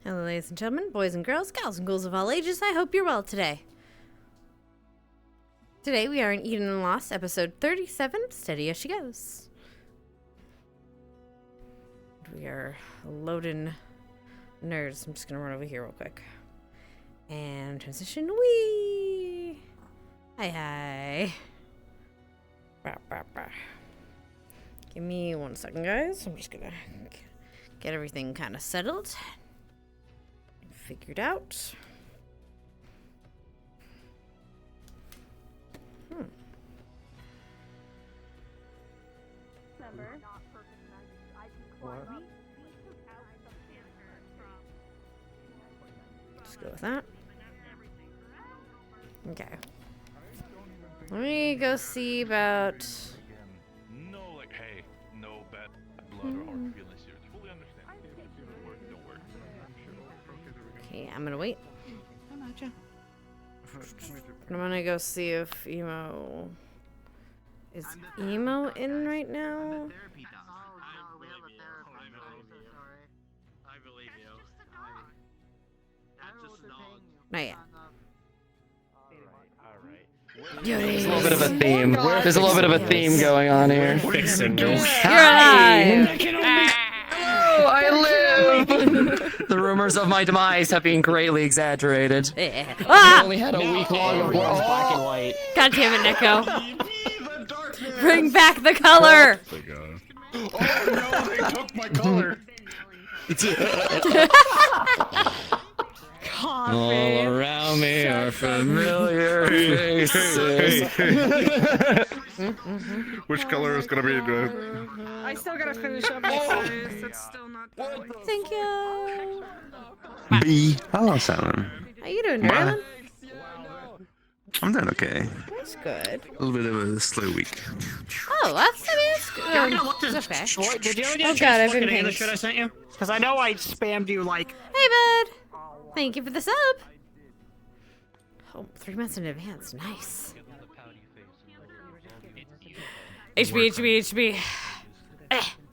Hello, ladies and gentlemen, boys and girls, gals and ghouls of all ages. I hope you're well today. Today we are in Eden and Lost, episode 37, Steady as She Goes. We are loading nerds. I'm just going to run over here real quick. And transition, wee! Hi. Bah, bah, bah. Give me 1 second, guys. I'm just going to get everything kind of settled. Figured out. Just go with that. Okay. Let me go see about. No, like, hey, no bad blood or hard feelings here. Fully understand. Don't worry. Okay, I'm gonna wait. I'm gonna go see if Emo is Emo in right now. I believe you. Not yet. There's a little bit of a theme. There's a little bit of a theme going on here. Fixing me. You're alive! Hello, I live! The rumors of my demise have been greatly exaggerated. Yeah. I Ah! only had a week long of Black and white. God damn it, Nico. Bring back the color! Oh no, they took my color. All around me are familiar faces. Which color is gonna be the? I still gotta finish up my series. It's still not done. Thank you. B. Hello, Simon. How you doing, darling? I'm doing okay. That's good. A little bit of a slow week. Oh, that's good. You're gonna look this Okay. short. Did you ever Oh, get a God, chance I've to look been at any of the pinged. shit I sent you? Because I know I spammed you like. Hey, bud. Thank you for the sub. Oh, 3 months in advance. Nice. HB.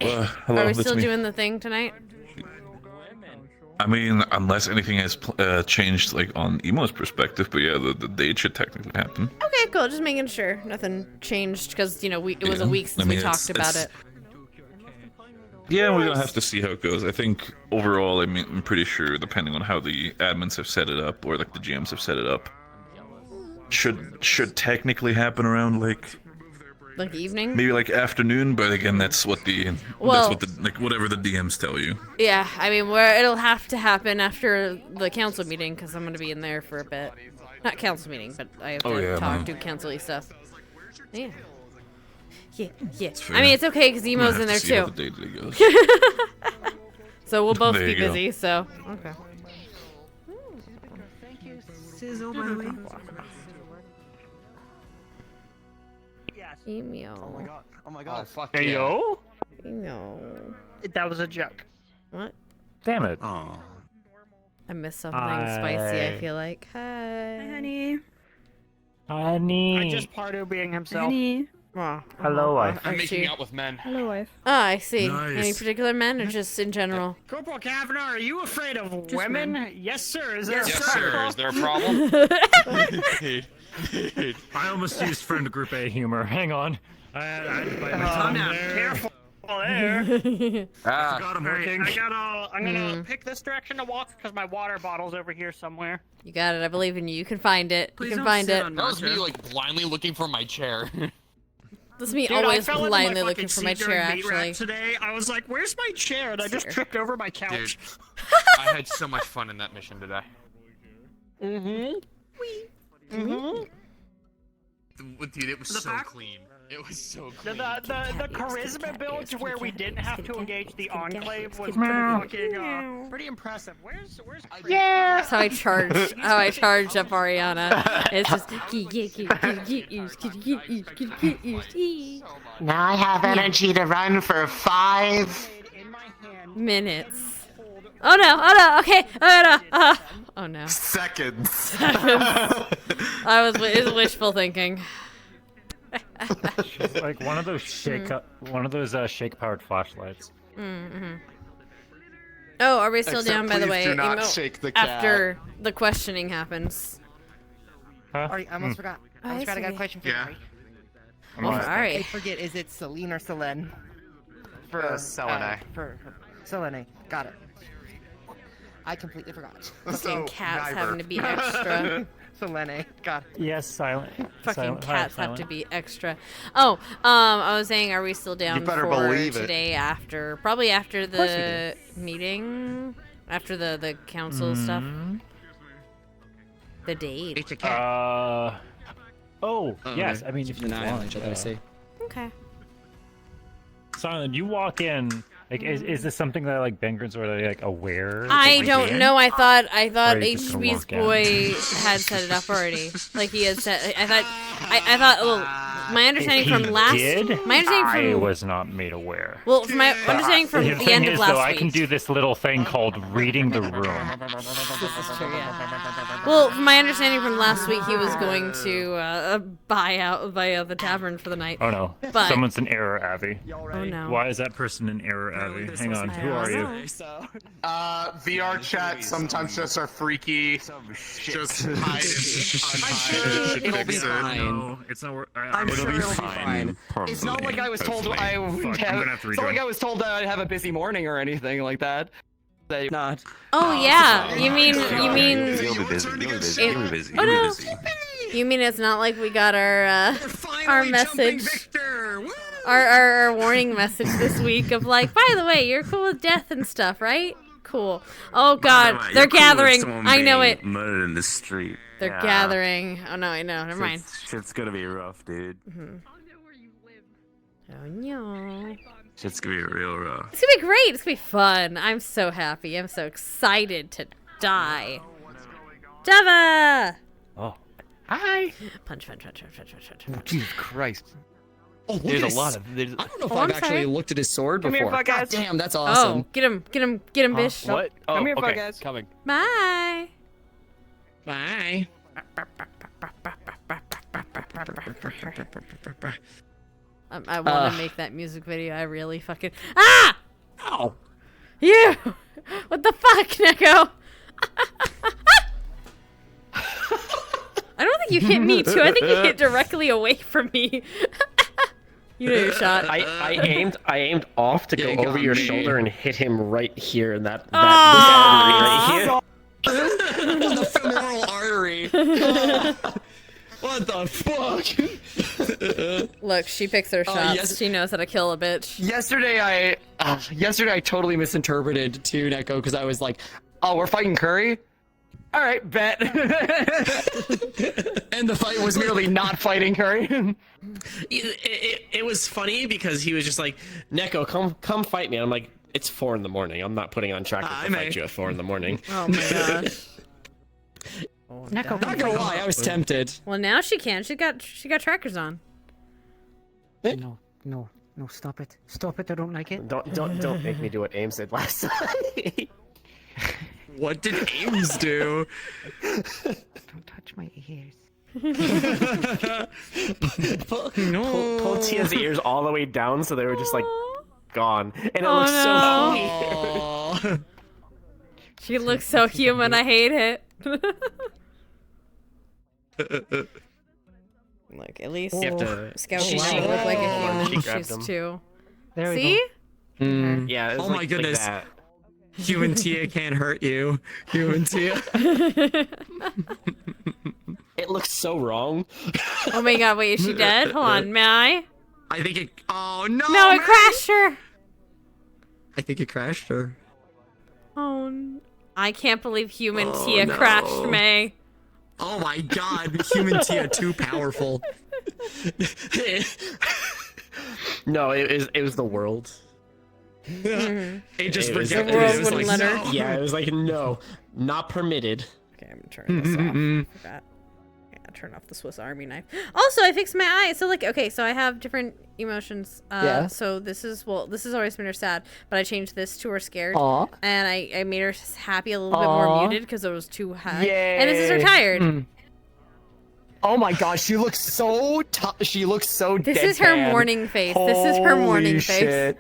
Hello, Are we that's still me. doing the thing tonight? I mean, unless anything has changed, like on Emo's perspective, but yeah, the date should technically happen. Okay, cool. Just making sure nothing changed because it was a Yeah. week since I mean, we talked about it. Yeah, we're gonna have to see how it goes. I think overall, I mean, I'm pretty sure, depending on how the admins have set it up, or like the GMs have set it up, should technically happen around like Evening. maybe like afternoon. But again, that's what Well- like whatever the DMs tell you. Yeah, I mean, it'll have to happen after the council meeting because I'm gonna be in there for a bit. Not council meeting, but I have to do council-y stuff. Yeah. Yeah. I mean, it's okay because Emo's in there too. The day goes. So we'll both There be you go. busy, so. Okay. Sizzle, baby. Yes. Emo. Oh my god. fuck Hey, yo? Emo. That was a joke. What? Damn it. Oh. I missed something spicy, I Hi. feel like. Hi. Honey. Honey. I just Pardo being himself. Oh, Hello, wife. I'm I making see. out with men. Hello, wife. Ah, I see. Nice. Any particular men or just in general? Corporal Kavanaugh, are you afraid of women? Yes, sir. Is there Yes, sir. Is there a problem? I almost used friend group A humor. Hang on. I bite my tongue there. Careful there. Ah, God, I'm Alright, working. I'm gonna pick this direction to walk because my water bottle's over here somewhere. You got it. I believe in you. You can find it. You can find it. that was me like blindly looking for my chair. That's me Dude, always I fell into blindly my looking fucking for my seat chair, during meat rack actually. today. I was like, "Where's my chair?" And I just Sure. tripped over my couch. I had so much fun in that mission today. Mm-hmm. Dude, it was The so fact- clean. It was so The, clean. the charisma build to where we didn't have to engage the enclave was pretty fucking pretty impressive. Where's That's how I charge. How I charge up Ariana. It's just. Now I have energy to run for 5 in my hand? Minutes. Oh no! Oh no! Okay! Oh no! Oh no! Seconds. It was wishful thinking. Like one of those shake powered flashlights. Oh, are we still Except down, by the please way? do not emote shake the cat. after the questioning happens. Huh? Alright, I almost forgot. Oh, I almost I forgot I got a see. question for Yeah. you. I'm Oh, on- I sorry. forget, is it Celine or Selene? For Selene. for Selene. Got it. I completely forgot. Fucking cats neither. having to be extra. Selene. Got it. Yes, silent. Fucking silent, cats have silent. to be extra. Oh, I was saying, are we still down better for believe it. today after, probably after course we the meeting? After the council stuff? The date. It's a cat. Oh, yes. I mean, if you Keep an eye on want, each other, I see. Okay. Silent, you walk in. Like, is this something that like Bengrins are like aware? I that don't we're know. I thought Or are you just gonna HB's walk in? boy had set it up already. Like he had set. I thought. Well, my understanding He from last. did? My understanding I from. was not made aware. Well, from my understanding from The the thing end of is, last though, I week. can do this little thing called reading the room. This is true, yeah. Well, from my understanding from last week, he was going to buy out the tavern for the night. Oh no, But- someone's in error, Abby. Oh no. Why is that person in error, Abby? Hang on, who are you? VR chat sometimes just are freaky. Just hide it. It'll be fine. No, it's not. I'm sure it'll be fine. It's not like I was told I would Fuck, I'm gonna have to It's not rejoin. like I was told that I'd have a busy morning or anything like that. That not. Oh yeah. You mean You'll be busy. You'll be busy. It- You'll be busy. oh, You'll be no. busy. you mean it's not like we got our message. Our warning message this week of like, by the way, you're cool with death and stuff, right? Cool. Oh God, they're gathering. I know it. Murdered in the street. They're gathering. Oh no, I know. Never mind. Shit's gonna be rough, dude. Oh no. Shit's gonna be real rough. It's gonna be great. It's gonna be fun. I'm so happy. I'm so excited to die. Java. Oh, Hi. Punch. Jesus Christ. Oh, there's a lot of. There's, I don't know if Oh, I've I'm actually sorry. looked at his sword Come here, before. fuck God ass. damn, that's awesome. Oh, get him, bitch. what? Oh, Come here, okay. fuck-ass. Coming. Bye. Bye. I want to make that music video. I really fucking Ow. you. What the fuck, Neko? I don't think you hit me too. I think you hit directly away from me. You know your shot. I aimed off to go You over got your me. shoulder and hit him right here in that Aw. this artery right here. The femoral artery. What the fuck? Look, she picks her shots. yes. She knows how to kill a bitch. Yesterday I totally misinterpreted to Neko because I was like, "Oh, we're fighting Curry." All right, bet. And the fight was merely not fighting Curry. It was funny because he was just like, Neko, come fight me. I'm like, it's 4 in the morning. I'm not putting on tracker to fight you at 4 in the morning. Oh my gosh. Neko, Not gonna lie, I was tempted. Well, now she can. She got trackers on. No, stop it. Stop it, I don't like it. Don't make me do what Ames did last time. What did Ames do? Don't touch my ears. Pulled Tia's ears all the way down so they were just like gone, and it Oh, looks no. so weird. She looks so human. I hate it. Look, at least You have to. Scout She- doesn't she- look like a she human. grabbed She's him. too. There we See? go. Yeah. It was Oh my like goodness. that. Human Tia can't hurt you. Human Tia. It looks so wrong. Oh my god, wait, is she dead? Hold on, may I? I think it. Oh no! No, it man! crashed her! I think it crashed her. Oh, I can't believe human Oh, Tia no. crashed May. Oh my god, Human Tia too powerful. No, it was the world. It just It was- rejected The world it. It was wouldn't like, let her. no. Yeah, it was like no, not permitted. Okay, I'm gonna turn this off. Forgot. Yeah, turn off the Swiss Army knife. Also, I fixed my eye. So like, okay, so I have different emotions. Yeah. So this is always made her sad, but I changed this to her scared. Aw. And I made her happy a little bit more Aw. muted because it was too high. And this is her Yay. tired. Oh my gosh, she looks so. She looks so. This is her deadpan. morning face. This is her morning Holy face. shit.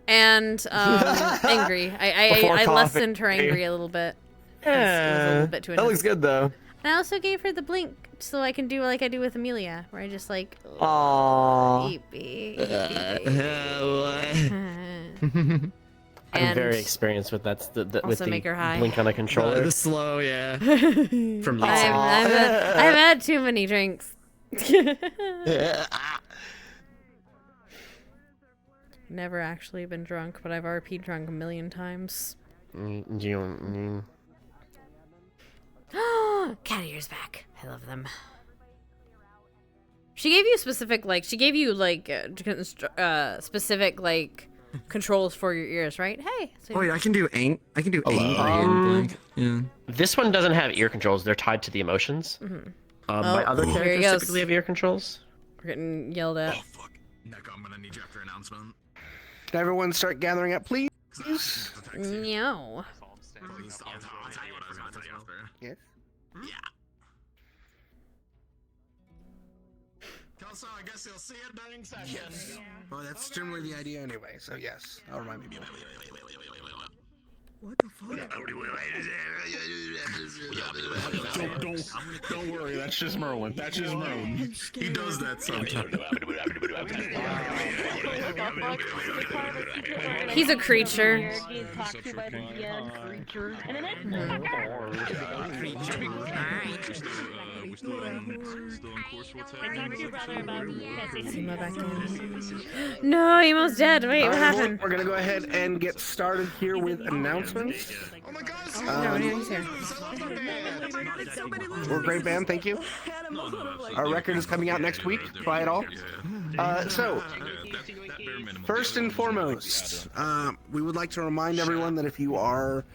and angry. I lessened her angry a little bit. It was a little bit too that looks good though. And I also gave her the blink so I can do like I do with Amelia, where I just like. Aww. I'm very experienced with that. With the make her high. blink on a controller. The slow, yeah. From I've had too many drinks. Never actually been drunk, but I've RP drunk a million times. Cat ears back. I love them. She gave you specific specific controls for your ears, right? Hey. Oh yeah, I can do angry. Yeah. This one doesn't have ear controls. They're tied to the emotions. My other characters typically have ear controls. We're getting yelled at. Oh fuck. Neko, I'm gonna need you after announcement. Can everyone start gathering up, please? No. I'll tell you what I was gonna tell you after. Yes. Yeah. Kelso, I guess you'll see it during session. Yes. Well, that's generally the idea anyway, so yes. I'll remind people. What the fuck? Don't worry, that's just Merlin. That's just Merlin. He does that sometimes. He's a creature. No, he almost dead. Wait, what happened? We're gonna go ahead and get started here with announcements. Oh my god, He's here. We're a great band, thank you. Our record is coming out next week. Buy it all. So, first and foremost, we would like to remind everyone that if you are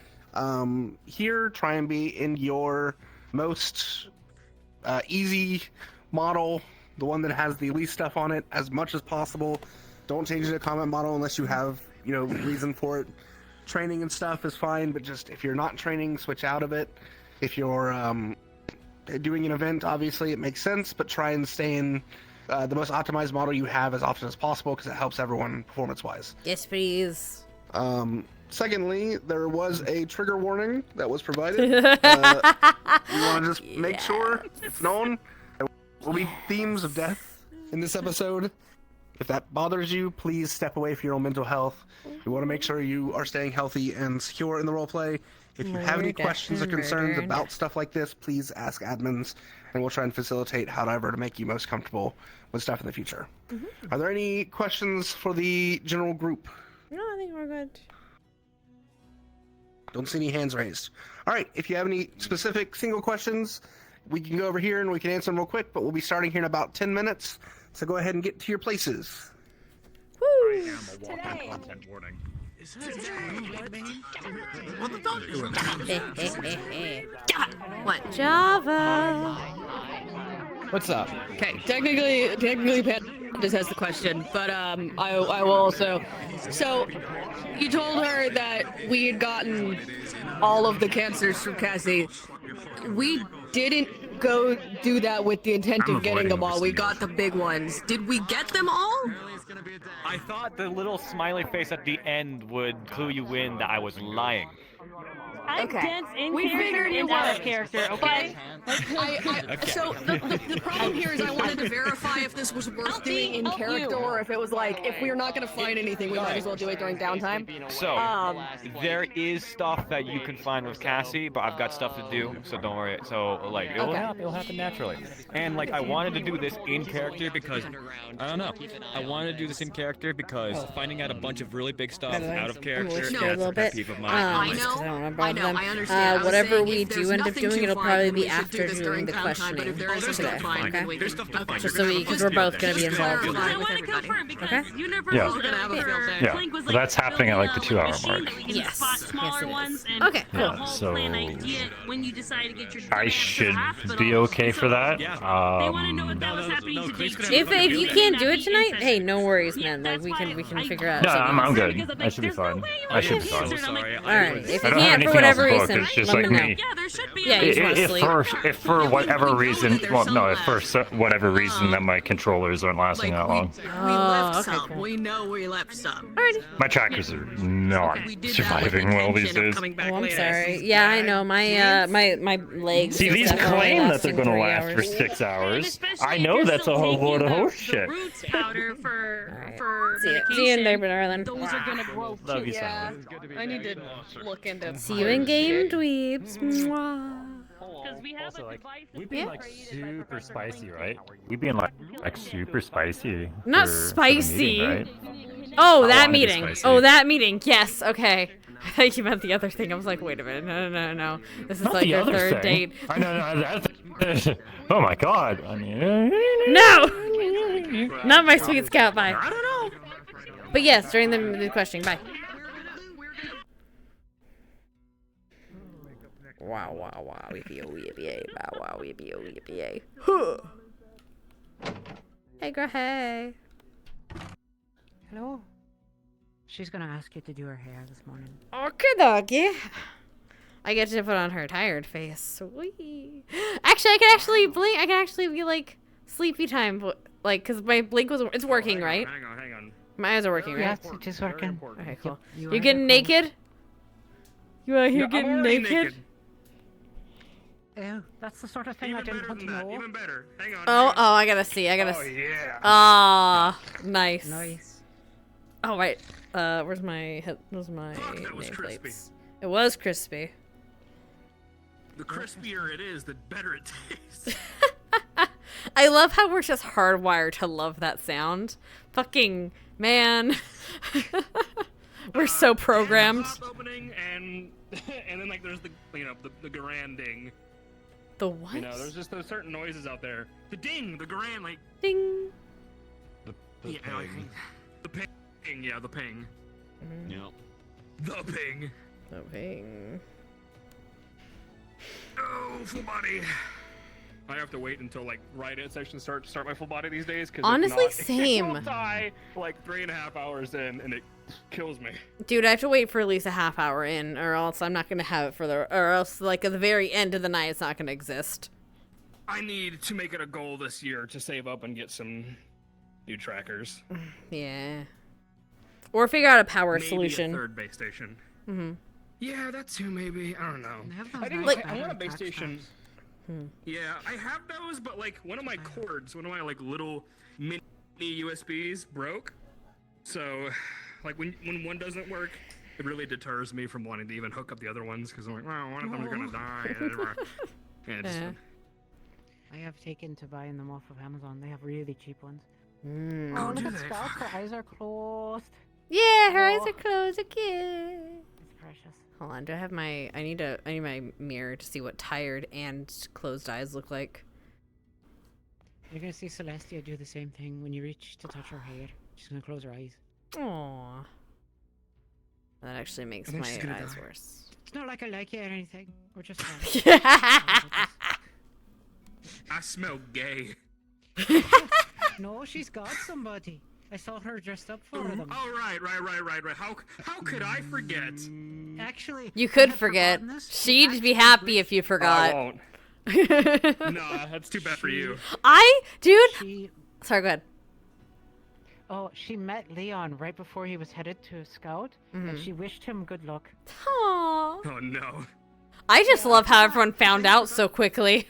here, try and be in your most easy model, the one that has the least stuff on it, as much as possible. Don't change it to combat model unless you have, reason for it. Training and stuff is fine, but just if you're not training, switch out of it. If you're doing an event, obviously it makes sense, but try and stay in the most optimized model you have as often as possible because it helps everyone performance-wise. Yes, please. Secondly, there was a trigger warning that was provided. You want to just make sure it's known. There will be themes of death in this episode. If that bothers you, please step away for your own mental health. We want to make sure you are staying healthy and secure in the roleplay. If you have any questions or concerns about stuff like this, please ask admins, and we'll try and facilitate however to make you most comfortable with stuff in the future. Are there any questions for the general group? No, I think we're good. Don't see any hands raised. All right, if you have any specific single questions, we can go over here and we can answer them real quick, but we'll be starting here in about 10 minutes. So go ahead and get to your places. Woo! I am a walking content warning. What the dog doing? What? Java. What's up? Okay, technically, Pat just has the question, but I will also. So, you told her that we had gotten all of the cancers from Cassie. We didn't go do that with the intent of getting them all. We got the big ones. Did we get them all? I thought the little smiley face at the end would clue you in that I was lying. I'm dense in We character figured you and out were. of character, okay? So the problem here is I wanted to verify if this was worth doing in character or if it was like, if we're not going to find anything, we might as well do it during downtime. So, there is stuff that you can find with Cassie, but I've got stuff to do, so don't worry. So, like, it'll happen naturally. And, like, I wanted to do this in character because, I don't know, I wanted to do this in character because finding out a bunch of really big stuff out of character, a little bit. peeve of mine. I understand. Whatever we do end up doing, it'll probably be after doing the questioning today. Okay? Just so because we're both going to be involved. I want to confirm because you never Yeah. told us Yeah. Blink was Well, that's happening at, like, the 2 hour machine mark. that we can Yes. spot smaller Yes, it is. ones and Okay, the cool. whole So- plan idea when you decide to get your I demands should to hospitals. be okay for that. They want to know what that was happening to Jake. If you can't do it tonight, hey, no worries, man. Like we can figure out. No, something I'm else. good. I should be fine. I should be fine. All right. If I you don't have can't for anything whatever else's book. reason, It's just let like me know. me. Yeah, there should be. Yeah, you just wanna If for whatever reason, well, no, if for whatever reason that my controllers aren't lasting that long, We left okay, some. cool. We know we left some. my trackers are not We did that with surviving well these intention of days. coming back Oh, I'm later. sorry. Yeah, I know. My legs. See, is these definitely claim that lasting they're gonna 3 last for hours. 6 hours. Especially I if know you're that's a still whole load of taking horse the shit. roots powder for See you medication. in there, Darling. Those are gonna grow too. Love you, Yeah. son. I need to look into. See you in game, dweebs. Mwah. Because we have Also, a like, device we've that's been been like created by super Professor spicy, Clayton. right? We've been like super spicy. Not for the spicy. meeting, right? Oh, I that wanna be meeting. spicy. Oh, that meeting. Yes. Okay. I thought you meant the other thing. I was like, wait a minute. No. This is Not like the your other third thing. date. I know. That's, oh my god. I mean. No. Not my sweet scout. Bye. I don't know. But yes, during the questioning. Bye. Wow, yippee, wow, yippee. Huh. Hey, girl, hey. Hello? She's gonna ask you to do her hair this morning. Okay, doggy. I get to put on her tired face. Sweet. Actually, I can actually blink. I can actually be like sleepy time, like, cause my blink was. It's working, right? Hang on. My eyes are working, right? Yes, it is working. Okay, cool. You You are getting the clothes. naked? You out here No, I'm getting already naked? Oh, that's the sort of thing I Even didn't better want to than that. know. Even better. Hang on. Oh, I gotta see. I gotta. Oh, yeah. Ah, nice. Nice. Oh wait, where's my was crispy. nameplates? It was crispy. The crispier it is, the better it tastes. I love how we're just hardwired to love that sound. Fucking man, we're so programmed. Top opening and then like there's the the garanding. The what? You know, there's just those certain noises out there. The ding, the garand, like ding. Yeah, like, the ping. Yeah, the ping. Yep. The ping. The ping. Oh, full body. I have to wait until like right at session start my full body these days because Honestly, if not, same. I'll die like 3.5 hours in and it kills me. Dude, I have to wait for at least a half hour in, or else I'm not gonna have it or else like at the very end of the night, it's not gonna exist. I need to make it a goal this year to save up and get some new trackers. Yeah. Or figure out a power Maybe solution. a third base station. Mm-hmm. Yeah, that too, maybe. I don't know. I want a base station. Yeah, I have those, but like one of my cords, one of my like little mini USBs broke. So, like when one doesn't work, it really deters me from wanting to even hook up the other ones because I'm like, well, one of them's gonna die. Yeah, just, I have taken to buying them off of Amazon. They have really cheap ones. Mm. Oh, do look at they? Scout. Her eyes are closed. Yeah, her eyes are closed again. It's precious. Hold on, do I have my? I need my mirror to see what tired and closed eyes look like. You're gonna see Celestia do the same thing when you reach to touch her hair. She's gonna close her eyes. Aww. That actually makes And then my she's gonna eyes die. worse. It's not like I like you or anything. We're just I smell gay. No, she's got somebody. I saw her dressed up for them. Oh right. How could I forget? Actually, You could forget. She'd be happy if you forgot. I won't. Nah, that's too bad for you. Dude. Sorry, go ahead. Oh, she met Leon right before he was headed to Scout, and she wished him good luck. Aww. Oh no. I just love how everyone found out so quickly.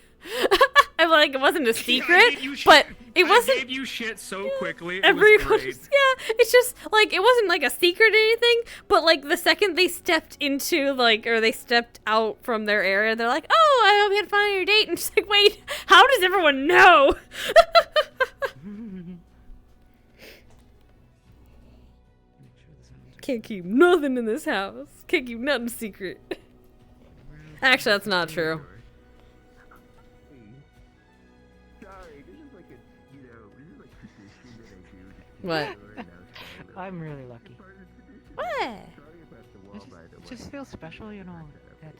I'm like, it wasn't a secret, but it wasn't. I gave you shit so quickly. It Everyone, was great. yeah, it's just like it wasn't like a secret or anything, but like the second they stepped into or they stepped out from their area, they're like, "Oh, I hope you had fun on your date," and she's like, "Wait, how does everyone know?" Can't keep nothing in this house. Can't keep nothing secret. Actually, that's not true. What? I'm really lucky. What? It just feels special, you know, that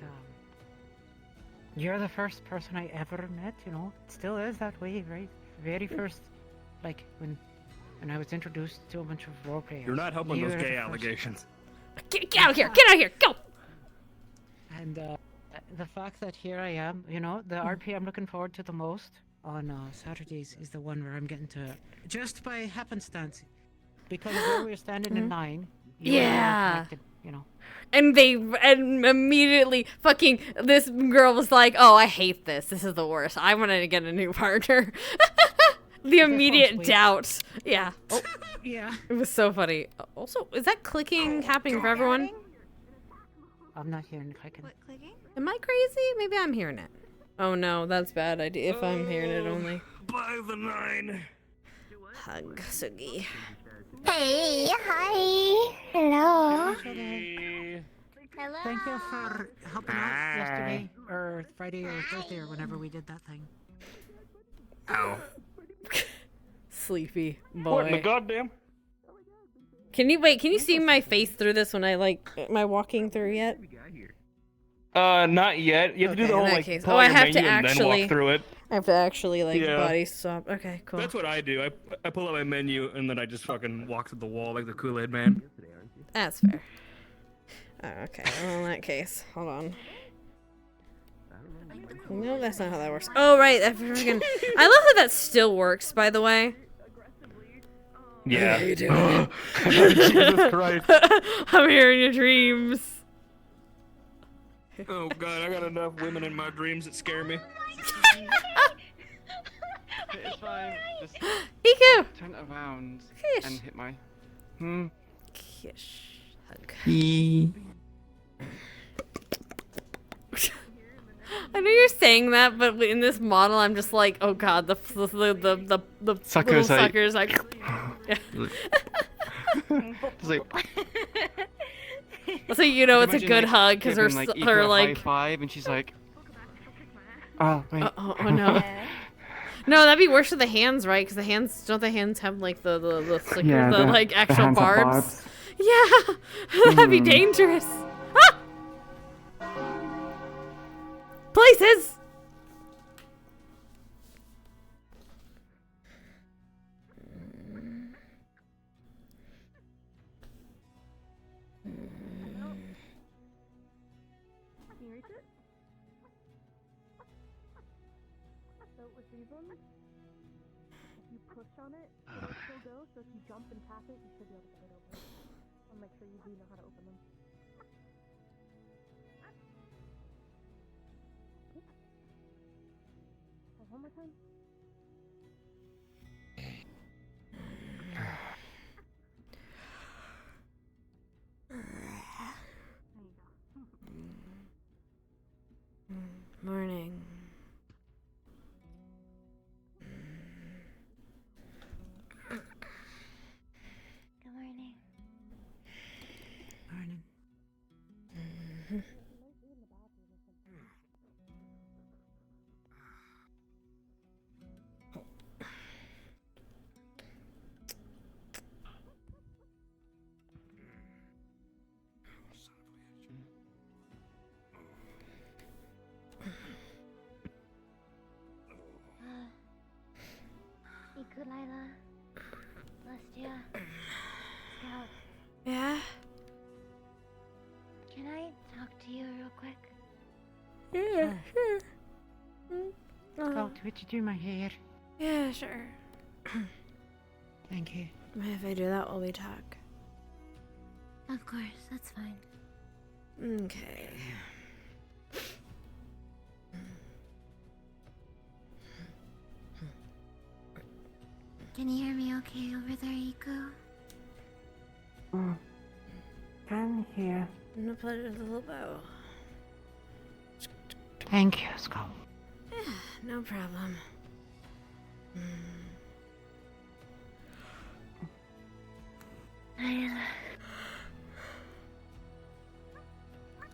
you're the first person I ever met, you know. It still is that way, right? Very first, like when I was introduced to a bunch of role players. You're not helping you those were the gay first allegations. Get out of here! Get out of here! Go! And the fact that here I am, you know, the RP I'm looking forward to the most on Saturdays is the one where I'm getting to, just by happenstance, because of where we were standing in line. You and I were connected, you know. And and immediately fucking this girl was like, "Oh, I hate this. This is the worst. I want to get a new partner." The immediate doubt. Yeah. Oh, yeah. It was so funny. Also, is that clicking happening for everyone? I'm not hearing clicking. What, clicking? Am I crazy? Maybe I'm hearing it. Oh no, that's a bad idea if I'm hearing it only. By the 9. Hug, Sugi. Hey, hi. Hello. Hello. Thank you for helping out yesterday, or Friday, or Thursday, or whenever we did that thing. Ow. Sleepy boy. What in the goddamn? Can you see my face through this when am I walking through yet? Not yet. You have to do the whole like pull I your have menu to and then walk actually. through it. I have to actually Yeah. body swap. Okay, cool. That's what I do. I pull out my menu and then I just fucking walk to the wall like the Kool-Aid man. That's fair. Oh, okay, well, in that case, hold on. No, that's not how that works. Oh, right, I love how that still works, by the way. Yeah. How you doing? Jesus Christ. I'm here in your dreams. Oh god, I got enough women in my dreams that scare me. It's fine. Just Iku! turn around Kish. and hit my. Kish. Hug. I know you're saying that, but in this model, I'm just like, oh god, the Suckers, little suckers, like. It's like. So you know it's a Imagine, good like, hug because giving, like, Ika a high five, and she's like. Oh wait. Oh no. No, that'd be worse for the hands, right? Because don't the hands have like the sticker, Yeah, the the- like the actual hands have barbs? barbs. Yeah, that'd be dangerous. Ah! Places. So if you jump and tap it, you should be able to get it open. I'll make sure you do know how to open them. One more time. Morning. Good morning. Morning. Iku, Lila. Celestia. Scout. Yeah. Can I talk to you real quick? Yeah, sure. Scout, would you do my hair? Yeah, sure. Thank you. If I do that while we talk. Of course, that's fine. Okay. Can you hear me okay over there, Iku? Can hear. No pleasure, little bow. Thank you, Scout. Yeah, no problem.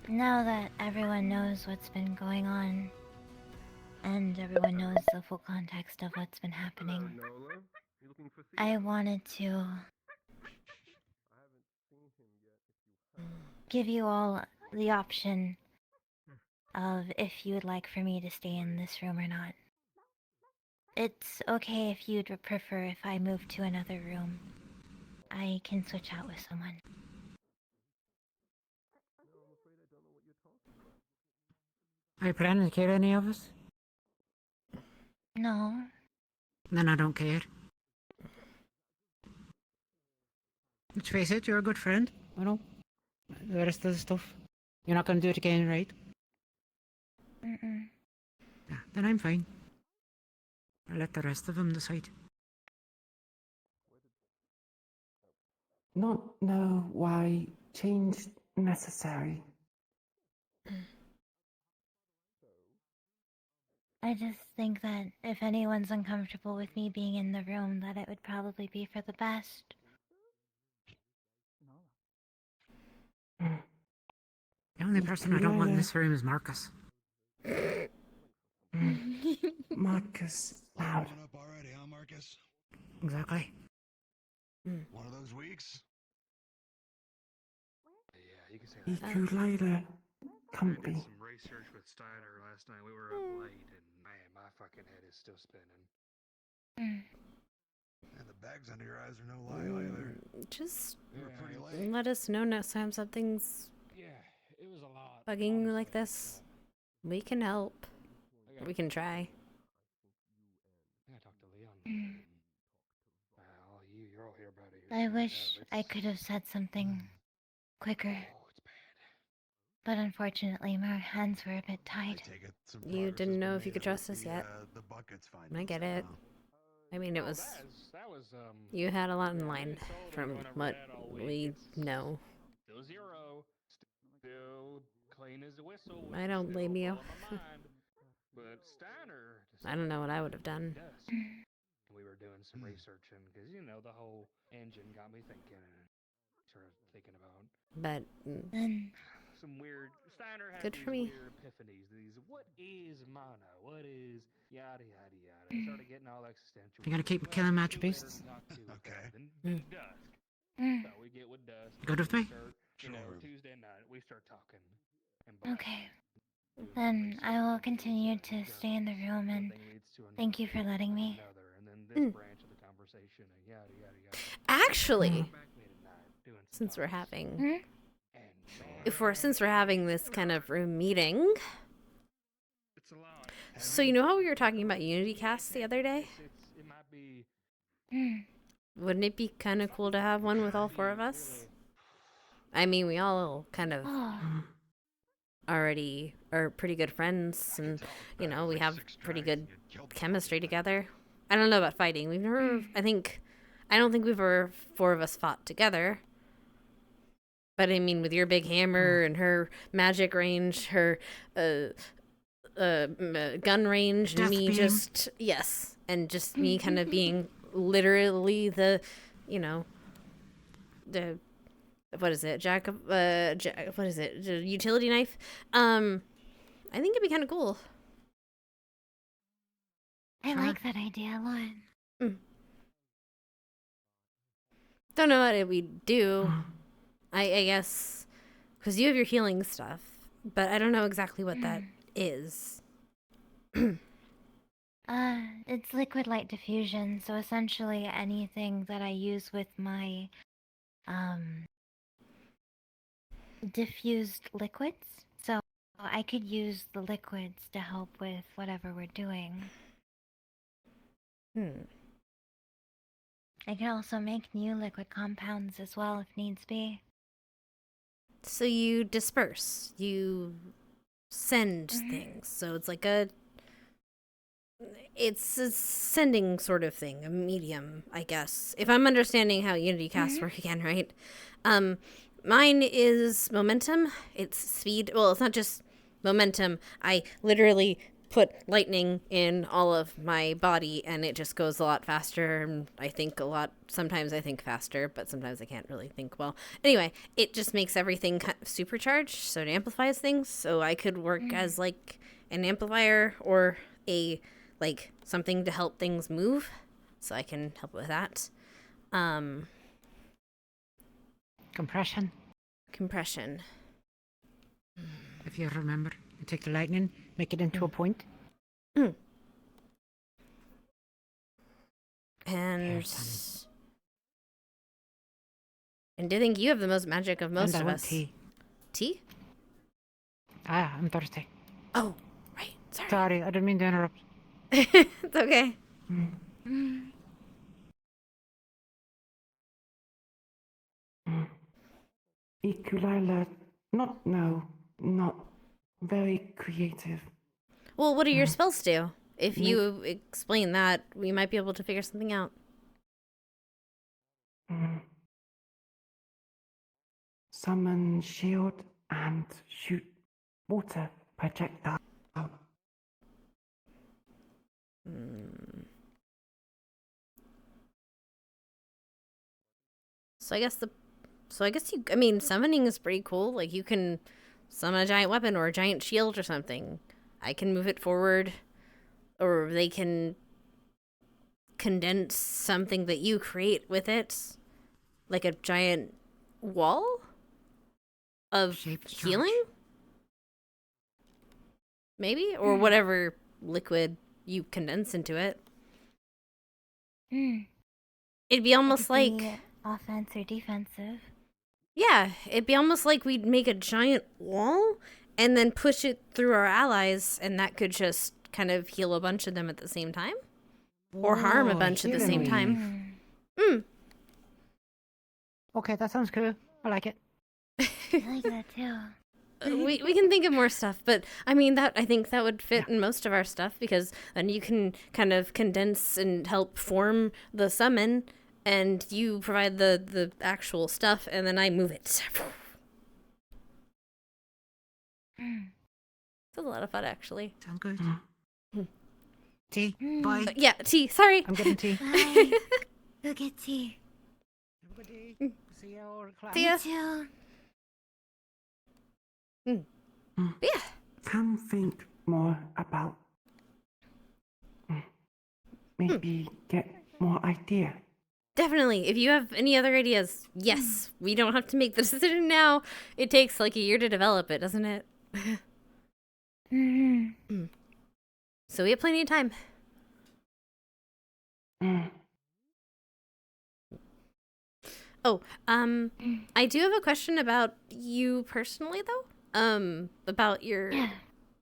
Now that everyone knows what's been going on, and everyone knows the full context of what's been happening, I wanted to give you all the option of if you would like for me to stay in this room or not. It's okay if you'd prefer if I move to another room. I can switch out with someone. Are you planning to kill any of us? No. Then I don't care. Let's face it, you're a good friend. I know. The rest of the stuff. You're not gonna do it again, right? Mm-mm. Yeah, then I'm fine. I'll let the rest of them decide. Not know why change necessary. I just think that if anyone's uncomfortable with me being in the room, that it would probably be for the best. The only person I don't want in this room is Marcus. Marcus, loud. Already, huh, Marcus? Exactly. One of those weeks. Yeah, you can say Be that. too later. I Comfy. did some research with Steiner last night. We were up late, and man, my fucking head is still spinning. And the bags under your eyes are no lie either. Just You were pretty late. let us know next time something's It was a lot. bugging you like this. We can help. We can try. I gotta talk to Leon. Well, you're all here about it. I wish I could have said something quicker. But unfortunately, my hands were a bit tied. You didn't know if you could trust us yet. I get it. I mean, it was. That was You had a lot in line from what we know. Still zero. Still clean as a whistle. I don't blame you. But Steiner. I don't know what I would have done. We were doing some researching because the whole engine got me thinking, sort of thinking about. But Some weird. Steiner had good these for me. weird epiphanies. These, what is mana? What is yada yada yada? He started getting all existential. You gonna keep killing match beasts? Okay. Then dusk. So we get with dusk. Good with me? Tuesday night we start talking. Okay. Then I will continue to stay in the room and thank you for letting me. Actually, since we're having, since we're having this kind of room meeting, so you know how we were talking about Unity Cast the other day? Wouldn't it be kind of cool to have one with all 4 of us? I mean, we all kind of already are pretty good friends, and we have pretty good chemistry together. I don't know about fighting. We've never. I don't think we've ever 4 of us fought together. But I mean, with your big hammer and her magic range, her gun range, and me just just me kind of being literally the, the. What is it? What is it? Utility knife. I think it'd be kind of cool. I like that idea a lot. Don't know what we'd do. I guess because you have your healing stuff, but I don't know exactly what that is. It's liquid light diffusion, so essentially anything that I use with my diffused liquids. So I could use the liquids to help with whatever we're doing. I can also make new liquid compounds as well if needs be. So you disperse, you send things. So it's like it's a sending sort of thing, a medium, I guess. If I'm understanding how Unity casts work again, right? Mine is momentum. It's speed. Well, it's not just momentum. I literally put lightning in all of my body and it just goes a lot faster, and I think a lot. Sometimes I think faster, but sometimes I can't really think well. Anyway, it just makes everything kind of supercharged, so it amplifies things. So I could work as like an amplifier or a something to help things move, so I can help with that. Compression. If you remember, you take the lightning, make it into a point. And do you think you have the most magic of most And I of want us? tea. Tea? I'm thirsty. Oh, Sorry, I didn't mean to interrupt. It's okay. Ikulila, not very creative. Well, what do your spells do? If you explain that, we might be able to figure something out. Summon shield and shoot water projectile. So I guess I mean, summoning is pretty cool. Like, you can summon a giant weapon or a giant shield or something. I can move it forward, or they can condense something that you create with it, like a giant wall of healing, maybe, or whatever liquid you condense into it. It'd be almost like offense or defensive. Yeah, it'd be almost like we'd make a giant wall and then push it through our allies, and that could just kind of heal a bunch of them at the same time. Or harm a bunch at the same time. Okay, that sounds cool. I like it. I like that too. We can think of more stuff, but I mean, I think that would fit in most of our stuff, because then you can kind of condense and help form the summon, and you provide the actual stuff, and then I move it. It's a lot of fun, actually. Sounds good. Tea, bye. Yeah, tea. Sorry. I'm getting tea. Bye. Go get tea. See you over class. See ya. Me too. Yeah. Can think more about. Maybe get more idea. Definitely. If you have any other ideas, yes. We don't have to make the decision now. It takes like a year to develop it, doesn't it? So we have plenty of time. Oh, I do have a question about you personally, though. About your,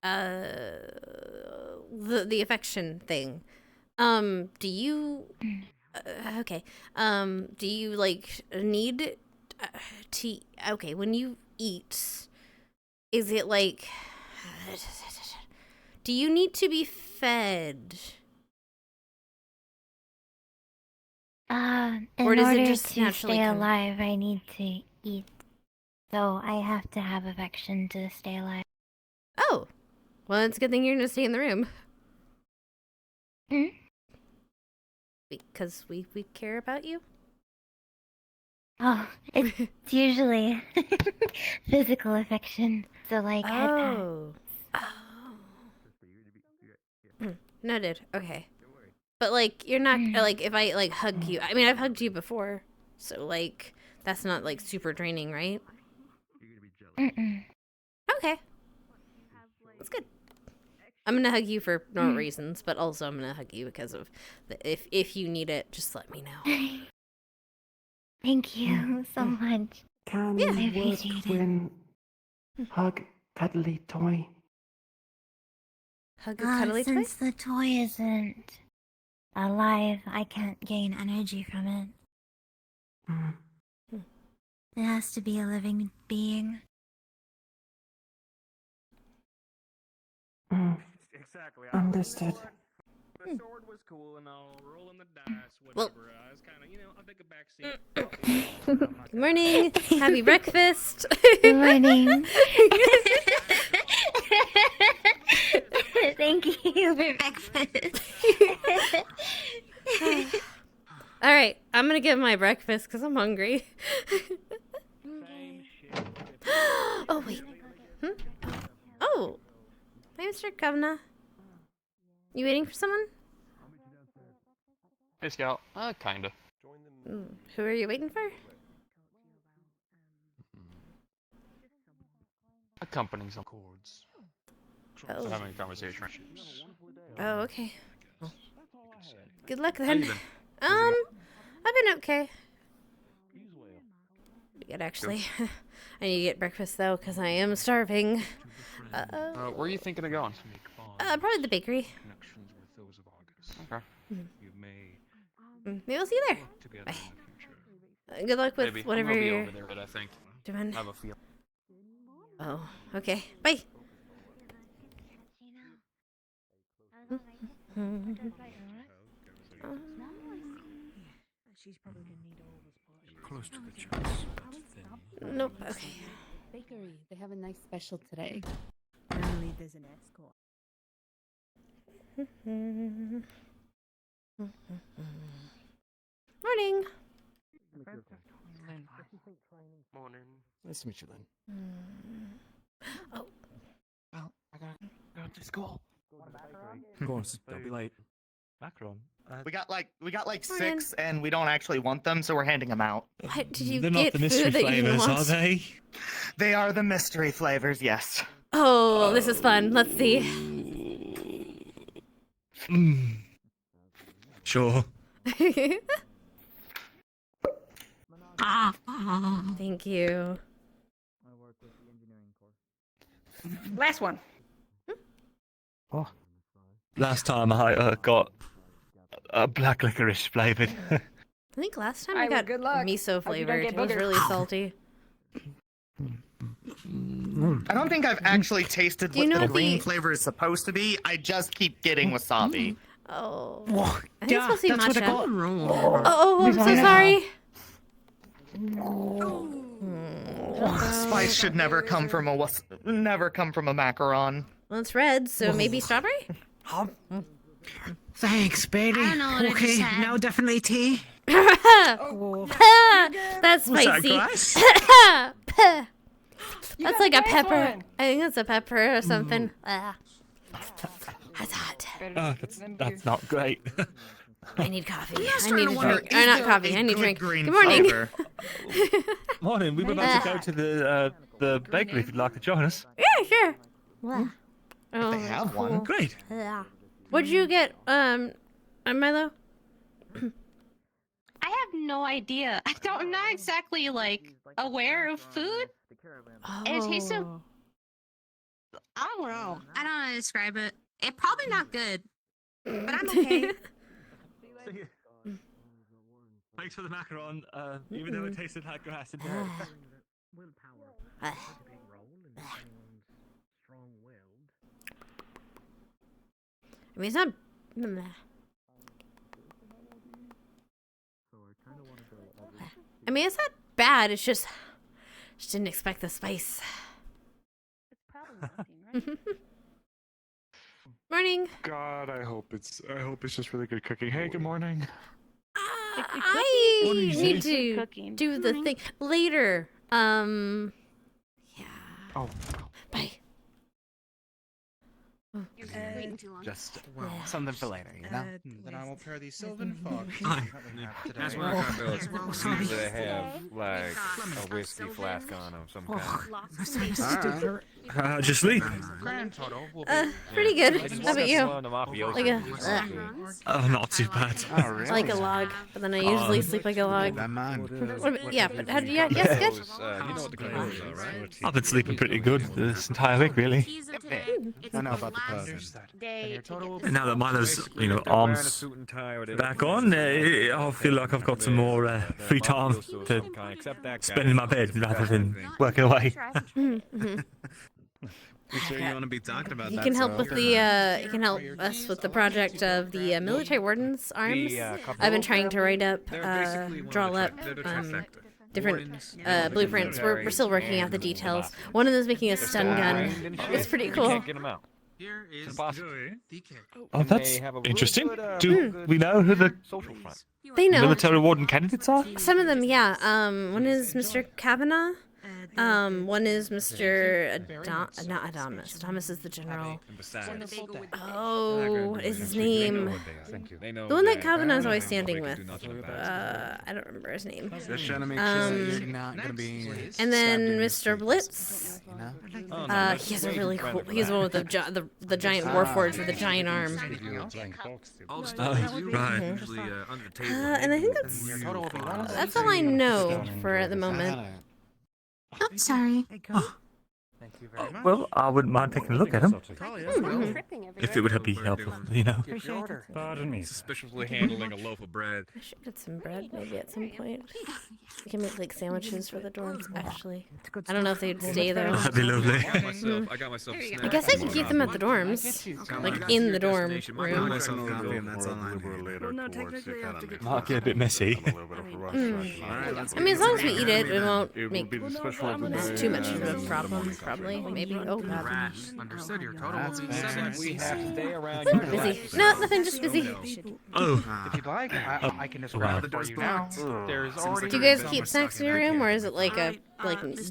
the affection thing. Do you, okay, do you, like, need to, okay, when you eat, is it, like, do you need to be fed? In Or does it order just to naturally stay come? alive, I need to eat. So I have to have affection to stay alive. Oh, well, it's a good thing you're gonna stay in the room. Because we care about you? Oh, it's usually physical affection. So like head pat. Noted. Okay. But, like, you're not, like, if I, like, hug you, I mean, I've hugged you before, so, like, that's not, like, super draining, right? Okay. That's good. I'm gonna hug you for normal reasons, but also I'm gonna hug you because of, if you need it, just let me know. Thank you so much. Can I work appreciate it. when hug cuddly toy. Hug a cuddly toy? Since the toy isn't alive, I can't gain energy from it. It has to be a living being. Exactly. Understood. The sword was cool, and I'll roll in the dice, Well- whatever. I was kind of, I'll take a backseat. Good morning. Happy breakfast. Good morning. Thank you for breakfast. All right, I'm gonna get my breakfast because I'm hungry. Oh, wait. Oh. Hi, Mr. Governor. You waiting for someone? Hey, Scout. Kinda. Who are you waiting for? Accompanying some chords. Oh. So having a conversation. Oh, okay. Good luck How then. you been? I've been okay. Pretty good, actually. I need to get breakfast though, because I am starving. Where are you thinking of going? Probably the bakery. Okay. Maybe I'll see you there. Bye. Good luck with Maybe. whatever I'm gonna be you're over there, but I think doing. I have a feel. Oh, okay. Bye. Close to the chance. Nope. Okay. Bakery. They have a nice special today. Apparently there's an escort. Morning. Morning. Nice to meet you, Lynn. Oh. Well, I gotta go to school. Of course, don't be late. Macron. We got like 6, and we don't actually want them, so we're handing them out. What did you They're get not the mystery food that you flavors, want? are they? They are the mystery flavors, yes. Oh, this is fun. Let's see. Sure. Thank you. Last one. Oh. Last time I got a black licorice flavored. I think last time I got good luck. miso Hope you don't flavored. get It was boogers. really salty. I don't think I've actually tasted Do you what know the what green the- flavor is supposed to be. I just keep getting wasabi. Oh. Whoa, I think it's supposed to be that's what I matcha. got. Oh, I'm so sorry. Spice should never come from a macaron. Well, it's red, so maybe strawberry? Thanks, Bailey. I don't know what I Okay, just had. now definitely tea. That's Was that spicy. glass? That's like a pepper. I think that's a pepper or something. That's hot. Oh, that's not great. I need coffee. I starting need to a wonder, drink. is Or not there coffee. a I need good drink. green Good morning. flavor? Morning. We were about to go to the bakery if you'd like to join us. Yeah, sure. Oh, They have one. Great. What'd you get, Milo? I have no idea. I'm not exactly like aware of food. And it tastes so. I don't know. I don't know how to describe it. It's probably not good, but I'm okay. Thanks for the macaron, even though it tasted like grass in here. I mean, it's not. I mean, it's not bad. It's just didn't expect the spice. Morning. God, I hope it's just really good cooking. Hey, good morning. I need to do the thing later. Yeah. Oh. Bye. You're waiting too long. Just something for later, you know? Then I will pair the Sylvan Fox. That's what I feel. Usually they have like a whiskey flask on them, some kind. Just sleep. Grand total will be Pretty good. I just How about want you? one of the mafiosi. Like a, Oh, not too bad. Oh, really? like a log, but then I usually sleep like a log. that mind. Yeah, but how do you? Yes, good. You know what the clothes are, right? I've been sleeping pretty good this entire week, really. I know about the puzzle. And now that Milo's, arms back on, I feel like I've got some more free time to spend in my bed rather than working away. You sure you want to be talking about He that? can help so- with the. He can help us with the project of the military warden's arms. I've been trying to write up, draw up different blueprints. We're still working out the details. One of them is making a stun gun. It's pretty cool. Can't get them out. Here is impossible. the cake. Oh, that's interesting. Do we know who the They know. military warden candidates are? Some of them, yeah. One is Mr. Kavanaugh. One is Mr. Not Adamus. Adamus is the general. Oh, what is his name? The one that Kavanaugh's always standing with. I don't remember his name. Just trying to make sure that you're not gonna be. And then Mr. Blitz. He has a really cool. He's the one with the giant warforged with a giant arm. Right. And I think that's all I know for at the moment. Oh, sorry. Thank you very much. Well, I wouldn't mind taking a look at them. Talia, If it would be helpful, you know. Pardon me. Suspiciously handling a loaf of bread. I should get some bread maybe at some point. We can make like sandwiches for the dorms, actually. I don't know if they'd stay there. That'd be lovely. I got myself I guess I could keep them at the dorms. Like in the dorm room. Might get a bit messy. I mean, as long as we eat it, it won't make too much of a problem, probably. Maybe. Oh, God. Understood. Your total will be 7. We have to stay around. Busy. No, nothing, just busy. Oh. If you'd like, I can just grab it for you now. There's already. Do you guys keep snacks in your room, or is it like a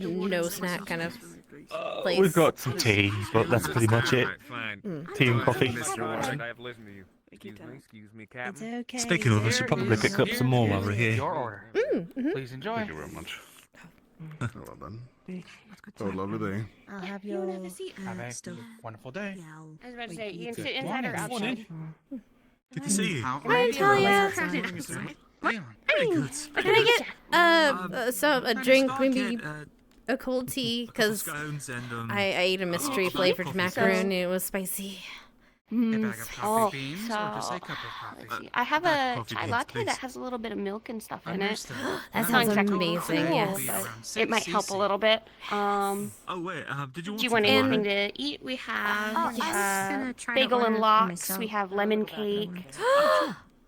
no snack kind of place? We've got some tea, but that's pretty much it. Tea and coffee. I have listened to you. Excuse me, Captain. It's okay. Speaking of, I should probably pick up some more while we're here. Your order. Please enjoy. Thank you very much. Well done. Have a lovely day. I'll have your Have a wonderful day. I was about to say, you can sit inside or outside. Good to see you. Hi, Talia. Pretty good. Can I get a drink, maybe a cold tea? Because I ate a mystery flavored macaroon and it was spicy. Oh, so let's see. I have a chai latte that has a little bit of milk and stuff in it. That Not sounds exactly amazing. cool, Yes. but it might help a little bit. Oh wait, did you Do you want anything to eat? We have bagel and lox. We have lemon cake.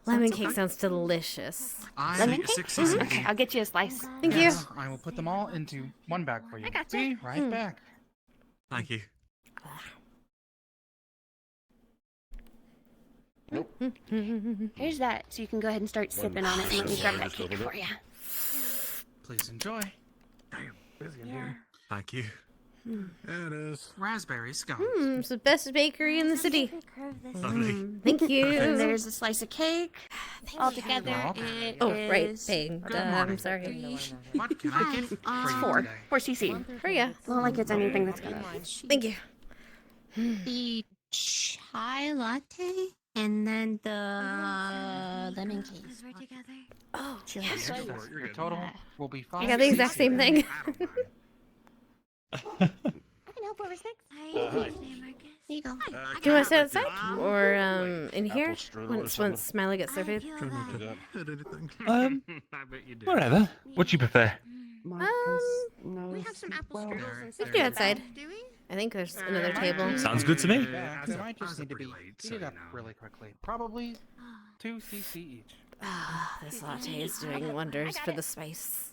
Lemon cake sounds delicious. Lemon cake? Okay, I'll get you a slice. Thank you. I will put them all into one bag for you. I gotcha. Be right back. Thank you. Here's that, so you can go ahead and start sipping on it and let me grab that cake for you. Please enjoy. Busy in here. Thank you. Yeah, it is. Raspberry scone. It's the best bakery in the city. Lovely. Thank you. And there's a slice of cake. All together, it right, is paying. I'm sorry. What can I get for it's you 4 today? cc. For ya. Not like it's anything that's gonna. Thank you. The chai latte and then the lemon cake. Oh, yes. Your total will be 5. I got the exact same thing. I can help over 6. There you go. Do you want to sit outside or in here once Smiley gets surveyed? Whatever. What do you prefer? We have some apple strudels We can do outside. I think there's another table. Sounds good to me. They might just need to be heated up really quickly. Probably 2 cc each. Ah, this latte is doing wonders for the spice.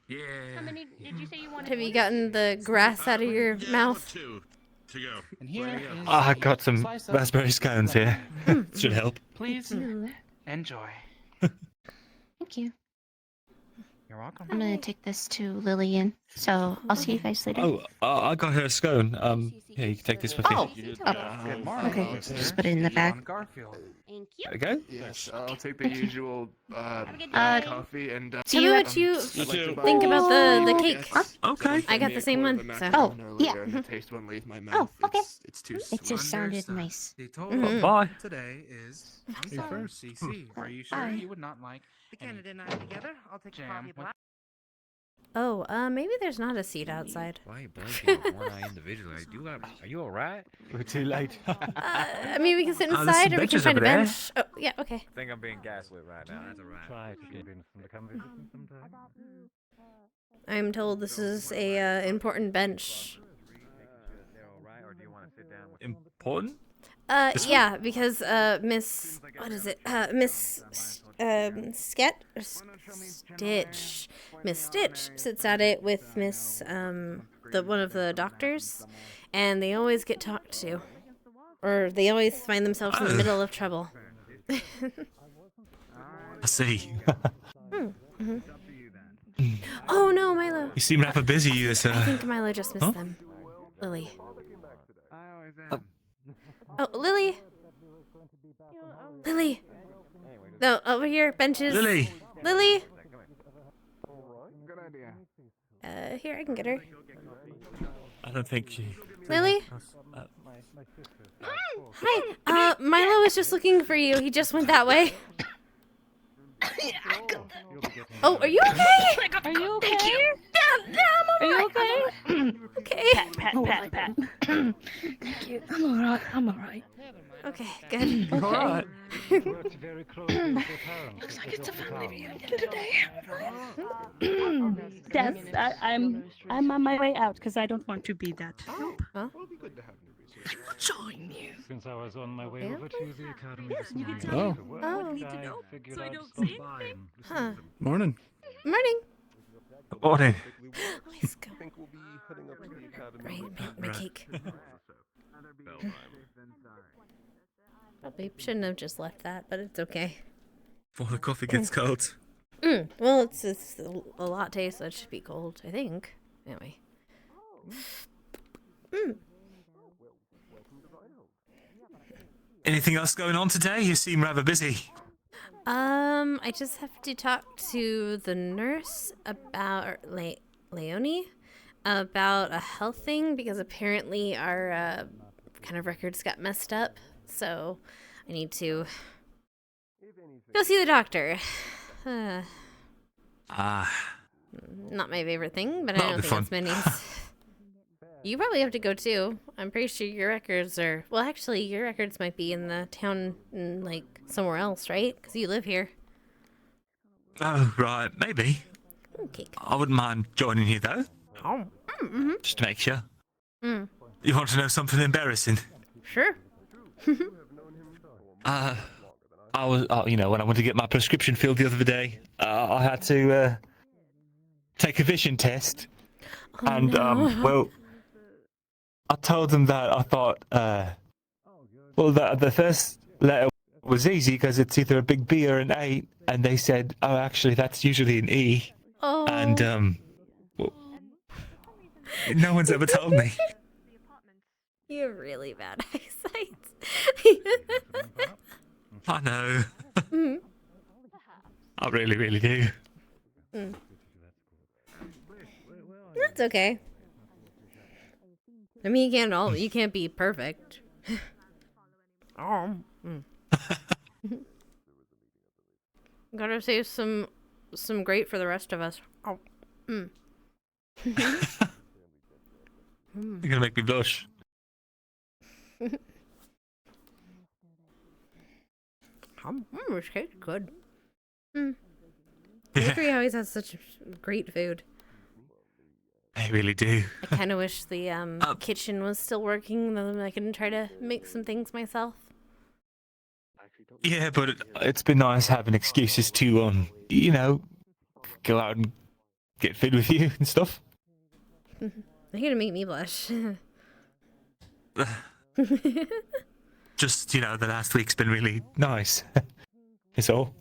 Yeah. How many did you say you wanted? Have you gotten the grass out of your mouth? To go. And here is I got some slice of- raspberry scones here. Should help. Please enjoy. Thank you. You're welcome. I'm gonna take this to Lillian, so I'll see you guys later. Oh, I got her a scone. Yeah, you can take this with you. Good morning. Okay, just put it in the bag. Garfield. Thank you. There we go. Yes, I'll take the usual coffee and. Tell me what you think about the cake. Okay. I got the same one. So. Oh, yeah. The taste won't leave my Oh, mouth. okay. It's too It sweet. just sounded nice. The total Bye. today is You 4 first. cc. Are you sure Bye. you would not like any and I together. I'll take jam with Oh, maybe there's not a seat outside. Why are you blinking with one eye individually? Are you alright? We're too late. I mean, we can sit there's inside some or we can benches find a over there. bench. Oh, yeah, okay. I think I'm being gaslit right now. That's alright. I'm told this is a important bench. They're alright, or do you want to sit down with Important? Yeah, because what is it? Miss Sket or Stitch. Miss Stitch sits at it with Miss one of the doctors, and they always get talked to, or they always find themselves in the middle of trouble. I see. Oh no, Milo! You seem rather busy this. I think Milo just missed them. Lily. Oh, Lily! Lily! No, over here, benches. Lily. Lily! Good idea. Here, I can get her. I don't think she. Lily? Hi! Milo was just looking for you. He just went that way. Oh, are you okay? Are you okay? Yeah, I'm alright. Pat, pat, pat. Thank you. I'm alright. I'm alright. Okay, good. Okay. Alright. Looks like it's a family reunion today. Yes, I'm on my way out because I don't want to be that. Nope. Huh? Join you. Since I was on my way over to the academy this You can morning tell to me work, what we need to I know figured so I I'd don't stop say by anything. and listen Huh. to them. Morning. Morning. Morning. Let's go. I think we'll be heading up to the academy. Right, my cake. Bell time. Probably shouldn't have just left that, but it's okay. Before the coffee gets cold. Well, it's a latte, so it should be cold, I think. Anyway. Anything else going on today? You seem rather busy. I just have to talk to the nurse about Leonie about a health thing because apparently our kind of records got messed up. So I need to go see the doctor. Not my favorite thing, but I That'll don't be think fun. it's Minnie's. You probably have to go too. I'm pretty sure your records are. Well, actually, your records might be in the town, like somewhere else, right? Because you live here. Oh, right, maybe. Okay. I wouldn't mind joining you though. Oh. Mm-hmm. Just to make sure. Mm. You want to know something embarrassing? Sure. I was, when I went to get my prescription filled the other day, I had to take a vision test, and well, I told them that I thought, the first letter was easy because it's either a big B or an A, and they said, oh, actually, that's usually an E, Oh. and well, no one's ever told me. You have really bad eyesight. I know. Mm. I really, really do. Mm. That's okay. I mean, you can't be perfect. Gotta save some great for the rest of us. Oh. Mm. You're gonna make me blush. This cake's good. Bakery always has such great food. I really do. I kind of wish the kitchen was still working, then I can try to make some things myself. Yeah, but it's been nice having excuses to, go out and get food with you and stuff. You're gonna make me blush. Just, the last week's been really nice. It's all.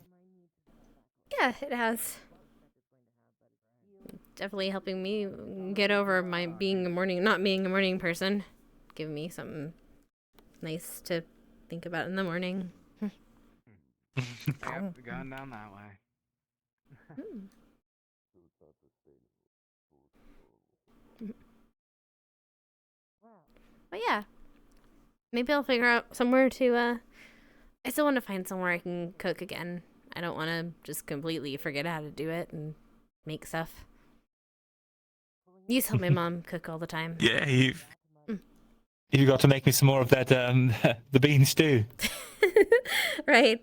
Yeah, it has. Definitely helping me get over my not being a morning person. Giving me something nice to think about in the morning. Yep, going down that way. But yeah, maybe I'll figure out somewhere to, I still want to find somewhere I can cook again. I don't want to just completely forget how to do it and make stuff. You used to help my mom cook all the time. Yeah, you've got to make me some more of that, the bean stew. Right.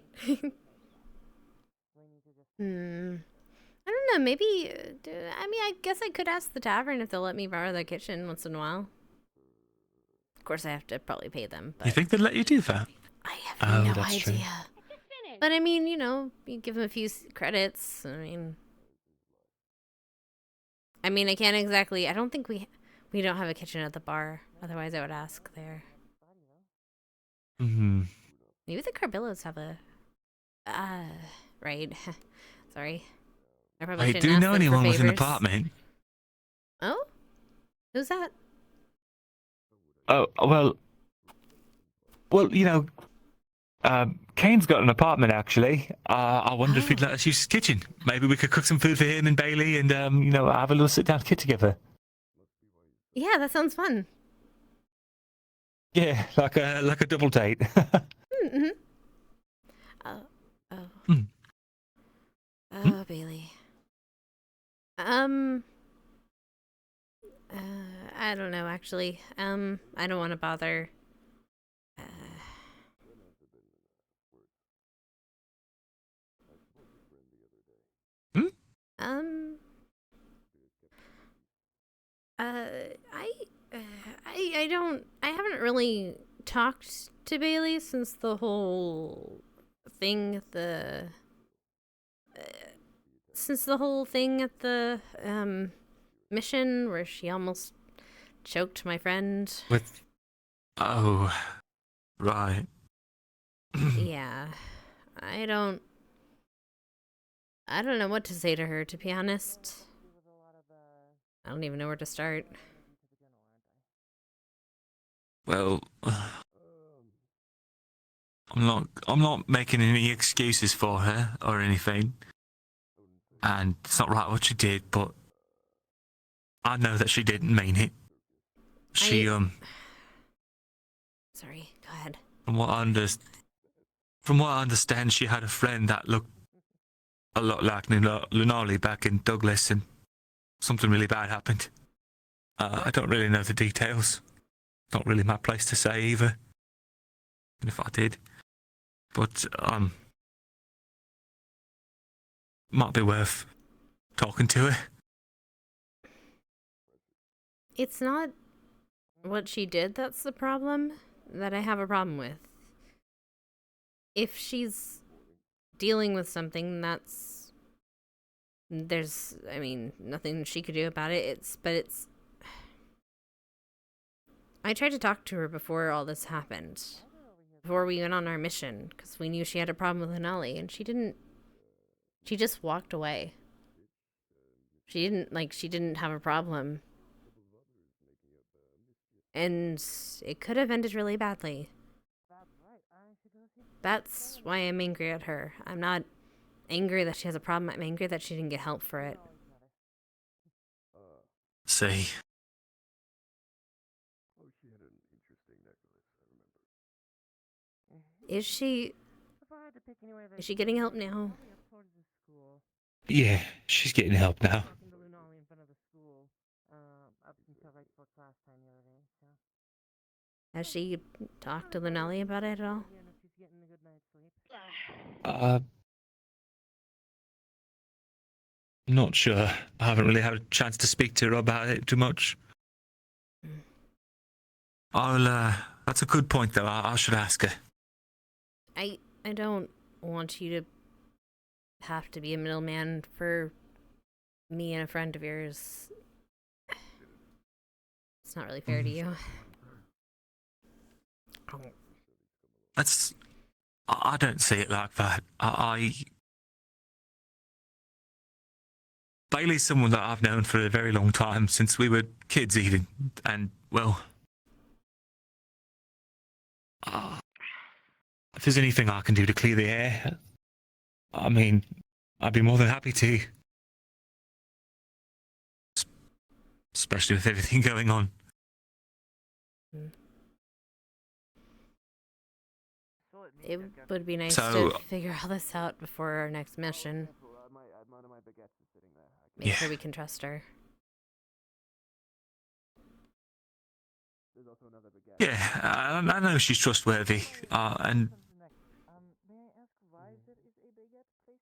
I don't know, maybe, I guess I could ask the tavern if they'll let me borrow their kitchen once in a while. Of course, I have to probably pay them. But You think they'd let you do that? I have no that's idea. true. But I mean, you give them a few credits. I mean, I can't exactly. I don't think we don't have a kitchen at the bar. Otherwise, I would ask there. Mm-hmm. Maybe the Carbillos have a. Right. Sorry. I do know anyone with an apartment. Oh, who's that? Oh, well, Kane's got an apartment actually. I wonder if he'd let us use his kitchen. Maybe we could cook some food for him and Bailey, and have a little sit-down kit together. Yeah, that sounds fun. Yeah, like a double date. Mm-hmm. Oh, I don't know, actually. I don't want to bother. Um. I don't. I haven't really talked to Bailey since the whole thing at the. Since the whole thing at the mission where she almost choked my friend. With. Oh. Right. Yeah. I don't know what to say to her, to be honest. I don't even know where to start. Well, I'm not making any excuses for her or anything. And it's not right what she did, but I know that she didn't mean it. She Sorry, go ahead. From what I understand, she had a friend that looked a lot like Lunali back in Douglas, and something really bad happened. I don't really know the details. Not really my place to say either. And if I did, but might be worth talking to her. It's not what she did that's the problem that I have a problem with. If she's dealing with something there's, I mean, nothing she could do about it. I tried to talk to her before all this happened. Before we went on our mission, because we knew she had a problem with Hanali, and she just walked away. She didn't have a problem. And it could have ended really badly. That's why I'm angry at her. I'm not angry that she has a problem. I'm angry that she didn't get help for it. See. Is she getting help now? Yeah, she's getting help now. Has she talked to Lunelli about it at all? Not sure. I haven't really had a chance to speak to her about it too much. That's a good point, though. I should ask her. I don't want you to have to be a middleman for me and a friend of yours. It's not really fair to you. I don't see it like that. Bailey's someone that I've known for a very long time, since we were kids even, and, well... if there's anything I can do to clear the air, I mean, I'd be more than happy to. Especially with everything going on. It would be nice So- to figure all this out before our next mission. Make sure we can trust her. Yeah, I know she's trustworthy, and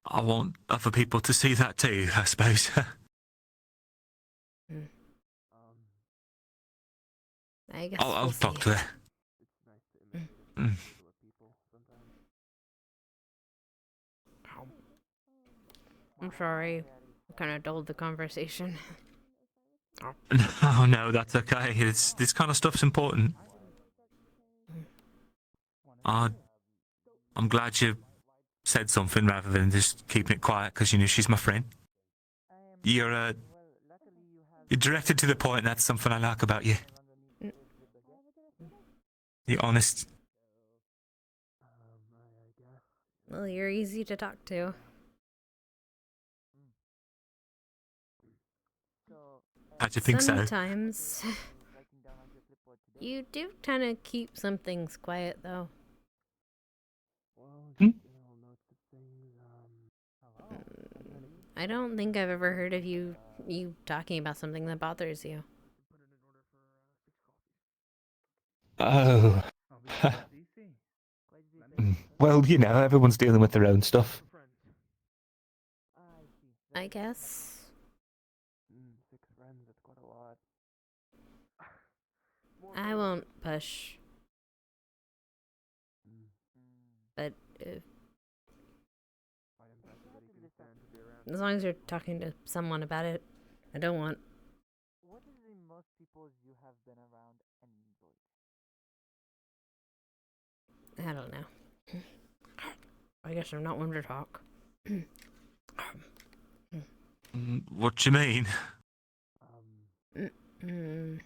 I want other people to see that too, I suppose. I guess I'll we'll talk see. to her. Mm. I'm sorry. I kind of dulled the conversation. Oh no, that's okay. This kind of stuff's important. I'm glad you said something rather than just keeping it quiet because you knew she's my friend. You're directed to the point. That's something I like about you. You're honest. Well, you're easy to talk to. How'd you think so? Sometimes. You do kind of keep some things quiet, though. I don't think I've ever heard of you talking about something that bothers you. Oh. Well, you know, everyone's dealing with their own stuff. I guess. I won't push. But as long as you're talking to someone about it, I don't want. What is the most people you have been around and enjoyed? I don't know. I guess I'm not one to talk. What do you mean? Mm.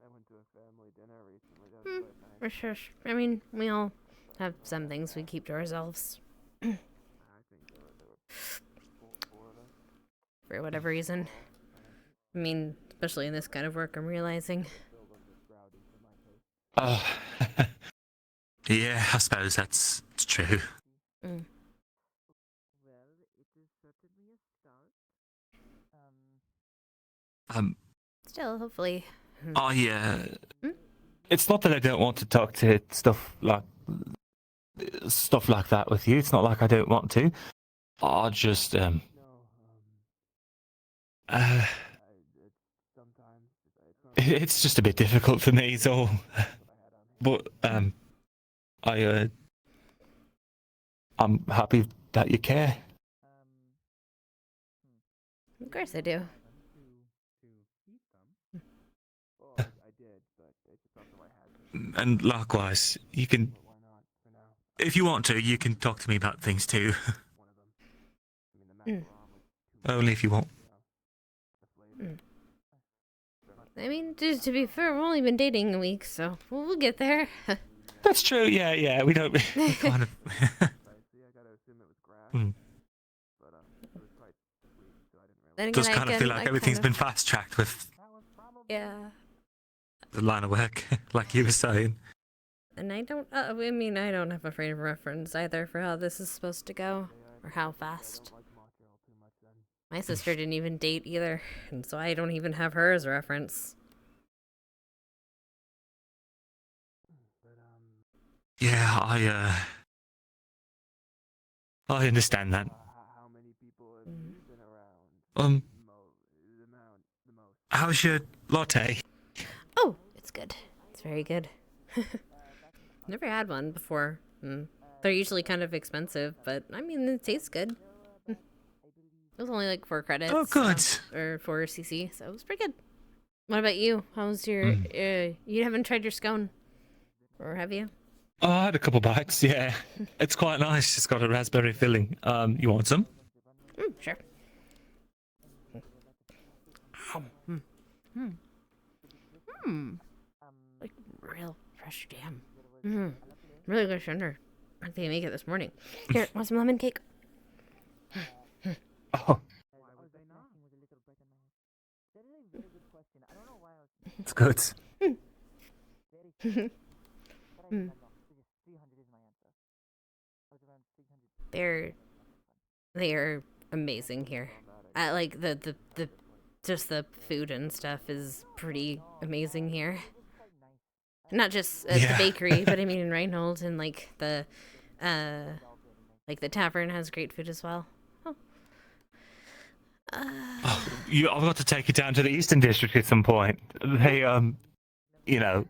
I went to a family dinner recently. That was quite nice. Sure. I mean, we all have some things we keep to ourselves. I think there were four of us. For whatever reason. I mean, especially in this kind of work, I'm realizing. Oh. Yeah, I suppose that's true. Mm. Well, it is certainly a start. Still, hopefully. It's not that I don't want to talk to stuff like that with you. It's not like I don't want to. I just it's just a bit difficult for me, is all. But I'm happy that you care. Of course I do. And likewise, you can, if you want to, you can talk to me about things too. Only if you want. I mean, just to be fair, we've only been dating a week, so we'll get there. That's true. Yeah. We don't. We kind of. Does kind of feel like everything's been fast tracked with. Yeah. The line of work, like you were saying. And I don't. I mean, I don't have a frame of reference either for how this is supposed to go or how fast. My sister didn't even date either, and so I don't even have her as a reference. Yeah, I understand that. How's your latte? Oh, it's good. It's very good. Never had one before. They're usually kind of expensive, but I mean, it tastes good. It was only like 4 credits. Oh, good. Or 4 CC, so it was pretty good. What about you? How's your... you haven't tried your scone? Or have you? Oh, I had a couple bites, yeah. It's quite nice. It's got a raspberry filling. You want some? Sure. Like real fresh jam. Really good sugar. I think they make it this morning. Here, want some lemon cake? Oh. It's good. They are amazing here. I like the just the food and stuff is pretty amazing here. Not just at the bakery, but I mean in Reinhold and like the tavern has great food as well. I've got to take you down to the Eastern District at some point. They, you know,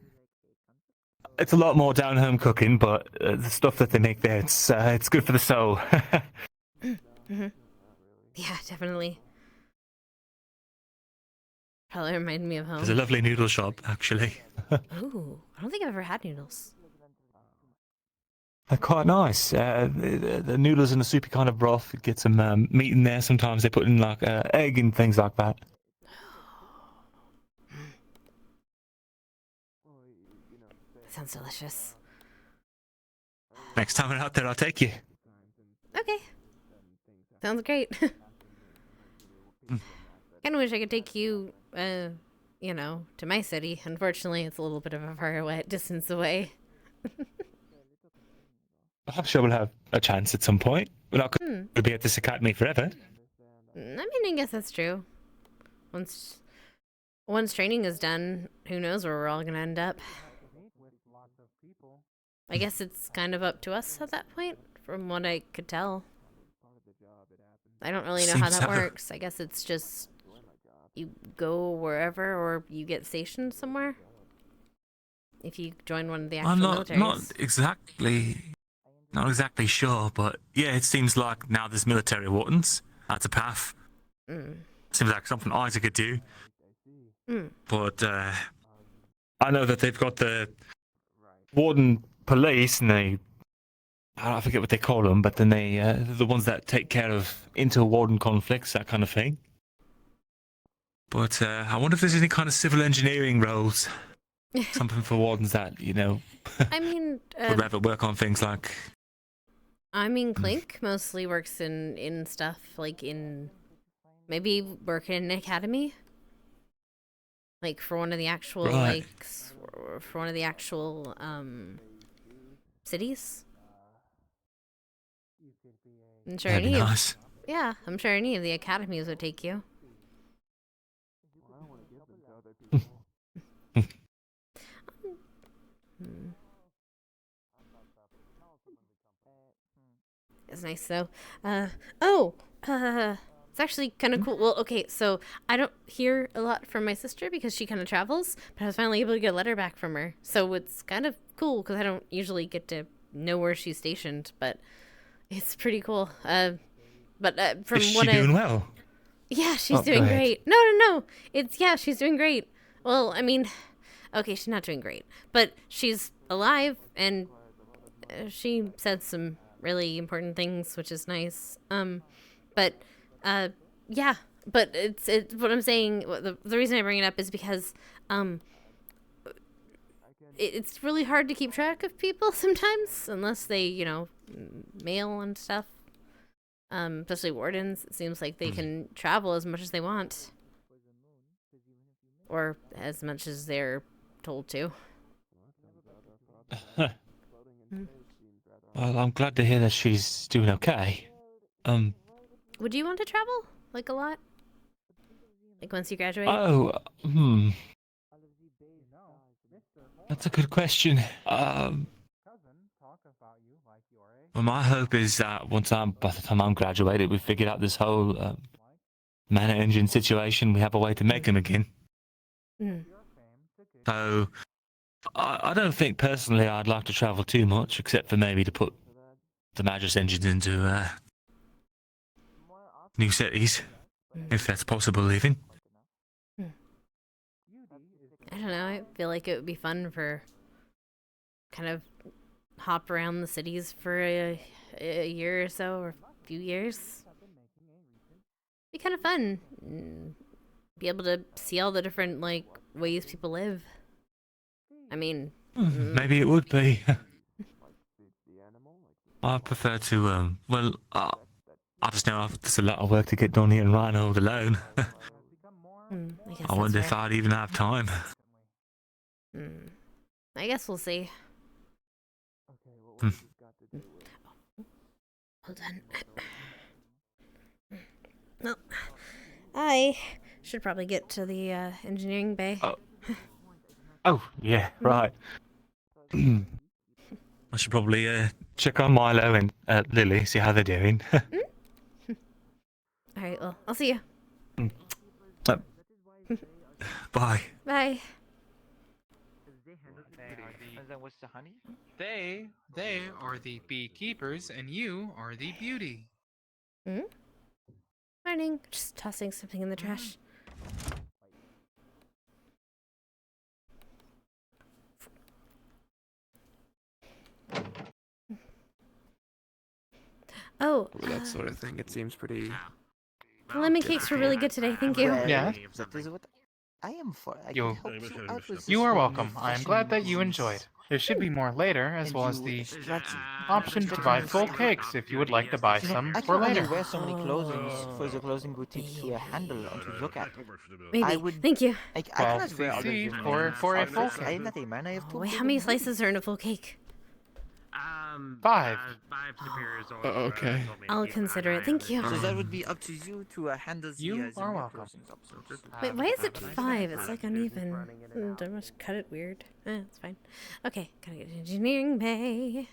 it's a lot more down-home cooking, but the stuff that they make there, it's good for the soul. Yeah, definitely. Probably reminded me of home. There's a lovely noodle shop, actually. Ooh, I don't think I've ever had noodles. They're quite nice. The noodles in a soupy kind of broth. Get some meat in there. Sometimes they put in like egg and things like that. Sounds delicious. Next time we're out there, I'll take you. Okay. Sounds great. Kind of wish I could take you, you know, to my city. Unfortunately, it's a little bit of a far away distance away. I'm sure we'll have a chance at some point. We're not going to be at this academy forever. I guess that's true. Once training is done, who knows where we're all gonna end up. I guess it's kind of up to us at that point, from what I could tell. I don't really know how that works. I guess it's just you go wherever or you get stationed somewhere. If you join one of the actual militaries. Not exactly sure, but yeah, it seems like now there's military wardens. That's a path. Seems like something Isaac could do. But I know that they've got the warden police, and I forget what they call them, but then they're the ones that take care of inter-warden conflicts, that kind of thing. But I wonder if there's any kind of civil engineering roles. Something for wardens that, I mean, would rather work on things like... Clink mostly works in stuff, like in... Maybe work in an academy? Like, for one of the actual, for one of the actual, cities? I'm sure That'd be nice. Yeah, I'm sure any of the academies would take you. It's nice though. It's actually kind of cool. Well, okay, so I don't hear a lot from my sister because she kind of travels, but I was finally able to get a letter back from her. So it's kind of cool because I don't usually get to know where she's stationed, but it's pretty cool. From Is what she doing well? Yeah, she's doing great. No. She's doing great. Well, I mean, okay, she's not doing great, but she's alive, and she said some really important things, which is nice. But it's what I'm saying. The reason I bring it up is because it's really hard to keep track of people sometimes, unless they mail and stuff. Especially wardens. It seems like they can travel as much as they want, or as much as they're told to. Well, I'm glad to hear that she's doing okay. Would you want to travel? Like, a lot? Like, once you graduate? That's a good question. Well, my hope is that by the time I'm graduated, we've figured out this whole mana engine situation. We have a way to make them again. So, I don't think personally I'd like to travel too much, except for maybe to put the Magus engines into new cities, if that's possible, even. I don't know. I feel like it would be fun for kind of hop around the cities for a year or so, or a few years. Be kind of fun. Be able to see all the different ways people live. I mean, maybe it would be. I prefer to. I just know there's a lot of work to get done here in Rhinold alone. I wonder if I'd even have time. I guess we'll see. Hold on. Well, I should probably get to the engineering bay. Oh, yeah, right. I should probably check on Milo and Lily, see how they're doing. Alright, well, I'll see you. Bye. Bye. What's the honey? They are the beekeepers, and you are the beauty. Morning. Just tossing something in the trash. Oh, that sort of thing. It seems pretty. The lemon cakes were really good today. Thank you. Yeah. That is what I am for. I You, can help you out with you this are one welcome. I am glad that you enjoyed. There should be more later, as well as the option to buy full cakes if you would like to buy some I for can only later. wear so many clothings for the clothing boutique to handle and to look at. Maybe. Thank you. I cannot wear 12 other CC than for a full outfits. I am cake. not a man. I have two. Wait, how many slices are in a full cake? 5. 5 superiors. Okay. I'll consider it. Thank you. So that would be up to you to handle the You are new welcome. closings officers. Wait, why is it 5? It's like uneven. I must cut it weird. It's fine. Okay, gotta get to engineering bay.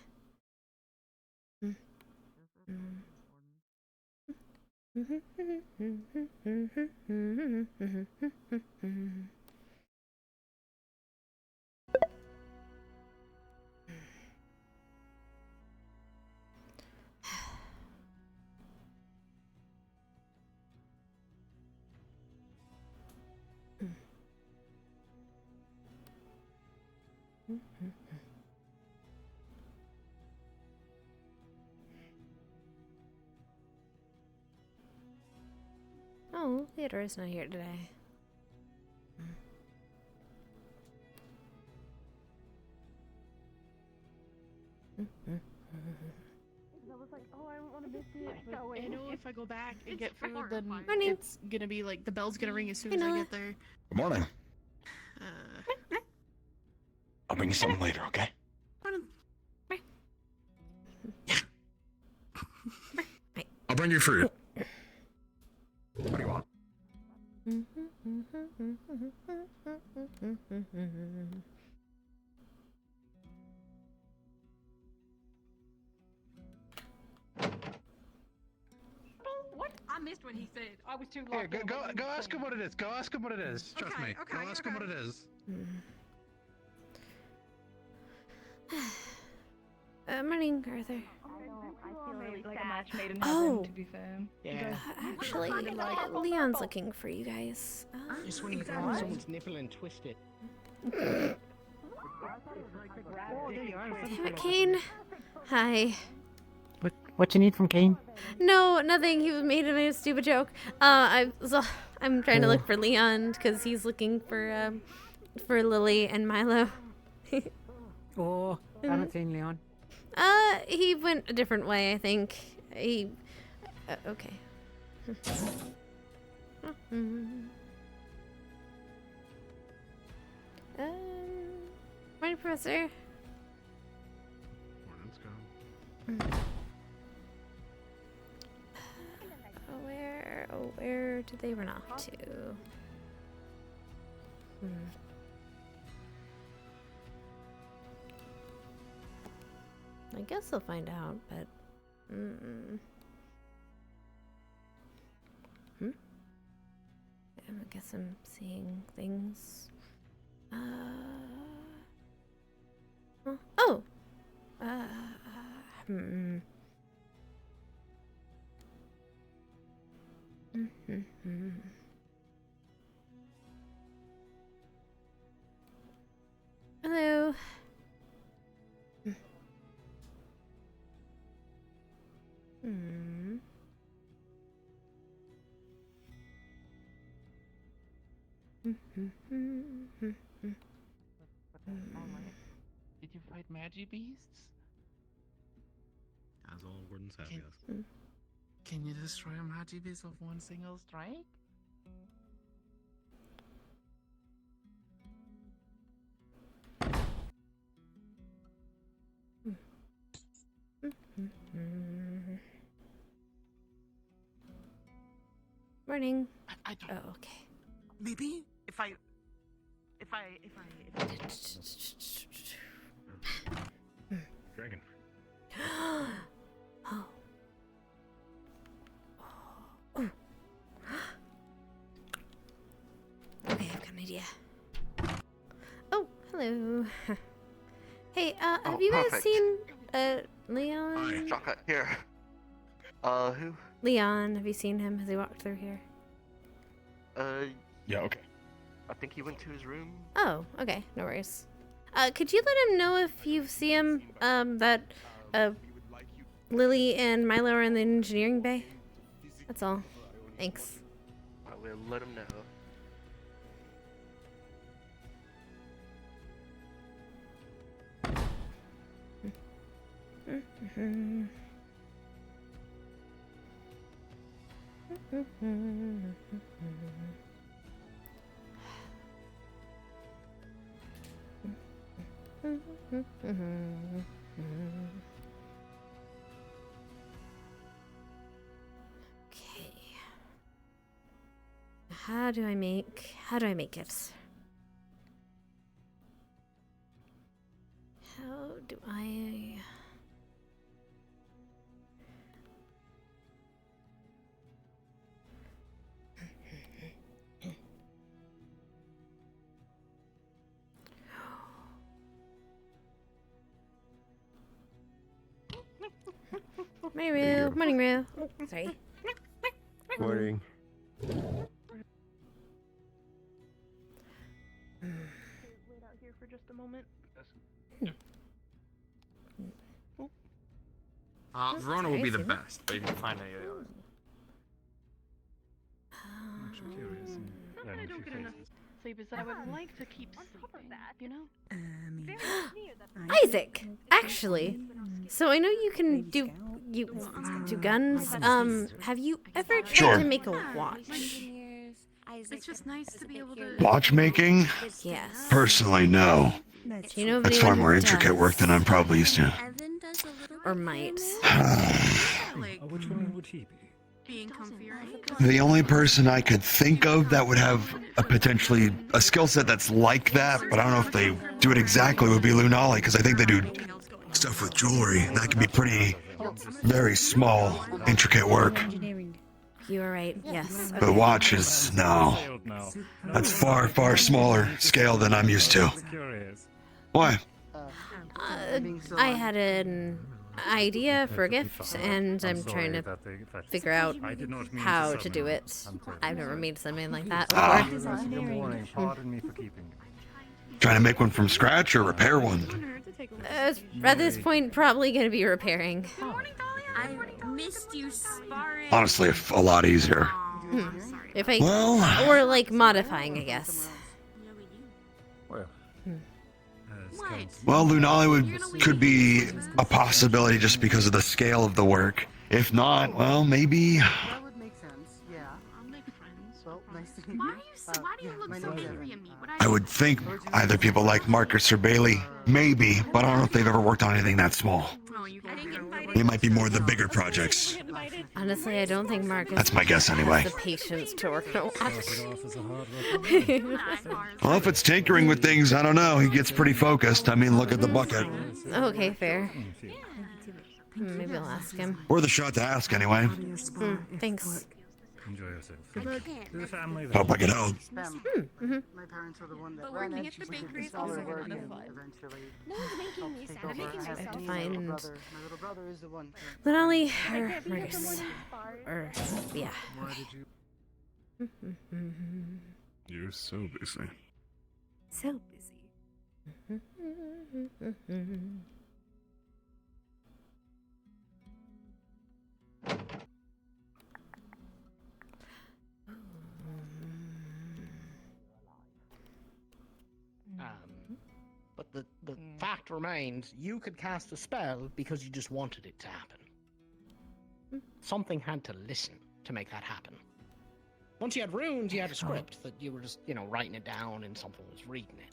Oh, Theodore's not here today. I was like, oh, I don't want to miss it. But I know if I go back and get food, then Morning. it's gonna be like the bell's gonna ring as soon as I get there. Good morning. I'll bring you something later, okay? I'll bring you food. What do you want? What? I missed what he said. I was too Here, locked go, in go, on what he go was ask him saying. what it is. Go ask him what it is. Trust me. Go ask him what it is. Morning, Arthur. I feel really like a match made in Oh. heaven, to be fair. Yeah. Actually, Leon's looking for you guys. Just when you grab someone's nipple and twist it. Damn it, Kane. Hi. What you need from Kane? No, nothing. He made a stupid joke. I'm trying to look for Leon because he's looking for Lily and Milo. Oh, I haven't seen Leon. He went a different way, I think. He. Okay. Morning, Professor. Where did they run off to? I guess I'll find out, but I guess I'm seeing things. Oh. Hello. Did you fight magi beasts? As all wardens have, Can- yes. Can you destroy a magi beast with one single strike? Morning. I don't. Oh, okay. Maybe if I. Dragon. Oh. Okay, I've got an idea. Oh, hello. Hey, have you guys perfect. seen Leon? Shotgun here. Who? Leon, have you seen him? Has he walked through here? Yeah, okay. I think he went to his room. Oh, okay, no worries. Could you let him know if you see him, that, Lily and Milo are in the engineering bay? That's all. Thanks. I will let him know. Okay. How do I make gifts? How do I... Morning, Rue. Oh, sorry. Morning. Wait out here for just a moment. Verona will be the best, but you can find any of the others. I'm actually curious. Not that I don't get enough sleep, is that I would like to keep sleeping, you know? Isaac, actually, so I know you can do guns. Have you ever tried Sure. to make a watch? It's just nice to be able to. Watchmaking? Yes. Personally, no. Do you know of That's anyone far who more intricate does? work than I'm probably used to. Or might. Which one would he be? Being comfier. The only person I could think of that would have a skill set that's like that, but I don't know if they do it exactly, would be Lunali, because I think they do stuff with jewelry. That can be very small, intricate work. You are right. Yes. But watches, no. That's far, far smaller scale than I'm used to. Why? I had an idea for a gift, and I'm trying to figure out how to do it. I've never made something like that before. Pardon me for keeping you. Trying to make one from scratch or repair one? At this point, probably going to be repairing. I missed you sparring. Honestly, a lot easier. If I Well- or like modifying, I guess. Well, Lunali could be a possibility just because of the scale of the work. If not, well, maybe. That would make sense. Yeah. I'll make friends. Well, nice to meet you. Why do you look so angry at me? I would think either people like Marcus or Bailey, maybe, but I don't know if they've ever worked on anything that small. They might be more the bigger projects. Honestly, I don't think Marcus That's my guess anyway. has the patience to work on a watch. Well, if it's tinkering with things, I don't know. He gets pretty focused. I mean, look at the bucket. Okay, fair. Maybe I'll ask him. Worth a shot to ask anyway. Thanks. Enjoy yourself. To the family. Hope I can help. My parents are the one that But ran working it. at the She bakery is took also over a lot of and fun. Eventually, No one's making me sad. I'm making I have myself to sad. find my little brother is the one. Lunali or Marcus. Or, yeah. Why did you? You're so busy. So busy. But the fact remains, you could cast a spell because you just wanted it to happen. Something had to listen to make that happen. Once you had runes, you had a script that you were just, writing it down and something was reading it.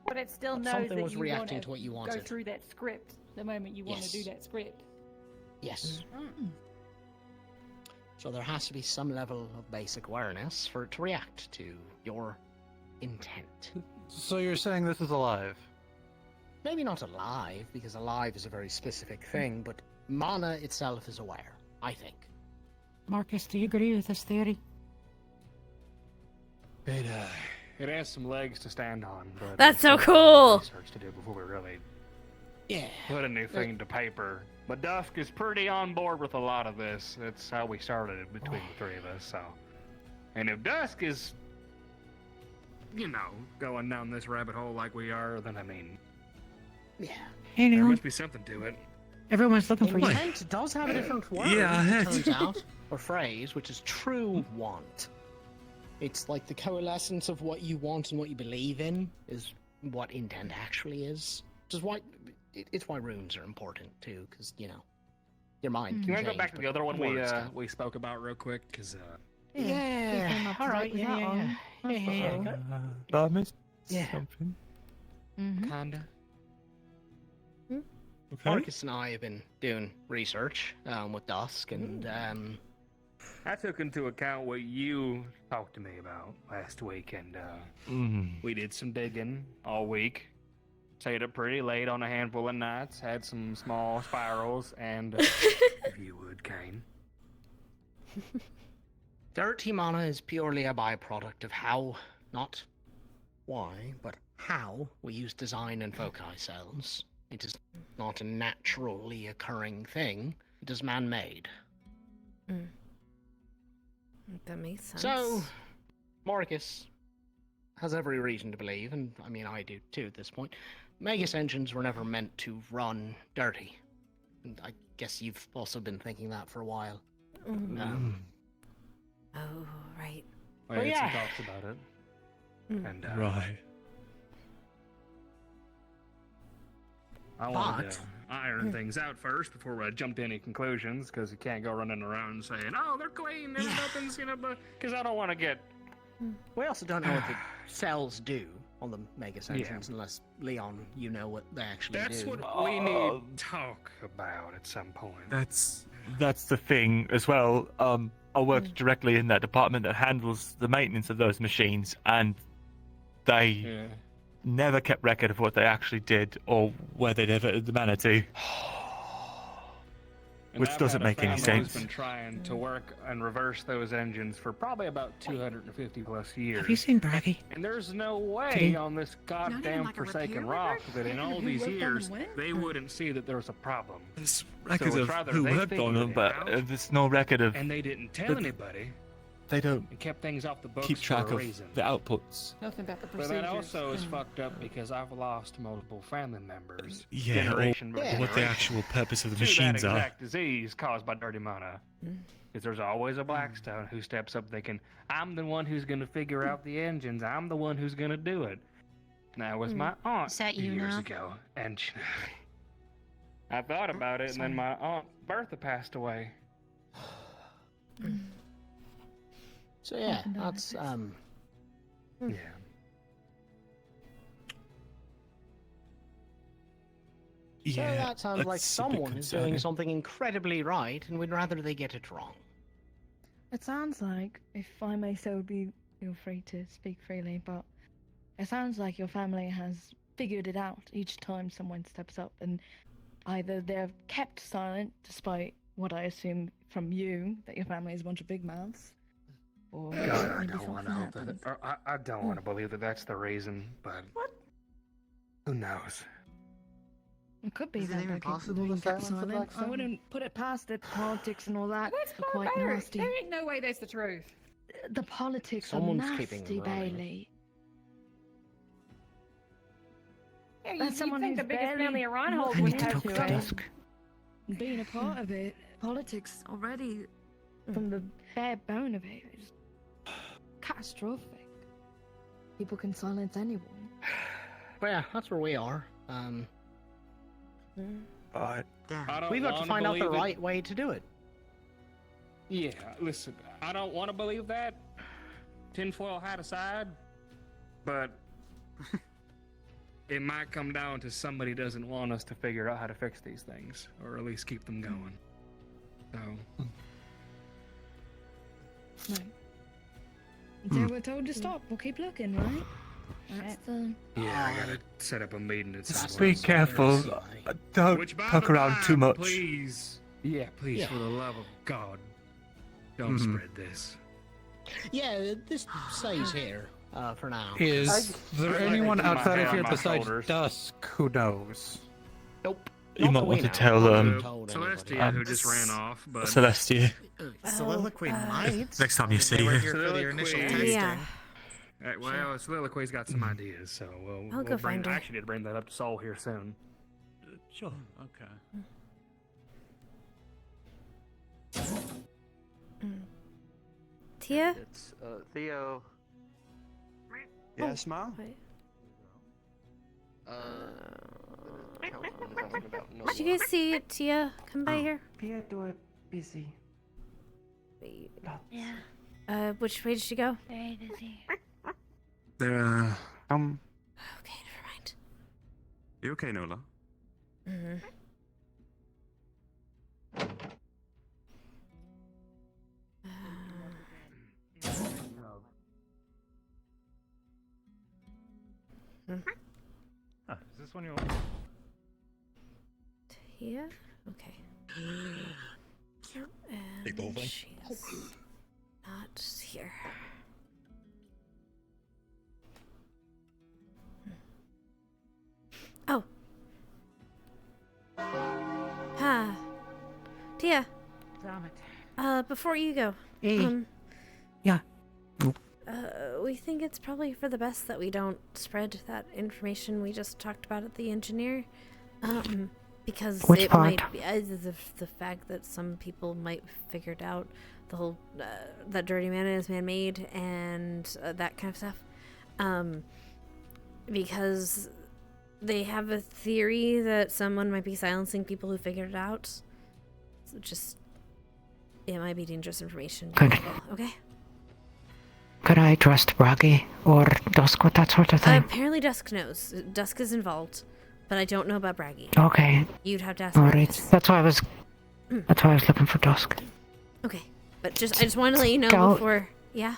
But it still But knows something that was you reacting want to what you go wanted. through that script the moment you want to do Yes. that script. Yes. So there has to be some level of basic awareness for it to react to your intent. So you're saying this is alive? Maybe not alive, because alive is a very specific thing, but mana itself is aware, I think. Marcus, do you agree with this theory? It has some legs to stand on, but That's so we've got a lot of cool! research to do before we really Yeah. put a new thing to paper. But Dusk is pretty on board with a lot of this. That's how we started it between the three of us. So, and if Dusk is, going down this rabbit hole like we are, then I mean, Yeah. Hey, there Leon. must be something to it. Everyone's looking for you. Intent does have a different word, Yeah. it turns out, or phrase, which is true want. It's like the coalescence of what you want and what you believe in is what intent actually is. Which is why it's why runes are important too, because your mind. Can I go change, back to but the other one words can't. we spoke about real quick? Because Yeah. All right. Yeah. I missed Yeah. something. Mm-hmm. Kinda. Marcus and I have been doing research with Dusk, and I took into account what you talked to me about last week, and we did some digging all week. Stayed up pretty late on a handful of nights, had some small spirals, and if you would, Kane. Dirty mana is purely a byproduct of how, not why, but how we use design and foci cells. It is not a naturally occurring thing. It is man-made. That makes sense. So, Marcus has every reason to believe, and I mean I do too at this point, Magus engines were never meant to run dirty. And I guess you've also been thinking that for a while. Oh, right. I had some thoughts about it. And, Right. I wanted to iron things out first before I jumped to any conclusions, because you can't go running around saying, "Oh, they're clean, there's nothing's because I don't want to get. We also don't know what the cells do on the Magus engines, unless Leon, you know what they actually That's do. what we need to talk about at some point. That's the thing as well. I work directly in that department that handles the maintenance of those machines, and they never kept record of what they actually did or where they diverted the mana to. Which doesn't make any sense. I've been trying to work and reverse those engines for probably about 250 plus years. Have you seen Braggy? And there's no way on this goddamn forsaken rock that in all these years they wouldn't see that there was a problem. There's records of who worked on them, but there's no record of. And they didn't tell anybody. They don't and kept things off the books keep track for a of reason. the outputs. Nothing about the But procedures. that also is fucked up because I've lost multiple family members. Yeah, generation by or what the generation, actual purpose of the to machines that are. exact disease caused by dirty mana. Because there's always a Blackstone who steps up thinking, I'm the one who's going to figure out the engines. I'm the one who's going to do it. And that was my aunt Is that you years now? ago. And I thought about it, and then my aunt Bertha passed away. So yeah, that's Yeah. So that sounds like that's a bit someone is doing concerning. something incredibly right, and we'd rather they get it wrong. It sounds like, if I may so be, feel free to speak freely, but it sounds like your family has figured it out each time someone steps up, and either they're kept silent despite what I assume from you, that your family is a bunch of big mouths, or God, I maybe don't want to something hope that. happened. Or I don't want to believe that that's the reason, but who knows? It could be Is it that even they're possible being to kept silence the silent. I Blackstone? wouldn't put it past it. Politics and all that That's are quite barbaric. nasty. There ain't no way that's the truth. The politics Someone's are keeping nasty, them running. Bailey. Yeah, As you someone think who's the biggest barely family around holds looking would into have it, to Dusk. being a part of it, politics already, from the bare bone of it, is catastrophic. People can silence anyone. But yeah, that's where we are. I don't We've got to wanna find out the believe it. right way to do it. Yeah, listen, I don't want to believe that. Tinfoil hat aside, but it might come down to somebody doesn't want us to figure out how to fix these things, or at least keep them going. So, Right. Until we're told to stop, we'll keep looking, right? That's the... yeah, I gotta set up a meeting at some Just point. be careful. Don't Which, by poke the around by, too much. Please, yeah, please, Yeah. for the love of God, don't Mhm. spread this. Yeah, this stays here for now. Is there I'd like anyone to keep my outside head of here on my besides shoulders. Dusk who knows? Nope. You Not might that want we to know. tell Not them. been told anybody. Celestia, who just ran off, but Celestia. Soliloquy might. Next time you see They were her. here for the initial testing. Yeah. Well, Soliloquy's got some ideas, so I'll go we'll bring. find her. I actually did bring that up to Soul here soon. Sure. Okay. Tia? It's Theo. Yes, Mom? Wait. Talking about no Did you guys see Tia come by here? Theodore busy. Wait. Yeah, Which way did she go? very busy. There, Okay, never mind. you okay, Nola? Mm-hmm. Ah, is this one your? Here? Okay. Take the whole And thing? she's not here. Oh. Ha. Tia. Damn it. Before you go. Hey. Yeah. We think it's probably for the best that we don't spread that information we just talked about at the engineer. Because Which it part? might be the fact that some people might figured out the whole that dirty man is man-made and that kind of stuff. Because they have a theory that someone might be silencing people who figured it out. So just it might be dangerous information. Good. Okay. Could I trust Bragi or Dusk with that sort of thing? Apparently Dusk knows. Dusk is involved, but I don't know about Bragi. Okay. You'd have to ask. Alright. Bragi. That's why I was looking for Dusk. Okay, but I just wanted to let you know Gal- before. Yeah.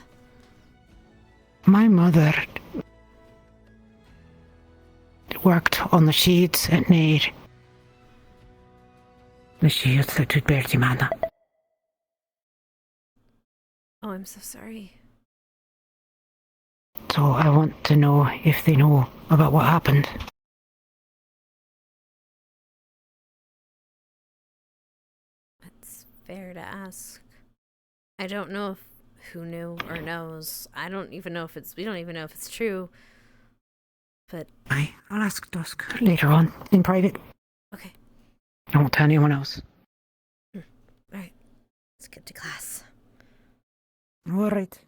My mother worked on the sheets at Nair. The sheets that did Bertie Mana. Oh, I'm so sorry. So I want to know if they know about what happened. It's fair to ask. I don't know if who knew or knows. I don't even know if it's. We don't even know if it's true. But I'll ask Dusk later on in private. okay. I won't tell anyone else. All right. Let's get to class. Alright.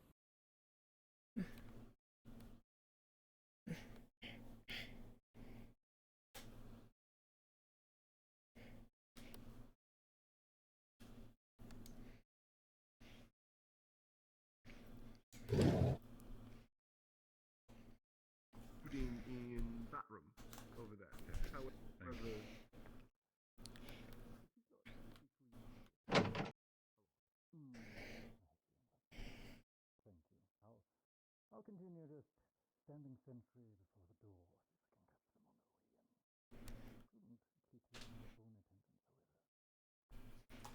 Putting in that room over there. I'll continue just standing sentry before the door.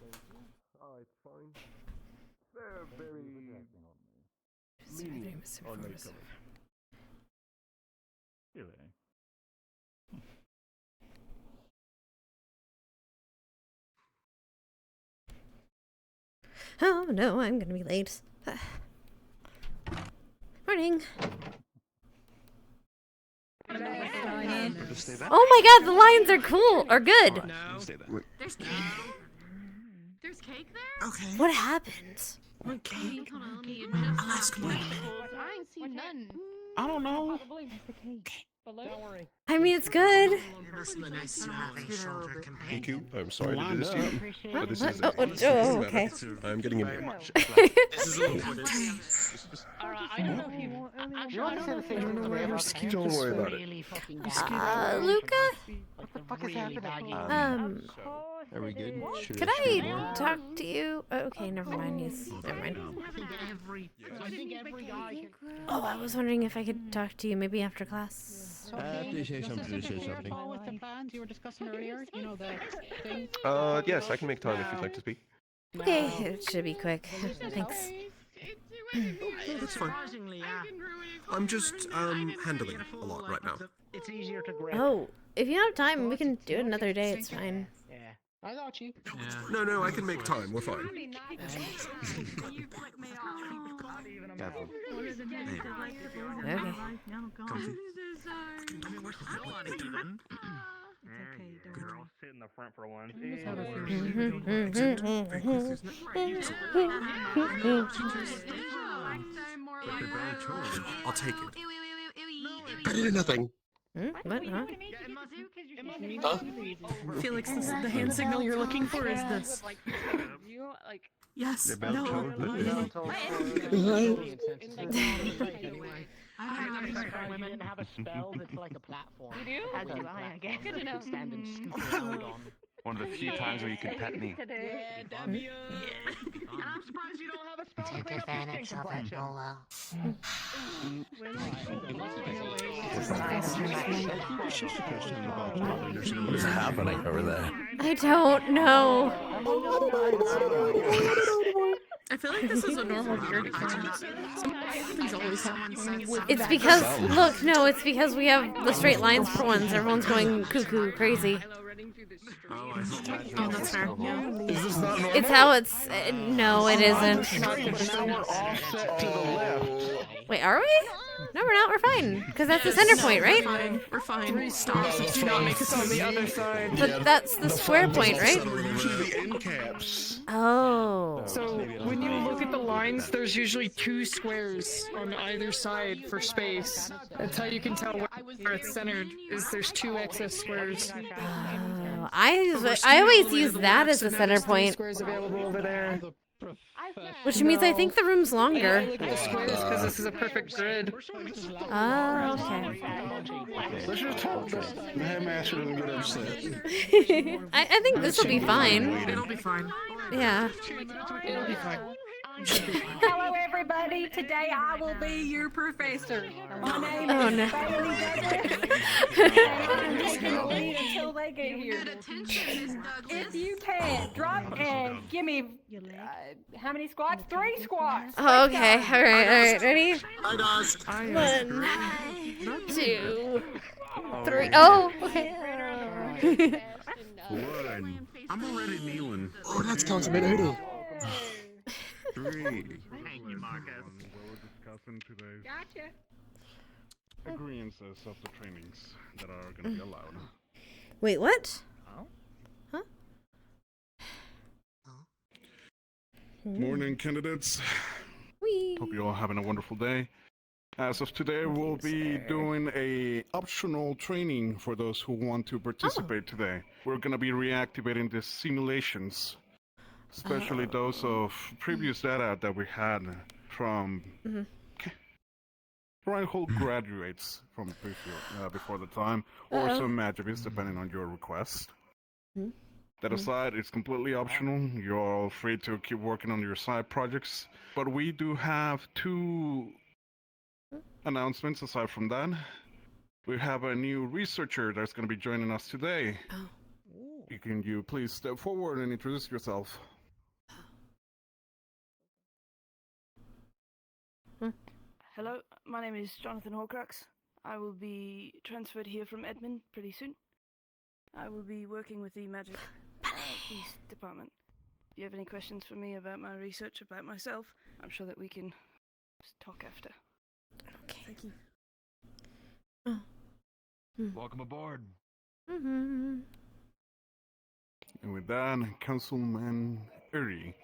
Thank you. Oh, it's fine. They're very lenient on makeup. Really? Oh no, I'm gonna be late. Morning. Oh my god, the lions are cool or good. There's cake. There's cake there? Okay. What happened? What cake? I'll ask him. I ain't seen none. I don't know. Don't worry. I mean, it's good. Thank you. I'm sorry to do this to you, but this is Oh, okay. I'm getting a This is all for I don't know if you. Don't worry about it. Luca? What the fuck is happening? Are we good? Should Could should I talk to you? Oh, okay, never mind. Never mind. I think every guy. Oh, I was wondering if I could talk to you maybe after class. Please say something. Please say something. With the plans you were discussing earlier, you know the thing. Yes, I can make time if you'd like to speak. Okay, it should be quick. Thanks. That's fine. I'm just handling a lot right now. It's easier to grab. Oh, if you have time, we can do it another day. It's fine. Yeah, I got you. No, I can make time. We're fine. Okay. Comfy. Girl, sit in the front for one. I'll take it. Better than nothing. What? Huh? Huh? Felix, the hand signal you're looking for is this. Yes. The bell No. tone? We didn't have a spell that's like a platform. You do? As do I guess. Good to know. Stand and hold on. One of the few times where you can pet me. And I'm surprised you don't have a strong Take advantage of it, Nolo. What is happening over there? I don't know. I feel like this is a normal weird Something's always happening. It's because, look, no, it's because we have the straight lines for once. Everyone's going cuckoo crazy. Oh, that's fair. Yeah. Is this not normal? It's how it's. No, it isn't. Now we're offset to the left. Wait, are we? No, we're not. We're fine. Because that's the center point, right? We're fine. 3 stars do not make us on the other side. But that's the square point, right? Are usually the end caps. Oh. So when you look at the lines, there's usually 2 squares on either side for space. That's how you can tell where it's centered. Is there's 2 excess squares. Oh, I always use that as the center point. Squares available over there. Which means I think the room's I longer. look at the squares because this is a perfect grid. Oh, okay. Let's just talk. The headmaster doesn't get upset. I think this will be fine. It'll be fine. Yeah. It'll be fine. Hello, everybody. Today I will be your professor. My name Oh, is no. Bailey Becker, and I'm just going to read until they get here. If you can, drop and give me how many squats? 3 squats. Oh, okay. All right. Ready? Hi, guys. 1, 2, 3. Oh, okay. One. I'm already kneeling. Oh, that's Councilman Odie. 3. Thank you, Marcus. What we're discussing today. Gotcha. Agreements of the trainings that are going to be allowed. Wait, what? Huh? Morning, candidates. Whee. Hope you're all having a wonderful day. As of today, we'll be doing a optional training for those who want to participate today. We're going to be reactivating the simulations, especially those of previous data that we had from Reinhold graduates from before the time, or some Magibis, depending on your request. That aside, it's completely optional. You're all free to keep working on your side projects. But we do have 2 announcements aside from that. We have a new researcher that's going to be joining us today. Can you please step forward and introduce yourself? Hello, my name is Jonathan Horcrux. I will be transferred here from Edmund pretty soon. I will be working with the Magic Police Department. If you have any questions for me about my research, about myself, I'm sure that we can just talk after. Okay. Thank you. Welcome aboard. And with that, Councilman Uri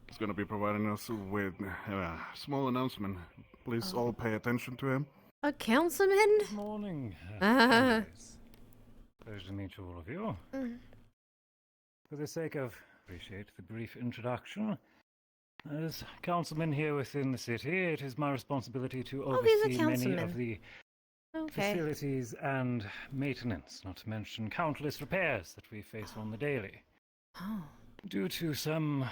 is going to be providing us with a small announcement. Please all pay attention to him. A councilman? Good morning. Uh-huh. Pleasure to meet all of you. For the sake of, appreciate the brief introduction. As councilman here within the city, it is my responsibility to oversee many of the facilities and maintenance, not to mention countless repairs that we face on the daily. Oh. Due to some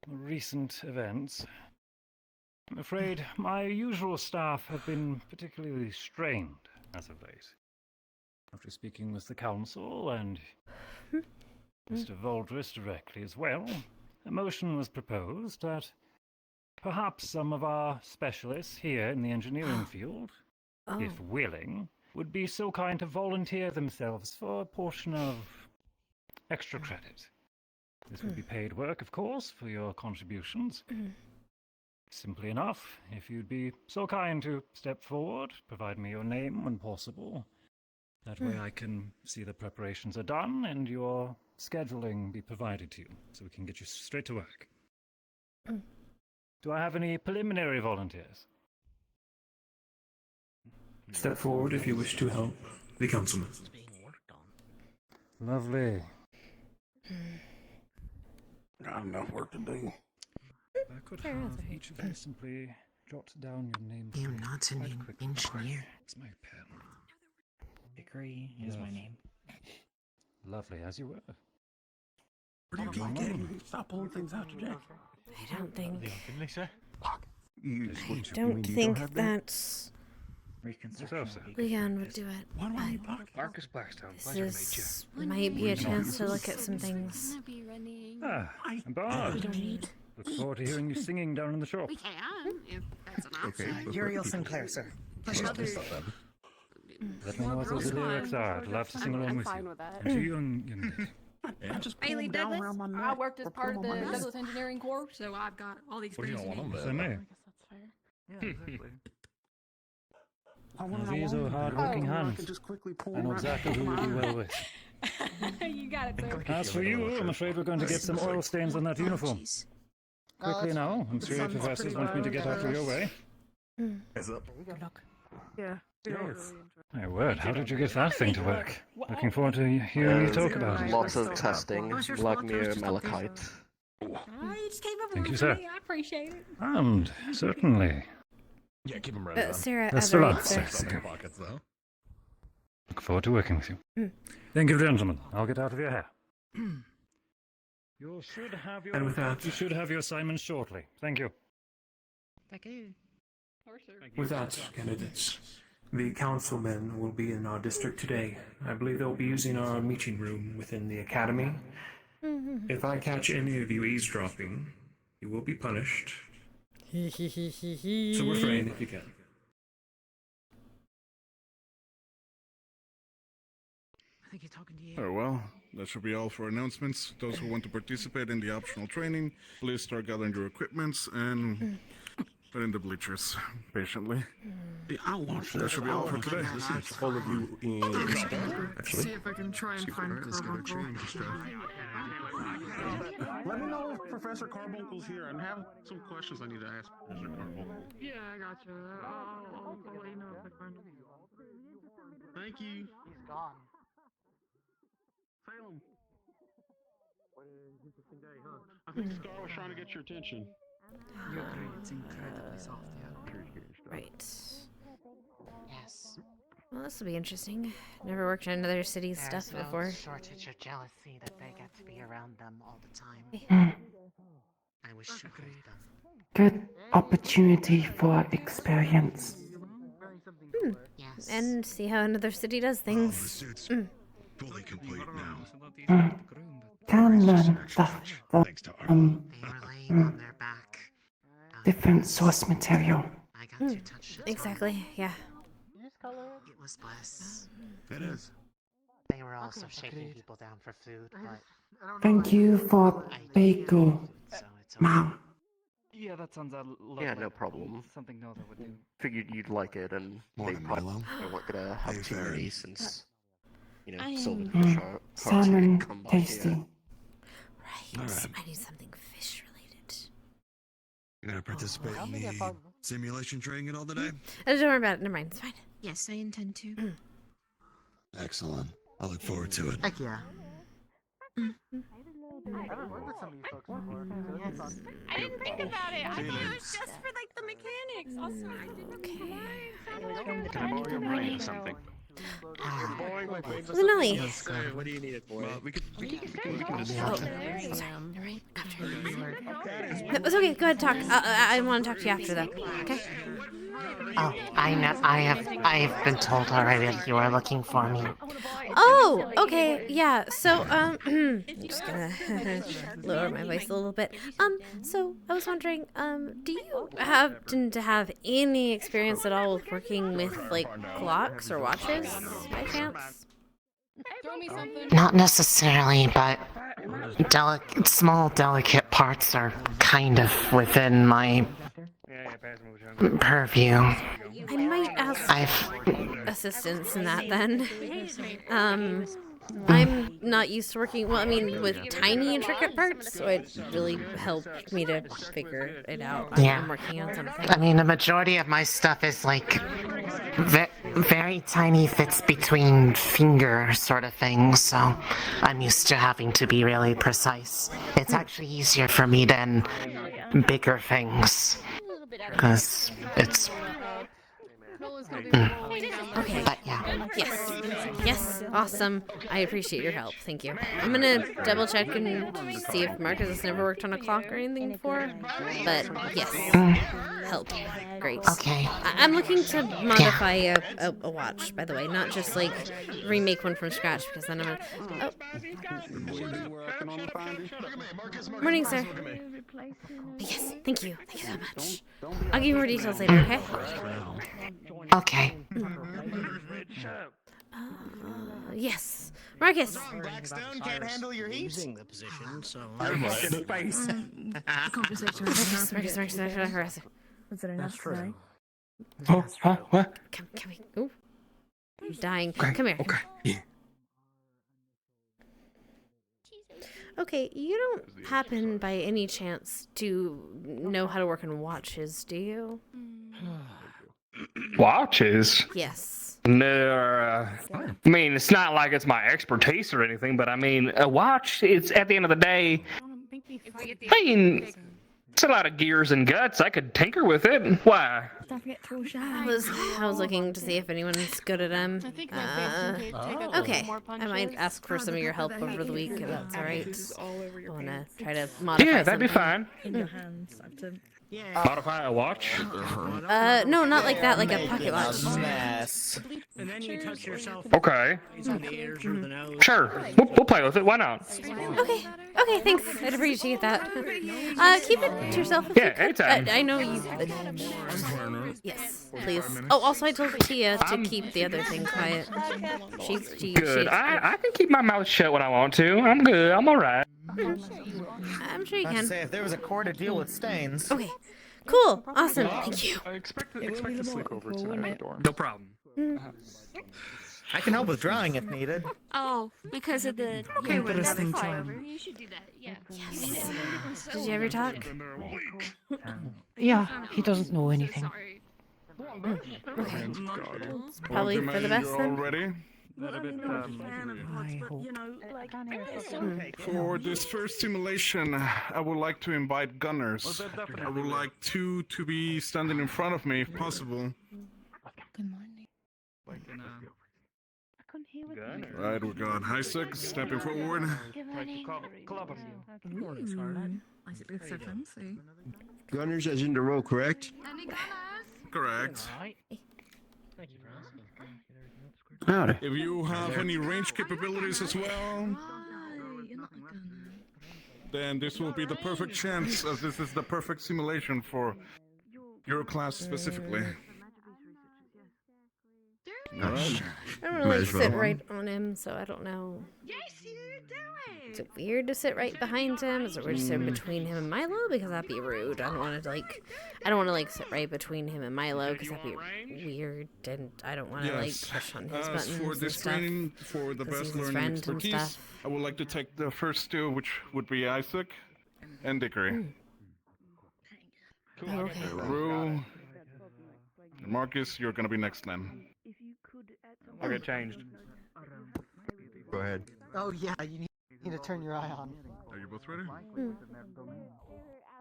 recent events, I'm afraid my usual staff have been particularly strained as of late. After speaking with the council and Mr. Voldris directly as well, a motion was proposed that perhaps some of our specialists here in the engineering field, if willing, would be so kind to volunteer themselves for a portion of extra credit. This would be paid work, of course, for your contributions. Simply enough, if you'd be so kind to step forward, provide me your name when possible. That way I can see the preparations are done and your scheduling be provided to you, so we can get you straight to work. Do I have any preliminary volunteers? Step forward if you wish to help the councilman. Lovely. I have enough work to do. I could have each of you simply jot down your name. You're not an engineer. It's my pen. Degree is my name. lovely as you were. What are you getting? Stop pulling things out today. I don't think. You, I don't think that's. Leon would do it. Marcus Blackstone, This pleasure to meet you. is, might be a chance to look at some things. Ah, I'm Bard. Look forward to hearing you singing down in the shop. We can, if that's an option. Uriel Sinclair, sir. Pleasure to meet you. Let me know what those lyrics are. I'd love to sing along with fine you. with that. I'm too young lady. I just Bailey pulled down Douglas? around my neck. I worked as or part of pull the on my Douglas Engineering Corps, so I've got all the experience you need. Yes, I may. Yeah, exactly. These are hard-working Oh. hands. I know exactly who you'll be well with. You got it, sir. As for you, I'm afraid we're going to get some oil stains on that uniform. Quickly now, I'm sure your professors want me to get out of your way. Heads up. Good luck. Yeah. My word, how did you get that thing to work? Looking forward to hearing you talk about it. Lots of testing, Vladimir Malachite. You just came up with Thank one you, for sir. me. I appreciate it. And certainly. Yeah, keep them right Sarah, Best of luck, Everett, sir. sir. Pockets, though. Look forward to working with you. Thank you, gentlemen. I'll get out of your hair. You should have your And with that- you should have your assignment shortly. Thank you. Thank you. With that, candidates, the councilmen will be in our district today. I believe they'll be using our meeting room within the academy. If I catch any of you eavesdropping, you will be punished. So refrain if you can. I think he's talking to you. Very well. That should be all for announcements. Those who want to participate in the optional training, please start gathering your equipments and put in the bleachers patiently. I'll watch That should be all for today. All of you in actually. See if I can try and find Carbuncle. Let me know if Professor Carbuncle's here. I have some questions I need to ask Professor Carbuncle. Yeah, I got you. I'll let you know if I find him. Thank you. He's gone. Salem. Interesting day, huh? I think Scar was trying to get your attention. You agree, it's incredibly soft, yeah. Right. Yes. Well, this will be interesting. Never worked on another city's There's stuff no before. shortage of jealousy that they get to be around them all the time. I wish to hurt them. Good opportunity for experience. Yes. And see how another city does things. Fully complete now. Can learn stuff from They were laying on their back. different source material. I got to touch it. Exactly, yeah. It was bliss. It is. They were also shaking people down for food, but Thank you for bagel. Mom. Yeah, that sounds a lot Yeah, like no problem. something Nova would do. Figured you'd like it, and they probably weren't gonna have too many since, you know, Sylvan Fish Salmon come by tasty. here. Right. I need something fish related. You're gonna participate in the simulation training at all today? Don't worry about it. Never mind. It's fine. Yes, I intend to. Excellent. I look forward to it. heck yeah. I haven't worked with some of you folks before. I didn't think about it. I thought it was just for like the mechanics. Also, I didn't Can I borrow your brain or something? Borrowing my brain. Lily. What do you need it for? Well, we could It's okay. Go ahead. Talk. I want to talk to you after, though. Okay. Oh, I know. I have been told already that you are looking for me. Oh, okay, yeah. So, I'm just gonna lower my voice a little bit. So I was wondering, do you happen to have any experience at all with working with like clocks or watches by chance? Throw me something. Not necessarily, but small, delicate parts are kind of within my purview. I might ask assistance in that then. I'm not used to working, well, I mean, with tiny, intricate parts, so it really helped me to figure it out. Yeah. I'm working on something. I mean, the majority of my stuff is like very tiny, fits between finger sort of things, so I'm used to having to be really precise. It's actually easier for me than bigger things, because it's Okay. But yeah. Yes. Yes. Awesome. I appreciate your help. Thank you. I'm gonna double check and see if Marcus has never worked on a clock or anything before. But yes. Help. Great. Okay. I'm looking to modify a watch, by the way, not just like remake one from scratch because then I'm gonna. Oh. Morning, sir. Yes. Thank you. Thank you so much. I'll give you more details later. Okay. Okay. Yes. Marcus. Blackstone can't handle your heat. Using the position, so Marcus. Was it enough tonight? Oh, huh? What? Can we? Ooh. I'm dying. Come here. Okay. Yeah. Okay, you don't happen by any chance to know how to work on watches, do you? Watches? Yes. No, I mean, it's not like it's my expertise or anything, but I mean, a watch, it's at the end of the day, I mean, it's a lot of gears and guts. I could tinker with it. Why? Don't forget to I was looking to see if anyone's good at them. Okay, I might ask for some of your help over the week if that's all right. I want to try to modify. Yeah, that'd be something. fine. In your hands. I have to... Modify a watch? No, not like that, like a pocket watch. Mess. And then you touch yourself. Okay. On the ears or the nose. Sure. We'll play with it. Why not? Okay. Okay, thanks. I'd appreciate that. Keep it to yourself if Yeah, you could. anytime. I know you. Yes, please. Oh, also I told Tia to keep the other thing quiet. She Good. I can keep my mouth shut when I want to. I'm good. I'm alright. I'm sure you I'd can. say if there was a core to deal with stains. Okay. Cool. Awesome. Thank you. I expect to sleep over tonight in the dorm. No problem. I can help with drawing if needed. Oh, because of the Interesting flyover. You should do that. Yeah. Yes. Did you ever talk? Yeah, he doesn't know anything. Okay. It's Well, probably for the best you're all then. ready? I hope. For this first simulation, I would like to invite gunners. I would like two to be standing in front of me if possible. Good morning. Right, we got Isaac stepping forward. Good morning. It's so fancy. Gunners as in the row, correct? Correct. Howdy. If you have any range capabilities as well, then this will be the perfect chance, as this is the perfect simulation for your class specifically. Alright. I don't really sit right on him, so I don't know. Is it weird to sit right behind him? Is it weird to sit between him and Milo? Because that'd be rude. I don't want to sit right between him and Milo because that'd be weird, and I don't want to push on his buttons for and this stuff. training, for the 'cause he's best his learning friend and expertise, stuff. I would like to take the first two, which would be Isaac and Dickory. Oh, okay. Rue and Marcus, you're gonna be next then. I'll get changed. Go ahead. Oh yeah, you need to turn your eye on. Are you both ready?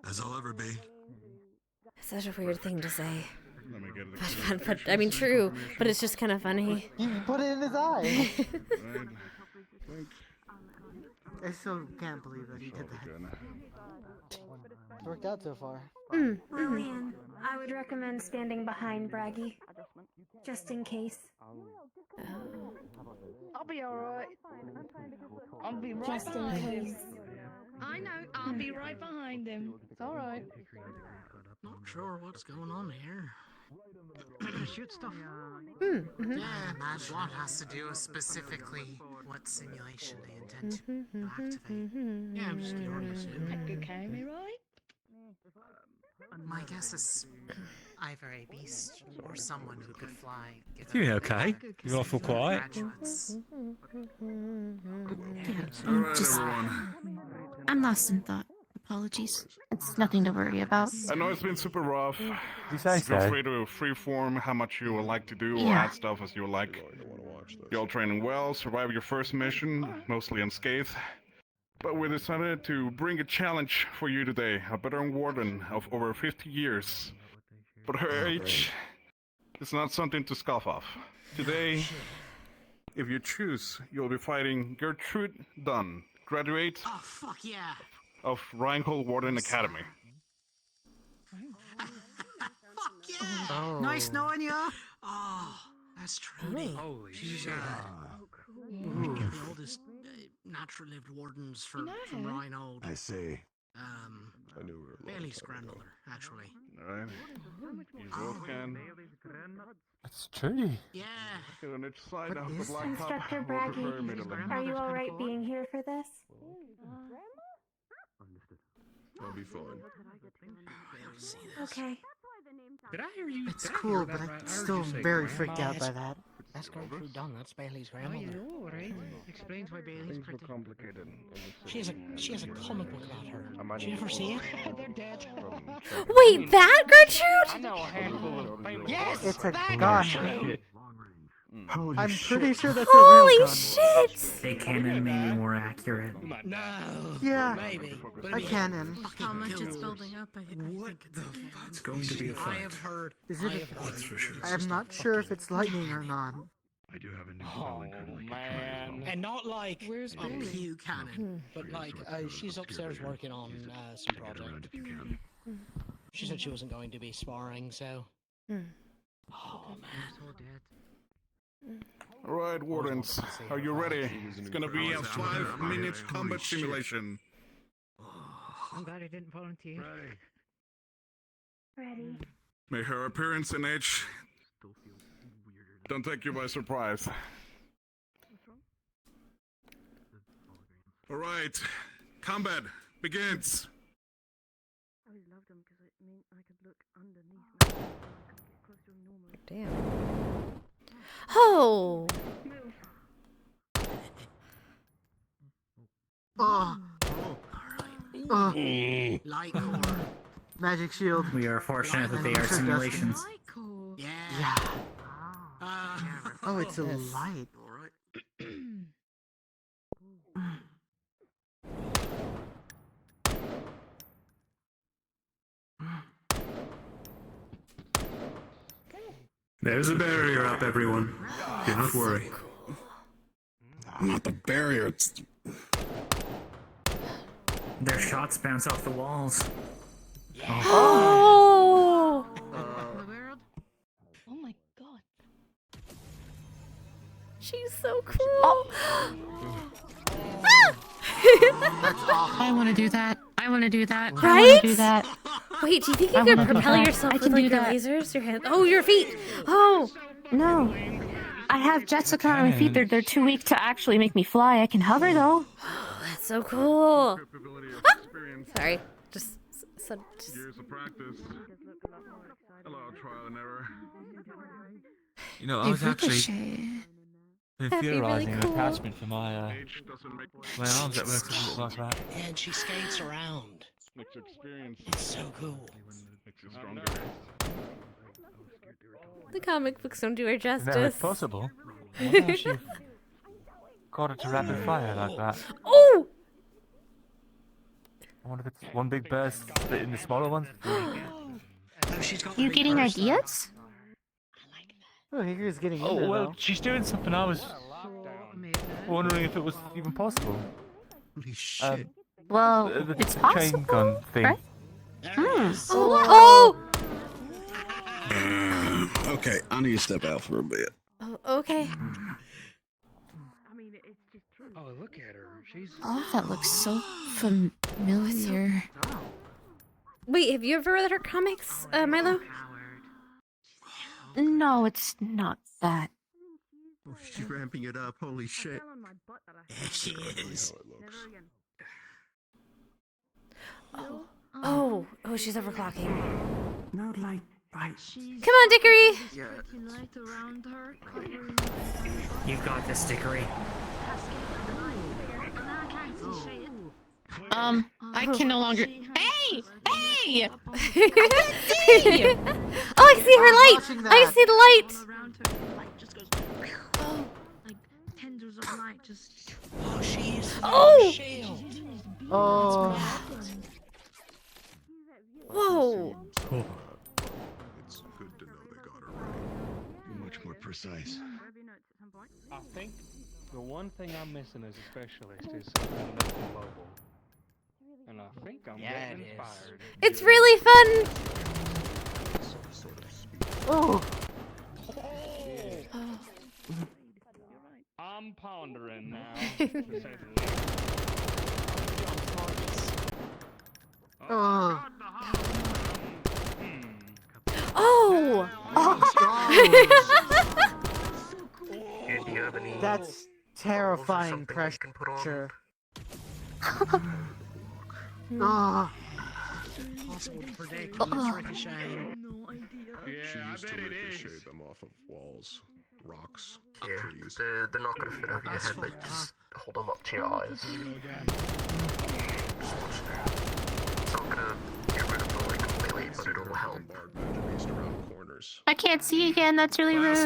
As I'll ever be. Such a weird thing to say. Let me get it. But I mean, true. But it's just kind of funny. You put it in his eye. Right. I still can't believe that he did that. It's worked out so far. Lillian, I would recommend standing behind Braggy. Just in case. I'll be alright. I'll be right Just in behind him. case. I know, I'll be right behind him. It's alright. Not sure what's going on here. Shoot stuff. Yeah, that's what has to do with specifically what simulation they intend to activate. Yeah, I'm just curious. That could carry me, right? My guess is either a beast or someone who could fly. You okay? You're awful quiet. Graduates. Alright, everyone. I'm lost in thought. Apologies. It's nothing to worry about. I know it's been super rough. You say Feel so. free to freeform how much you would like to do or Yeah. add stuff as you would like. You're all training well, survived your first mission, mostly unscathed. But we decided to bring a challenge for you today. A veteran warden of over 50 years. But her age It's not something to scoff off. Today, if you choose, you'll be fighting Gertrude Dunn, graduate Oh, fuck yeah. of Reinhold Warden Academy. Fuck yeah. Oh. Nice knowing you. Oh, that's Trudy. Holy She's shit. one of the oldest natural lived wardens from Reinhold. I see. I knew her. Bailey's grandmother, actually. Alright. You both can. That's Trudy. Yeah. Get on each side of the black cup. Instructor We'll Braggy, prepare immediately. are you alright being here for this? I'll be fine. Okay. Did I hear you? It's did I cool, hear but that I'm right? I heard still you say very grandma. freaked out by that. That's Gertrude Dunn. That's Bailey's Oh, grandmother. you know, right? Explains why Bailey's Things pretty. were complicated. She has a comic book about her. Did you ever see it? They're dead. Wait, that I Gertrude? know a handful of famous. Yes, ones. it's a that gun. Gertrude. Holy I'm shit. pretty sure that's a real Holy gun. shit! They canon may be more accurate. No. Yeah. Maybe. A cannon. How much it's building up, I What the It's going to be a I fight. have heard. Is I it? have heard. That's for sure. I am not sure if it's lightning or not. I do have a new Oh man. And not like Where's a Bailey? pew cannon, but like she's upstairs working on some project. She said she wasn't going to be sparring, so. Oh man. Alright, Wardens. Are you ready? It's gonna be a 5-minute combat simulation. I'm glad I didn't volunteer. Ready. May her appearance and age don't take you by surprise. Alright, combat begins. I always loved them because it meant I could look underneath my I could get close to them normally. Damn. Oh! Oh. Oh. Light core. Magic shield. We are fortunate that they are simulations. Yeah. Yeah. Oh, it's a light. Alright. There's a barrier up, everyone. Do not worry. Not the barrier. It's Their shots bounce off the walls. Oh! Oh my god. She's so cool. I want to do that. I want to do that. I Right? want to do that. Wait, do you think you I could wanna do propel that. yourself I with can like do your that. lasers? Your hands? Oh, your feet! Oh! No. I have Jessica on my feet. They're too weak to actually make me fly. I can hover though. That's so cool. Sorry, just. Years of practice. Hello, trial and error. You know, I was actually been That'd be really theorizing an cool. attachment for my arms that works a bit like that. And she skates around. Makes you experience. It's so cool. Makes you stronger. The comic books don't do her Now justice. it's possible. I wonder how she got it to rapid fire like that. Oh! I wonder if it's one big burst split into smaller ones. You getting ideas? Oh, Hickory's getting in Oh there, well, though. she's doing something. I was wondering if it was even possible. Holy shit. Well, The it's chain possible, gun thing. right? Oh! Okay, I need to step out for a bit. Oh, okay. Oh, look at her. She's. Oh, that looks so familiar. Wait, have you ever read her comics, Milo? No, it's not that. Oh, she's ramping it up. Holy shit. There she is. Oh, she's overclocking. No light bites. Come on, Dickory! You've got this, Dickory. I can no longer. Hey! Hey! Oh, I see her light! I see the light! Tendrils of light just. Oh, she's. Oh! Shield. Oh. Whoa. It's good to know they got her right. precise. I think the one thing I'm missing as a specialist is something that's mobile. And I think I'm getting inspired. It's really fun. Oh. I'm pondering now. To say the least. Oh. Oh! That's terrifying pressure. Oh. Possible to predict when it's ricocheting. She used to ricochet them off of walls, rocks, trees. They're not going to fit over your head, but just hold them up to your eyes. It's not going to get rid of them like completely, but it'll help. I can't see again. That's really rude.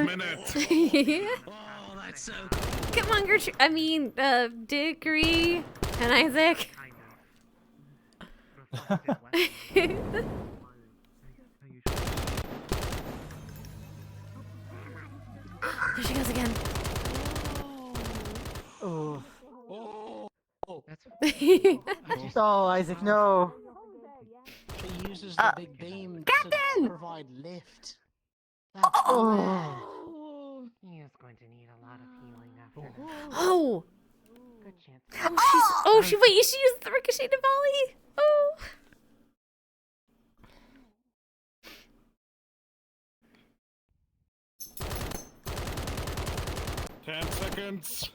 Oh, that's so Come on, Gertrude. I mean, Dickory and Isaac. There she goes again. Oh. That's Oh, Isaac, no. She uses the big beam to provide lift. Oh. He is going to need a lot of healing after this. Oh! Good chance. Wait, she used the ricochet to volley? Oh! Ten seconds.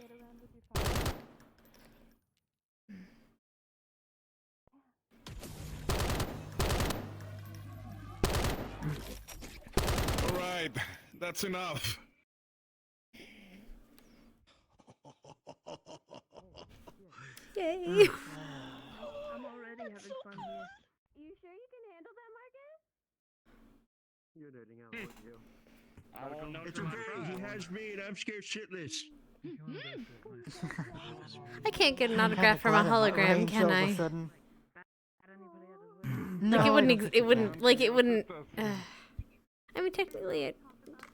All right, that's enough. Yay! I'm already having fun here. You sure you can handle that, Marcus? You're nerding out, aren't you? It's okay, he has me and I'm scared shitless. I can't get an autograph from a hologram, can I? No, Like it wouldn't. I mean, technically,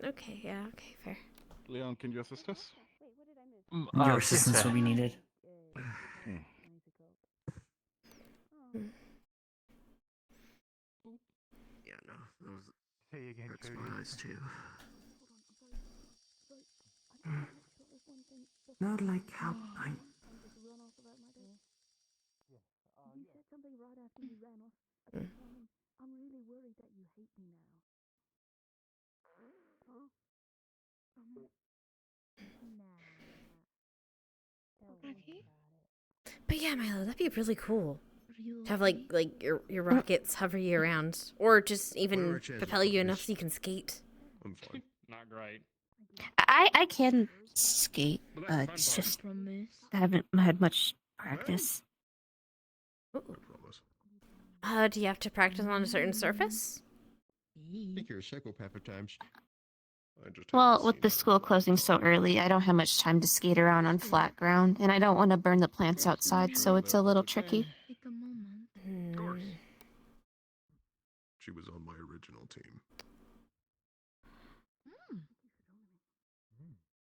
okay, yeah, okay, fair. Leon, can you assist us? Your assistance will be needed. Yeah, no, that was hurts my eyes too. Not like how I. You said something right after you ran off. I'm really worried that you hate me now. Huh? But yeah, Milo, that'd be really cool. To have like your rockets hover you around, or just even propel you enough so you can skate. I'm fine. Not great. I can skate. It's just I haven't had much practice. Do you have to practice on a certain surface? I think you're a psychopath at times. Well, with the school closing so early, I don't have much time to skate around on flat ground, and I don't want to burn the plants outside, so it's a little tricky. Of course. She was on my original team.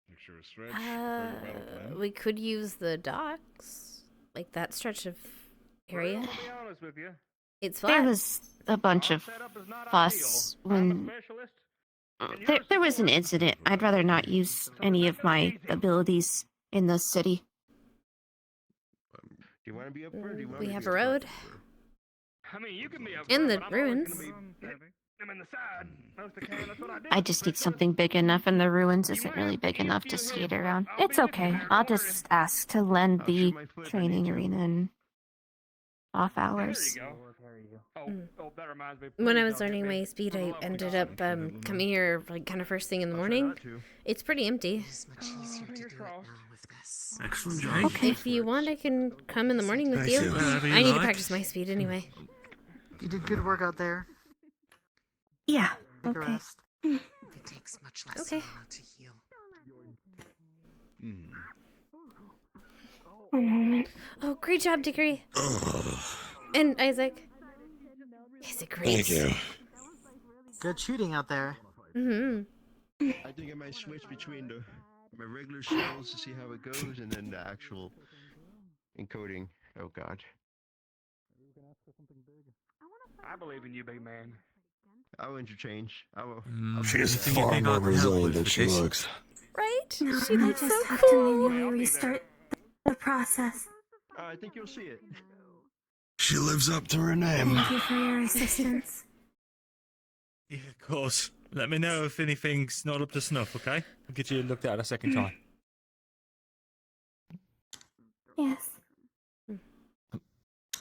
Make sure to stretch for your battle plan. We could use the docks, like that stretch of area. To be honest with you, It's There flat. was a bunch of fuss when there was an incident. I'd rather not use any of my abilities in the city. Do you want to be up front? Do you want We me have to a be road I mean, you can be up in front, the but I'm always ruins. gonna be I'm in the side. Most of the can, that's what I do. I just need something big enough, and the ruins isn't really big enough to skate around. It's okay. I'll just ask to lend the training arena in off hours. There you go. Oh, that reminds me. When I was Please don't learning get me- my speed, I ended up coming here like kind of first thing in the morning. It's pretty empty. Excellent job. If you want, I can come in the morning with Thank you. you. Whatever you I need to like. practice my speed anyway. You did good work out there. Yeah. Take a rest. It takes much less Okay. mana to heal. One moment. Oh, great job, Dickory. And Isaac. Isaac, great. Thank you. Good shooting out there. Mm-hmm. I think I might switch between my regular shells to see how it goes, and then the actual encoding. Oh God. I believe in you, big man. I'll interchange. I'll She is far more resilient than she looks. Right? No, She I looks just so have cool. to manually restart the process. I think you'll see it. She lives up to her name. Thank you for your assistance. Yeah, of course. Let me know if anything's not up to snuff, okay? I'll get you looked at a second time. Yes.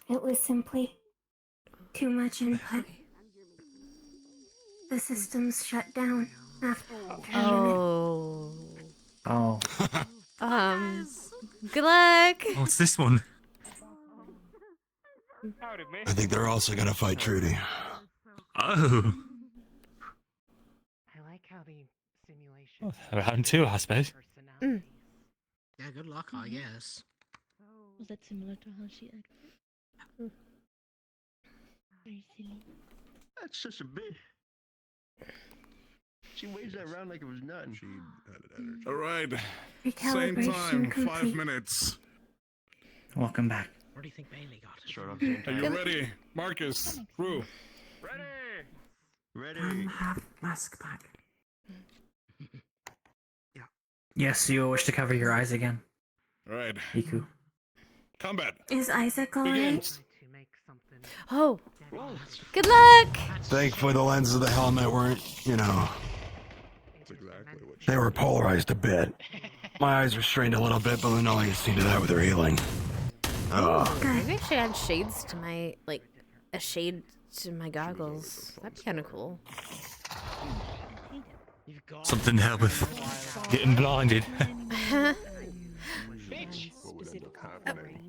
It was simply too much input. The systems shut down after a minute. Oh. Good luck. What's this one? I think they're also gonna fight Trudy. Oh. I like how the simulation. Round two, I suppose. Yeah, good luck, I guess. Was that similar to how she acted? Very silly. That's just a bit. She waves that around like it was nothing. She had an energy. All right. Same Recalibration time, 5 complete. minutes. Welcome back. Where do you think Bailey got it? Short off Are you ready? Marcus, Rue. Ready. Have mask back. Yes, you wish to cover your eyes again. All right. Iku. Combat. Is Isaac alright? Begins. Oh. Good luck. Thankfully, the lenses of the helmet weren't, That's exactly what they were polarized a bit. My eyes were strained a little bit, but Linoleum can see to that with her healing. Maybe I should add shades to my, like, a shade to my goggles. That'd be kind of cool. Something to help with getting blinded. what would end up happening.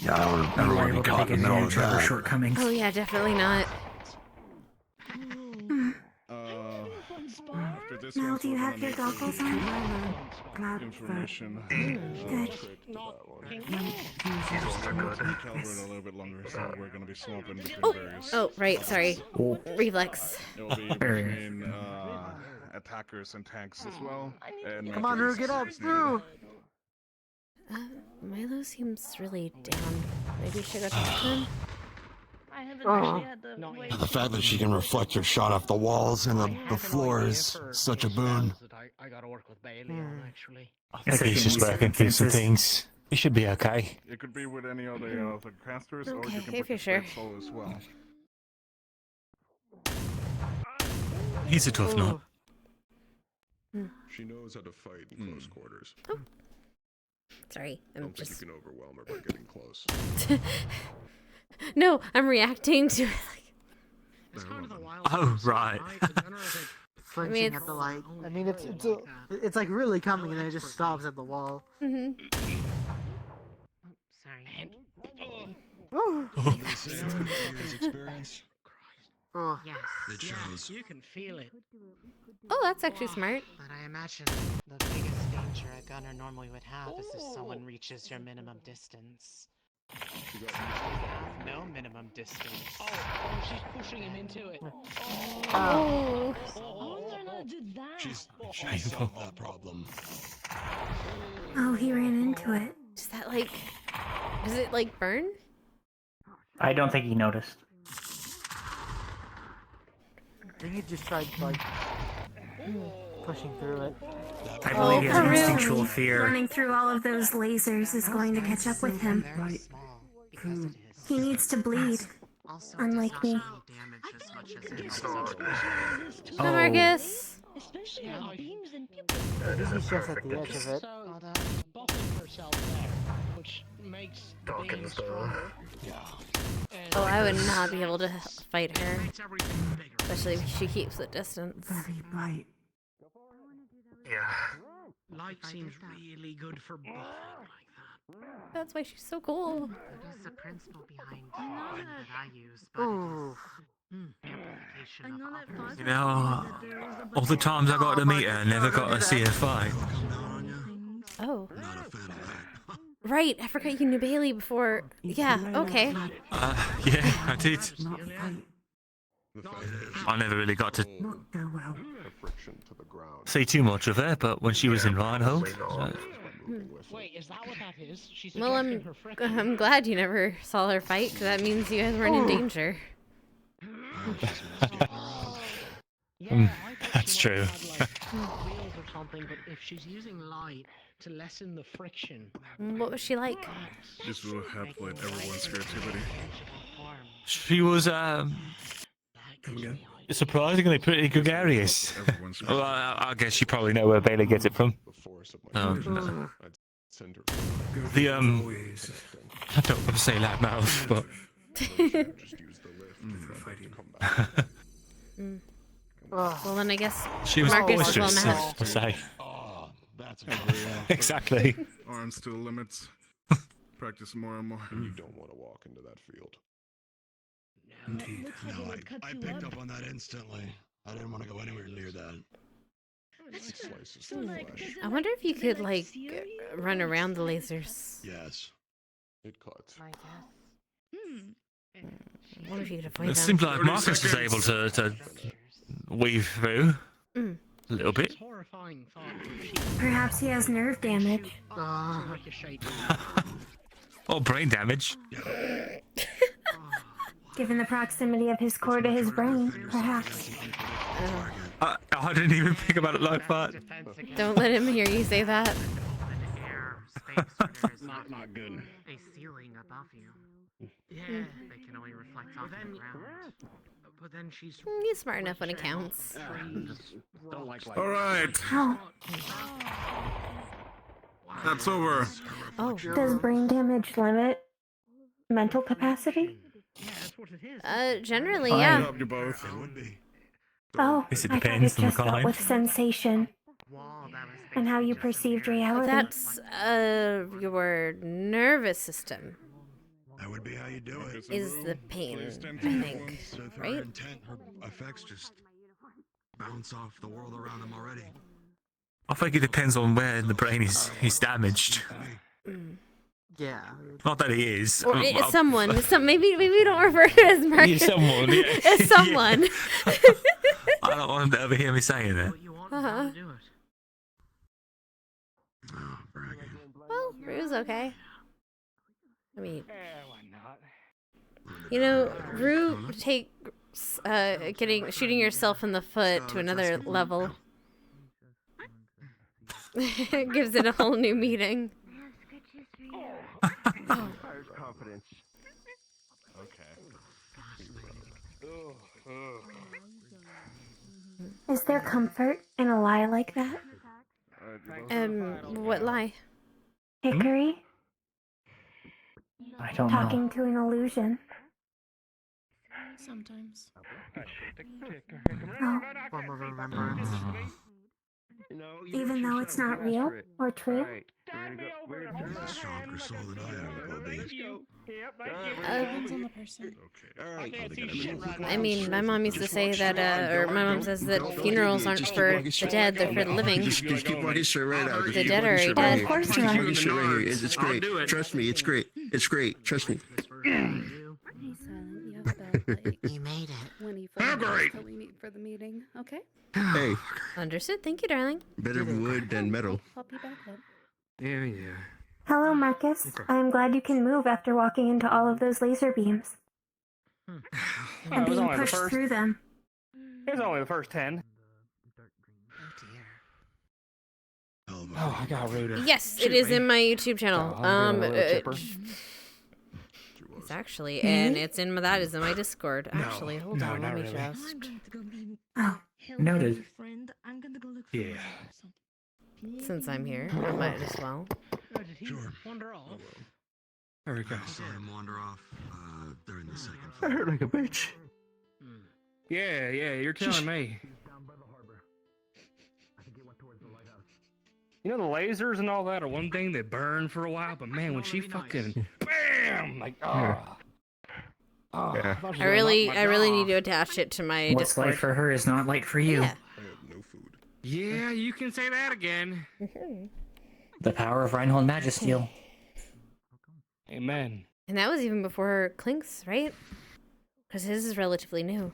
Yeah, I don't want to be caught in the middle of that. Shortcomings. Oh yeah, definitely not. After this Mel, one, do you we're have gonna your need goggles some on? Glad information. Good. Calibrate a little bit longer, so we're gonna be swapping between various. Oh, right, sorry. Reflex. It will be between attackers and tanks as well. And Come on, Rue, get up, Rue! Milo seems really down. Maybe we should go talk to him. I haven't actually had the way. The fact that she can reflect her shot off the walls and the floor is such a boon. I gotta work with Bailey on actually. I think he's just working through some things. He should be okay. It could be with any of the casters, or Okay, you can if put you're the sure. solo as well. He's a tough nut. She knows how to fight in close quarters. Sorry, I I'm don't just. think you can overwhelm her by getting close. No, I'm reacting to it. It's kind of the wild. Oh, right. Flinching it's- at the light. I mean, it's like really coming, and then it just stops at the wall. Mm-hmm. Sorry. Experience. Oh, yes. It shows. You can feel it. Oh, that's actually smart. But I imagine the biggest danger a gunner normally would have is if someone reaches your minimum distance. You have no minimum distance. Oh, she's pushing him into it. Oh. She's solved that problem. Oh, he ran into it. Does that like? Does it like burn? I don't think he noticed. I think he just tried, like, pushing through it. I believe he has an Peru. instinctual fear. Running through all of those lasers is going to catch up with him. Very small because it is. He needs to bleed, Also, unlike me. damage as much as it is. Hi, Marcus. Especially on beams and He's just at the edge of it. So buffing herself there, which makes the beam stronger. Yeah. Oh, I would not be able to fight her, especially if she keeps the distance. Very bright. Light seems really good for buffing like that. That's why she's so cool. It is the principle behind the that I use, but it is amplification of others. You know, all the times I got to meet her, I never got to see her fight. Oh. Not a fan of that. Right, I forgot you knew Bailey before. Yeah, okay. Yeah, I did. Not fight. I never really got to friction to the ground. see too much of her, but when she was in Reinhold, Wait, is that what that is? She's Well, adjusting her friction. I'm glad you never saw her fight, 'cause that means you guys weren't in danger. that's true. Wheels or something, but if she's using light to lessen the friction. What was she like? This will help with everyone's creativity. She was surprisingly pretty gregarious. Well, I guess you probably know where Bailey gets it from. The I don't want to say loud mouth, but Well, then I guess she was Marcus is well boisterous, matched. I'll say. That's Exactly. Arms to the limits. Practice more and more. You don't want to walk into that field. Indeed. No, I picked up on that instantly. I didn't want to go anywhere near that. I wonder if you could, like, run around the lasers. Yes. It cuts. I wonder if you could avoid It them. seemed like Marcus was able to weave through a little bit. Perhaps he has nerve damage. Or brain damage. Given the proximity of his core to his brain, perhaps. I didn't even think about it like that. Don't let him hear you say that. Not good. A ceiling above you. Yeah, they can only reflect off the ground. But then she's He's smart enough when it counts. All right. That's over. Oh. Does brain damage limit mental capacity? Generally, I yeah. help you both. Oh, Guess it I thought depends it on the just dealt kind. with sensation and how you perceived reality. That's your nervous system. That would be how you do it. Is the pain, I think, So if her right? intent, her effects just bounce off the world around them already. I think it depends on where in the brain he's damaged. Yeah. Not that he is. Or it's someone. Maybe we don't refer to it as Marcus. Someone, yeah. It's someone. I don't want him to ever hear me saying that. Uh-huh. Well, Rue's okay. I mean, you know, Rue takes shooting yourself in the foot to another level. Gives it a whole new meaning. Confidence. Is there comfort in a lie like that? What lie? Hickory? I don't Talking know. to an illusion. Sometimes. Oh. Form of remembrance. Even though it's not real or true? Stronger soul than I am, Kobe. Depends on the person. I mean, my mom used to say that, or my mom says that funerals aren't for the dead, they're for the living. Just keep walking straight right now. The dead are already dead. Of course you Keep are. walking straight right here. It's great. Trust me, it's great. It's great. Trust me. You made it. When he first till we meet for the meeting, okay? Hey, Understood. Thank you, darling. better wood than metal. I'll be back then. Yeah. Hello, Marcus. I am glad you can move after walking into all of those laser beams. And being pushed through them. It was only the first 10. Oh, I got Ruda. Yes, it is in my YouTube channel. I'm doing a little chipper. It's actually, and it's in my, that is in my Discord. Actually, hold on, let me really. just. Oh, noted. Yeah. Since I'm here, I might as well. Sure. Wander off. There we go. I saw him wander off during the second I fight. hurt like a bitch. Yeah, you're telling me. You know, the lasers and all that are one thing that burn for a while, but man, when she fucking bam, like, Yeah. I really need to attach it to my What's Discord. light for her is not light for you. Yeah. yeah, you can say that again. The power of Reinhold Magisteel. Amen. And that was even before Clink's, right? Because his is relatively new.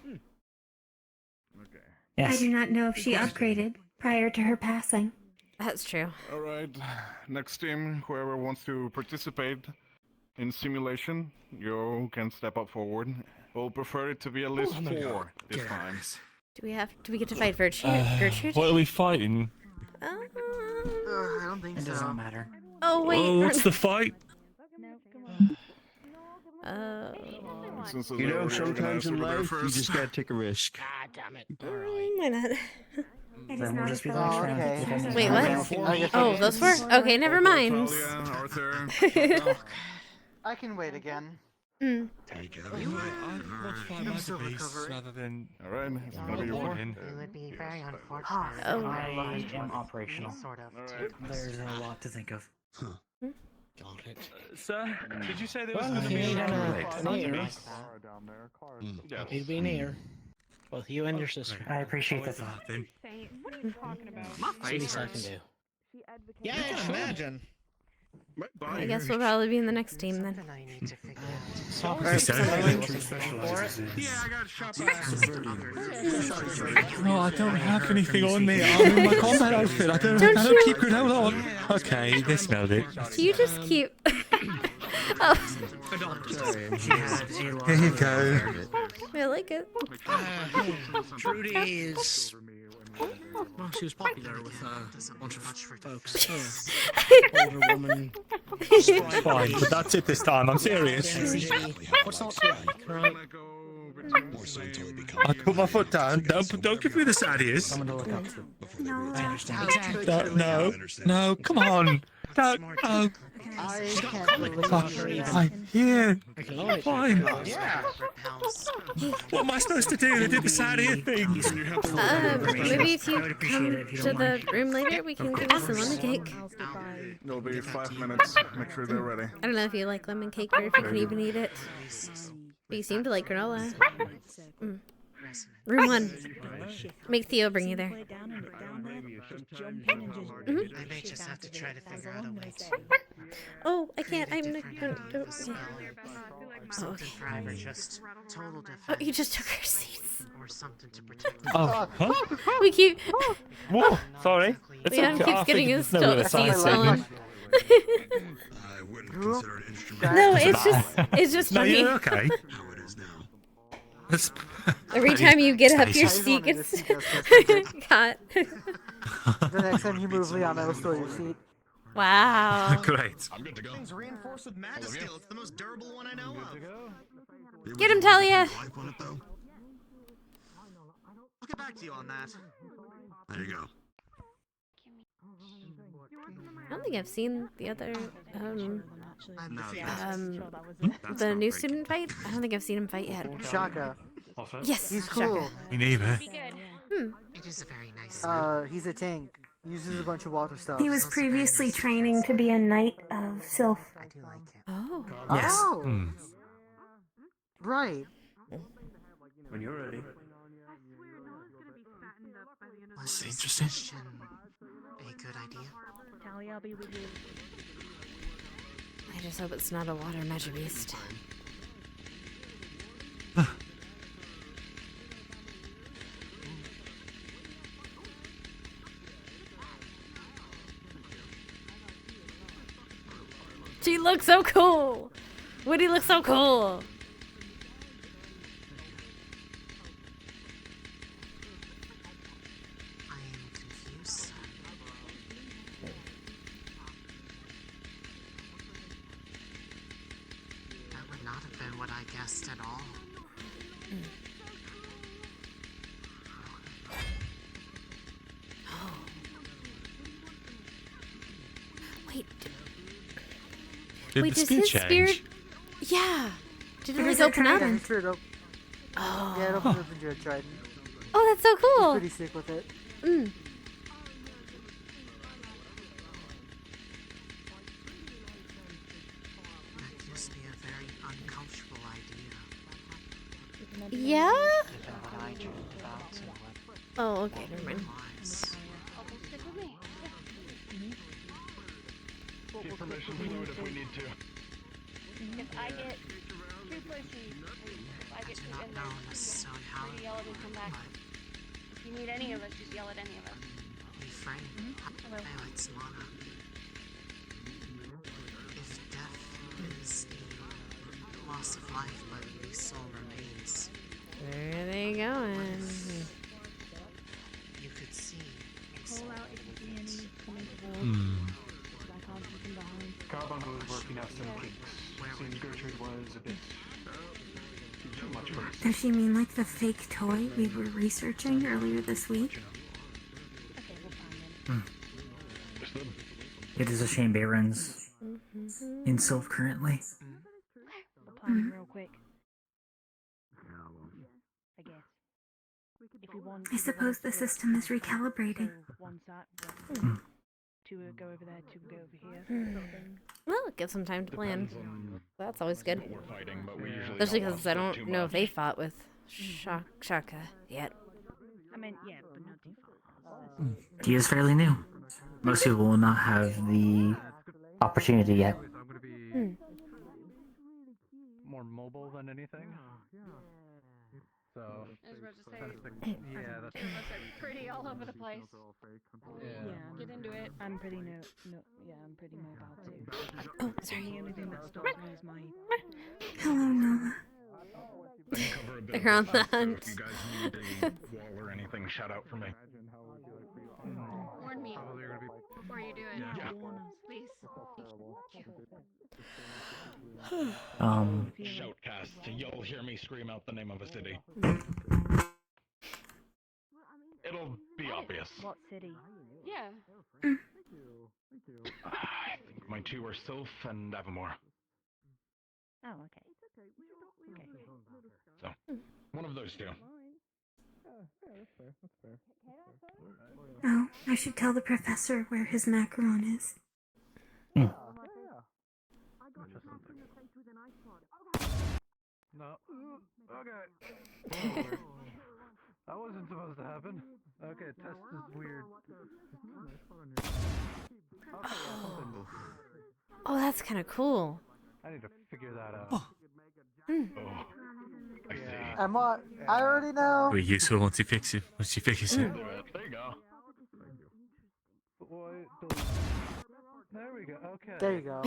I do not know if she upgraded prior to her passing. That's true. All right, next team, whoever wants to participate in simulation, you can step up forward. We'll prefer it to be at least 4 this time. Do we get to fight Gertrude? What are we fighting? I don't think It doesn't matter. Oh wait. Oh, what's the fight? You know, sometimes in life, you just gotta take a risk. God damn it. Why not? Then we'll just be the next round. If anything Wait, happens. what? Oh, those 4? Okay, never mind. Arthur. I can wait again. Take it. Let's fight Magic Beasts rather than. Alright, it's gonna be your one. It would be very unfortunate. Oh. I am operational. Sort of. There's a lot to think of. Got it. Sir, did you say there was Well, going to be he a ain't Magic near. Beast? Happy to be near. Both you and your sister. I appreciate the thought. What are you talking about? That's the least I can do. Yeah, I can imagine. I guess we'll probably be in the next team then. No, I don't have anything on me. I'm in my combat outfit. I don't keep granola on. Okay, they smelled it. Do you just keep? Oh. Here you go. I like it. Trudy is. Well, she was popular with a bunch of folks. Yeah. Older woman. Fine, but that's it this time. I'm serious. What's not to like, right? I put my foot down. Don't give me the sad ears. No, I understand. No, come on. No. I can't believe I'm here. Fine. Yeah. What am I supposed to do? They did the sad ear thing. Maybe if you come to the room later, we can give you some lemon cake. It'll be 5 minutes. Make sure they're ready. I don't know if you like lemon cake or if you can even eat it. But you seem to like granola. Room 1. Make Theo bring you there. I may just have to try to figure out a way to. Oh, I can't. I'm not. Oh, okay. Driver just total defense. Oh, you just took our seats. Or something to protect. Oh, huh? We keep. Whoa, sorry. It's Leon okay. keeps getting his seat No, stolen. I wouldn't consider it instrumental. No, it's just No, funny. you're okay. How it is now. Every time you get up, your seat gets caught. The next time you move, Leon, I will steal your seat. Wow. Great. I'm good to go. Thing's reinforced with Magisteel. It's the most durable one I know of. Get him, Talia. Like one it though? I'll get back to you on that. There you go. I don't think I've seen the other, That's the not new great. student fight. I don't think I've seen him fight yet. Shaka. Yes, He's Shaka. cool. Me neither. It is a very nice. He's a tank. Uses a bunch of water stuff. He was previously training to be a knight of Sylph. I do like it. Oh. Yes. Oh. Hmm. Right. When you're ready. Was this Interesting. mission a good idea? Tally, I'll be with you. I just hope it's not a water magic beast. She looks so cool. Woody looks so cool. I am confused. That would not have been what I guessed at all. Wait. Did Wait, the does speed his change? spear? Yeah. Did it Because like it open up? kind Straight up. Oh. Yeah, it opens up into a trident. Oh, that's so cool. Pretty sick with it. Mm. That gives me a very uncomfortable idea. Yeah? Given what I dreamed about and what Oh, okay, never mind. was. Get permission to do it if we need to. If I get 2 pushies, if I I get do 2 not and know then necessarily how yell at me, come back. you need any of us, just yell at any of us. Hey, Frank. Hello. Hi, it's Lana. If death is a loss of life, but the soul remains, Where are they going? you could see. Call out if you see any coming towards. I can't keep them behind. Carbuncle was working out some kinks. Seems Gertrude was a bit too much for us. Does she mean like the fake toy we were researching earlier this week? It is a shame Baron's in Sylph currently. We'll plan real quick. I guess. If we want, I suppose the system is recalibrating. one side, two will go over there, two will go over here. Sort of thing. Well, it gives them time to plan. That's always good. We're fighting, but we usually Especially don't because I want to don't too know much. if they fought with Shaka yet. I mean, yeah, but not too far. He is fairly new. Most people will not have the opportunity yet. More mobile than anything. So, I was about to say, yeah, that's two of us are pretty all over the place. Yeah, Get into it. I'm pretty I'm pretty mobile too. Oh, sorry. The only thing that stops me is my. Hello, Noah. Cover a bit They're on of the the hunt. so if you guys need a wall or anything, shout out for me. Warn me before you do it. Yeah. Please. Shoutcast. You'll hear me scream out the name of a city. It'll be obvious. What city? Yeah. I think my two are Sylph and Avamore. Oh, okay. Okay. So, one of those two. Oh, I should tell the professor where his macaron is. No. Okay. That wasn't supposed to happen. Okay, test is weird. Oh, that's kind of cool. I need to figure that out. Emma, I already know. Be useful once you fix it. Once you fix it. There you go. There we go. Okay. There you go.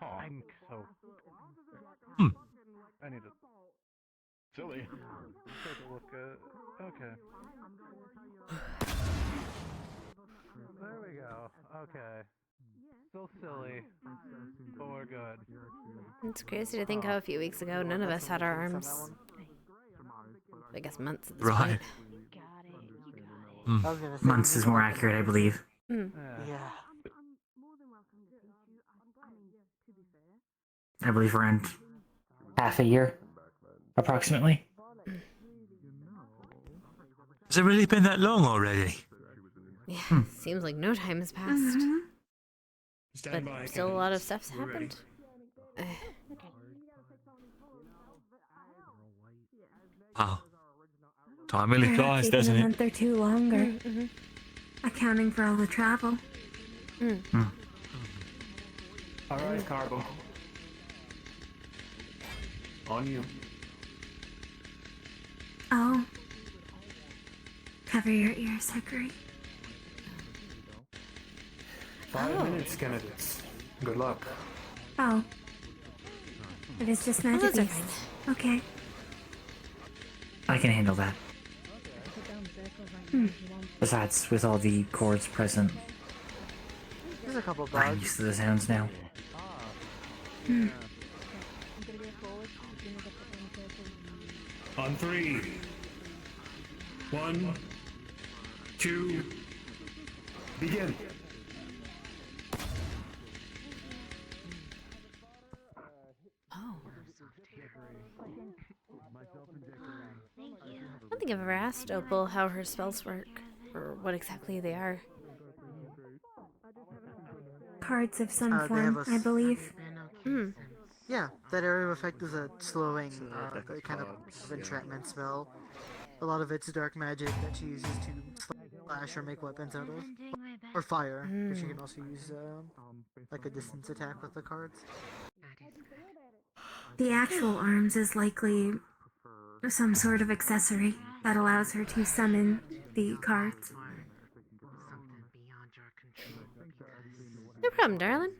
I'm so. I need to. Silly. Take a look at. Okay. There we go. Okay. Still silly, but we're good. It's crazy to think how a few weeks ago none of us had our arms. I guess months at this Right. point. Months is more accurate, I believe. Yeah. I believe around half a year, approximately. Has it really been that long already? Yeah, seems like no time has passed. Stand But by, still a Captain. lot of stuff's We're ready. happened. Wow. Time really Perhaps flies, even doesn't a it? month or two longer. Accounting for all the travel. Alright, Carbo. On you. Oh. Cover your ears, Hickory. 5 minutes, candidates. Good luck. Oh. It is just magic. that's beast. Okay. I can handle that. Besides, with all the chords present, There's a couple I'm bugs. used to the sounds now. On 3. 1, 2, begin. Oh. I don't think I've ever asked Opal how her spells work, or what exactly they are. Cards of some They have form, I believe. Yeah, that area of effect is a slowing, kind of entrapment spell. A lot of it's dark magic that she uses to slash or make weapons out of. Or fire, because she can also use like a distance attack with the cards. The actual arms is likely some sort of accessory. that allows her to summon the cards. No problem, darling.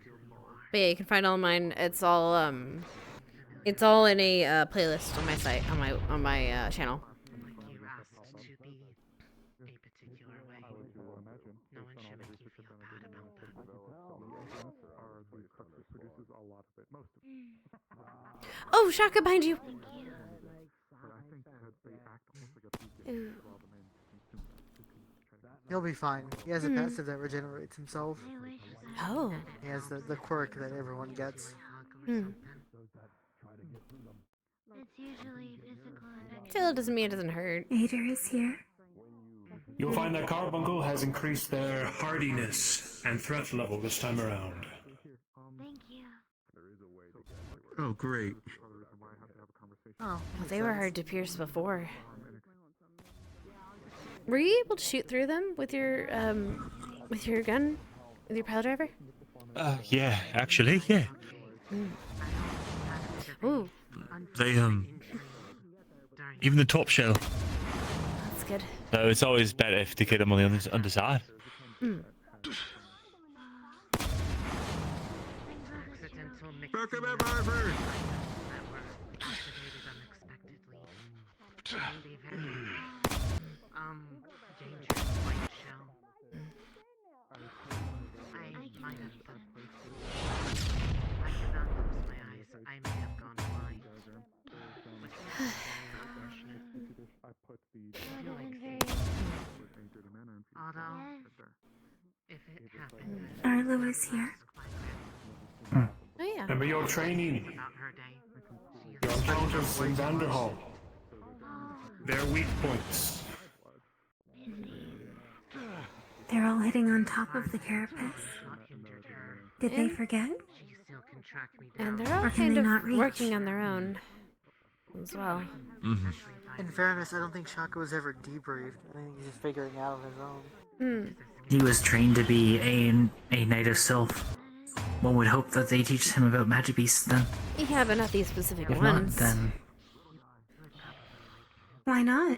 But yeah, you can find all mine. It's all in a playlist on my site, on my channel. Oh, Shaka behind you. Ooh. He'll be fine. He has a passive that regenerates himself. Oh. He has the quirk that everyone gets. It's usually physical effect. Still doesn't mean it doesn't hurt. Ader is here. You'll find that Carbuncle has increased their hardiness and threat level this time around. Thank you. Oh, great. Oh, They were hard to pierce before. Were you able to shoot through them with your gun? With your pile driver? Yeah, actually, yeah. Ooh. They, even the top shell. That's good. So it's always better if they kill them on the underside. Arlo is here. Oh yeah. Remember your training. Your encounters in Vanderhall. Their weak points. They're all hitting on top of the carapace. Did they forget? And they're all Or can kind they of not reach? working on their own as well. In fairness, I don't think Shaka was ever debriefed. I think he's just figuring out on his own. He was trained to be a knight of Sylph. One would hope that they teach him about magic beasts then. Yeah, but not these specific If not, ones. then Why not?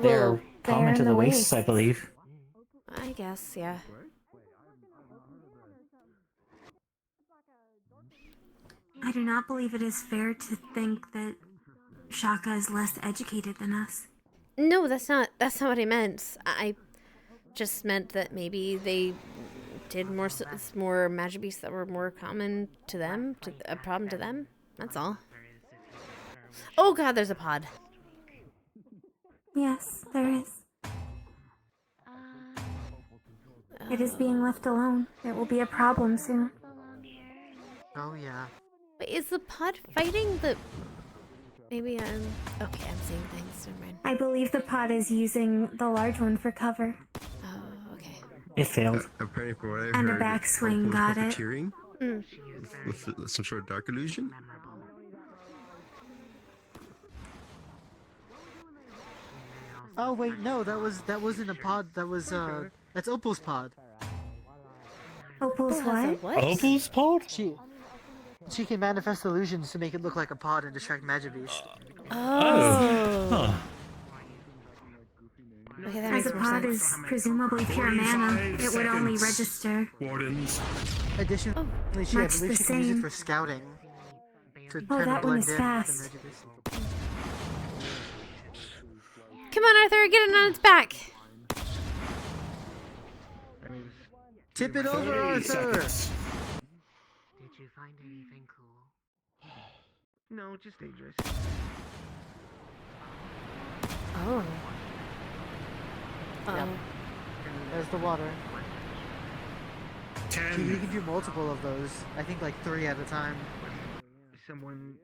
they're common to in the the wastes, I wastes. believe. I guess, yeah. I do not believe it is fair to think that Shaka is less educated than us. No, that's not what I meant. I just meant that maybe they did more magic beasts that were more common to them, a problem to them. That's all. Oh god, there's a pod. Yes, there is. It is being left alone. It will be a problem soon. Oh yeah. Wait, is the pod fighting the... Maybe I'm... Okay, I'm seeing things. Never mind. I believe the pod is using the large one for cover. Oh, okay. It failed. Apparently, for what I And a heard, backswing Carbuncle got was it. puppeteering Mm. with some sort of dark illusion. Oh wait, no, that wasn't a pod. That was that's Opal's pod. Opal's what? Opal's pod? She can manifest illusions to make it look like a pod and distract magic beasts. Oh. Huh. Okay, that As makes a more pod sense. is presumably pure mana, it would only register. Wardens. Additionally, I Much believe the she can use it same. for scouting. To Oh, kind that of one blend is in fast. with the magic beasts. Come on, Arthur, get it on its back. Tip it over, 30 Arthur! seconds. Did you find anything cool? No, just dangerous. Oh. Yeah. There's the water. 10. You can do multiple of those. I think like 3 at a time. Someone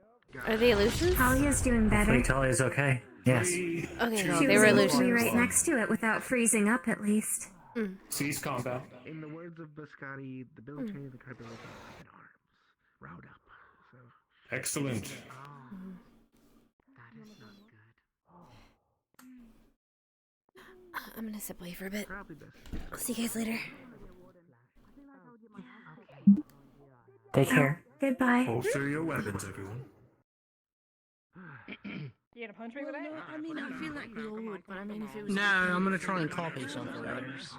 Are they illusions? Talia's doing better. Hopefully Talia's okay. Yes. Okay, She no, was they were able to be illusions. right next to it without freezing up, at least. Cease combat. In the words of Biscotti, the ability of the Carpet was up in arms. Round up. So. Excellent. I'm gonna step away for a bit. Probably best. I'll see you guys later. Take care. Goodbye. Holster your weapons, everyone. You gonna punch me with Well, that? no, I mean, I feel like we all would, but I mean, if it was. No, I'm gonna try and copy something of theirs.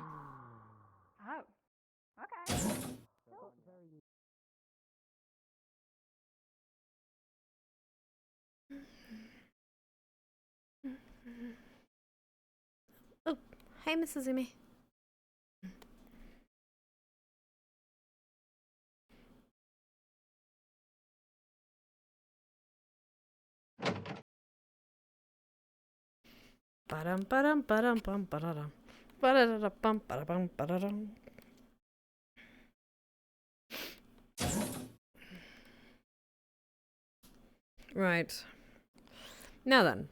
Oh. Okay. Oh, hey, Mrs. Umi. Ba-dum, ba-dum, ba-dum, bum, ba-da-dum. Ba-da-da-da-bum, ba-da-bum, ba-da-dum. Right. Now then.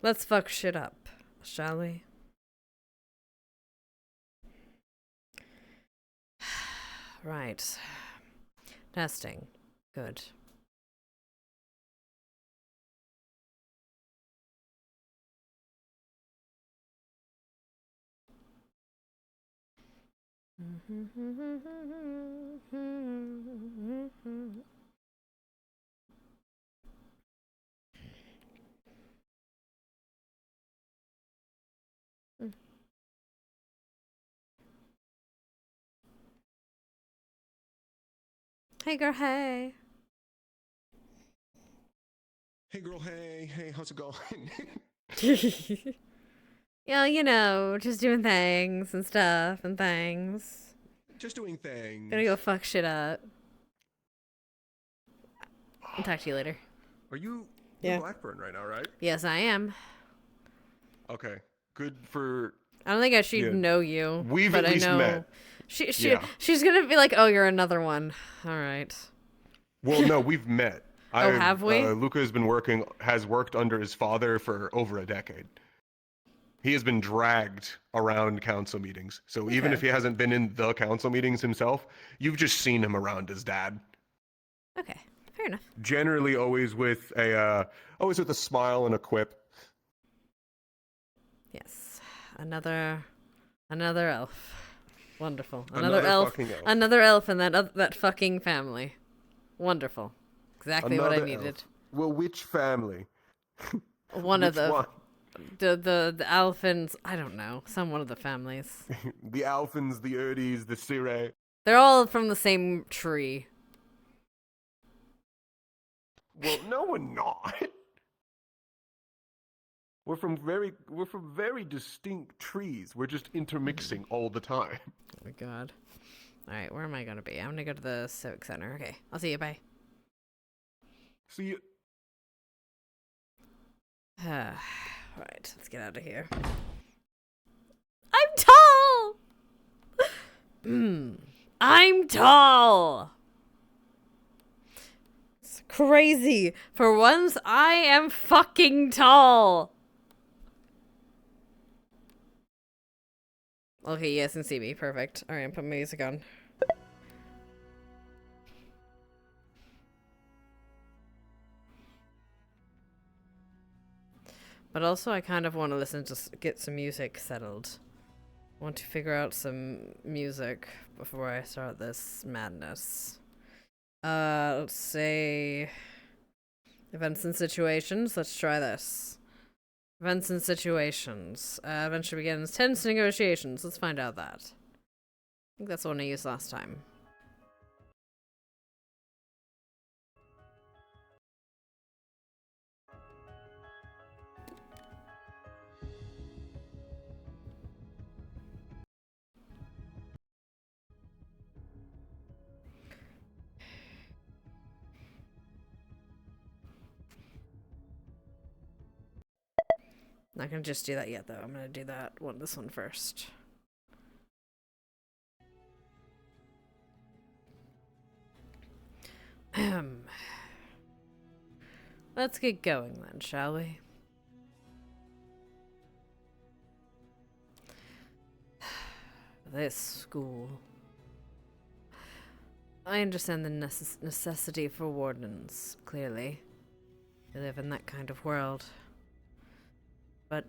Let's fuck shit up, shall we? Right. Testing. Good. Hey girl, hey. Hey girl, hey, how's it going? Yeah, you know, just doing things and stuff and things. Just doing things. Gonna go fuck shit up. I'll talk to you later. Are you Yeah. in Blackburn right now, right? Yes, I am. Okay. Good for. I don't think I should Yeah. know you. We've but at least I know met. Yeah. She's gonna be like, oh, you're another one. All right. Well, no, we've met. Oh, have we? Luca has worked under his father for over a decade. He has been dragged around council meetings. So even Okay. if he hasn't been in the council meetings himself, you've just seen him around his dad. Okay, fair enough. Generally, always with a smile and a quip. Yes, another elf. Wonderful. Another fucking elf. Another elf in that fucking family. Wonderful. Exactly what I Another needed. elf. Well, which family? One of Which the one? the Alphins. I don't know. Some one of the families. The Alphins, the Erdies, the Sire. They're all from the same tree. Well, no, we're not. We're from very distinct trees. We're just intermixing all the time. Oh my god. Alright, where am I gonna be? I'm gonna go to the Civic Center. Okay, I'll see you. Bye. See you. Alright, let's get out of here. I'm tall! I'm tall! It's crazy. For once, I am fucking tall! Okay, you guys can see me. Perfect. Alright, I'm putting music on. But also, I kind of want to listen to get some music settled. I want to figure out some music before I start this madness. Let's say events and situations. Let's try this. Events and situations. Adventure begins. Tense negotiations. Let's find out that. I think that's the one I used last time. Not gonna just do that yet, though. I'm gonna do this one first. Let's get going then, shall we? This school. I understand the necessity for wardens, clearly. We live in that kind of world. But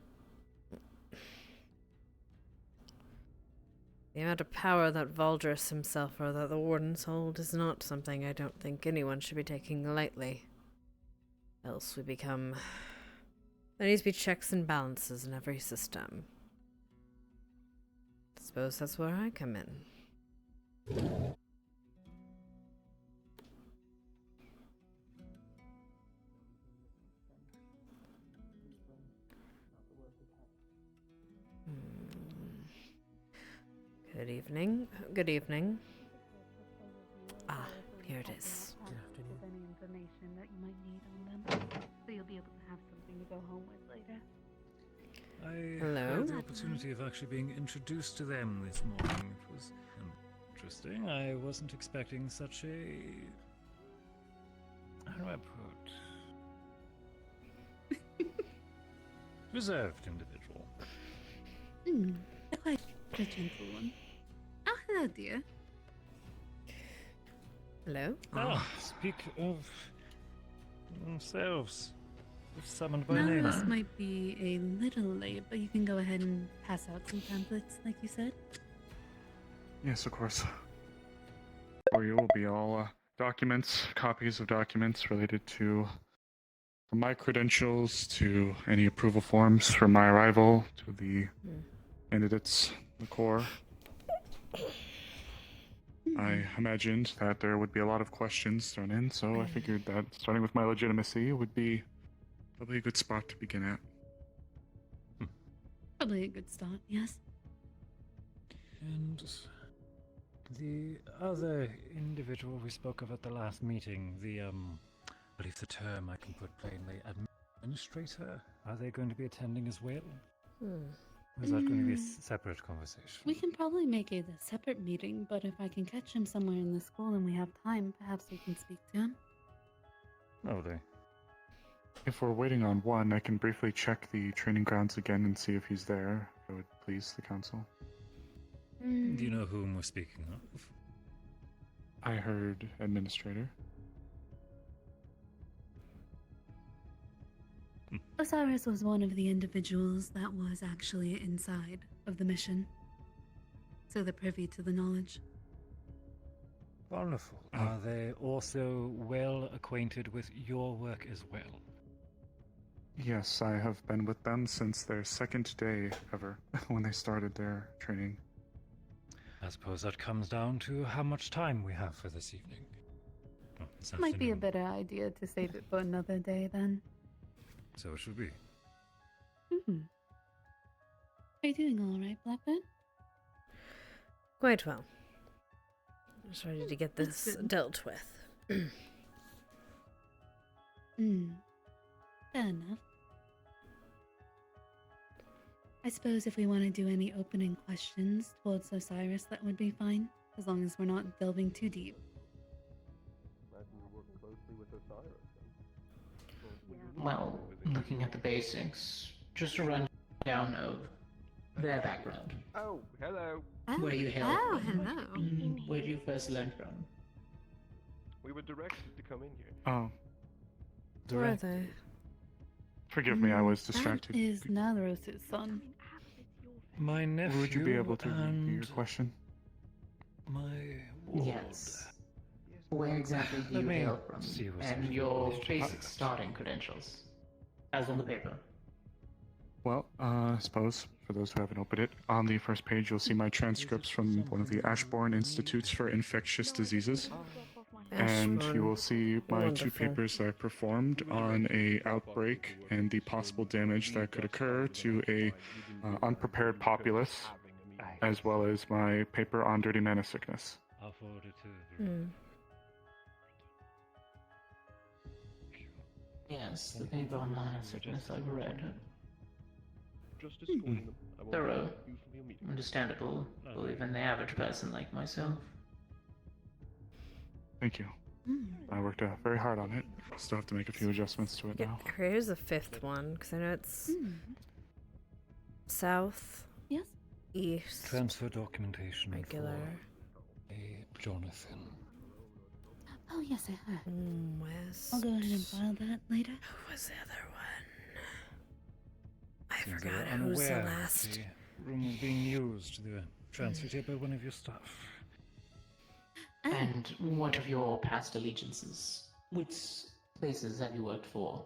the amount of power that Valdris himself or that the wardens hold is not something I don't think anyone should be taking lightly. Else we become... There needs to be checks and balances in every system. Suppose that's where I come in. Good evening. Good evening. Ah, here it is. With any information that you might need on them, so you'll be able to have something to go home with later. I Hello? had the opportunity of actually being introduced to them this morning. It was interesting. I wasn't expecting such a... How do I put... reserved individual. Quite a gentle one. Oh, hello, dear. Hello? Ah, speak of themselves. Summoned by Now, name. this might be a little late, but you can go ahead and pass out some pamphlets, like you said. Yes, of course. For you will be all documents, copies of documents related to from my credentials to any approval forms for my arrival to the candidates, the Corps. I imagined that there would be a lot of questions thrown in, so I figured that starting with my legitimacy would be probably a good spot to begin at. Probably a good start, yes. And the other individual we spoke of at the last meeting, I believe the term I can put plainly, administrator, are they going to be attending as well? Or is that going to be a separate conversation? We can probably make it a separate meeting, but if I can catch him somewhere in the school and we have time, perhaps we can speak to him. Oh, they. If we're waiting on one, I can briefly check the training grounds again and see if he's there. If it would please the council. Do you know whom we're speaking of? I heard administrator. Osiris was one of the individuals that was actually inside of the mission, so they're privy to the knowledge. Wonderful. Are they also well acquainted with your work as well? Yes, I have been with them since their second day ever, when they started their training. I suppose that comes down to how much time we have for this evening. Oh, this Might be a afternoon. better idea to save it for another day then. So it should be. Are you doing alright, Blackbird? Quite well. Just ready to get That's this good. dealt with. Fair enough. I suppose if we want to do any opening questions towards Osiris, that would be fine, as long as we're not delving too deep. Well, looking at the basics, just a rundown of their background. Oh, hello. Where you hail Oh, from? hello. Where did you first learn from? We were directed to come in here. Oh. Where are they? Forgive me, I was distracted. That is Nalros' son. My nephew. Would you be able to repeat and your question? My ward. Yes. Where exactly do Let you me hail from? see what's And in your this basic starting credentials, as on the paper. Well, I suppose, for those who haven't opened it, on the first page you'll see my transcripts from one of the Ashbourne Institutes for Infectious Diseases. And you will see my two Wonderful. papers that I performed on a outbreak and the possible damage that could occur to a unprepared populace, as well as my paper on dirty mana sickness. I'll forward it to you. Yes, the paper on minor sickness I've read. Just escorting them. I won't Thorough. remove you from your meeting. Understandable for even the average person like myself. Thank you. I worked very hard on it. Still have to make a few adjustments to it Yeah, now. here's the fifth one, because I know it's south, Yes. east, Transfer documentation regular. for a Jonathan. Oh, yes, I have. West. I'll go ahead and file that later. Who was the other one? I Seems forgot they were who's the unaware that last. The room was being used. They were transferred here by one of your staff. And what of your past allegiances? Which places have you worked for?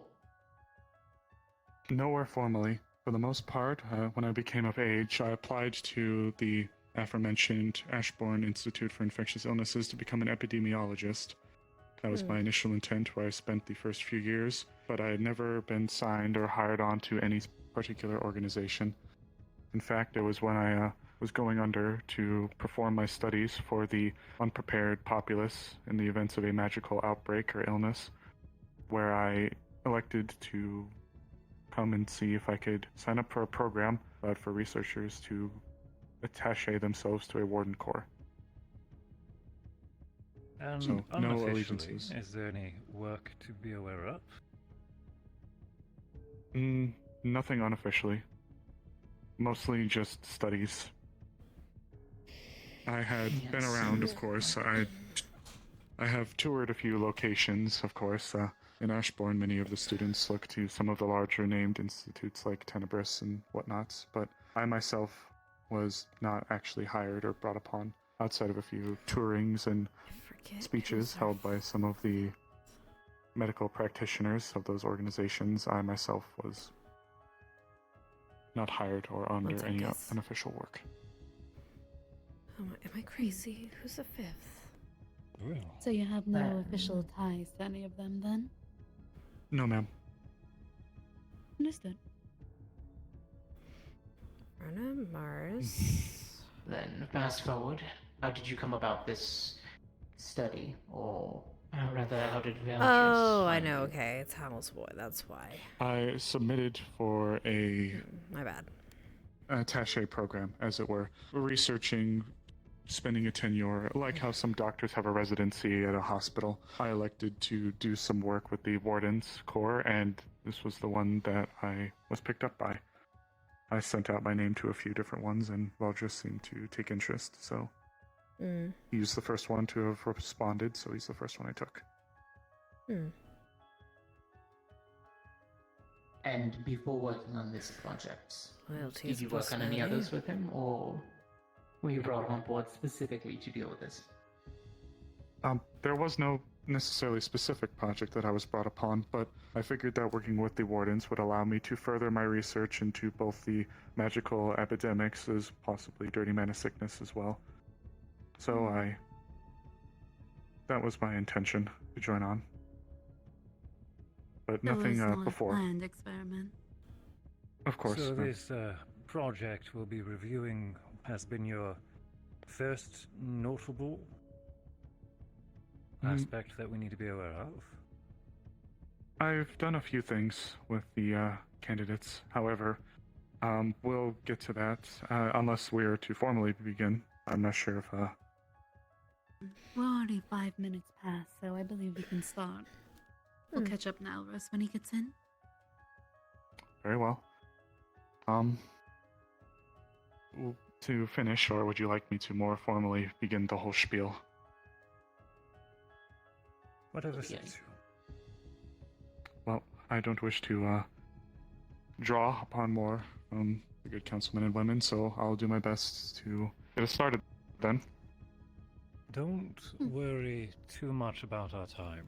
Nowhere formally. For the most part, when I became of age, I applied to the aforementioned Ashbourne Institute for Infectious Illnesses to become an epidemiologist. That was my initial intent, where I spent the first few years, but I had never been signed or hired on to any particular organization. In fact, it was when I was going under to perform my studies for the unprepared populace in the events of a magical outbreak or illness, where I elected to come and see if I could sign up for a program for researchers to attache themselves to a warden corps. And So, no unofficially, allegiances. is there any work to be aware of? Nothing unofficially. Mostly just studies. I had been around, of course. I have toured a few locations, of course. In Ashbourne, many of the students look to some of the larger named institutes like Tenebris and whatnots, but I myself was not actually hired or brought upon outside of a few tourings and speeches held by some of the medical practitioners of those organizations. I myself was not hired or under any unofficial work. Am I crazy? Who's the fifth? So you have no official ties to any of them then? No, ma'am. Understood. Rona, Mars. Then, fast forward, how did you come about this study? Or rather, how did Valentris Oh, I find know. you? Okay, it's Hamill's boy. That's why. I submitted for a My bad. attaché program, as it were, researching, spending a tenure, like how some doctors have a residency at a hospital. I elected to do some work with the Warden's Corps, and this was the one that I was picked up by. I sent out my name to a few different ones, and Valdris seemed to take interest, so he's the first one to have responded, so he's the first one I took. And before working on this project, Loyalty did is you work on any personality. others with him, or were you brought on board specifically to deal with this? There was no necessarily specific project that I was brought upon, but I figured that working with the Wardens would allow me to further my research into both the magical epidemics as possibly dirty mana sickness as well. So that was my intention to join on. But It nothing was not before. a planned experiment. Of course. So this project we'll be reviewing has been your first notable aspect that we need to be aware of? I've done a few things with the candidates. However, we'll get to that unless we're to formally begin. I'm not sure if... We're already 5 minutes past, so I believe we can start. We'll catch up now, Russ, when he gets in. Very well. To finish, or would you like me to more formally begin the whole spiel? Whatever suits you. Well, I don't wish to draw upon more from the good councilmen and women, so I'll do my best to get us started then. Don't worry too much about our time.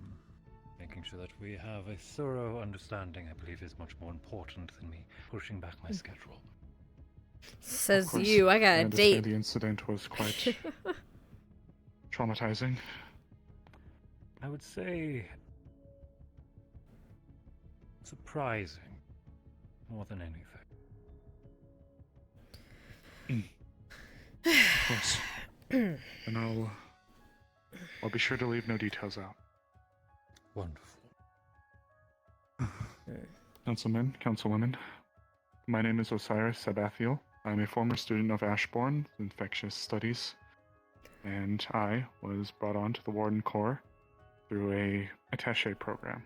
Making sure that we have a thorough understanding, I believe, is much more important than me pushing back my schedule. Says you, I got a date. The incident was quite traumatizing. I would say surprising more than anything. Of course. And I'll be sure to leave no details out. Wonderful. Councilmen, councilwomen, my name is Osiris Sabathiel. I'm a former student of Ashbourne Infectious Studies, and I was brought on to the Warden Corps through a attaché program.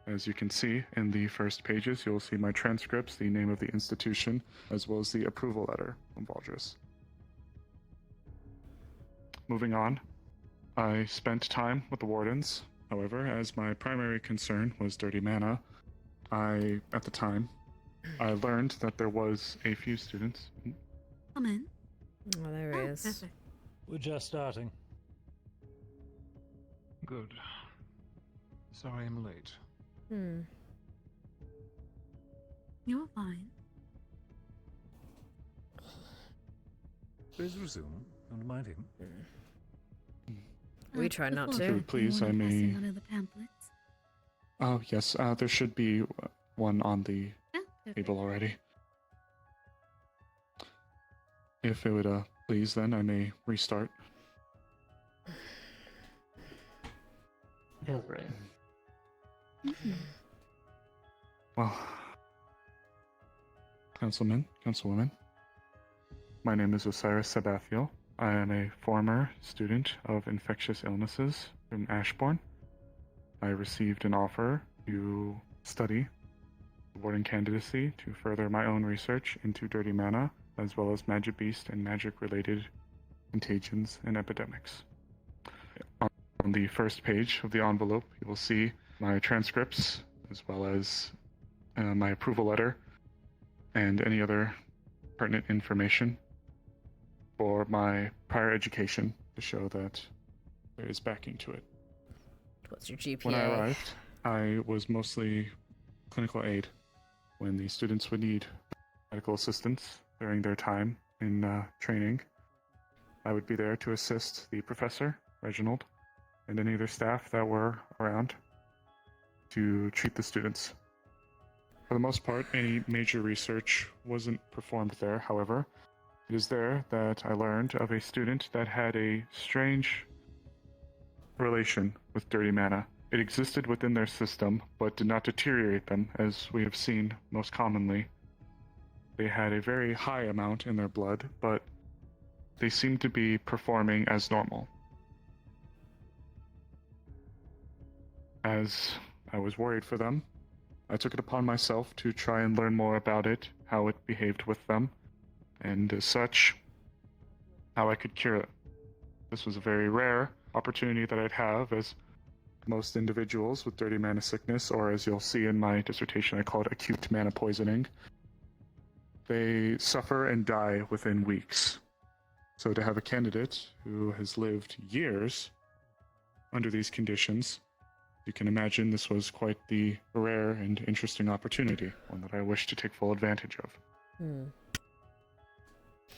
As you can see in the first pages, you'll see my transcripts, the name of the institution, as well as the approval letter from Valdris. Moving on, I spent time with the Wardens. However, as my primary concern was dirty mana, at the time, I learned that there was a few students. Come in. Oh, there he is. Perfect. We're just starting. Good. Sorry I'm late. You're fine. Please resume. Don't mind him. We try not before to. If you would please, I may. One of the pamphlets. Oh, yes, there should be one on the perfect. table already. If it would please, then I may restart. Feel free. Well, Councilwoman, my name is Osiris Sabathiel. I am a former student of infectious illnesses from Ashbourne. I received an offer to study awarding candidacy to further my own research into dirty mana, as well as magic beast and magic-related contagions and epidemics. On the first page of the envelope, you will see my transcripts, as well as my approval letter, and any other pertinent information for my prior education to show that there is backing to it. What's your GPA? When I arrived, I was mostly clinical aid. When the students would need medical assistance during their time in training, I would be there to assist the professor, Reginald, and any other staff that were around to treat the students. For the most part, any major research wasn't performed there. However, it is there that I learned of a student that had a strange relation with dirty mana. It existed within their system, but did not deteriorate them, as we have seen most commonly. They had a very high amount in their blood, but they seemed to be performing as normal. As I was worried for them, I took it upon myself to try and learn more about it, how it behaved with them, and as such, how I could cure it. This was a very rare opportunity that I'd have, as most individuals with dirty mana sickness, or as you'll see in my dissertation, I call it acute mana poisoning, they suffer and die within weeks. So to have a candidate who has lived years under these conditions, you can imagine this was quite the rare and interesting opportunity, one that I wish to take full advantage of.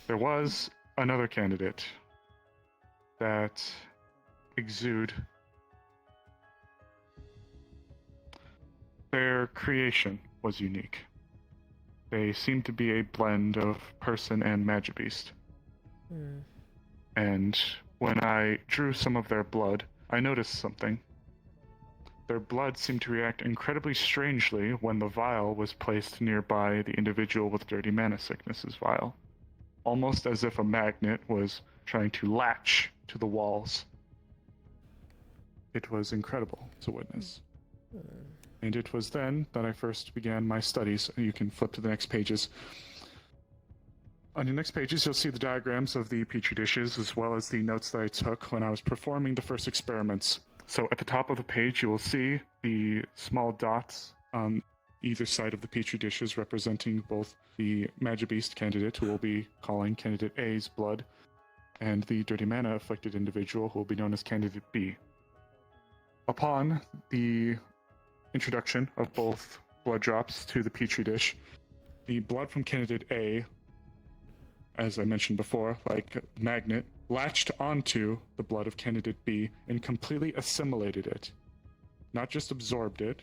There was another candidate that exude. Their creation was unique. They seemed to be a blend of person and magic beast. And when I drew some of their blood, I noticed something. Their blood seemed to react incredibly strangely when the vial was placed nearby the individual with dirty mana sickness's vial. Almost as if a magnet was trying to latch to the walls. It was incredible to witness. And it was then that I first began my studies. You can flip to the next pages. On the next pages, you'll see the diagrams of the petri dishes, as well as the notes that I took when I was performing the first experiments. So at the top of the page, you will see the small dots on either side of the petri dishes representing both the Magibeast candidate, who we'll be calling Candidate A's blood, and the dirty mana afflicted individual, who will be known as Candidate B. Upon the introduction of both blood drops to the petri dish, the blood from Candidate A, as I mentioned before, like a magnet, latched onto the blood of Candidate B and completely assimilated it. Not just absorbed it,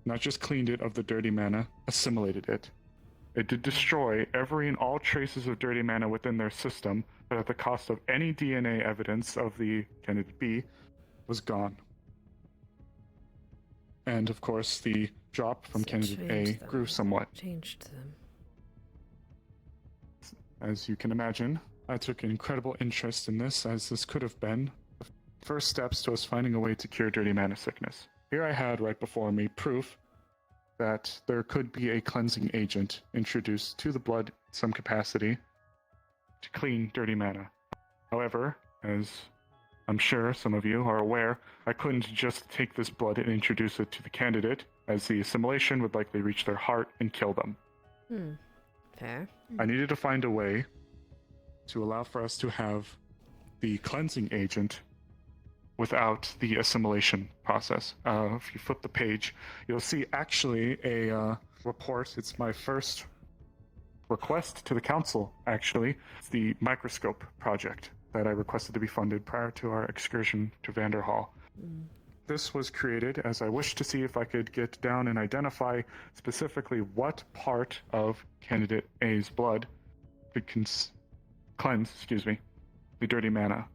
not just cleaned it of the dirty mana, assimilated it. It did destroy every and all traces of dirty mana within their system, but at the cost of any DNA evidence of the Candidate B was gone. And of course, the drop from Candidate A grew somewhat. Changed them. As you can imagine, I took an incredible interest in this, as this could have been the first steps to us finding a way to cure dirty mana sickness. Here I had right before me proof that there could be a cleansing agent introduced to the blood in some capacity to clean dirty mana. However, as I'm sure some of you are aware, I couldn't just take this blood and introduce it to the candidate, as the assimilation would likely reach their heart and kill them. Fair. I needed to find a way to allow for us to have the cleansing agent without the assimilation process. If you flip the page, you'll see actually a report. It's my first request to the council, actually. It's the microscope project that I requested to be funded prior to our excursion to Vanderhall. This was created as I wished to see if I could get down and identify specifically what part of candidate A's blood could cleanse, the dirty mana.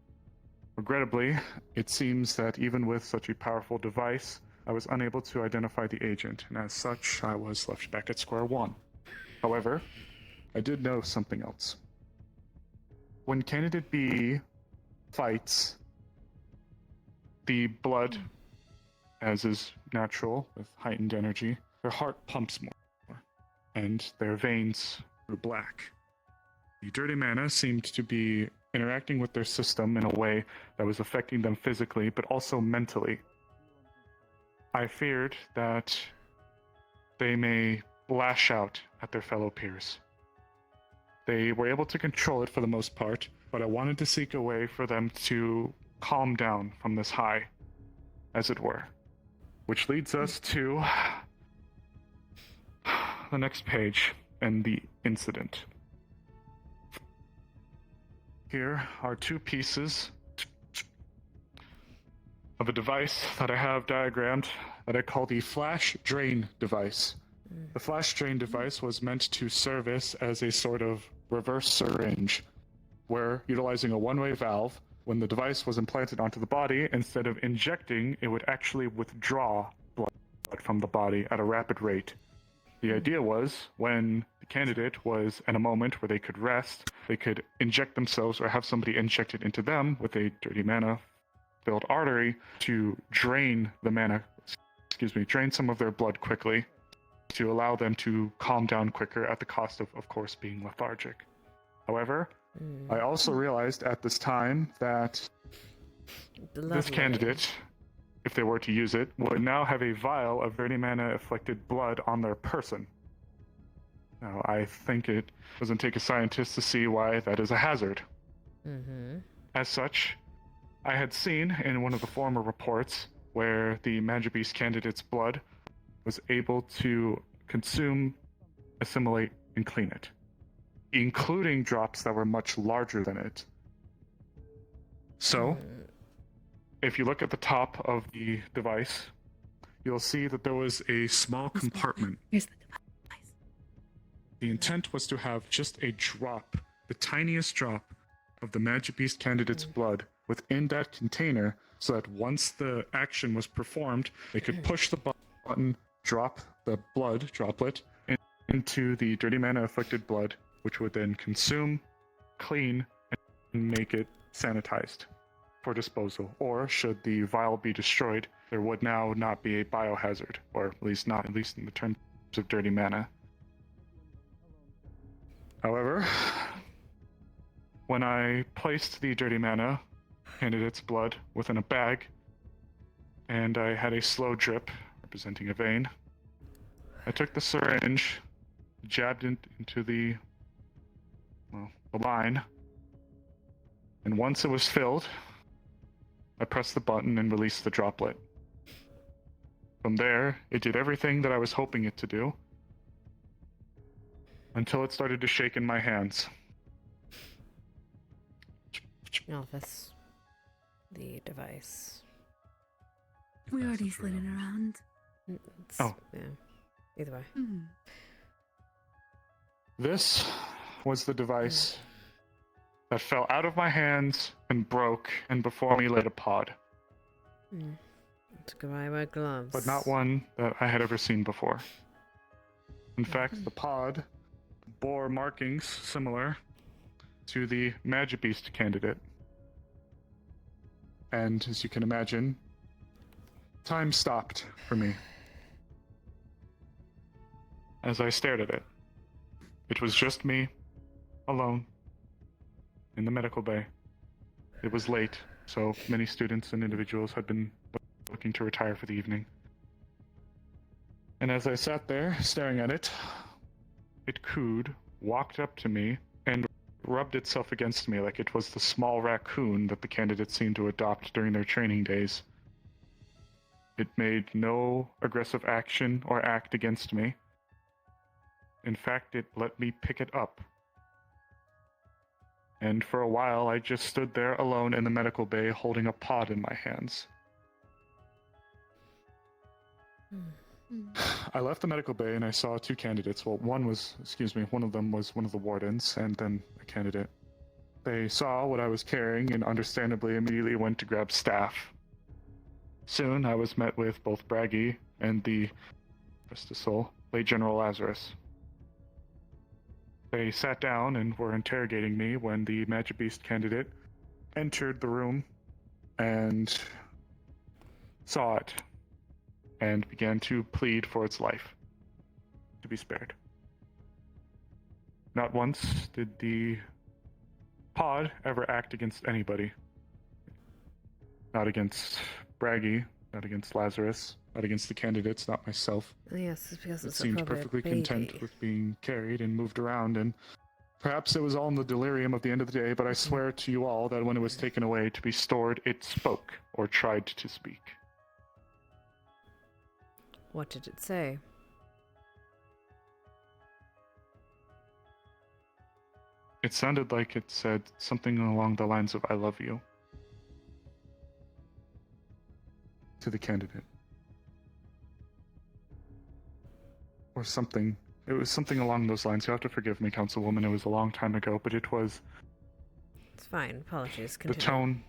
Regrettably, it seems that even with such a powerful device, I was unable to identify the agent, and as such, I was left back at square one. However, I did know something else. When candidate B fights, the blood, as is natural with heightened energy, their heart pumps more, and their veins grew black. The dirty mana seemed to be interacting with their system in a way that was affecting them physically, but also mentally. I feared that they may lash out at their fellow peers. They were able to control it for the most part, but I wanted to seek a way for them to calm down from this high, as it were. Which leads us to the next page and the incident. Here are two pieces of a device that I have diagrammed that I call the flash drain device. The flash drain device was meant to service as a sort of reverse syringe, where utilizing a one-way valve, when the device was implanted onto the body, instead of injecting, it would actually withdraw blood from the body at a rapid rate. The idea was, when the candidate was in a moment where they could rest, they could inject themselves or have somebody injected into them with a dirty mana-filled artery to drain the mana, drain some of their blood quickly to allow them to calm down quicker at the cost of course, being lethargic. However, I also realized at this time that this candidate, if they were to use it, would now have a vial of dirty mana-afflicted blood on their person. Now, I think it doesn't take a scientist to see why that is a hazard. As such, I had seen in one of the former reports where the Magic Beast candidate's blood was able to consume, assimilate, and clean it, including drops that were much larger than it. So, if you look at the top of the device, you'll see that there was a small compartment. Here's the device. The intent was to have just a drop, the tiniest drop, of the Magic Beast candidate's blood within that container, so that once the action was performed, they could push the button, drop the blood droplet into the dirty mana-afflicted blood, which would then consume, clean, and make it sanitized for disposal. Or should the vial be destroyed, there would now not be a biohazard, or at least in the terms of dirty mana. However, when I placed the dirty mana candidate's blood within a bag, and I had a slow drip representing a vein, I took the syringe, jabbed it into the line, and once it was filled, I pressed the button and released the droplet. From there, it did everything that I was hoping it to do, until it started to shake in my hands. No, that's the device. We already slid it around. Oh. Yeah. Either way. This was the device that fell out of my hands and broke, and before me laid a pod. Goodbye, my gloves. But not one that I had ever seen before. In fact, the pod bore markings similar to the Magic Beast candidate. And as you can imagine, time stopped for me as I stared at it. It was just me, alone, in the medical bay. It was late, so many students and individuals had been looking to retire for the evening. And as I sat there staring at it, it cooed, walked up to me, and rubbed itself against me like it was the small raccoon that the candidates seemed to adopt during their training days. It made no aggressive action or act against me. In fact, it let me pick it up. And for a while, I just stood there alone in the medical bay holding a pod in my hands. I left the medical bay and I saw two candidates. Well, one of them was one of the wardens and then a candidate. They saw what I was carrying and understandably immediately went to grab staff. Soon, I was met with both Braggy and the, rest his soul, late General Lazarus. They sat down and were interrogating me when the Magic Beast candidate entered the room and saw it and began to plead for its life to be spared. Not once did the pod ever act against anybody. Not against Braggy, not against Lazarus, not against the candidates, not myself. Yes, it's because It it's seemed perfectly content with being carried and moved around, and perhaps it was all in the delirium of the end of the day, but I swear to you all that when it was taken away to be stored, it spoke, or tried to speak. What did it say? It sounded like it said something along the lines of, "I love you," to the candidate. Or something. It was something along those lines. You'll have to forgive me, Councilwoman. It was a long time ago, but it was... It's fine. Apologies. The Continue. tone...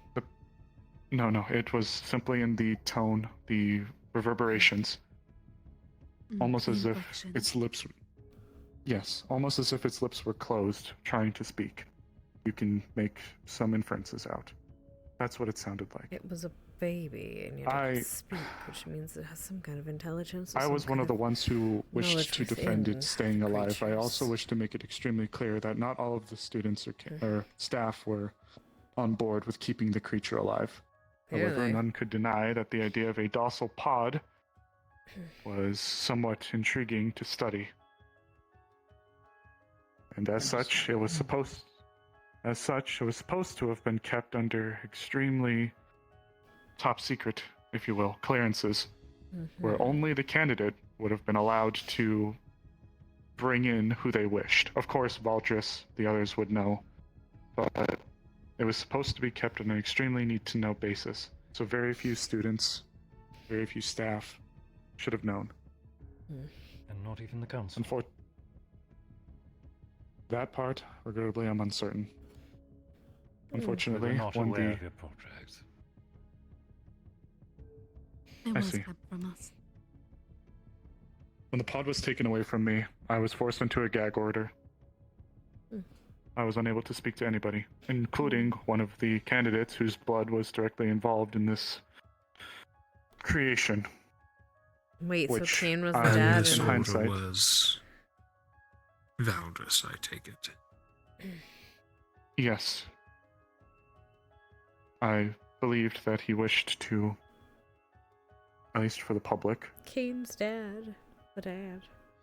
No, it was simply in the tone, the reverberations. Almost as if its lips... Yes, almost as if its lips were closed, trying to speak. You can make some inferences out. That's what it sounded like. It was a baby, and yet it could speak, which means it has some kind of intelligence. I was one of the ones who wished to defend within it staying alive. I creatures. also wish to make it extremely clear that not all of the students or staff were on board with keeping the creature alive. However, Really? none could deny that the idea of a docile pod was somewhat intriguing to study. And as such, it was supposed to have been kept under extremely top secret, if you will, clearances, where only the candidate would have been allowed to bring in who they wished. Of course, Valdris, the others would know, but it was supposed to be kept on an extremely need-to-know basis. So very few students, very few staff should have known. And not even the council. That part, regrettably, I'm uncertain. Unfortunately, We're not when aware the... of your project. It I was see. kept from us. When the pod was taken away from me, I was forced into a gag order. I was unable to speak to anybody, including one of the candidates whose blood was directly involved in this creation. Wait, so which Kane was the I- dad in and... hindsight- was Valdris, I take it. Yes. I believed that he wished to, at least for the public, Kane's dad. The dad.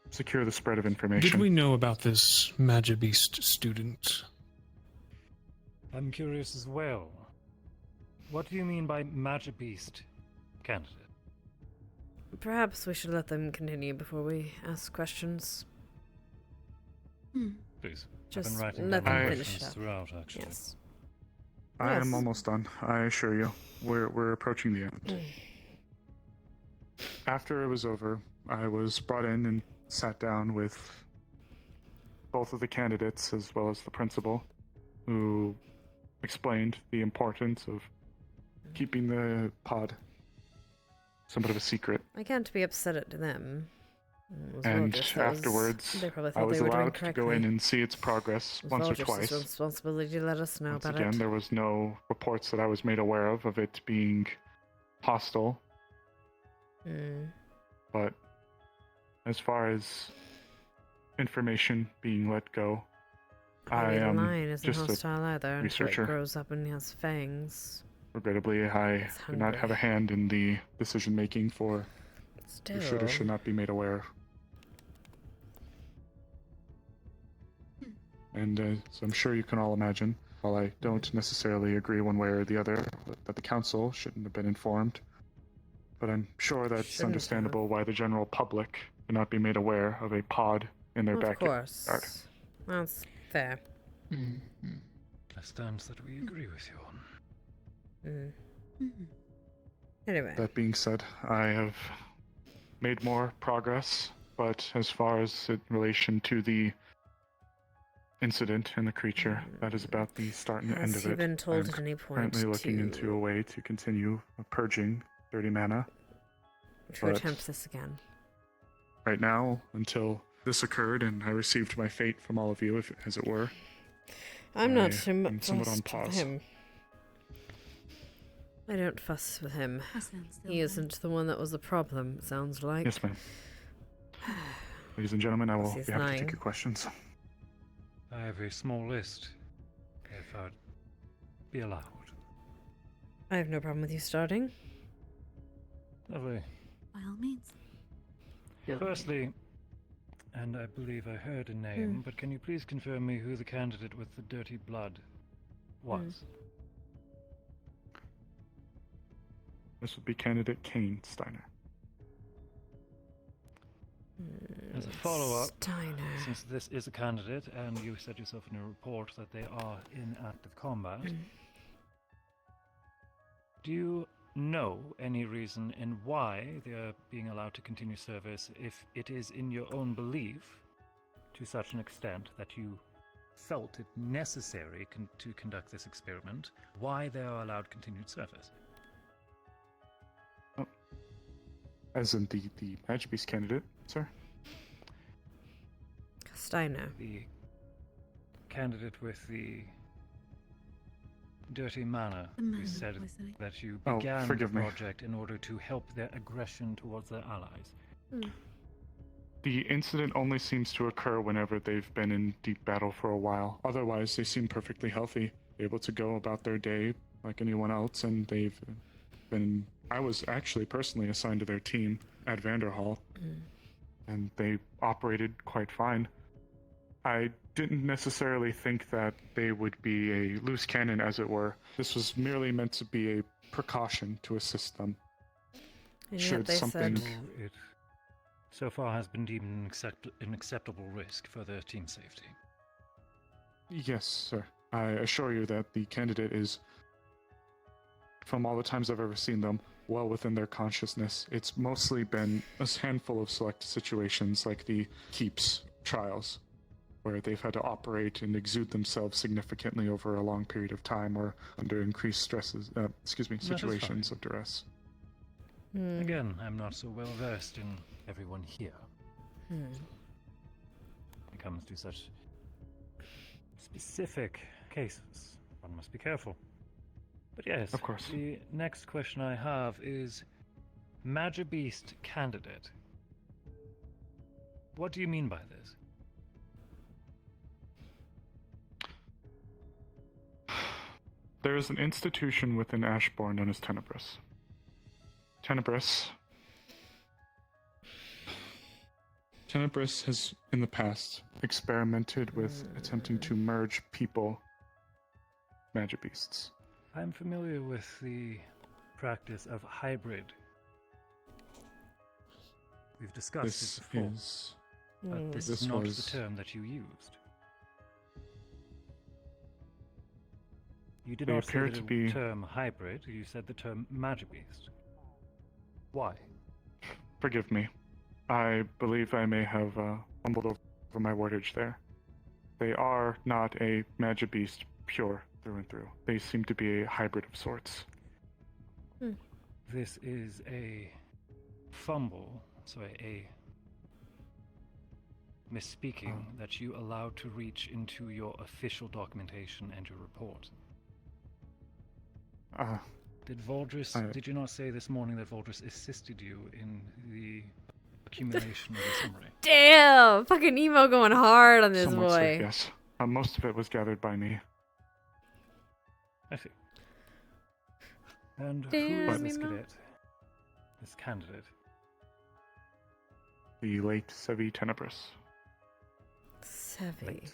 secure the spread of information. Did we know about this Magibeast student? I'm curious as well. What do you mean by Magibeast candidate? Perhaps we should let them continue before we ask questions. Please. Just I've been writing let down them my finish questions up. throughout, actually. Yes. I am Yes. almost done, I assure you. We're approaching the end. After it was over, I was brought in and sat down with both of the candidates as well as the principal, who explained the importance of keeping the pod somewhat of a secret. I can't be upset at them. It was And Valdris that was- afterwards, they probably I thought was they were doing allowed to go in correctly. and see its progress It was once or Valdris' twice. responsibility to let us know Once about again, it. there was no reports that I was made aware of it being hostile. But as far as information being let go, I Maybe the am lion isn't just hostile a either until it researcher. grows up and has fangs. Regrettably, I do not have a hand in the decision making for who should or Still. should not be made aware of. And as I'm sure you can all imagine, while I don't necessarily agree one way or the other that the council shouldn't have been informed, but I'm sure that's Shouldn't understandable why the general public cannot be made aware of a pod in their Of backyard. course. That's fair. A stance that we agree with you on. Anyway. That being said, I have made more progress, but as far as in relation to the incident and the creature, that is about the start and end Has of he it. been told I'm at any point currently looking into a way to continue purging dirty mana. to attempt this again? Right now, until this occurred and I received my fate from all of you, as it were, I'm not I'm somewhat on fussed with pause. him. I don't fuss with him. He isn't the one that was the problem, it sounds like. Yes, ma'am. Ladies and gentlemen, I will He's be happy to lying. take your questions. I have a small list, if I'd be allowed. I have no problem with you starting. Lovely. By all means. Firstly, and I believe I heard a name, but can you please confirm me who the candidate with the dirty blood was? This would be candidate Kane Steiner. As a follow-up, Steiner. since this is a candidate, and you said yourself in a report that they are in active combat, do you know any reason in why they are being allowed to continue service if it is in your own belief, to such an extent that you felt it necessary to conduct this experiment, why they are allowed continued service? As in the Match Beast candidate, sir? Steiner. The candidate with the dirty mana, who said that you Oh, began the forgive me. project in order to help their aggression towards their allies. The incident only seems to occur whenever they've been in deep battle for a while. Otherwise, they seem perfectly healthy, able to go about their day like anyone else, and they've been... I was actually personally assigned to their team at Vanderhall, and they operated quite fine. I didn't necessarily think that they would be a loose cannon, as it were. This was merely meant to be a precaution to assist them. And Should yet they something... said... It so far has been deemed an acceptable risk for their team safety. Yes, sir. I assure you that the candidate is, from all the times I've ever seen them, well within their consciousness. It's mostly been a handful of select situations, like the Keeps trials, where they've had to operate and exude themselves significantly over a long period of time, or under increased stresses, situations of duress. Again, I'm not so well versed in everyone here. When it comes to such specific cases, one must be careful. But yes, of course. The next question I have is Magibeast candidate. What do you mean by this? There is an institution within Ashbourne known as Tenebris. Tenebris has, in the past, experimented with attempting to merge people, Magibeasts. I'm familiar with the practice of hybrid. We've discussed This it before. is... But this this is not was... the term that you used. You did They not say appear the to be... term hybrid, you said the term Magibeast. Why? Forgive me. I believe I may have fumbled over my wordage there. They are not a Magibeast pure through and through. They seem to be a hybrid of sorts. This is a fumble, a misspeaking that you allowed to reach into your official documentation and your report. Did Voldris, did you not say this morning that Voldris assisted you in the accumulation of the summary? Damn! Fucking emo going hard on this Somewhat so, boy. yes. Most of it was gathered by me. I see. And who Damn, is this emo. cadet? This candidate? The late Sevi Tenebris. Sevi.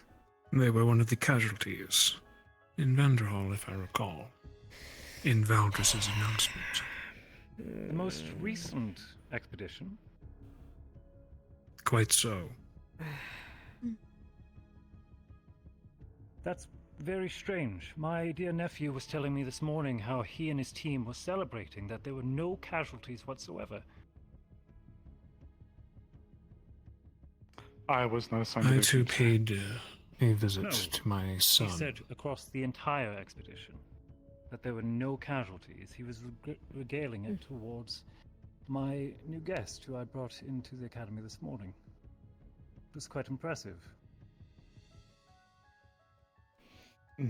They were one of the casualties in Vanderhall, if I recall, in Valdris's announcement. The most recent expedition? Quite so. That's very strange. My dear nephew was telling me this morning how he and his team were celebrating that there were no casualties whatsoever. I was not assigned to I their too teams. paid a visit No, to my son. He said across the entire expedition that there were no casualties. He was regaling it towards my new guest who I brought into the academy this morning. It was quite impressive.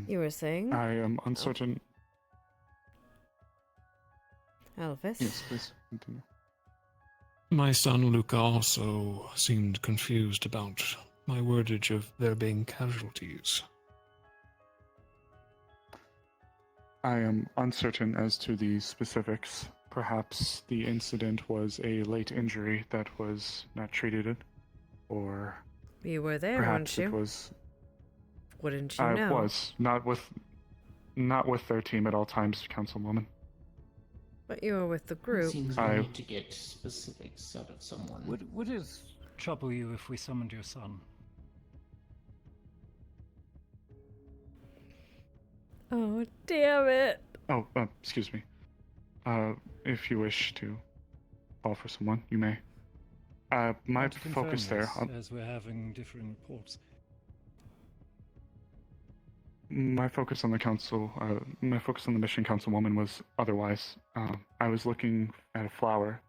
You were saying? I am uncertain. Elvis? Yes, please continue. My son Luca also seemed confused about my wordage of there being casualties. I am uncertain as to the specifics. Perhaps the incident was a late injury that was not treated, or You were there, perhaps weren't it you? was. Wouldn't you I know? was not with their team at all times, Councilwoman. But you were with the It group. seems we need to get specifics out of someone. Would it trouble you if we summoned your son? Oh, damn it. Oh, excuse me. If you wish to call for someone, you may. My Want to confirm focus there. this, as we're having differing reports. My focus on the council, my focus on the mission councilwoman was otherwise. I was looking at a flower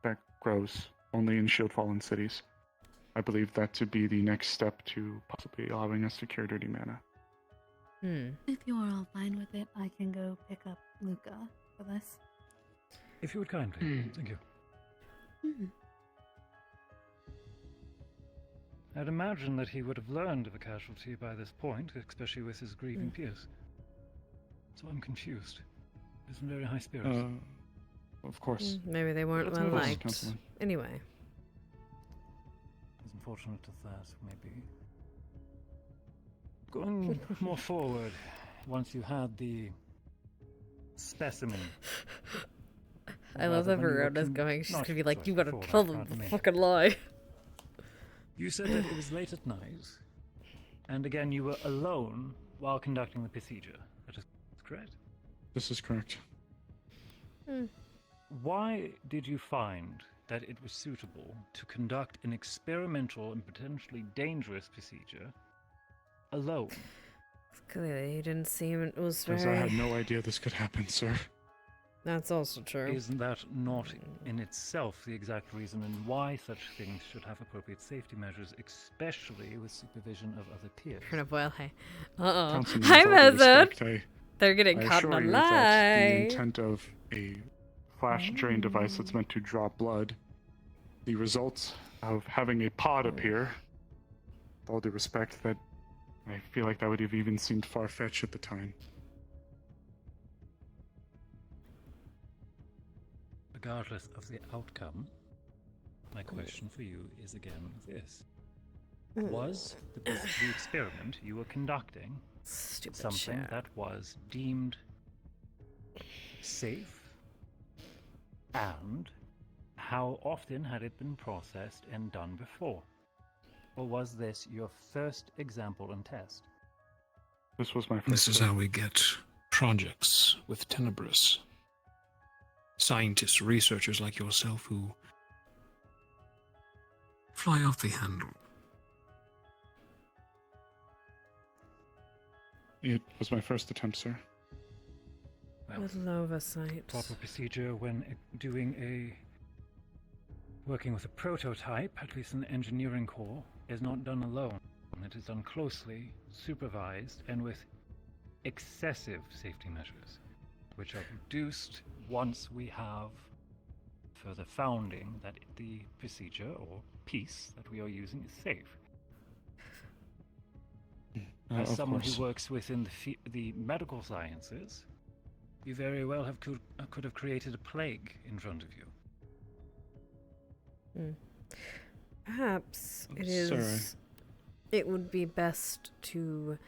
that grows only in shield-fallen cities. I believe that to be the next step to possibly allowing us to cure dirty mana. If you are all fine with it, I can go pick up Luca for this. If you would kindly, thank you. I'd imagine that he would have learned of a casualty by this point, especially with his grieving peers. So I'm confused. He's in very high spirits. Of course. Maybe they weren't Let's well move on, liked. Councilman. Anyway. As unfortunate as that may be. Going more forward, once you had the specimen. I love that Verona's going. She's gonna be like, you gotta tell them the fucking lie. You said that it was late at night, and again you were alone while conducting the procedure. That is correct? This is correct. Why did you find that it was suitable to conduct an experimental and potentially dangerous procedure alone? Clearly, he didn't seem it was Because very. I had no idea this could happen, sir. That's also true. Isn't that not in itself the exact reason and why such things should have appropriate safety measures, especially with supervision of other peers? Colonel Boyle, hey. Uh-oh. Councilman, Hi, with all due Method! respect, They're getting I caught in a assure you that the lie. intent of a flash drain device that's meant to draw blood, the results of having a pod appear, with all due respect, that I feel like that would have even seemed far-fetched at the time. Regardless of the outcome, my question for you is again this. Was the experiment you were conducting something shit. that was deemed safe? And how often had it been processed and done before? Or was this your first example and test? This was my first. This is how we get projects with Tenebris. Scientists, researchers like yourself who fly off the handle. It was my first attempt, sir. With oversight. Proper procedure when working with a prototype, at least in the engineering corps, is not done alone. It is done closely, supervised, and with excessive safety measures, which are reduced once we have further founding that the procedure or piece that we are using is safe. As of someone course. who works within the medical sciences, you very well could have created a plague in front of you. Perhaps it Sir, is. it would be best to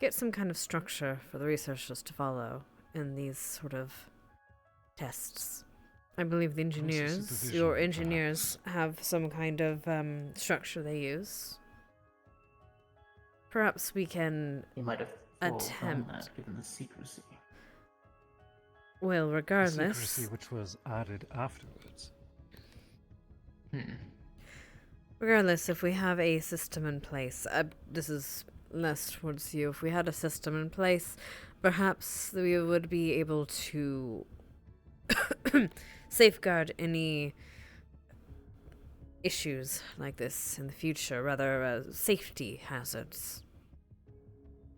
get some kind of structure for the researchers to follow in these sort of tests. I believe the engineers, your engineers, have some kind of structure they use. Perhaps we can You might have fallen from attempt. that given the secrecy. Well, The regardless. secrecy which was added afterwards. Regardless, if we have a system in place, this is less towards you. If we had a system in place, perhaps we would be able to safeguard any issues like this in the future, rather safety hazards.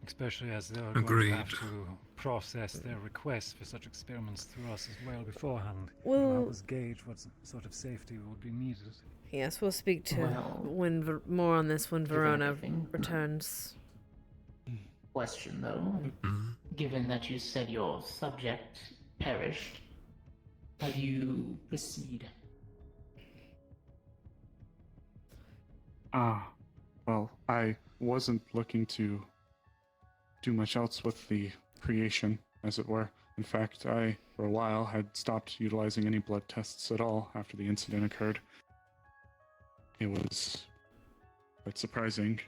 Especially as they are going to have to process their requests for such experiments through us as well beforehand. Well, help us gauge what sort of safety would be needed. Yes, we'll speak to more on this when Verona returns. Question though, given that you said your subject perished, how do you proceed? Well, I wasn't looking to do much else with the creation, as it were. In fact, I, for a while, had stopped utilizing any blood tests at all after the incident occurred. It was quite surprising.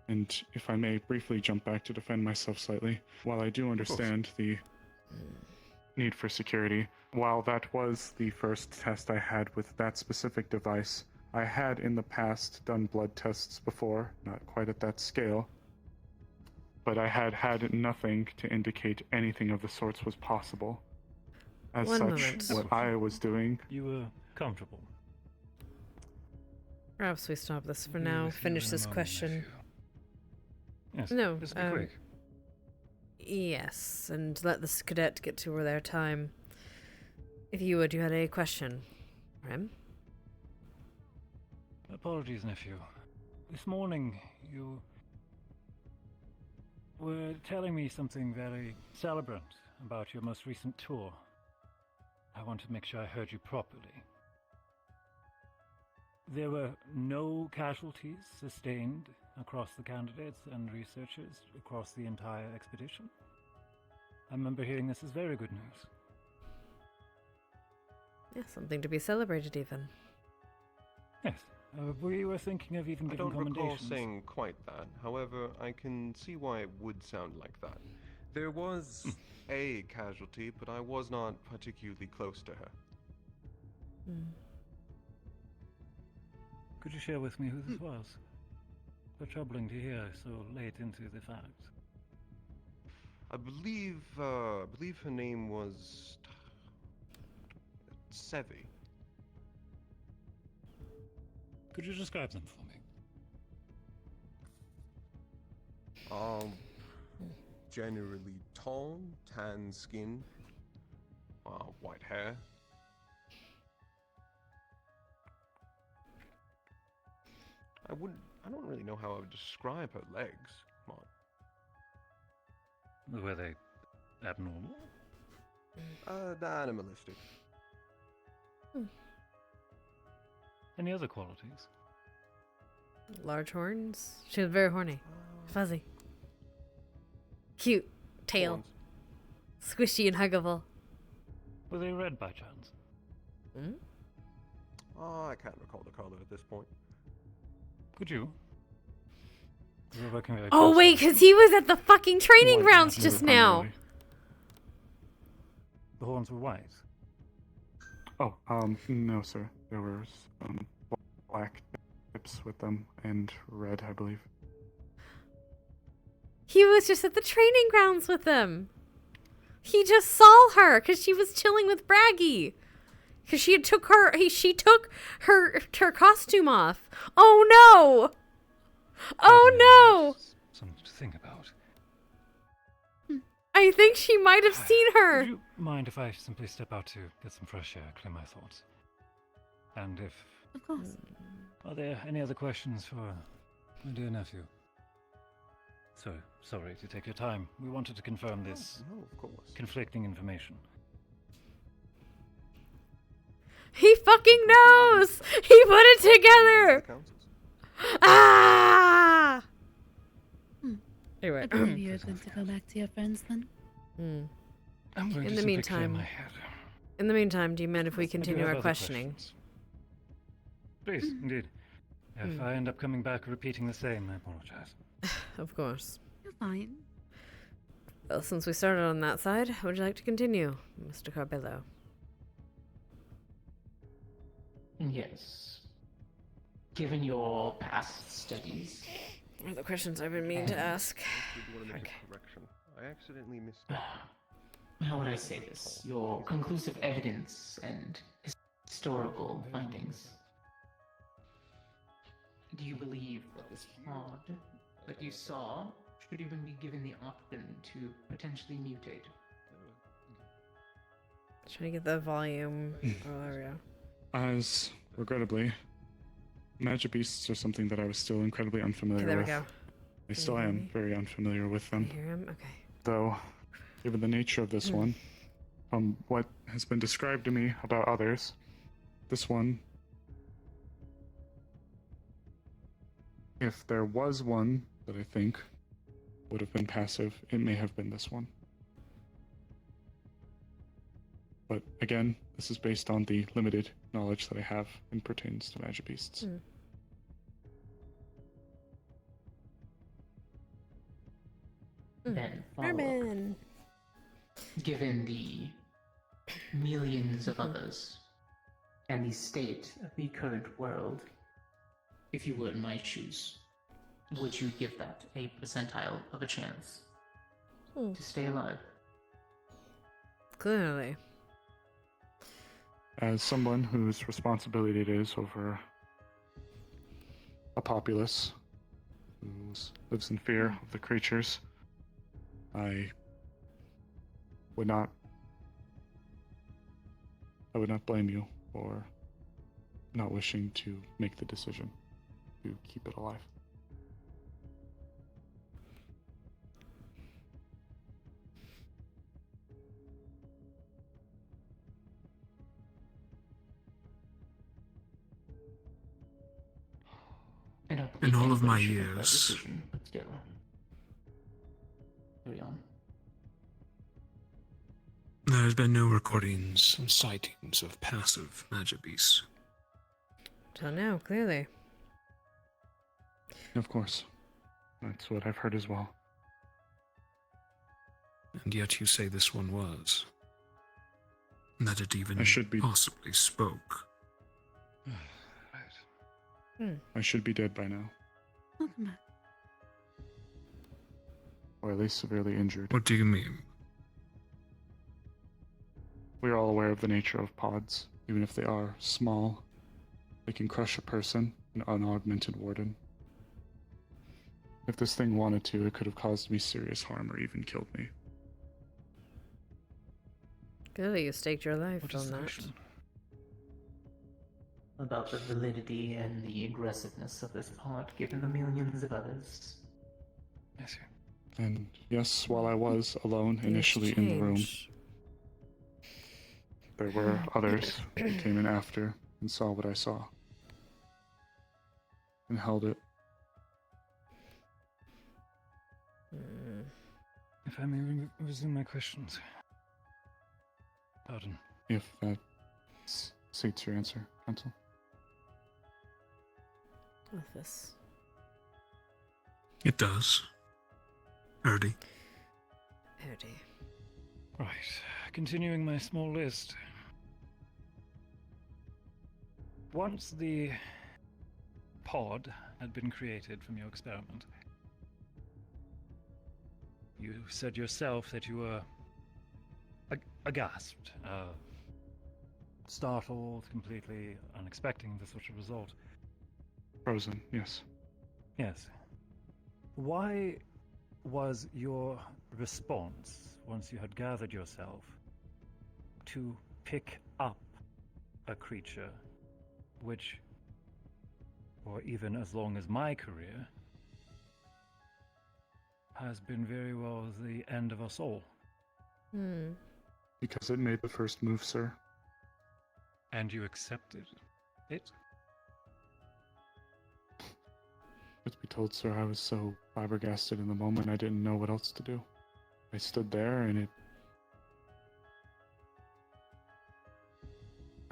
And if I may briefly jump back to defend myself slightly, while I do understand the need for security, while that was the first test I had with that specific device, I had in the past done blood tests before, not quite at that scale, but I had nothing to indicate anything of the sorts was possible. As One such, moment. what I was doing... You were comfortable. Perhaps we stop this for now. Finish this question. Yes, No. this will be quick. Yes, and let this cadet get to their time. If you would, you had a question, Rem? Apologies, nephew. This morning, you were telling me something very celebrant about your most recent tour. I want to make sure I heard you properly. There were no casualties sustained across the candidates and researchers across the entire expedition. I remember hearing this as very good news. Yeah, something to be celebrated even. Yes. We were thinking of even I giving don't recall commendations. saying quite that. However, I can see why it would sound like that. There was a casualty, but I was not particularly close to her. Could you share with me who this was? So troubling to hear so late into the fact. I believe her name was Sevi. Could you describe them for me? Generally tall, tan skin, white hair. I don't really know how I would describe her legs. Were they abnormal? Animalistic. Any other qualities? Large horns? She was very horny. Fuzzy. Cute. Tail. Squishy and huggable. Were they red by chance? I can't recall the color at this point. Could you? We're working very Oh, closely. wait, because he was at the fucking training White, grounds not just blue, now. primarily. The horns were white. Oh, no, sir. There was, black tips with them, and red, I believe. He was just at the training grounds with them. He just saw her because she was chilling with Braggy. Because she took her costume off. Oh no! Oh no! Something to think about. I think she might have seen her. Would you mind if I simply step out to get some fresh air, clear my thoughts? And if... Of course. Are there any other questions for my dear nephew? Sorry to take your time. We wanted to confirm this No, of course. conflicting information. He fucking knows! He put it together! Ah! Anyway. I believe you're good to go back to your friends then. I'm going In to the simply clear meantime, my head. do you mind if we I do continue have our other questioning? questions. Please, indeed. If I end up coming back repeating the same, I apologize. Of course. You're fine. Well, since we started on that side, would you like to continue, Mr. Carbello? Yes. Given your past studies. What are the questions I've been meaning to ask? I actually want to make a correction. I accidentally missed. How would I say this? Your conclusive evidence and historical findings. Do you believe that this pod that you saw should even be given the option to potentially mutate? Trying to get the volume. Oh, there we go. As, regrettably, magic beasts are something that I was still incredibly unfamiliar Okay, there with. we go. I still am very unfamiliar with them. Can you hear him? Okay. Though, given the nature of this one, from what has been described to me about others, this one, if there was one that I think would have been passive, it may have been this one. But again, this is based on the limited knowledge that I have and pertains to magic beasts. Then follow. Given the millions of others and the state of the current world, if you were in my shoes, would you give that a percentile of a chance to stay alive? Clearly. As someone whose responsibility it is over a populace who lives in fear of the creatures, I would not blame you for not wishing to make the decision to keep it alive. In all of my years, Carry on. there has been no recordings and sightings of passive magic beasts. Till now, clearly. Of course. That's what I've heard as well. And yet you say this one was. That it even possibly spoke. I should be dead by now. Welcome back. Or at least severely injured. What do you mean? We are all aware of the nature of pods. Even if they are small, they can crush a person, an unaugmented warden. If this thing wanted to, it could have caused me serious harm or even killed me. Clearly, you staked your life on that. About the validity and the aggressiveness of this pod, given the millions of others. Yes, sir. And yes, while I was alone initially in the room, there were others who came in after and saw what I saw. And held it. If I may resume my questions. Pardon. If that suits your answer, Counsel. With this. It does. Erdy. Erdy. Right. Continuing my small list. Once the pod had been created from your experiment, you said yourself that you were aghast, startled, completely unexpecting the such a result. Frozen, yes. Yes. Why was your response, once you had gathered yourself, to pick up a creature which, or even as long as my career, has been very well the end of us all? Because it made the first move, sir. And you accepted it? Truth be told, sir, I was so flabbergasted in the moment I didn't know what else to do. I stood there and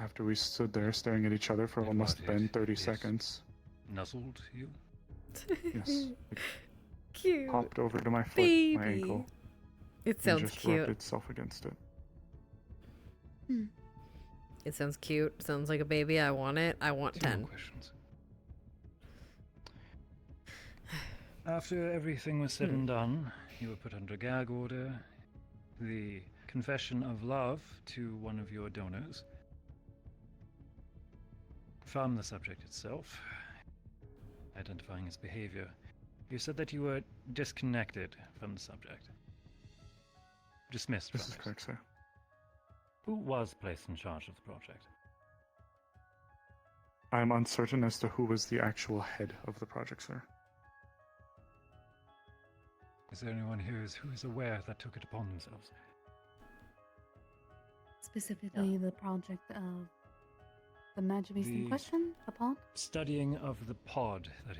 after we stood there staring at each other for what must have been 30 seconds. Nuzzled you? Yes. Cute. Hopped over to my foot, Baby. my ankle. It and sounds just cute. rubbed itself against it. It sounds cute. Sounds like a baby. I want it. I want 10. Questions. After everything was said and done, you were put under gag order. The confession of love to one of your donors from the subject itself, identifying his behavior. You said that you were disconnected from the subject. Dismissed from This is it. correct, sir. Who was placed in charge of the project? I'm uncertain as to who was the actual head of the project, sir. Is there anyone here who is aware that took it upon themselves? Specifically, the project of the magic beast in The question, the pod? Studying of the pod that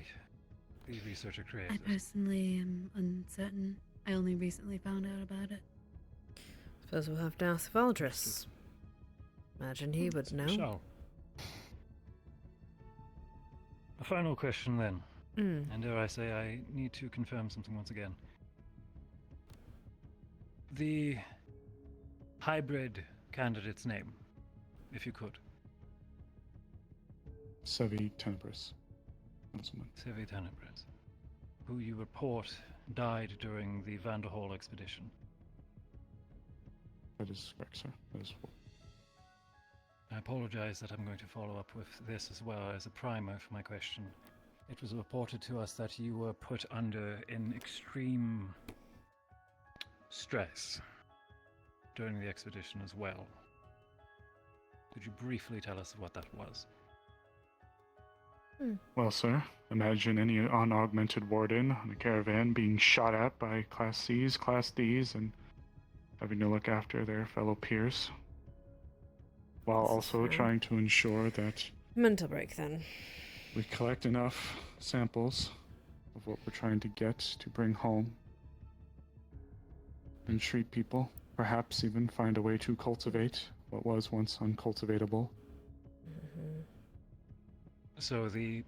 the researcher I created. personally am uncertain. I only recently found out about it. Suppose we'll have to ask Valdris. Imagine he would know. So, a final question then. And dare I say, I need to confirm something once again. The hybrid candidate's name, if you could. Sevi Tenebris. Councilman. Sevi Tenebris, who you report died during the Vanderhall expedition. That is correct, sir. That is I apologize that I'm going to follow up with this as well as a primer for my question. It was reported to us that you were put under an extreme stress during the expedition as well. Could you briefly tell us what that was? Well, sir, imagine any unaugmented warden on a caravan being shot at by Class Cs, Class Ds, and having to look after their fellow peers, while also trying to ensure that Mental break, then. we collect enough samples of what we're trying to get to bring home and treat people, perhaps even find a way to cultivate what was once uncultivatable. So the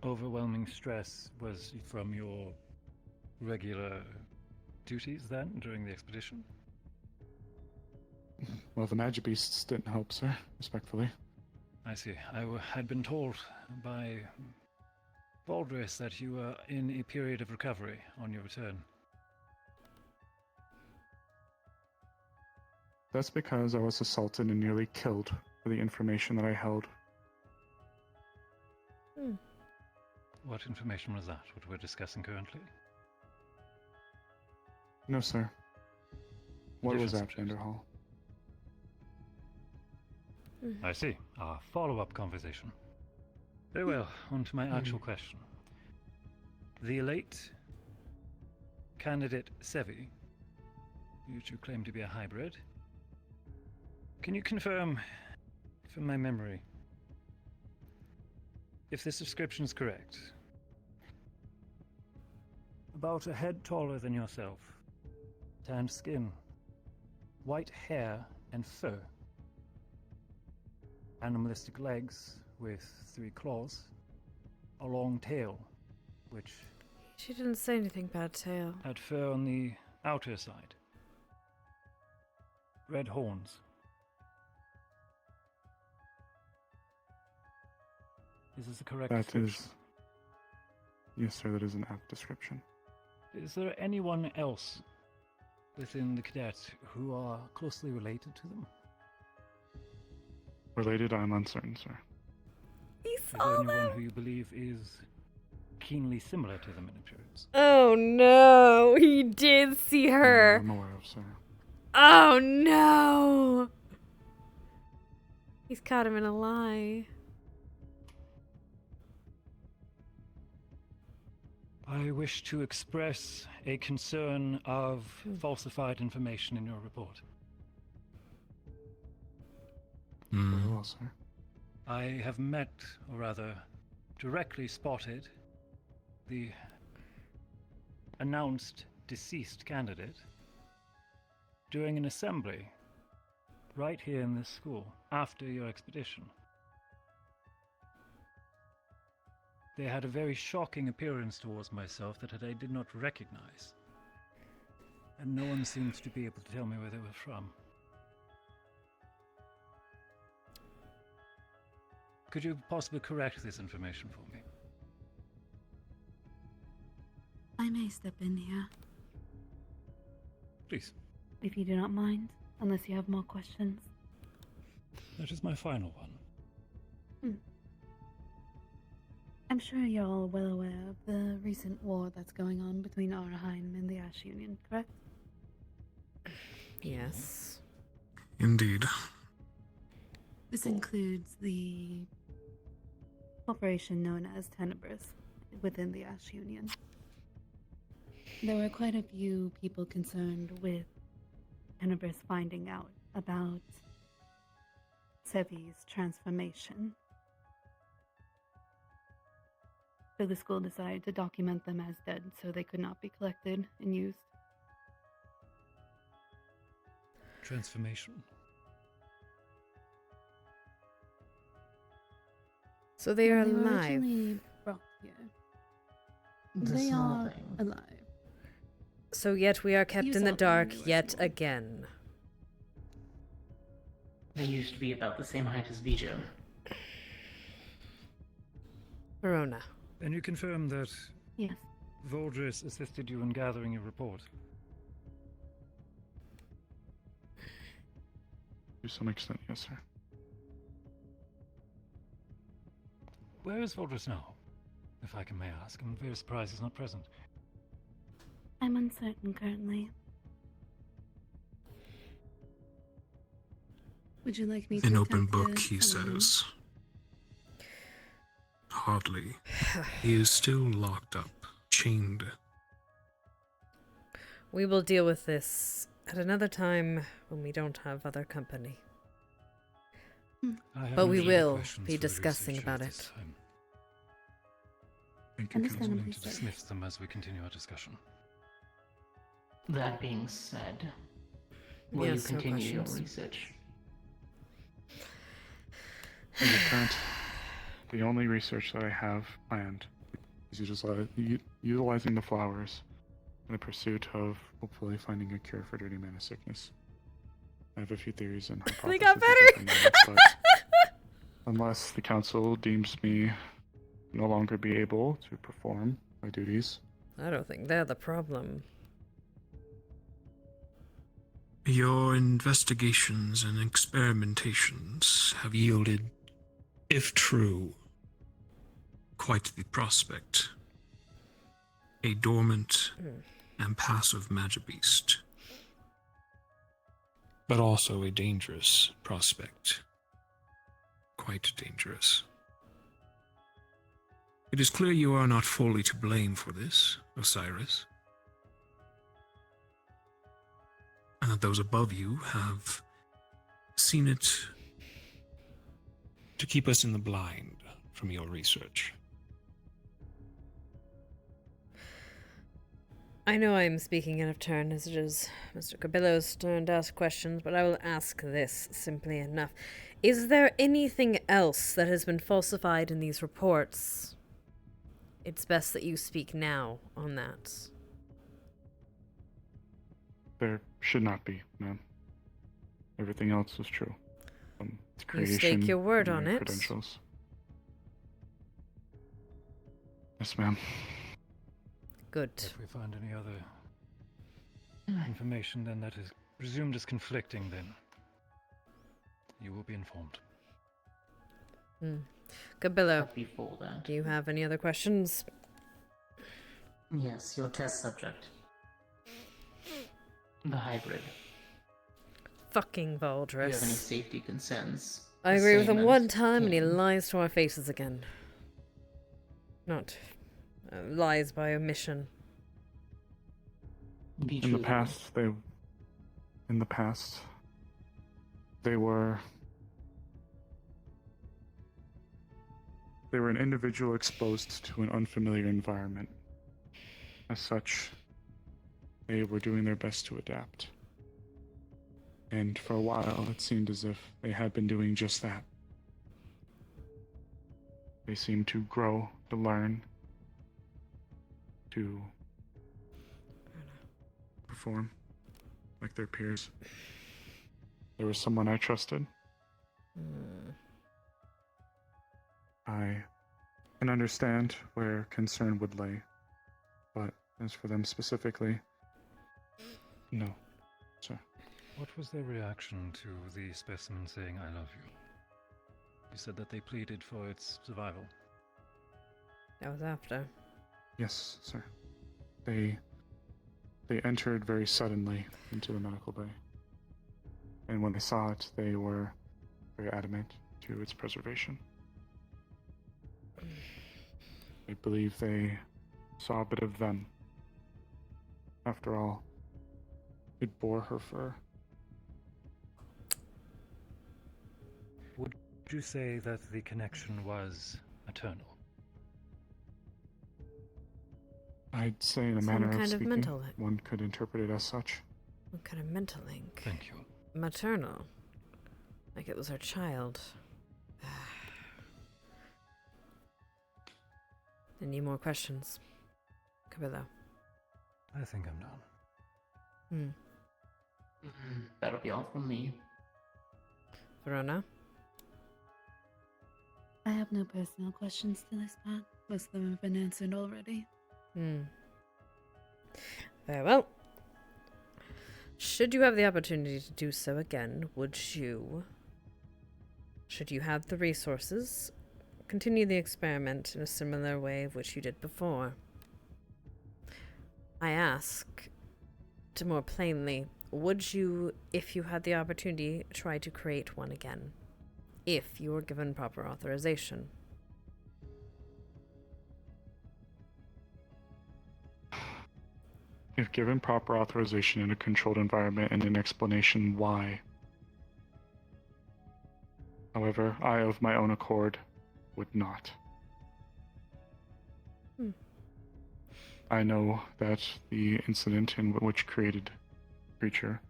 overwhelming stress was from your regular duties then during the expedition? Well, the magic beasts didn't help, sir, respectfully. I see. I had been told by Valdris that you were in a period of recovery on your return. That's because I was assaulted and nearly killed for the information that I held. What information was that? What we're discussing currently? No, sir. What was Different at Vanderhall? I see. A follow-up conversation. Very well, on to my actual question. The late candidate Sevi, which you claim to be a hybrid, can you confirm, from my memory, if this description is correct? About a head taller than yourself, tanned skin, white hair and fur, animalistic legs with 3 claws, a long tail, which She didn't say anything about tail. had fur on the outer side, red horns. Is this a correct That description? is... Yes, sir, that is an apt description. Is there anyone else within the cadets who are closely related to them? Related, I'm uncertain, sir. Is there anyone who you believe is keenly similar to them in appearance? Oh no, he did see her. I'm aware of, sir. Oh no. He's caught him in a lie. I wish to express a concern of falsified information in your report. Very well, sir. I have met, or rather, directly spotted the announced deceased candidate during an assembly right here in this school after your expedition. They had a very shocking appearance towards myself that I did not recognize. And no one seems to be able to tell me where they were from. Could you possibly correct this information for me? I may step in here. Please. If you do not mind, unless you have more questions. That is my final one. I'm sure you're all well aware of the recent war that's going on between Araheim and the Ash Union, correct? Yes. Indeed. This includes the corporation known as Tenebris within the Ash Union. There were quite a few people concerned with Tenebris finding out about Sevi's transformation. So the school decided to document them as dead so they could not be collected and used. Transformation? So they are They were alive. originally brought here. They are alive. So yet we are kept You in the saw them dark when you were yet again. They used to be about the same height as Bijo. Verona. And you confirm that Yes. Voldris assisted you in gathering a report? To some extent, yes, sir. Where is Voldris now? If I may ask. I'm very surprised he's not present. I'm uncertain currently. Would you like me to An open attempt book, to he summon him? says. Hardly. He is still locked up, chained. We will deal with this at another time when we don't have other company. I have But no we further will questions be for the discussing researcher about at it. this time. Thank I'm you, willing Councilman. to dismiss them as we continue our discussion. That being said, will Yes, you no continue your questions. research? In the current, the only research that I have planned is utilizing the flowers in the pursuit of hopefully finding a cure for dirty mana sickness. I have a few theories and hypotheses. They got better! about the mana, but unless the council deems me no longer be able to perform my duties, I don't think they're the problem. Your investigations and experimentations have yielded, if true, quite the prospect. A dormant and passive magibeast. But also a dangerous prospect. Quite dangerous. It is clear you are not fully to blame for this, Osiris. And that those above you have seen it to keep us in the blind from your research. I know I am speaking out of turn as it is Mr. Cabillo's turn to ask questions, but I will ask this simply enough. Is there anything else that has been falsified in these reports? It's best that you speak now on that. there should not be, ma'am. Everything else is true. Its You stake creation your word and on your it? Credentials. Yes, ma'am. Good. If we find any other information, then that is presumed as conflicting, then you will be informed. Cabillo, Before that. do you have any other questions? Yes, your test subject. The hybrid. Fucking Do you have any Voldris. safety concerns? I The agree with same him as one time and he Cain? lies to our faces again. Not lies by omission. Be In the true. past, they were they were an individual exposed to an unfamiliar environment. As such, they were doing their best to adapt. And for a while, it seemed as if they had been doing just that. They seemed to grow, to learn, to perform like their peers. There was someone I trusted. I can understand where concern would lay, but as for them specifically, no, sir. What was their reaction to the specimen saying, "I love you"? You said that they pleaded for its survival. That was after. Yes, sir. They entered very suddenly into the medical bay. And when they saw it, they were very adamant to its preservation. I believe they saw a bit of them. After all, it bore her fur. Would you say that the connection was maternal? I'd say in a Some manner kind of of speaking, mental link. one could interpret it as such. What kind of mental link? Thank you. Maternal. Like it was her child. Any more questions? Cabrillo. I think I'm done. That'll be all from me. Verona? I have no personal questions to this part. Most of them have been answered already. Very well. Should you have the opportunity to do so again, should you have the resources, continue the experiment in a similar way of which you did before? I ask, to more plainly, would you, if you had the opportunity, try to create one again? If you were given proper authorization. If given proper authorization in a controlled environment and an explanation why. However, I, of my own accord, would not. I know that the incident in which created creature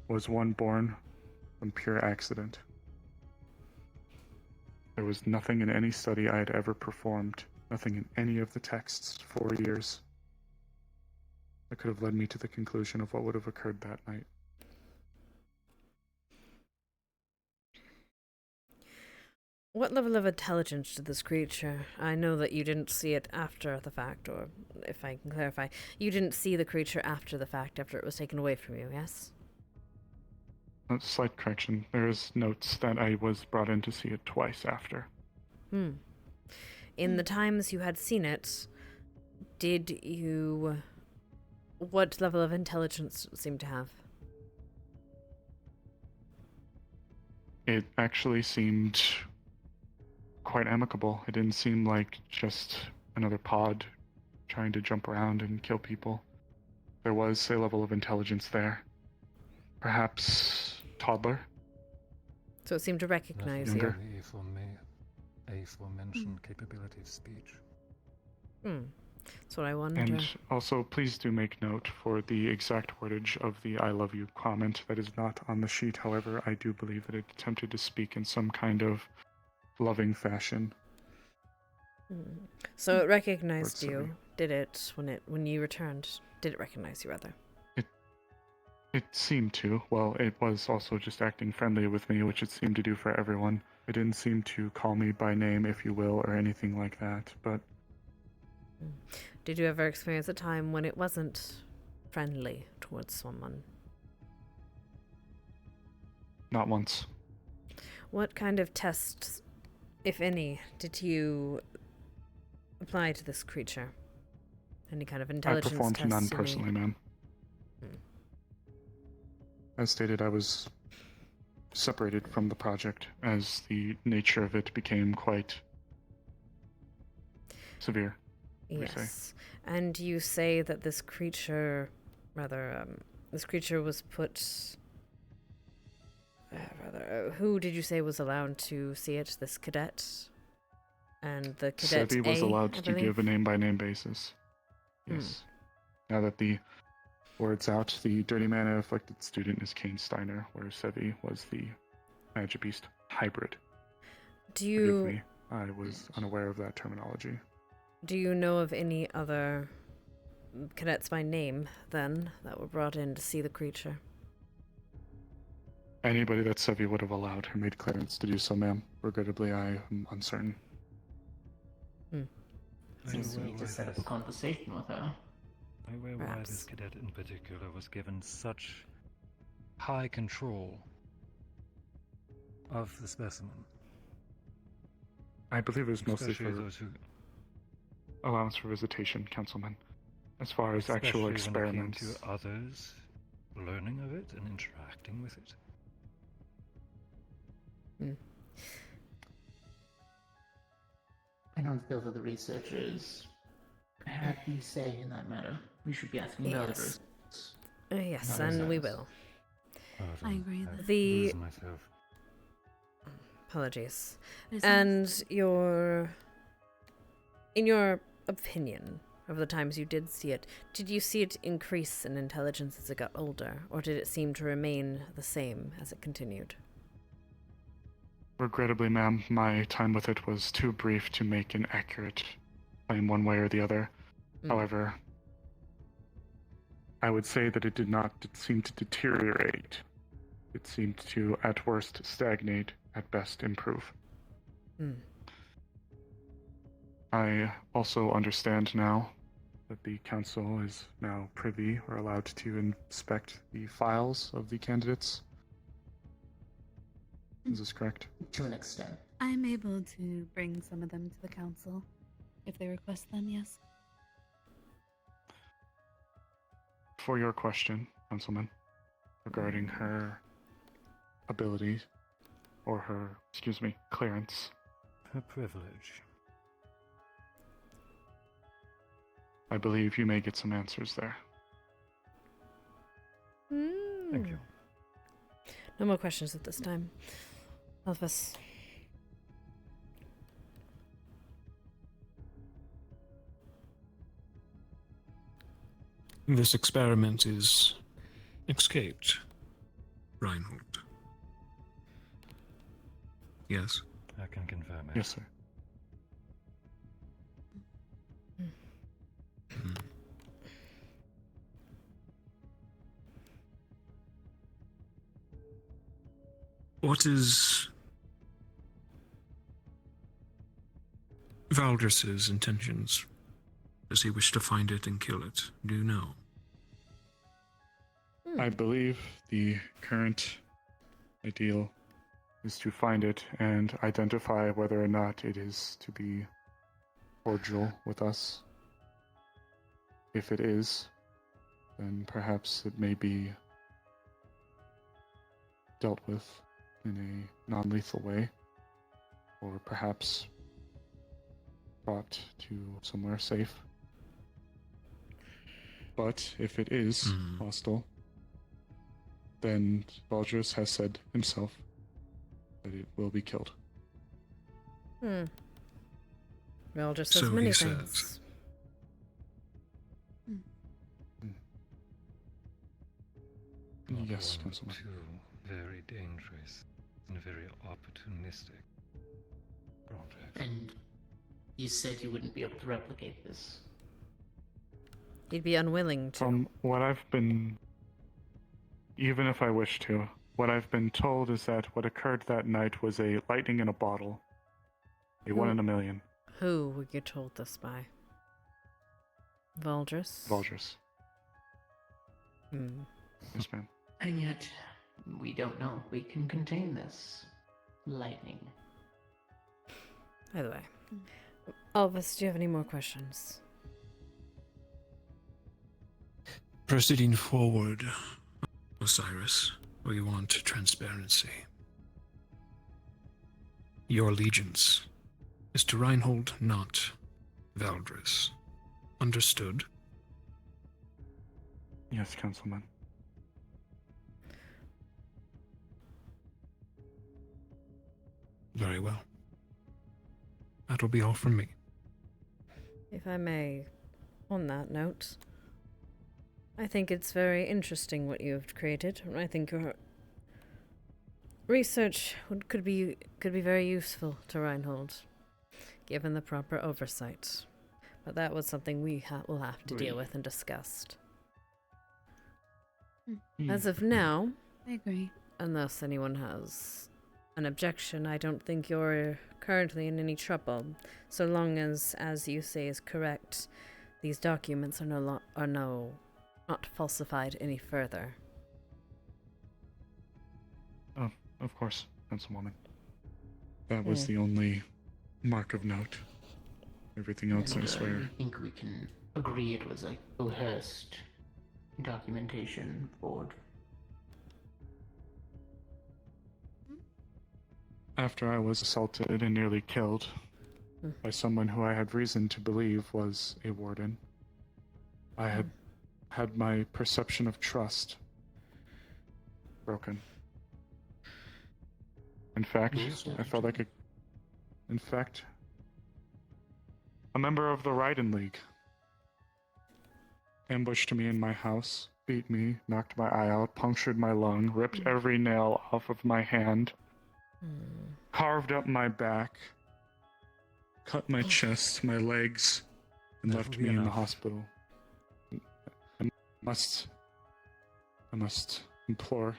was one born from pure accident. There was nothing in any study I had ever performed, nothing in any of the texts 4 years, that could have led me to the conclusion of what would have occurred that night. What level of intelligence did this creature? I know that you didn't see it after the fact, or if I can clarify, you didn't see the creature after the fact, after it was taken away from you, yes? A slight correction. There is notes that I was brought in to see it twice after. In the times you had seen it, did you... What level of intelligence did it seem to have? It actually seemed quite amicable. It didn't seem like just another pod trying to jump around and kill people. There was a level of intelligence there. Perhaps toddler? So it seemed to recognize you. Younger. The aforementioned capability of speech. That's what I wonder. And also, please do make note for the exact wordage of the "I love you" comment that is not on the sheet. However, I do believe that it attempted to speak in some kind of loving fashion. So it recognized you, did it, when you returned? Did it recognize you, rather? It seemed to. Well, it was also just acting friendly with me, which it seemed to do for everyone. It didn't seem to call me by name, if you will, or anything like that, but... Did you ever experience a time when it wasn't friendly towards someone? Not once. What kind of tests, if any, did you apply to this creature? Any kind of intelligence I performed tests? none personally, ma'am. As stated, I was separated from the project as the nature of it became quite severe. Yes. And you say that this creature, this creature was put... who did you say was allowed to see it? This cadet? And the cadet Sevi was A, allowed I to believe? give a name-by-name basis. Yes. Now that the word's out, the Dirty Mana afflicted student is Kane Steiner, where Sevi was the Magic Beast hybrid. Do Forgive you me, I was unaware of that terminology. do you know of any other cadets by name then that were brought in to see the creature? Anybody that Sevi would have allowed or made clearance to do so, ma'am. Regrettably, I am uncertain. Seems to me to set up a conversation with her. Are you aware why this cadet in particular was given such high control of the specimen? I believe it was mostly Especially for those who, allowance for visitation, Councilman. As far as actual especially when it came experiments, to others learning of it and interacting with it. I don't feel that the researchers had the say in that matter. We should be asking the elders. Yes, Not and we ourselves. will. I agree that The myself. apologies. There's And in your opinion of the times you did see it, did you see it increase in intelligence as it got older, or did it seem to remain the same as it continued? regrettably, ma'am, my time with it was too brief to make an accurate claim one way or the other. However, I would say that it did not seem to deteriorate. It seemed to, at worst, stagnate, at best, improve. I also understand now that the council is now privy or allowed to inspect the files of the candidates. Is this correct? To an extent. I am able to bring some of them to the council if they request them, yes. For your question, Councilman, regarding her ability, or her, clearance, Her privilege. I believe you may get some answers there. Thank you. No more questions at this time. Elvis. This experiment is escaped, Reinhold. Yes? I can confirm it. Yes, sir. What is Valdris's intentions? Does he wish to find it and kill it? Do you know? I believe the current ideal is to find it and identify whether or not it is to be cordial with us. If it is, then perhaps it may be dealt with in a non-lethal way, or perhaps brought to somewhere safe. But if it is hostile, then Valdris has said himself that it will be killed. Well, just So says many he things. says. Yes, One, Councilman. two very dangerous and very opportunistic projects. And you said you wouldn't be able to replicate this. He'd be unwilling to. From what I've been, even if I wish to, what I've been told is that what occurred that night was a lightning in a bottle. A 1 in a million. Who were you told this by? Valdris? Valdris. Yes, ma'am. And yet, we don't know if we can contain this lightning. By the way, Elvis, do you have any more questions? Proceeding forward, Osiris, we want transparency. Your allegiance is to Reinhold, not Valdris. Understood? Yes, Councilman. Very well. That'll be all from me. If I may, on that note, I think it's very interesting what you have created. I think your research could be very useful to Reinhold, given the proper oversight. But that was something we will have to deal with and discuss. As of now, I agree. Unless anyone has an objection, I don't think you're currently in any trouble, so long as you say is correct, these documents are not falsified any further. Oh, of course, Councilwoman. That was the only mark of note. Everything else, I swear. I think we can agree it was a coerced documentation board. After I was assaulted and nearly killed by someone who I had reason to believe was a warden, I had my perception of trust broken. In fact, I felt like a member of the Raiden League ambushed me in my house, beat me, knocked my eye out, punctured my lung, ripped every nail off of my hand, carved up my back, cut my chest, my legs, and left me in the hospital. I must implore.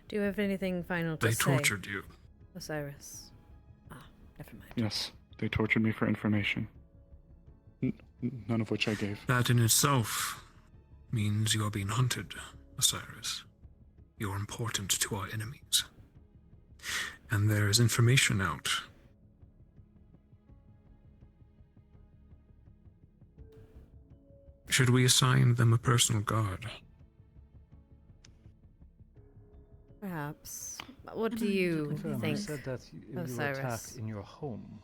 Do you have anything final to say? They tortured you. Osiris. Never mind. Yes, they tortured me for information. None of which I gave. That in itself means you are being hunted, Osiris. You're important to our enemies. And there is information out. Should we assign them a personal guard? Perhaps. What do you think, You said that you Osiris? attacked in your home.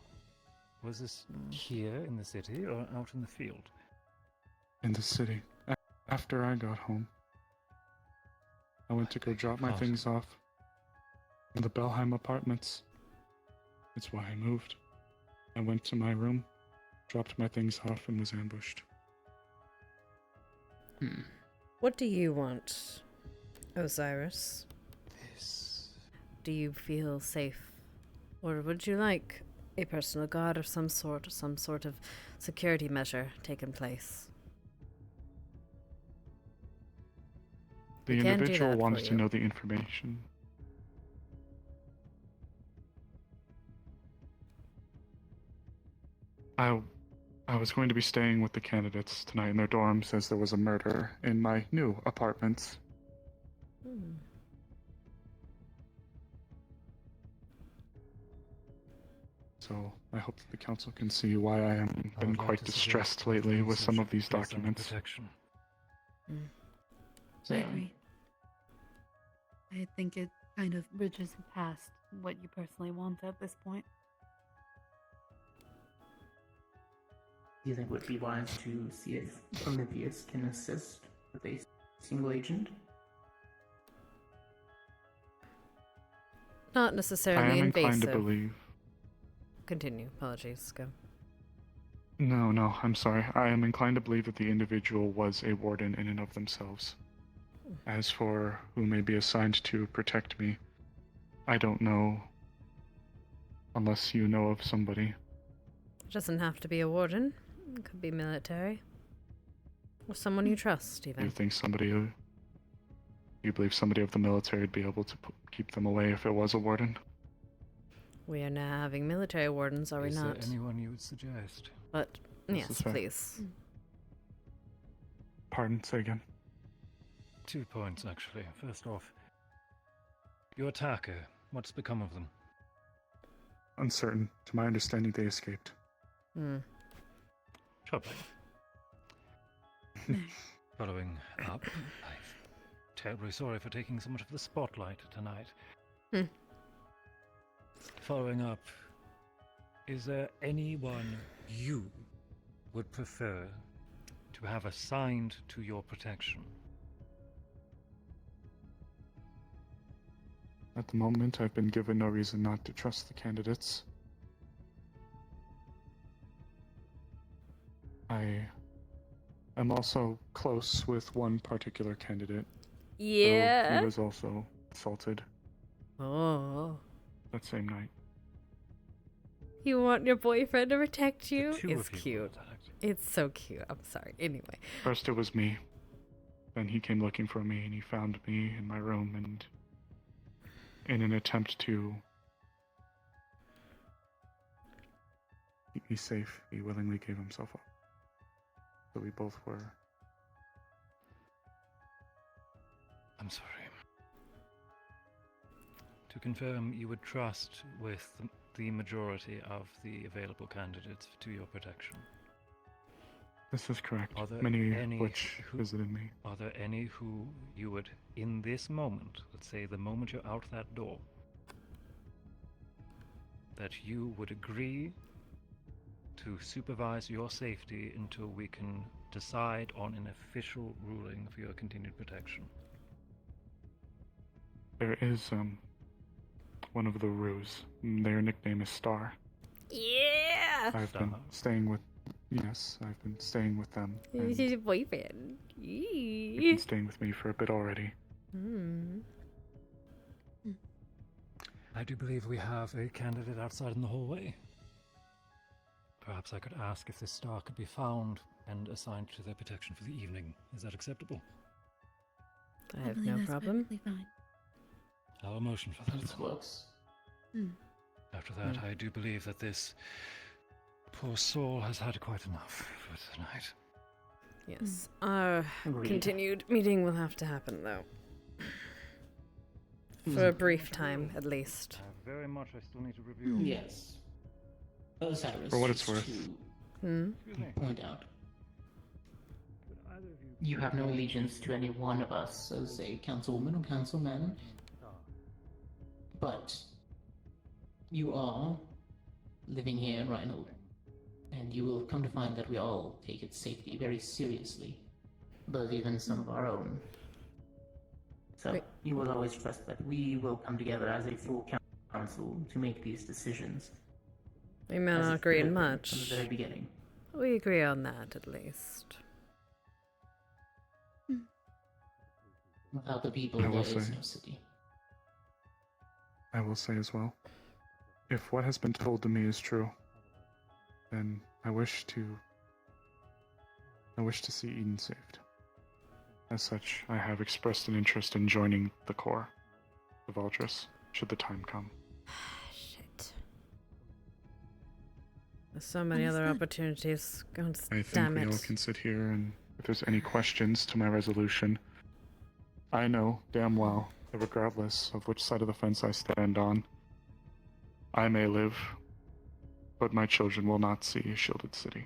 Was this here in the city or out in the field? In the city. After I got home, I went to go drop my things off in the Belheim apartments. That's why I moved. I went to my room, dropped my things off, and was ambushed. What do you want, Osiris? Do you feel safe? Or would you like a personal guard of some sort of security measure taken place? The We can do individual that for wants to you. know the information. I was going to be staying with the candidates tonight in their dorms as there was a murder in my new apartments. So I hope that the council can see why I have been quite distressed lately with some of these documents. I agree. I think it kind of bridges past what you personally want at this point. Do you think it would be wise to see if Olympius can assist with a single agent? Not I necessarily am invasive. inclined to believe. Continue. Apologies. Go. No, I'm sorry. I am inclined to believe that the individual was a warden in and of themselves. As for who may be assigned to protect me, I don't know. Unless you know of somebody. It doesn't have to be a warden. It could be military. Or someone you trust, even. You think you believe somebody of the military would be able to keep them away if it was a warden? We are now having military wardens, are we Is not? there anyone you would suggest? But, This yes, is fair. please. Pardon, say again. 2 points, actually. First off, your attacker, what's become of them? Uncertain. To my understanding, they escaped. Troubling. Following up, I'm terribly sorry for taking so much of the spotlight tonight. Following up, is there anyone you would prefer to have assigned to your protection? At the moment, I've been given no reason not to trust the candidates. I am also close with one particular candidate. Yeah. Though he was also assaulted Oh. that same night. You want your boyfriend to protect you? two It's of you cute. It's so cute. I'm sorry. Anyway. First it was me. Then he came looking for me and he found me in my room, and in an attempt to keep me safe, he willingly gave himself up. So we both were. I'm sorry. To confirm, you would trust with the majority of the available candidates to your protection. This is correct. Are there Many any of which visited me. Are there any who you would, in this moment, let's say the moment you're out that door, that you would agree to supervise your safety until we can decide on an official ruling for your continued protection? There is, one of the Ruse. Their nickname is Star. Yeah! I've been staying with... Yes, I've been staying with them. He's your boyfriend. They've been staying with me for a bit already. I do believe we have a candidate outside in the hallway. Perhaps I could ask if this star could be found and assigned to their protection for the evening. Is that acceptable? I have no problem. Fine. I'll motion for that. This works. After that, I do believe that this poor soul has had quite enough for tonight. Yes. Our Agreed. continued meeting will have to happen, though. For a brief time, at least. Very much I still need to review. Yes. Cyrus, For what it's just worth. to point out, you have no allegiance to any one of us as a councilwoman or councilman, but you are living here in Rhino, and you will come to find that we all take its safety very seriously, but even some of our own. So you will always trust that we will come together as a full council to make these decisions. We may not agree on From the much. very beginning. We agree on that, at least. Without the people, I will there is say. no city. I will say as well, if what has been told to me is true, then I wish to see Eden saved. As such, I have expressed an interest in joining the Corps of Aldris, should the time come. Shit. There's so many other opportunities. God I think damn we it. all can sit here, and if there's any questions to my resolution, I know damn well that regardless of which side of the fence I stand on, I may live, but my children will not see a shielded city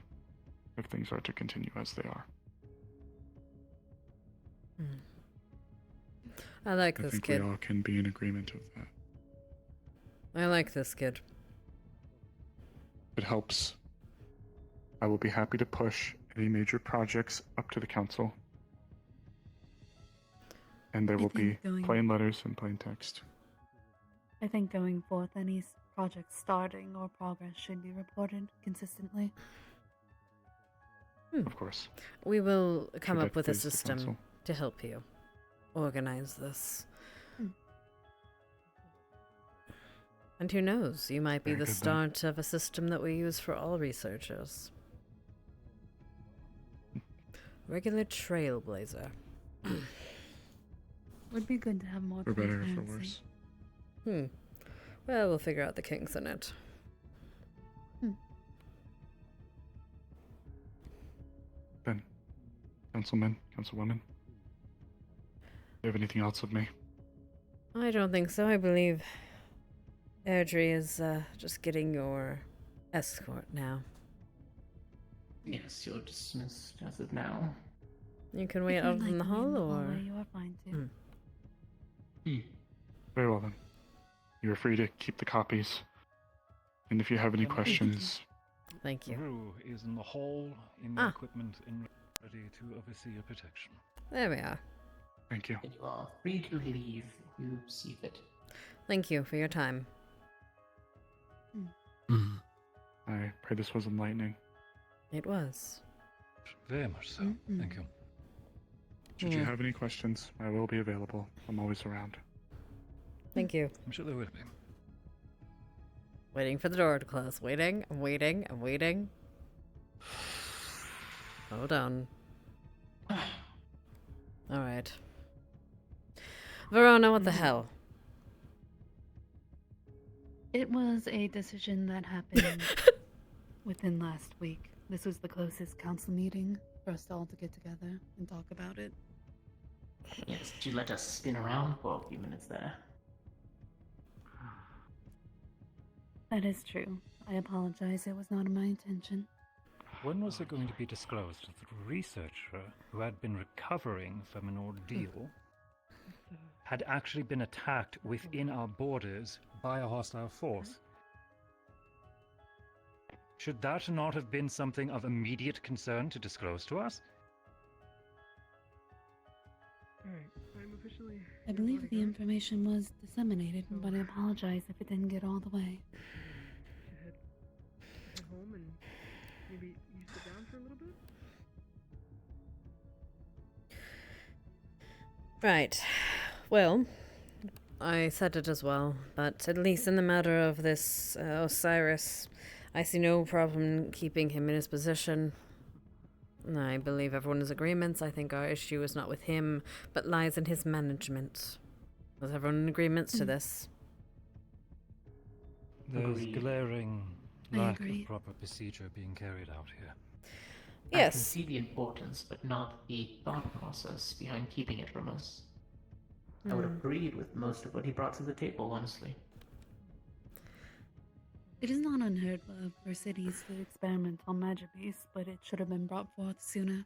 if things are to continue as they are. I like I this think kid. we all can be in agreement of that. I like this kid. If it helps, I will be happy to push any major projects up to the council. And there will be think going- plain letters and plain text. I think going forth, any project starting or progress should be reported consistently. Of course. We will come Should up that with a please the system council. to help you organize this. And who knows, you might be Very the good then. start of a system that we use for all researchers. Regular trailblazer. Would be good to have more For better or for transparency. worse. Well, we'll figure out the kinks in it. Then, councilmen, councilwomen, do you have anything else of me? I don't think so. I believe Airdrie is just getting your escort now. Yes, you're dismissed as of now. You can wait If you'd out like in the to wait in hall, the or hallway, you are fine to. Very well then. You're free to keep the copies. And if you have any questions, Thank you. Rue is in the hall, in the equipment, and ready to oversee your protection. There we are. thank you. And you are free to leave if you see fit. Thank you for your time. I pray this was enlightening. It was. Very much so. Thank you. Should you have any questions, I will be available. I'm always around. Thank you. I'm sure there will be. Waiting for the door to close. Waiting, I'm waiting, I'm waiting. Hold on. Alright. Verona, what the hell? It was a decision that happened within last week. This was the closest council meeting for us all to get together and talk about it. Yes, did you let us spin around for a few minutes there? That is true. I apologize. It was not my intention. When was it going to be disclosed that the researcher who had been recovering from an ordeal had actually been attacked within our borders by a hostile force? Should that not have been something of immediate concern to disclose to us? I believe the information was disseminated, but I apologize if it didn't get all the way. Head home and maybe you sit down for a little bit? Right. Well, I said it as well, but at least in the matter of this Osiris, I see no problem keeping him in his position. I believe everyone is agreements. I think our issue is not with him, but lies in his management. Was everyone in agreements to this? There's Agreed. glaring I lack agree. of proper procedure being carried out here. I Yes. can see the importance, but not the thought process behind keeping it from us. I would have agreed with most of what he brought to the table, honestly. It is not unheard of for cities to experiment on magic beasts, but it should have been brought forth sooner.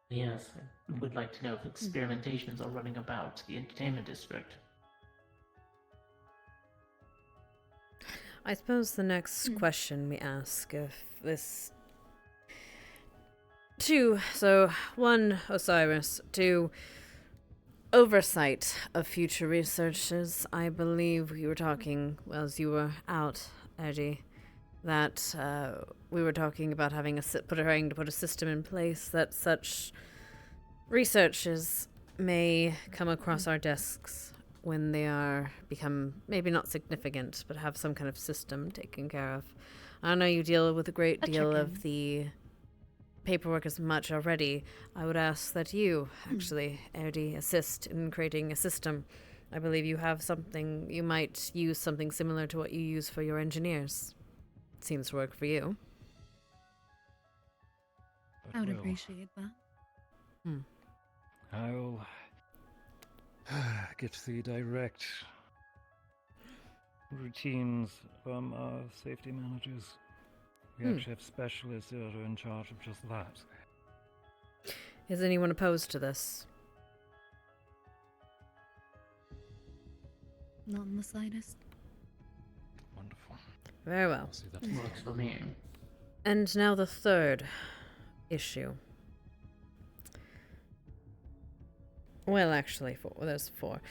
Yes, I would like to know if experimentations are running about the entertainment district. I suppose the next question we ask if this... one, Osiris. Two, oversight of future researches. I believe we were talking, well, as you were out, Eddie, that we were talking about trying to put a system in place that such researches may come across our desks when they become maybe not significant, but have some kind of system taken care of. I know you deal with a great deal of the paperwork as much already. I would ask that you, actually, Erdi, assist in creating a system. I believe you have something, you might use something similar to what you use for your engineers. It seems to work for you. I would appreciate that. I'll get the direct routines from our safety managers. We actually have specialists that are in charge of just that. Is anyone opposed to this? Not in the slightest. Wonderful. Very well. I'll see that Works for me. And now the third issue. Well, actually, there's four.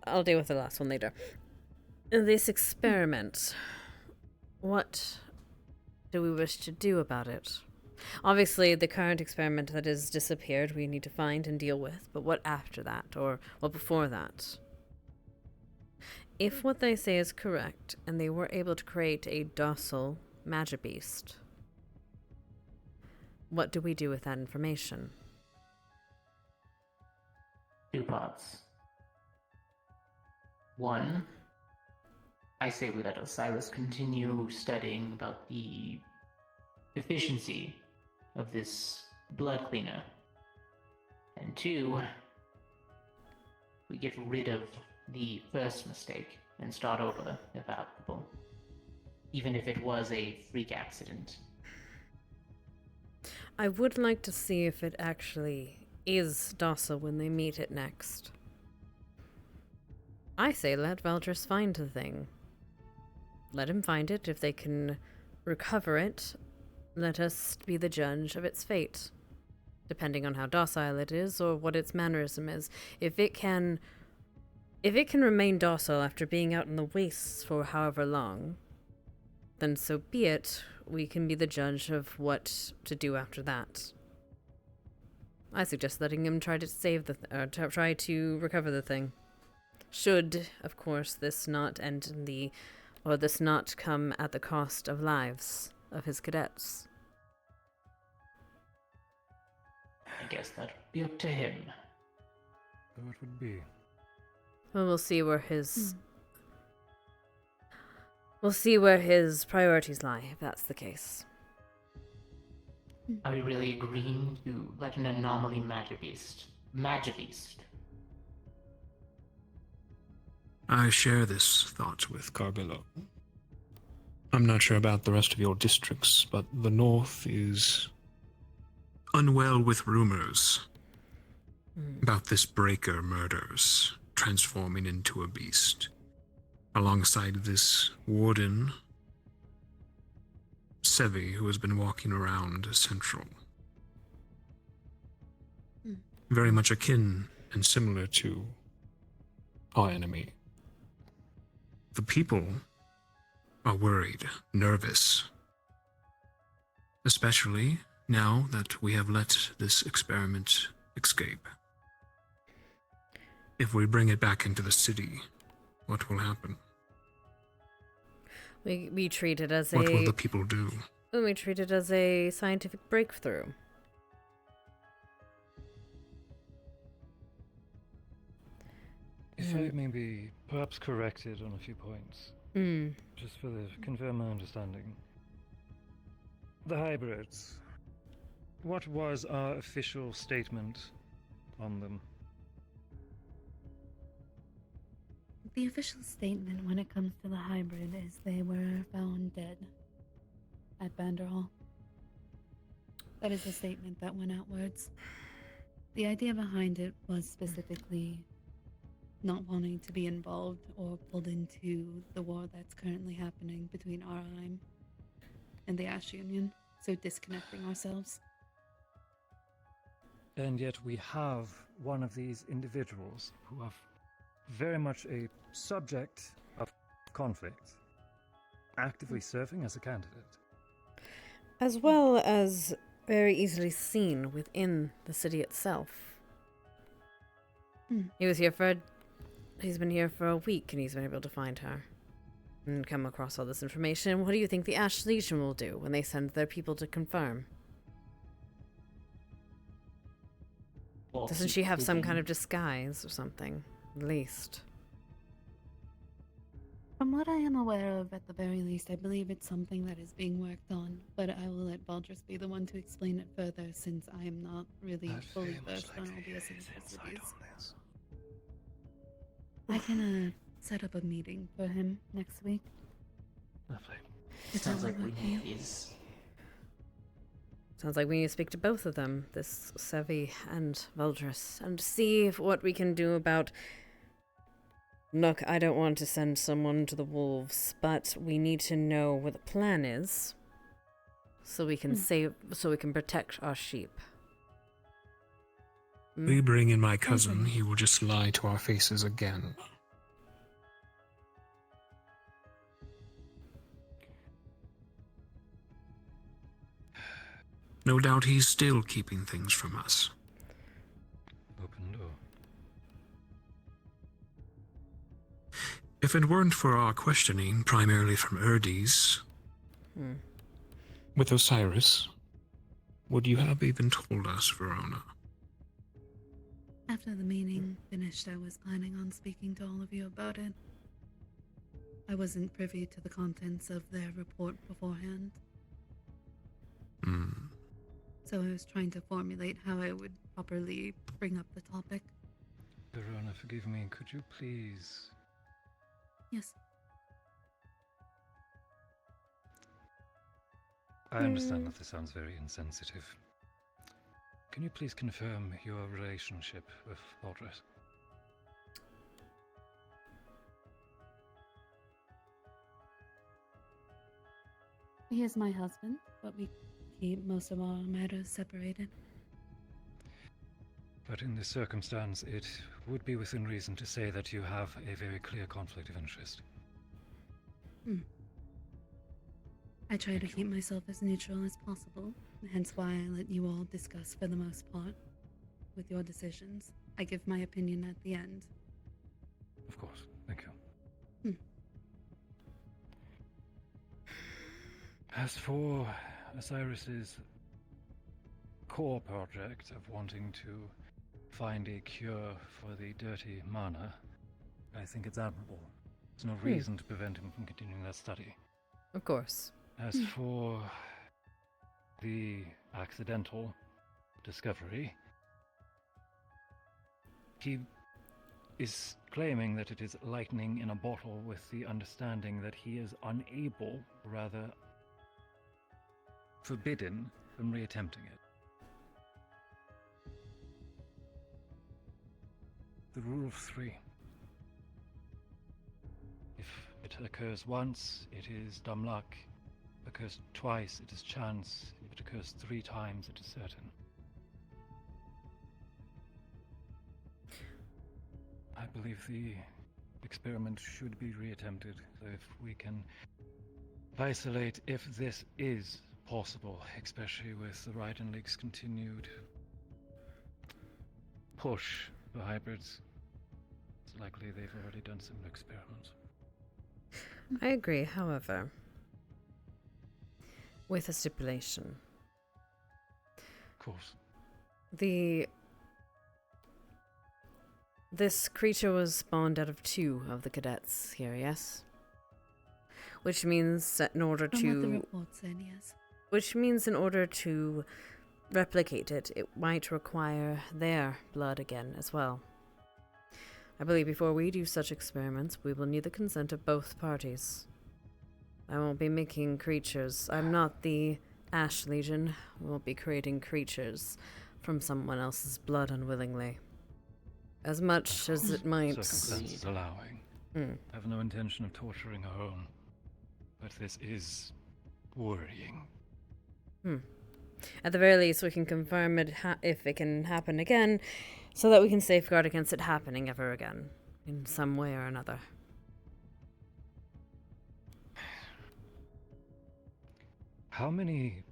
I'll deal with the last one later. This experiment, what do we wish to do about it? Obviously, the current experiment that has disappeared, we need to find and deal with, but what after that, or what before that? If what they say is correct, and they were able to create a docile magic beast, what do we do with that information? Two parts. One, I say we let Osiris continue studying about the efficiency of this blood cleaner. And two, we get rid of the first mistake and start over if applicable. Even if it was a freak accident. I would like to see if it actually is docile when they meet it next. I say let Valdris find the thing. Let him find it. If they can recover it, let us be the judge of its fate, depending on how docile it is or what its mannerism is. If it can If it can remain docile after being out in the wastes for however long, then so be it. We can be the judge of what to do after that. I suggest letting him try to save try to recover the thing. Should, of course, this not end in this not come at the cost of lives of his cadets. I guess that'd be up to him. So it would be. Well, we'll see where his priorities lie, if that's the case. Are we really agreeing to let an anomaly Magibeast? I share this thought with Carbillo. I'm not sure about the rest of your districts, but the North is unwell with rumors about this breaker murders transforming into a beast. Alongside this warden, Sevi, who has been walking around Central. Very much akin and similar to our enemy. The people are worried, nervous. Especially now that we have let this experiment escape. If we bring it back into the city, what will happen? We treat it as What will the people do? We treat it as a scientific breakthrough. If I may be perhaps corrected on a few points, just for the confirm my understanding. The hybrids. What was our official statement on them? The official statement when it comes to the hybrid is they were found dead at Banderhall. That is a statement that went outwards. The idea behind it was specifically not wanting to be involved or pulled into the war that's currently happening between Arheim and the Ash Union, so disconnecting ourselves. And yet we have one of these individuals who are very much a subject of conflict, actively serving as a candidate. As well as very easily seen within the city itself. He's been here for a week and he's been able to find her and come across all this information. What do you think the Ash Legion will do when they send their people to confirm? Well, Doesn't she have some kind of disguise or something, at least? From what I am aware of, at the very least, I believe it's something that is being worked on, but I will let Valdris be the one to explain it further, since I am not really fully versed on all the eccentricities. I can set up a meeting for him next week. Lovely. Sounds like we need these. Sounds like we need to speak to both of them, this Sevi and Valdris, and see what we can do about... Look, I don't want to send someone to the wolves, but we need to know what the plan is, so we can protect our sheep. We bring in my cousin, he will just lie to our faces again. No doubt he's still keeping things from us. Open door. If it weren't for our questioning, primarily from Erdes, with Osiris, would you have even told us, Verona? After the meeting finished, I was planning on speaking to all of you about it. I wasn't privy to the contents of their report beforehand. So I was trying to formulate how I would properly bring up the topic. Verona, forgive me, could you please... Yes. I understand that this sounds very insensitive. Can you please confirm your relationship with Valdris? He is my husband, but we keep most of our matters separated. But in this circumstance, it would be within reason to say that you have a very clear conflict of interest. I try to keep myself as neutral as possible, hence why I let you all discuss for the most part with your decisions. I give my opinion at the end. Of course. Thank you. As for Osiris's core project of wanting to find a cure for the dirty mana, I think it's admirable. There's no reason to prevent him from continuing that study. Of course. As for the accidental discovery, he is claiming that it is lightning in a bottle with the understanding that he is unable, rather forbidden, from reattempting it. The rule of 3. If it occurs once, it is dumb luck. If it occurs twice, it is chance. If it occurs 3 times, it is certain. I believe the experiment should be reattempted, so if we can isolate if this is possible, especially with the Raiden League's continued push for hybrids, it's likely they've already done similar experiments. I agree, however, with a stipulation. Of course. This creature was spawned out of 2 of the cadets here, yes? Which means that in order From what the report said, yes. Which means in order to replicate it, it might require their blood again as well. I believe before we do such experiments, we will need the consent of both parties. I won't be making creatures. I'm not the Ash Legion. We won't be creating creatures from someone else's blood unwillingly. As much as it might... Circumstances allowing. I have no intention of torturing our own, but this is worrying. At the very least, we can confirm it if it can happen again, so that we can safeguard against it happening ever again, in some way or another. How many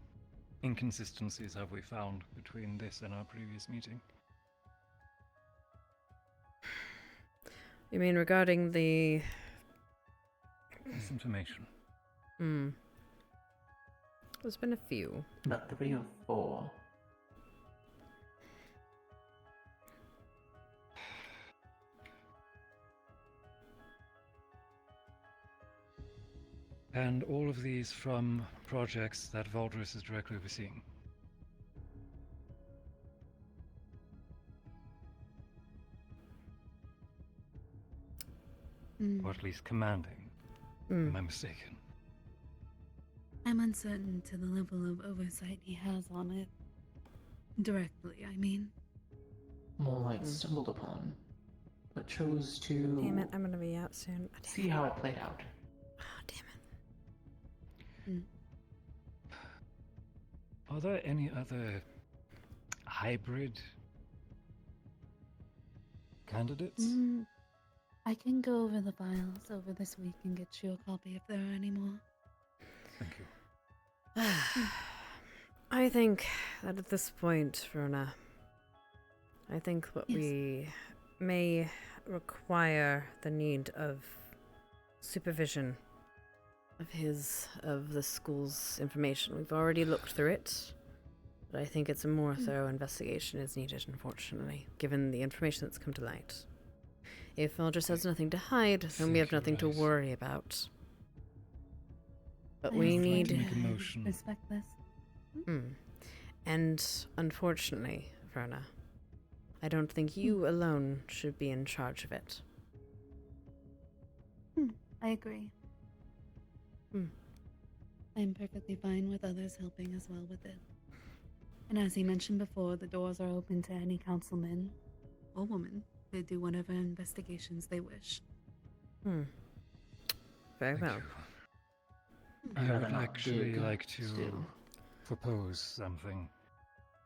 inconsistencies have we found between this and our previous meeting? You mean regarding the... Misinformation. There's been a few. About 3 or 4. And all of these from projects that Valdris is directly overseeing. Or at least commanding. Am I mistaken? I'm uncertain to the level of oversight he has on it. Directly, I mean. More like stumbled upon, but chose to... Damn it, I'm gonna be out soon. See how it played out. Oh, damn it. Are there any other hybrid candidates? I can go over the files over this week and get you a copy if there are any more. Thank you. I think that at this point, Verna, I think what we may require the need of supervision of the school's information. We've already looked through it, but I think it's a more thorough investigation is needed, unfortunately, given the information that's come to light. If Valdris has nothing to hide, then we have nothing to worry about. But we need... Respect this. And unfortunately, Verna, I don't think you alone should be in charge of it. I agree. I'm perfectly fine with others helping as well with it. And as he mentioned before, the doors are open to any councilman or woman to do whatever investigations they wish. Very well. I would actually like to propose something,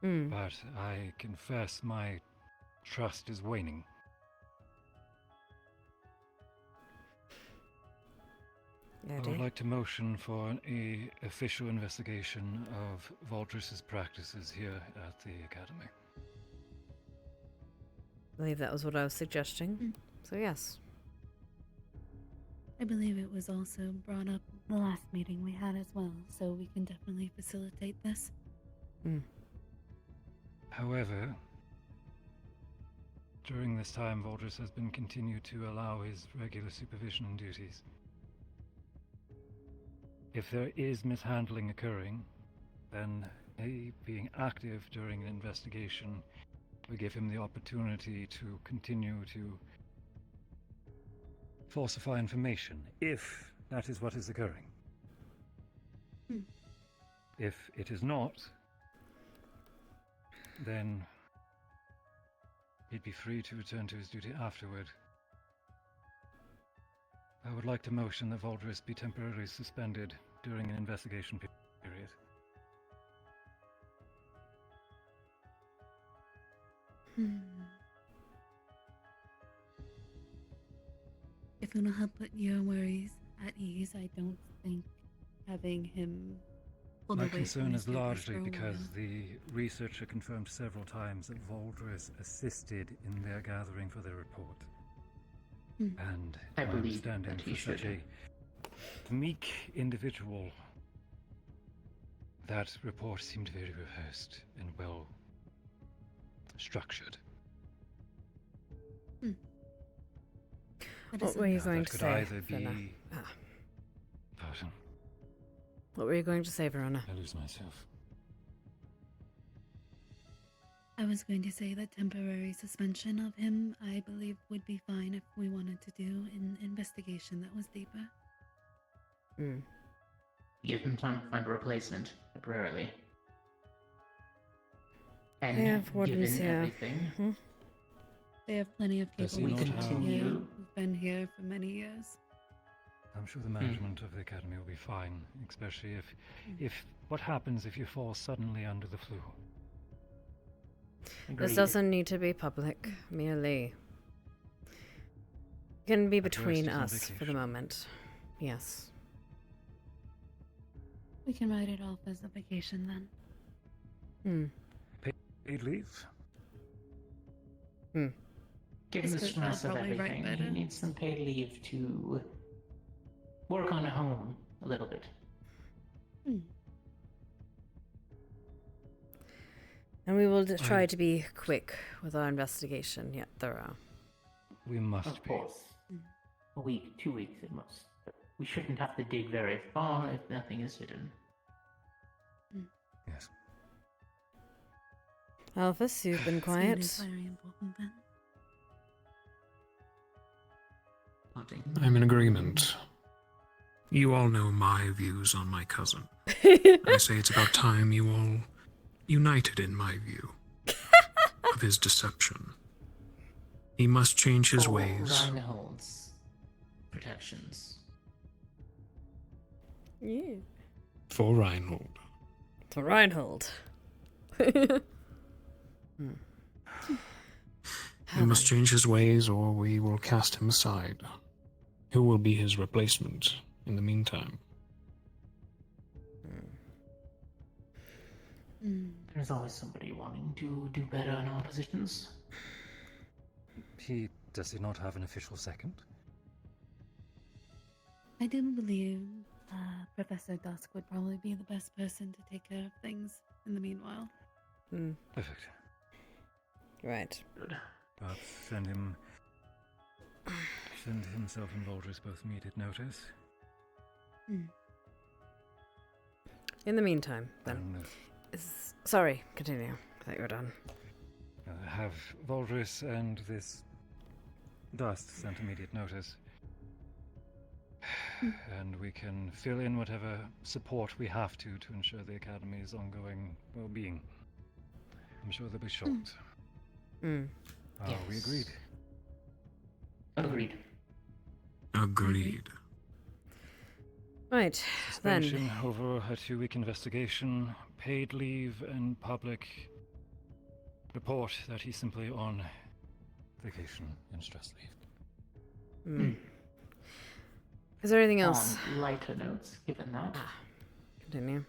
but I confess my trust is waning. I would like to motion for an official investigation of Valdris's practices here at the Academy. I believe that was what I was suggesting. So yes. I believe it was also brought up the last meeting we had as well, so we can definitely facilitate this. However, during this time, Valdris has been continued to allow his regular supervision and duties. If there is mishandling occurring, then being active during an investigation will give him the opportunity to continue to falsify information, if that is what is occurring. If it is not, then he'd be free to return to his duty afterward. I would like to motion that Valdris be temporarily suspended during an investigation period. If it'll help put your worries at ease, I don't think having him pulled My away from concern his is duties largely for a because while. the researcher confirmed several times that Valdris assisted in their gathering for their report. And I my believe understanding that he for such should. a meek individual, that report seemed very rehearsed and well structured. What were you going That to could say, either Verna? be... Pardon? What were you going to say, Verona? I lose myself. I was going to say that temporary suspension of him, I believe, would be fine if we wanted to do an investigation that was deeper. Give him time to find a replacement, temporarily. And They have wardens given here. everything, They have plenty of Does people he who've not been have- here, who've been here for many years. I'm sure the management of the academy will be fine, especially if what happens if you fall suddenly under the flu. This doesn't need to be public, merely. It can be At between worst, us it's on for the moment. Yes. We can write it off as a vacation then. Paid leave? given the I'll stress of probably write everything, better. he needs some paid leave to work on home a little bit. And we will try to be quick with our investigation, yet thorough. We must Of course. A week, 2 weeks at most. But we shouldn't have to dig very far if nothing is hidden. Yes. Alphys, you've been Speed quiet. is very important then. I'm in agreement. You all know my views on my cousin. I say it's about time you all united in my view of his deception. He must change his ways. Reinhold's protections. Yeah. For Reinhold. For Reinhold. He must change his ways or we will cast him aside. Who will be his replacement in the meantime? There's always somebody wanting to do better in our positions. Does he not have an official second? I do believe Professor Dusk would probably be the best person to take care of things in the meanwhile. Perfect. Right. Perhaps send himself and Valdris both immediate notice. In the meantime, then. Sorry, continue. I thought you were done. Have Valdris and this Dust sent immediate notice. And we can fill in whatever support we have to ensure the Academy's ongoing well-being. I'm sure they'll be shocked. Are we agreed? Agreed. Agreed. Right, Suspension then. over a 2-week investigation, paid leave, and public report that he's simply on vacation and stress leave. Is there anything else? On lighter notes, given that. Continue.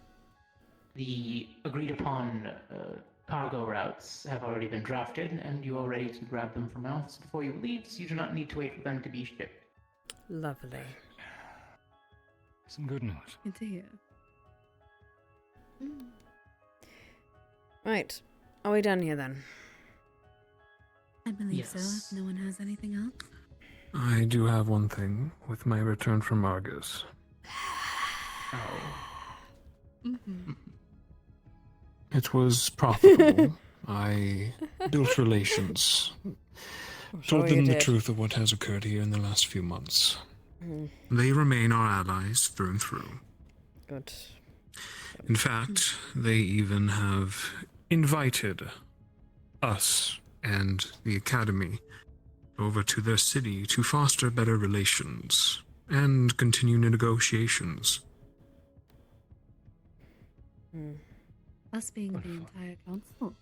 The agreed upon cargo routes have already been drafted, and you are ready to grab them from us before you leave, so you do not need to wait for them to be shipped. Lovely. Some good news. Good to hear. Right. Are we done here then? I believe so, if no one has anything else. I do have one thing with my return from Argus. It was profitable. I built relations. Told them the truth of what has occurred here in the last few months. They remain our allies through and through. Good. In fact, they even have invited us and the Academy over to their city to foster better relations and continue negotiations. Us being the entire council.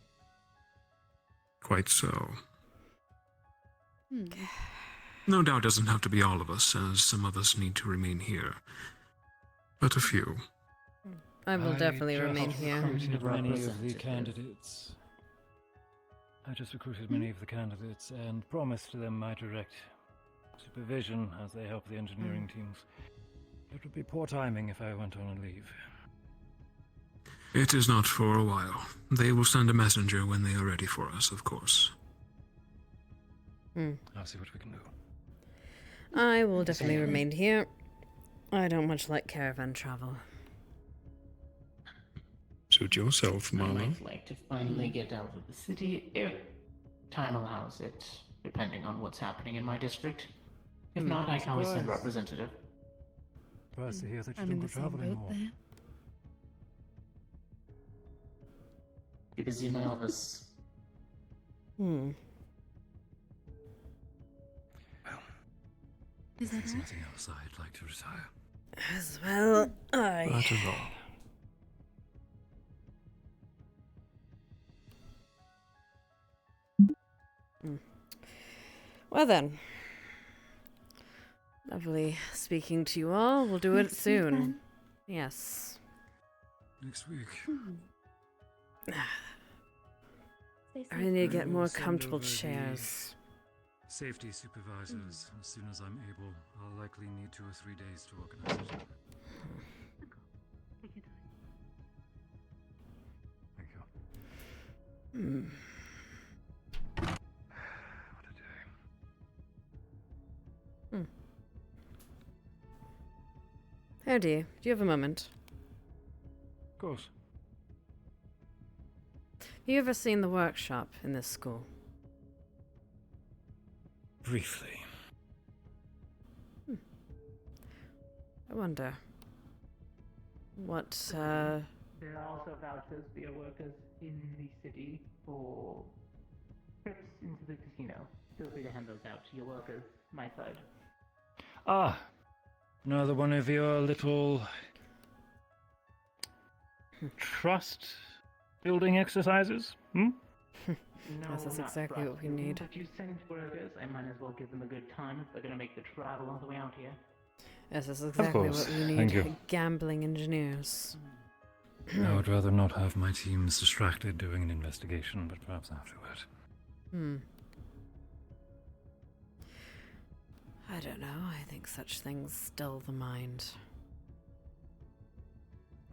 Quite so. Hmm. No doubt it doesn't have to be all of us, as some of us need to remain here. But a few. I will definitely remain here. Many of the candidates. I just recruited many of the candidates and promised them my direct supervision as they help the engineering teams. It would be poor timing if I went on a leave. It is not for a while. They will send a messenger when they are ready for us, of course. I'll see what we can do. I will definitely remain here. I don't much like caravan travel. Suit yourself, I Mama. might like to finally get out of the city if time allows it, depending on what's happening in my district. If not, I can always send a representative. Surprised to hear that you I'm don't in go the same traveling boat more. there. Be busy in my office. Is that There's all? nothing else I'd like to retire. As well, That is all. Well then. Lovely speaking to you all. We'll do it Next week, soon. then. Yes. Next week. I need to get more Send comfortable over the chairs. Safety supervisors. As soon as I'm able, I'll likely need 2 or 3 days to organize it. Take your time. Thank you. What a day. How do you? Do you have a moment? Of course. Have you ever seen the workshop in this school? Briefly. I wonder. What, There are also vouchers for your workers in the city for trips into the casino. Feel free to hand those out to your workers, my side. Ah! Another one of your little trust building exercises? Yes, No, that's not exactly what we trust. need. If you send workers, I might as well give them a good time if they're going to make the travel all the way out here. Yes, that's exactly course. what we need. Thank you. Gambling engineers. I would rather not have my teams distracted doing an investigation, but perhaps afterward. I don't know. I think such things dull the mind.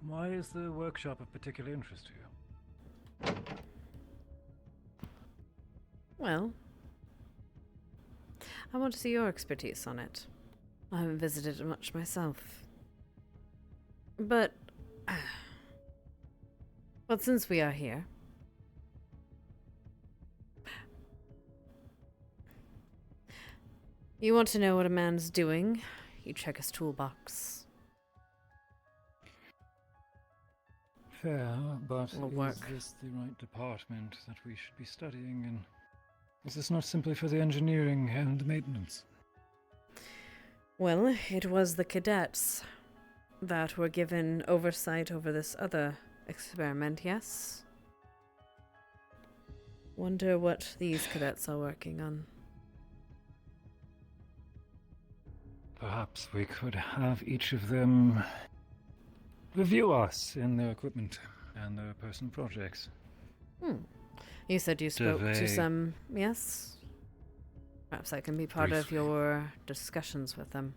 Why is the workshop of particular interest to you? Well, I want to see your expertise on it. I haven't visited it much myself. But since we are here, you want to know what a man's doing, you check his toolbox. Fair, but Or is work. this the right department that we should be studying, and is this not simply for the engineering and maintenance? Well, it was the cadets that were given oversight over this other experiment, yes? Wonder what these cadets are working on. perhaps we could have each of them review us in their equipment and their personal projects. You said you spoke to some, yes? Perhaps I can be part of your discussions with them.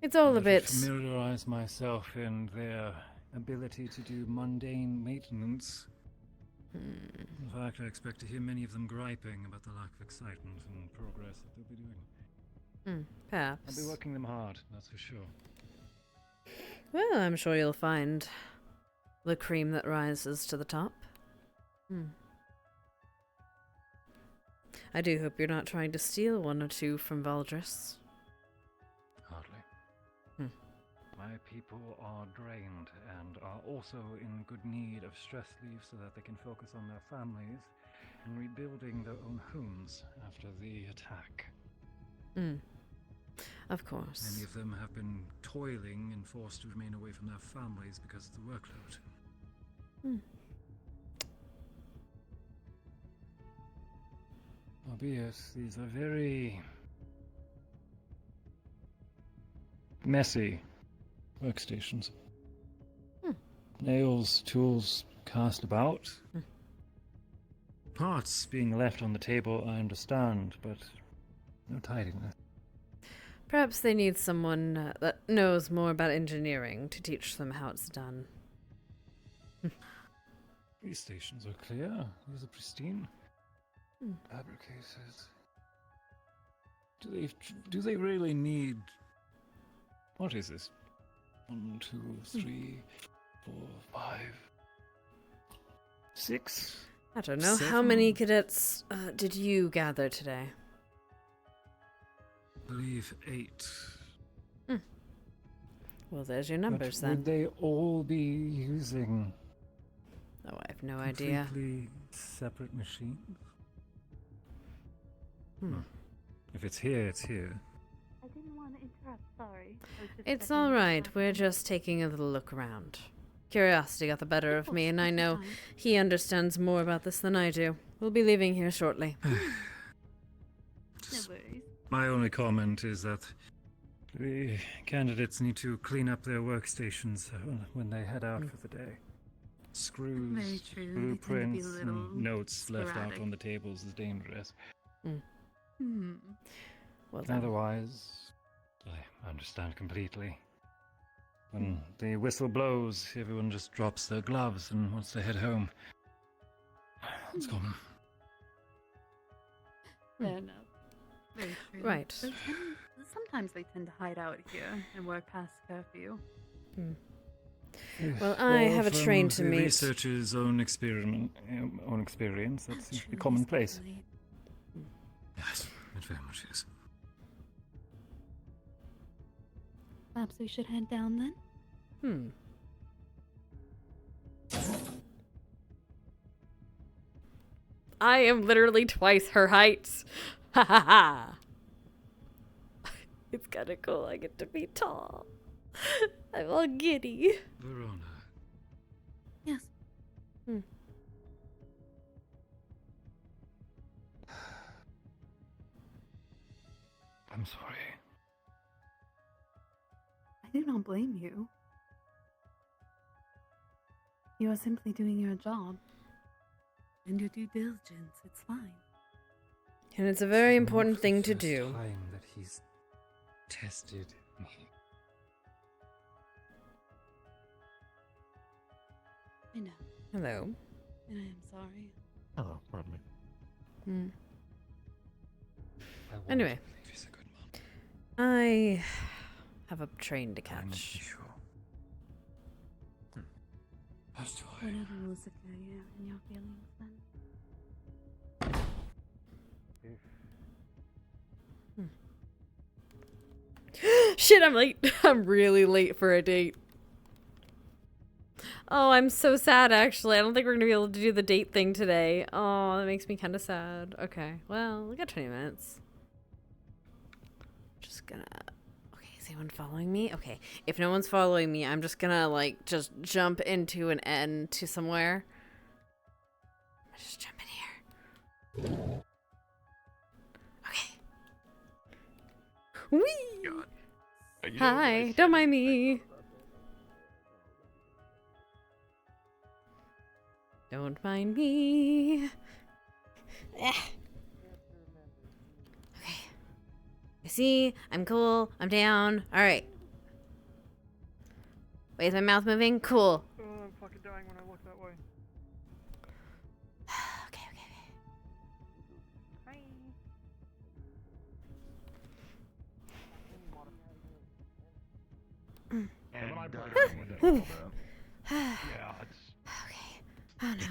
It's all a bit... familiarize myself in their ability to do mundane maintenance. In fact, I expect to hear many of them griping about the lack of excitement and progress that they'll be doing. Perhaps. I'll be working them hard, that's for sure. Well, I'm sure you'll find the cream that rises to the top. I do hope you're not trying to steal one or two from Valdris. Hardly. My people are drained and are also in good need of stress leave so that they can focus on their families and rebuilding their own homes after the attack. Of course. Many of them have been toiling and forced to remain away from their families because of the workload. Albeit, these are very messy workstations. Nails, tools cast about. Parts being left on the table, I understand, but no tidiness. Perhaps they need someone that knows more about engineering to teach them how it's done. These stations are clear. These are pristine. Fabricated. Do they really need... What is this? 1, 2, 3, 4, 5, 6? I don't know. 7? How many cadets did you gather today? I believe 8. Well, there's your numbers but then. Would they all be using... Oh, I have no idea. Completely separate machines? If it's here, it's here. I didn't want to interrupt, sorry. It's alright, we're just taking a little look around. Curiosity got the better of me, and I know he understands more about this than I do. We'll be leaving here shortly. No worries. My only comment is that the candidates need to clean up their workstations when they head out for the day. Screws, Very true. They tend to be a blueprints, little and notes left out sporadic. on the tables is dangerous. Well then. Otherwise, I understand completely. When the whistle blows, everyone just drops their gloves and wants to head home. It's common. Fair enough. Very true. Right. Sometimes they tend to hide out here and work past curfew. Well, I have a train to the meet. Researcher's own experience, that seems to be commonplace. Yes, it very much is. Perhaps we should head down then? I am literally twice her height. Ha ha ha. It's kinda cool. I get to be tall. I'm all giddy. Verona. Yes. I'm sorry. I do not blame you. You are simply doing your job. And your due diligence, it's fine. And it's a very important thing to do. Time that he's tested me. I know. Hello. And I am sorry. Hello, pardon me. Anyway, I have a train to catch. Whatever will secure you and your feelings then. Shit, I'm late. I'm really late for a date. Oh, I'm so sad, actually. I don't think we're going to be able to do the date thing today. Oh, that makes me kind of sad. Okay, well, we got 20 minutes. Just gonna... Okay, is anyone following me? Okay, if no one's following me, I'm just gonna, like, just jump into an end to somewhere. Just jump in here. Okay. Whee! You know, Hi, don't mind me. Don't mind me. Okay. I see. I'm cool. I'm down. All right. Wait, is my mouth moving? Cool. Oh, I'm fucking dying when I look that way. Okay. Hi. Yeah, it's... Okay. Oh, no.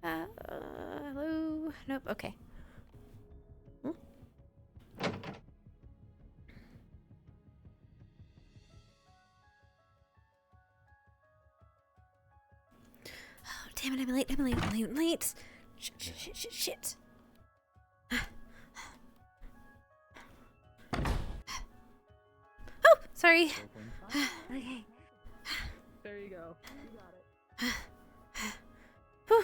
Hello? Nope, okay. Oh, damn it, I'm late. Shit. Oh, sorry. Okay. There you go. You got it. Whew.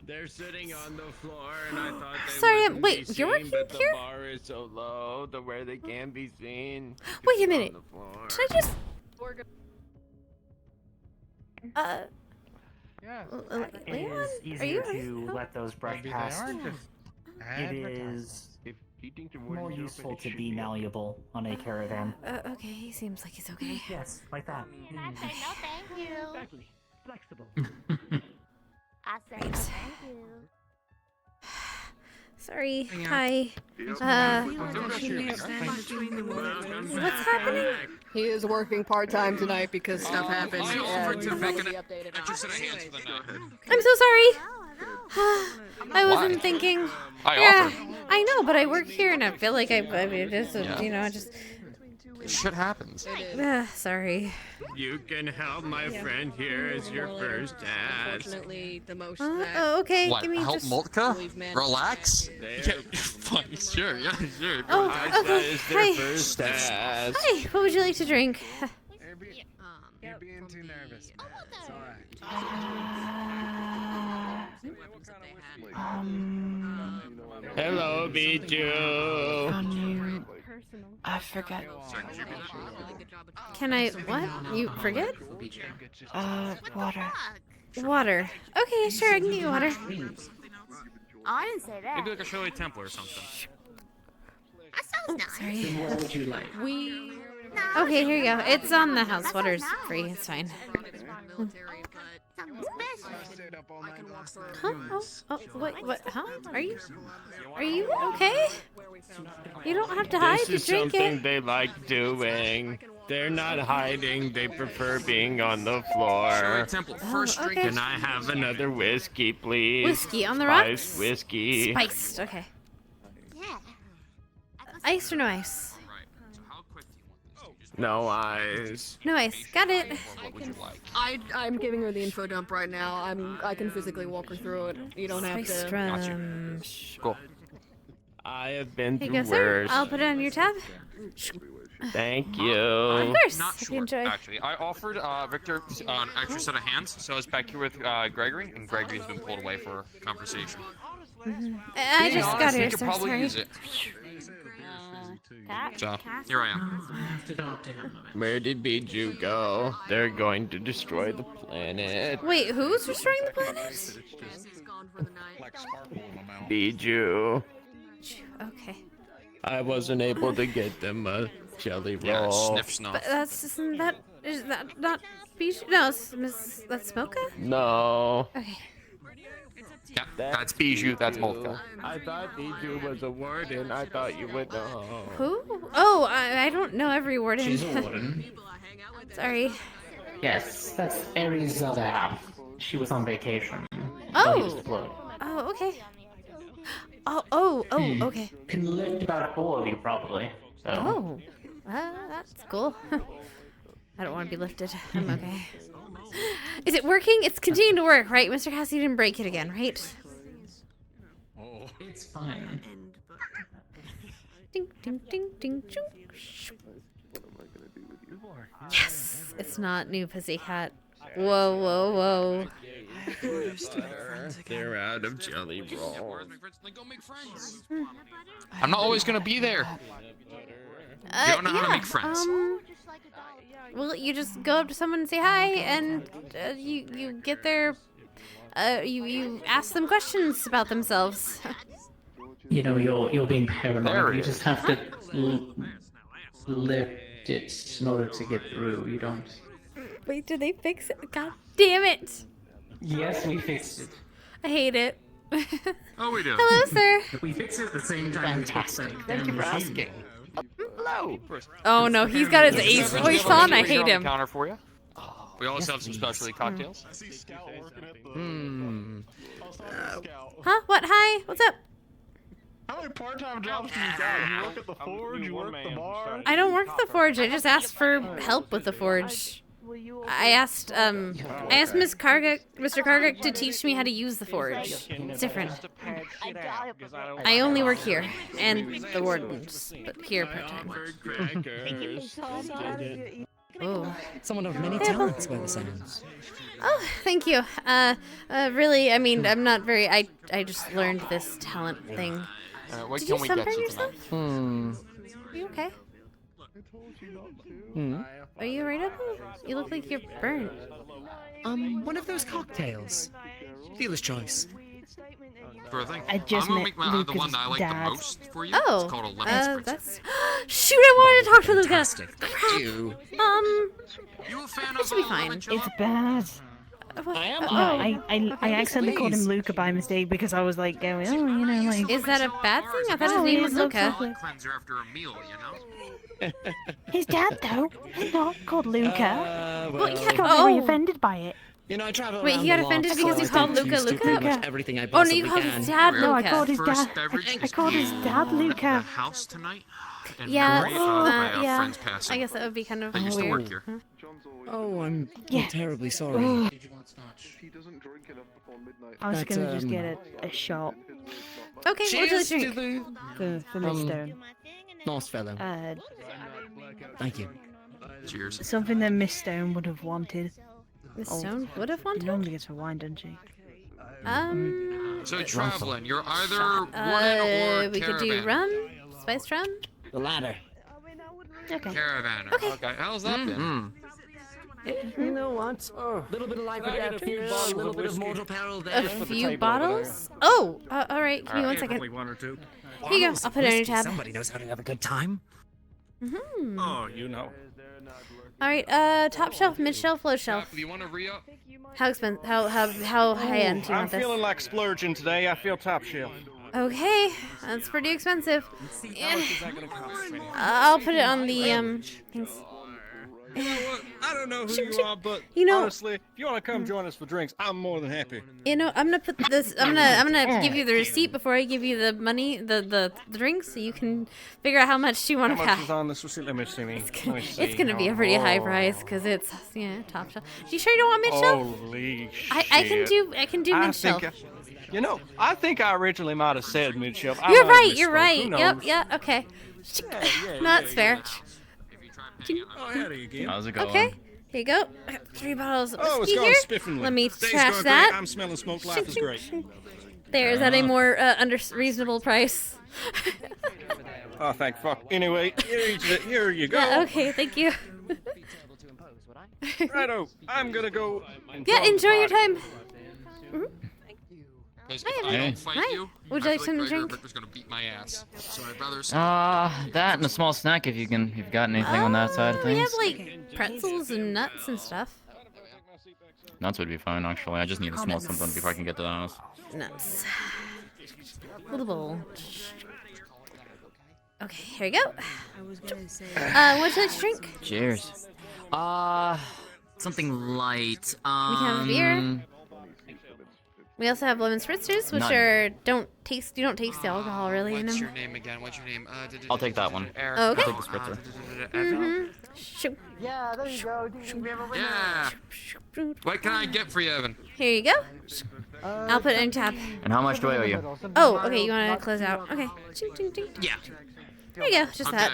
They're sitting on the floor, and I thought they Sorry, wouldn't wait, be you're seen, working but here? the bar is so low to where they can't be seen. Wait a They're minute. on the floor. Should I just... It Leon? is Are easier you to let those brush Maybe they past. are just It is If you think the more wording's useful open, it to should be malleable on a caravan. Okay, he seems like he's okay. Yes, like that. I say no thank you. Exactly. Flexible. I say no thank you. Sorry. Hi. What's happening? He is working part-time tonight because stuff happened. I and offered to he make won't an be updated. extra set of hands for the night. I'm so sorry. I wasn't thinking. I offered. I know, but I work here and I feel like I mean, just, you know, just. Shit happens. Sorry. You can help my friend here as your first ask. Unfortunately, the most Oh, okay. What, Give me help just. Moltka? Relax? They're- Yeah, fine, sure, yeah, sure. Oh, That okay. is their Hi. first ask. Hi. What would you like to drink? You're being too nervous. It's alright. Hello, Bijou. I forget. Can I? What? You forget? Water. Water. Okay, sure. I can get you water. I didn't say that. Maybe like a Shirley Temple or something. That sounds nice. Sorry. What would you like? Okay, here you go. It's on the house. Water's free. It's fine. Huh? Oh, what? Huh? Are you okay? You don't have to hide This to is drink something it. they like doing. They're not hiding. They prefer being on the floor. Shirley Temple, first drink. okay. Can I have another whiskey, please? Whiskey on the Spiced rocks? whiskey. Spiced. Okay. Yeah. Ice or no ice? No eyes. No ice. Got it. What would you like? I'm giving her the info dump right now. I can physically walk her through it. You don't have Spiced to. rum. Cool. I have been Here through you go, sir. worse. I'll put it on your tab. Thank you. Of course. Not if you sure, enjoy. actually. I offered Victor an extra set of hands, so I was back here with Gregory, and Gregory's been pulled away for conversation. I Being just got honest, here, he could so probably sorry. use it. So, here I am. Where did Bijou go? They're going to destroy the planet. Wait, who's destroying the planet? Bijou. Okay. I wasn't able to get them a jelly roll. Yeah, sniff snuff. But isn't that is that not Bijou? No, that's Mocha? No. Okay. Yeah, that's Bijou, that's Moltka. I thought Bijou was a warden. I thought you would know. Who? Oh, I don't know every word in. She's a warden. Sorry. Yes, that's Aries' other half. She was on vacation. Oh. He was deployed. Oh, okay. Oh, okay. Can lift about 4 of you, probably. So. Oh, that's cool. I don't want to be lifted. I'm okay. Is it working? It's continuing to work, right? Mr. Cassie didn't break it again, right? It's fine. Ding, ding, ding, ding, ding. Yes! It's not new Pussycat. Whoa, whoa, whoa. They're out of jelly roll. I'm not always gonna be there. You don't know how to make friends. Well, you just go up to someone and say hi, and you get their, you ask them questions about themselves. You know, you're being paranoid. You just have to lift it in order to get through. You don't. Wait, did they fix it? God damn it! Yes, we fixed it. I hate it. Oh, we do. Hello, sir. We fixed it at the same time. Fantastic. Thank you for asking. Hello. Oh no, he's got his ace voice on. I hate him. Counter for you. We also have some specialty cocktails. Huh? What? Hi. What's up? How many part-time jobs do you got? You work at the forge? You work at the bar? I don't work at the forge. I just asked for help with the forge. I asked Mr. Kargak to teach me how to use the forge. It's different. I only work here, and the wardens, but here part-time. Oh. Someone of many talents by the sounds. Oh, thank you. Really, I mean, I'm not very. I just learned this talent thing. What Did can you we get sunburn you yourself? tonight? Are you okay? Are you alright, Apple? You look like you're burnt. One of those cocktails. Dealer's choice. Sure thing. I just I'm gonna met make the one that I like Lucas' the most for you. Oh, It's called a lemon spritz. that's. Shoot! I wanted to talk to Lucas. Thank you. You a fan This should be fine. It's bad. I am. I accidentally called him Luca by mistake because I was like going, oh, you know, like. Is that a bad thing? I thought his name was Luca. Cleanser after a meal, you know. His dad, though, is not called Luca. Well, He yeah. got very offended by it. You know, I travel Wait, he got offended because you called Luca Luca? Everything I Oh no, possibly you called can. his dad No, I Luca. called his dad. I called his dad Luca. The house tonight. In Yeah, memory of my yeah. friend's passing. I guess that would be kind of That used to weird. work here. Oh, I'm Yeah. terribly sorry. Oh. He doesn't drink enough before midnight. I was But, gonna just get a shot Okay, what do you Cheers drink? for Miss Stone. Nice fellow. Thank you. Cheers. Something that Miss Stone would have wanted. Miss Stone would have wanted? She normally gets her wine, doesn't she? So traveling, you're either wooden or we could do caravan. rum, spiced rum. The latter. Okay. Caravan. Okay. Okay. How's that been? You know what? A little bit of life I got without a few fear, a bottles little of bit of whiskey. mortal peril A there. few bottles? Oh, all right. Give me one second. Only one or two. Here you go. I'll put it on your tab. Somebody knows how to have a good time. Mm-hmm. Oh, you know. All right. Top shelf, mid shelf, low shelf. Do you want to re-up? How expensive? How high end do you I'm want this? feeling like splurging today. I feel top shelf. Okay, that's pretty expensive. How much is that gonna cost me? I'll put it on the things. You know what? I don't know who you are, but You know- honestly, if you want to come join us for drinks, I'm more than happy. You know, I'm gonna put this. I'm gonna give you the receipt before I give you the money, the drinks, so you can figure out how much you want How to much pay. is on this receipt? Let me see. It's gonna be a pretty high price because it's top shelf. You sure you don't want mid shelf? Holy shit! I can do mid shelf. You know, I think I originally might have said mid shelf. You're right. You're right. Yep. Yeah. Okay. No, that's fair. Oh, howdy again. How's it going? Okay. Here you go. I got 3 bottles of Oh, it's whiskey gone here. spiffingly. Let me Day's trash going that. Great. I'm smelling smoke. Life is great. There, is that a more under reasonable price? Oh, thank fuck. Anyway, here you go. Yeah, okay, thank you. Righto, I'm gonna go. Yeah, enjoy your time. Because Hi, if I everyone. don't fight Hi. you, Would you I like feel something to Gregor drink? Victor's gonna beat my ass. So I'd rather. That and a small snack if you've got anything on that side of We have things. like pretzels and nuts and stuff. Nuts would be fine actually. I just need a small something before I can get to the house. Nuts. Little bowl. Okay, here you go. Would you like to drink? Cheers. Something light. We can have a beer. Um, We also have lemon spritzers, which None. you don't taste the alcohol really in What's them. your name again? What's your name? I'll take that one. Eric. Okay. I'll take the spritzer. Mm-hmm. Shoot. Yeah, there you go. Yeah. What can I get for you, Evan? Here you go. I'll put it in tab. And how much do I owe you? Oh, okay. You want to close out? Okay. Ching, ching, ching. Yeah. There you go. Just that.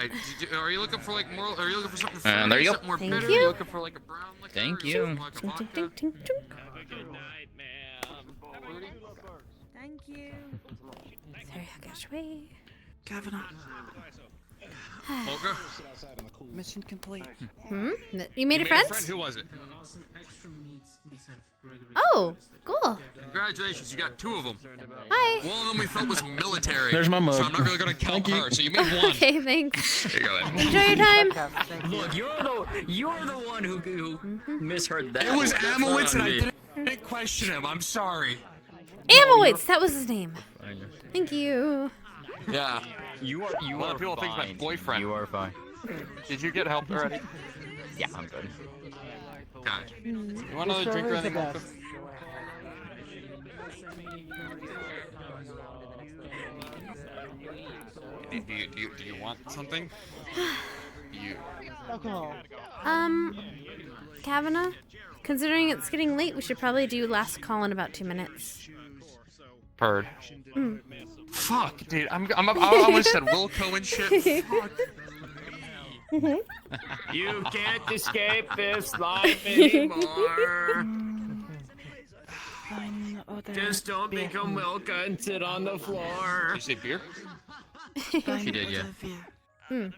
Are you looking for like more? Are you looking for something? And there you go. Something more Thank bitter? you. Are you looking for like a brown liquor? Thank or you. something like a Ching, ching, vodka? ching, ching, ching. Thank you. Sorry, I got your way. Kavanaugh. Volker? Mission complete. You made a friend? Who was it? Oh, cool. Congratulations, you got 2 of them. Hi. One of them we thought was military. There's my mug. So I'm not really gonna count her. So you made 1. Okay, thanks. There you go. Then. Enjoy your time. Look, you're the one who misheard that. It was That's Amowitz, on and I me. didn't question him. I'm sorry. Amowitz, that was his name. Thank you. Yeah. You are A lot of people think fine. my boyfriend. You are fine. Did you get help already? Yeah, I'm good. God. You want another drink or anything? Malcolm? Do you want something? You. Kavanaugh, considering it's getting late, we should probably do last call in about 2 minutes. Bird. Mm. Fuck, dude. I almost said Wilco and shit. Fuck. You can't escape this life anymore. Just don't become Wilka and sit on the floor. Did you say beer? She did, yeah.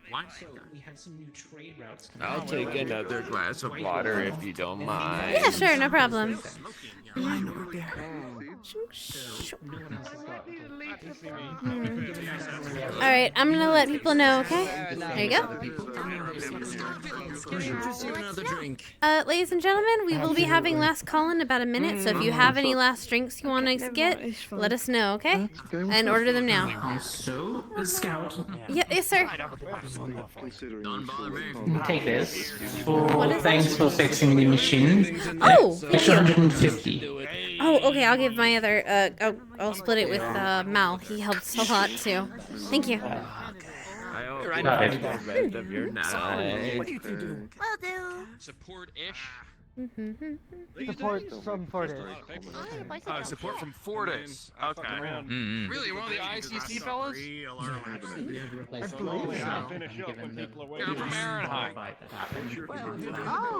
Why? We have some new trade routes. I'll take another glass of water if you don't mind. Yeah, sure, no problem. Alright, I'm gonna let people know, okay? There you go. Ladies and gentlemen, we will be having last call in about a minute, so if you have any last drinks you want to get, let us know, okay? And order them now. Also, Scout. Yeah, yes, sir. Take this. Thanks for fixing the machine. Oh, thank Extra you. 150. Oh, okay, I'll give my other, I'll split it with, Mal. He helps a lot, too. Thank you. I hope you have the rest of your night. Will do. Support-ish. Support from Fortis. Oh, support from Fortis. Okay. Really, one of the ICC fellas? Yeah, I'm from Aaronheim. Oh,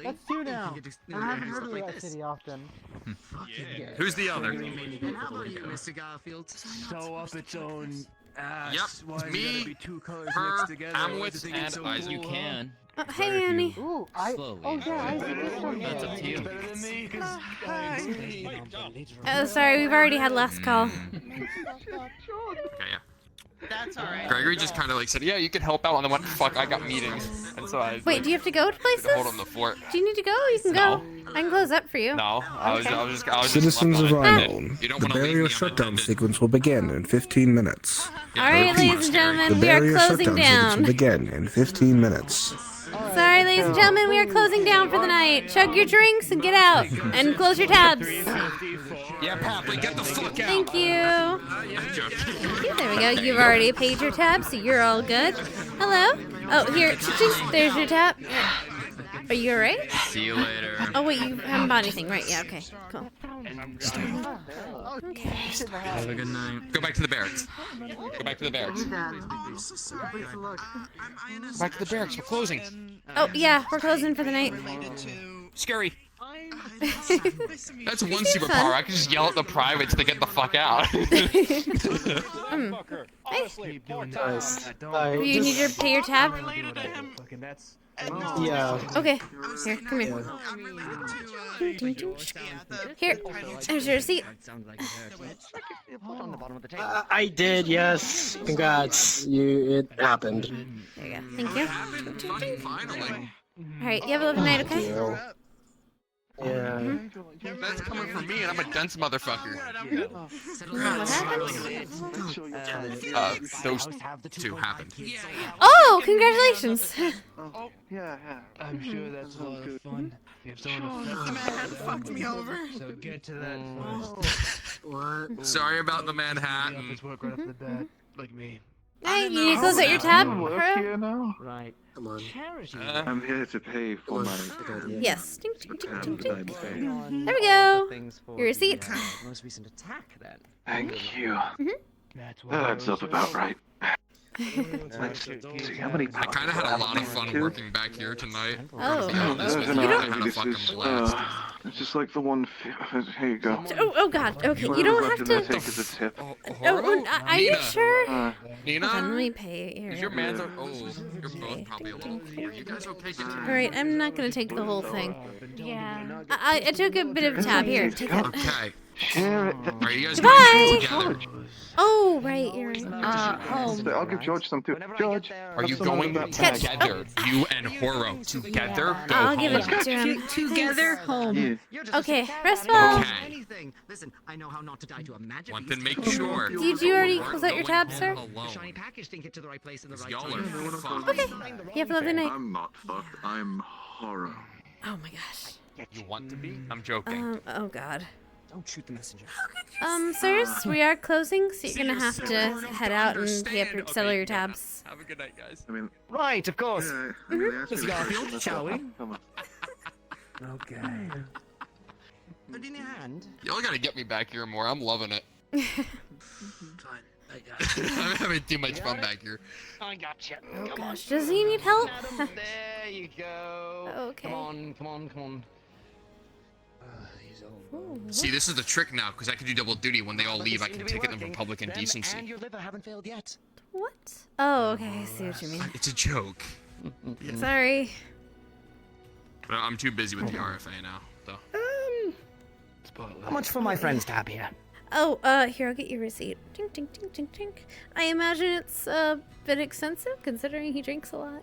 that's 2 now. I haven't heard of that city often. Who's the other? Mr. Garfield. So up its own ass. Yep, Why me, gotta be 2 colors her, mixed together? Amowitz, Why and so Isaac. You can. Hey, Annie. Ooh, Slowly. oh yeah, Isaac is from there. That's up to you. Oh, sorry, we've already had last call. Okay, yeah. That's alright. Gregory just kind of like said, yeah, you can help out, and then went, fuck, I got meetings. And so I was Wait, like, do you have to go to places? hold on the fort. Do you need to go? You can go. I can close up for you. No, I was just Citizens of left on it. Rhinehorn, You don't the want to leave barrier me shutdown sequence will begin in 15 minutes. Alright, ladies and gentlemen, The we are barrier closing shutdown sequence will down. begin in 15 minutes. Sorry, ladies and gentlemen, we are closing down for the night. Chug your drinks and get out. And close your tabs. Yeah, Papley, get the fuck out. Thank you. I'm joking. There we go. You've already paid your tab, so you're all good. Hello? Oh, here. There's your tab. Are you alright? See you later. Oh, wait, you haven't bought anything. Right, yeah, okay. Cool. Okay. Have a good night. Go back to the barracks. Go back to the barracks. Back to the barracks. We're closing. Oh, yeah, we're closing for the night. Scary. That's one superpower. I can just yell at the privates to get the fuck out. Hey. Do you need to pay your tab? Yeah. Okay. Here, come here. Here, there's your receipt. I did, yes. Congrats. It happened. There you go. Thank you. Finally. Alright, you have a lovely night, okay? Yeah. That's coming from me, and I'm a dense motherfucker. What happened? Those 2 happened. Oh, congratulations! Oh, yeah. I'm sure that's a lot of fun. If someone The man fucked me over. So get to that first. What? Sorry about the Manhattan. Work right off the bat, like me. Hey, you need to close out your tab, bro? now? Right. Come on. Charity. I'm here to pay for my. Yes. Tink, tink, tink, tink, Time tink. pay. There we go. Your receipt. Most recent attack, then. Thank you. That's That adds up about right. Let's see how many. I kind of had a lot of fun working back here tonight. Oh. To be honest with you, I had a fucking blast. It's just like the one. Here you go. Oh God. Okay, you don't have to. Take as a tip. Are you sure? Nina? Hold on, let me pay here. Is your man's you're both probably a little poor. You guys okay? All right, I'm not gonna take the whole thing. Yeah. I took a bit of a tab. Here, take it. Okay. Share it. Are you guys Goodbye. together? Oh, right. You're home. I'll give George some too. George, Are you going together? You and Horo together? Go I'll home. give it to him. Together home. Okay, rest well. Okay. Listen, I know how not to die to a magic. Want to make sure. Did you already close out your tab, sir? The shiny package didn't get to the right place in the right Y'all time. are fucked. Okay. You have a lovely night. I'm not fucked. I'm horror. Oh my gosh. You want to be? I'm joking. Oh God. Don't shoot the messenger. Sirs, we are closing, so you're gonna have to head out and pay up your sell your tabs. Have a good night, guys. I mean, Right, of course. yeah, I mean, they asked me Mr. to Garfield, finish shall we? Come on. Okay. Put in your hand. Y'all gotta get me back here more. I'm loving it. Fine, I got it. I'm having too much fun back here. I got you. Oh gosh, does he need help? There you go. Okay. Come on, come on, come on. He's over. See, this is the trick now, because I can do double duty. When they all leave, I can ticket them for public indecency. And your liver haven't failed yet. What? Oh, okay, I see what you mean. It's a joke. Sorry. But I'm too busy with the RFA now, though. How much for my friend's tab here? Oh, here, I'll get your receipt. Tink, tink, tink, tink, tink. I imagine it's a bit expensive, considering he drinks a lot.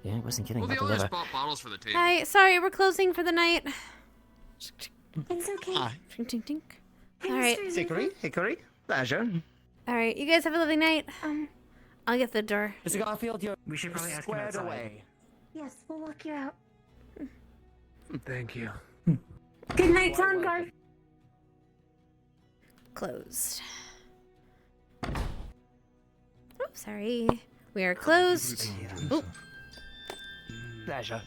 Yeah, I wasn't kidding Well, they about the always liver. bought bottles for the table. Hi, sorry, we're closing for the night. It's okay. Tink, tink, tink. All right. Hickory, hickory, pleasure. All right, you guys have a lovely night. I'll get the door. Mr. Garfield, you're We should probably ask him squared outside. away. Yes, we'll walk you out. Thank you. Good night, Soundgarden. Closed. Oh, sorry. We are closed. Oh. Pleasure.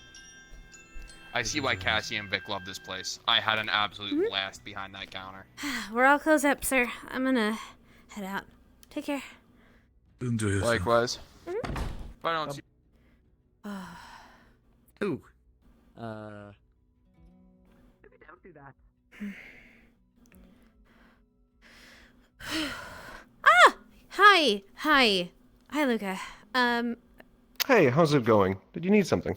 I see why Cassie and Vic love this place. I had an absolute blast behind that counter. We're all closed up, sir. I'm gonna head out. Take care. Enjoy yourself. Likewise. If I don't see Ooh. Don't do that. Hi. Hi, Luca. Hey, how's it going? Did you need something?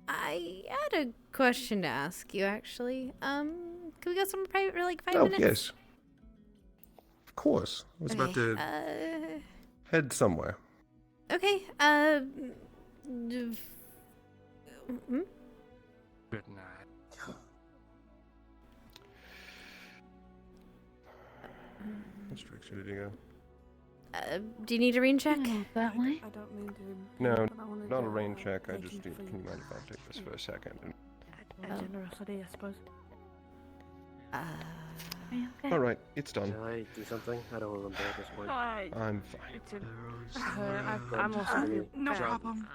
I had a question to ask you, actually. Can we go somewhere private for like 5 Oh, minutes? yes. Of course. I was about to head somewhere. Okay, Good night. Which direction did you go? do you need a rain check? That way? I don't mean to. No, but I wanna not a go rain check. I thank just you need. for Can you your mind if I take this for a second? generosity, I suppose. All right, it's done. Can I do something? I don't remember at this point. I'm fine. I'm also. No problem.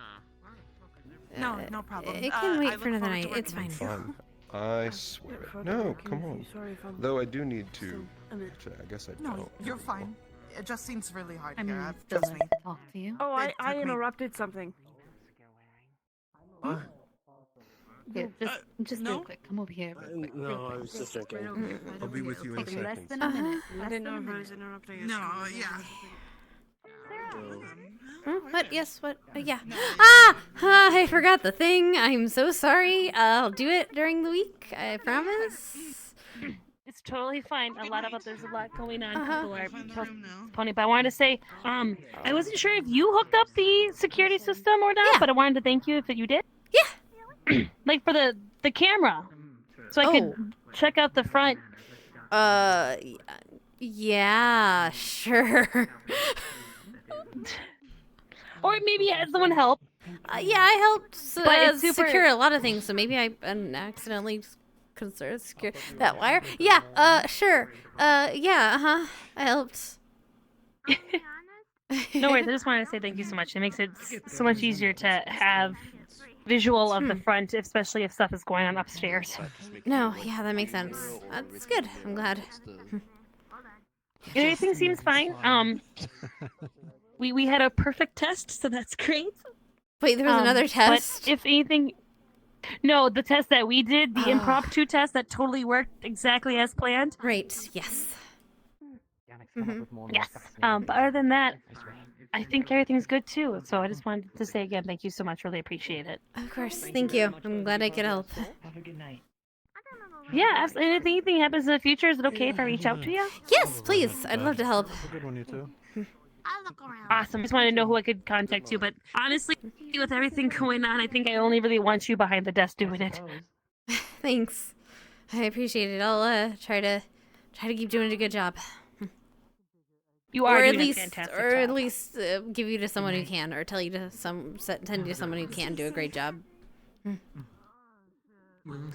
No problem. It can I wait look for another forward to night. It's working fine. with you. Fine. I swear it. No, come on. Though I do need to. Actually, I guess I No, don't. you're fine. It just seems really hard I here. mean, Trust me. talk to you. Oh, It I took me- interrupted something. What? Here, just no? real quick. Come over here. Real quick. No, I was just joking. I'll be with you in Take less seconds. than a minute. I didn't know if I was was interrupting. No, yeah. What? Yes, what? Yeah. I forgot the thing. I'm so sorry. I'll do it during the week. I promise. It's totally fine. There's a lot going on. People are Find the room now. pony. But I wanted to say, I wasn't sure if you hooked up the security system or not, but I wanted to thank you if you did. Yeah. Like for the camera, so I could check out the front. Yeah, sure. Or maybe had someone help. Yeah, I helped But it's super- secure a lot of things, so maybe I accidentally secure that wire. Yeah, sure. Yeah, I helped. No worries. I just wanted to say thank you so much. It makes it so much easier to have visual of the front, especially if stuff is going on upstairs. No, yeah, that makes sense. That's good. I'm glad. Everything seems fine. We had a perfect test, so that's great. Wait, there was another test? But if anything, no, the test that we did, the impromptu test that totally worked exactly as planned. Right. Yes. Yes. But other than that, I think everything's good too. So I just wanted to say again, thank you so much. Really appreciate it. Of course. Thank you. I'm glad I could help. Have a good night. Yeah, absolutely. And if anything happens in the future, is it okay if I reach out to you? Yes, please. I'd love to help. Have a good one, you two. Awesome. Just wanted to know who I could contact you. But honestly, with everything going on, I think I only really want you behind the desk doing it. Thanks. I appreciate it. I'll try to keep doing a good job. You are or at doing a least, fantastic or job. at least give you to someone who can, or tell you to send you to someone who can do a great job.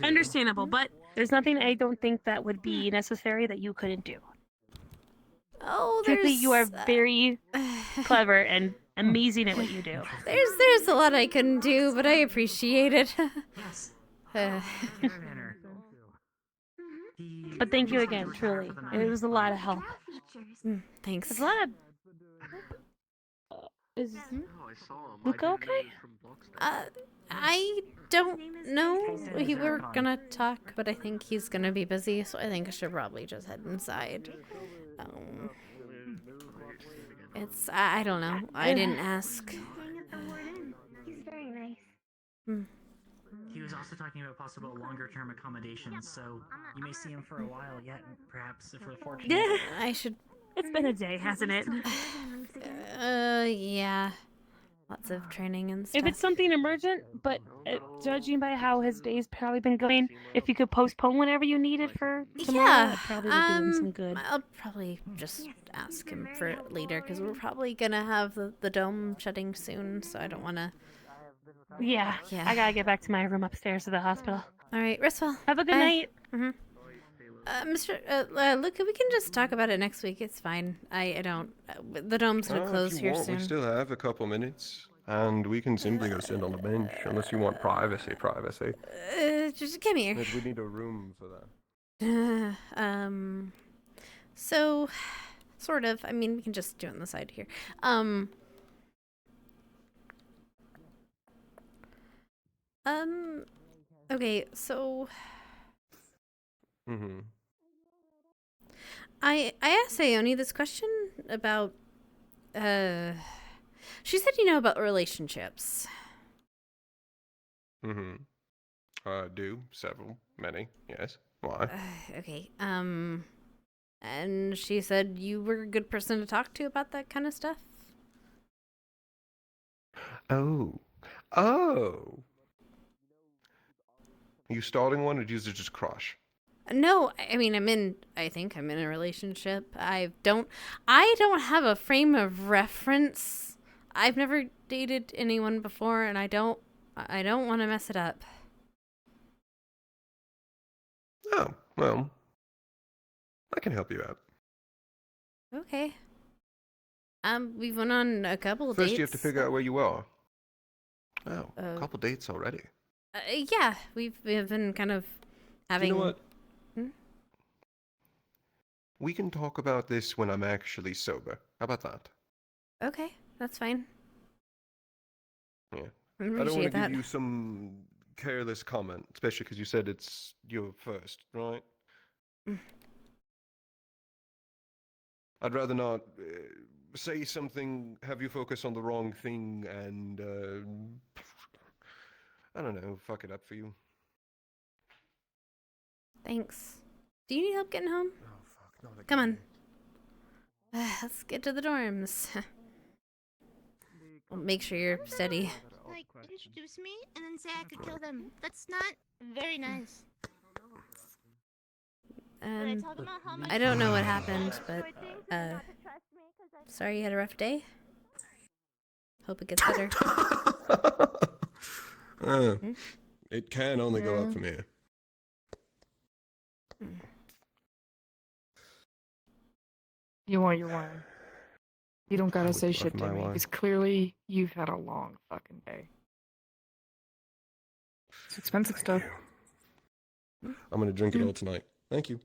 Understandable, but there's nothing I don't think that would be necessary that you couldn't do. Oh, Truthfully, you are very clever and amazing at what you do. There's a lot I couldn't do, but I appreciate it. But thank you again, truly. It was a lot of help. Thanks. It's a lot of... Is Luca okay? I don't know. We were gonna talk, but I think he's gonna be busy, so I think I should probably just head inside. I don't know. I didn't ask. He's very nice. He was also talking about possible longer-term accommodations, so you may see him for a while yet, perhaps if we're fortunate. Yeah, I should. It's been a day, hasn't it? Yeah. Lots of training and stuff. If it's something emergent, but judging by how his day's probably been going, if you could postpone whenever you need it for tomorrow, that probably would do him some good. I'll probably just ask him for it later, because we're probably gonna have the dome shutting soon, so I don't want to. Yeah, I gotta get back to my room upstairs at the hospital. All right, rest well. Have a good night. Mr. Look, we can just talk about it next week. It's fine. I don't. The dome's gonna close here soon. We still have a couple minutes, and we can simply go sit on the bench, unless you want privacy. Just come here. But we need a room for that. So, sort of. I mean, we can just do it on the side here. Okay, so. I asked Ione this question about, she said about relationships. Several, many, yes. Why? Okay, and she said you were a good person to talk to about that kind of stuff. Oh. You starting one, or do you just crush? No, I mean, I think I'm in a relationship. I don't have a frame of reference. I've never dated anyone before, and I don't want to mess it up. Oh, well, I can help you out. Okay. We've went on a couple of First, dates. you have to figure out where you are. Oh, a couple dates already. Yeah, we've been kind of having. You know what? We can talk about this when I'm actually sober. How about that? Okay, that's fine. Yeah. I I don't want appreciate to that. give you some careless comment, especially because you said it's your first, right? I'd rather not say something, have you focus on the wrong thing, and I don't know, fuck it up for you. Thanks. Do you need help getting home? Oh, fuck, not again. Come on. Let's get to the dorms. Well, make sure you're steady. Like, introduce me and then say I could kill them. That's not very nice. I don't know what happened, but sorry you had a rough day. Hope it gets better. It can only go up from here. You are. You don't gotta With say the shit fuck to am I me, lying? because clearly you've had a long fucking day. It's expensive stuff. I'm gonna drink it all tonight. Thank you.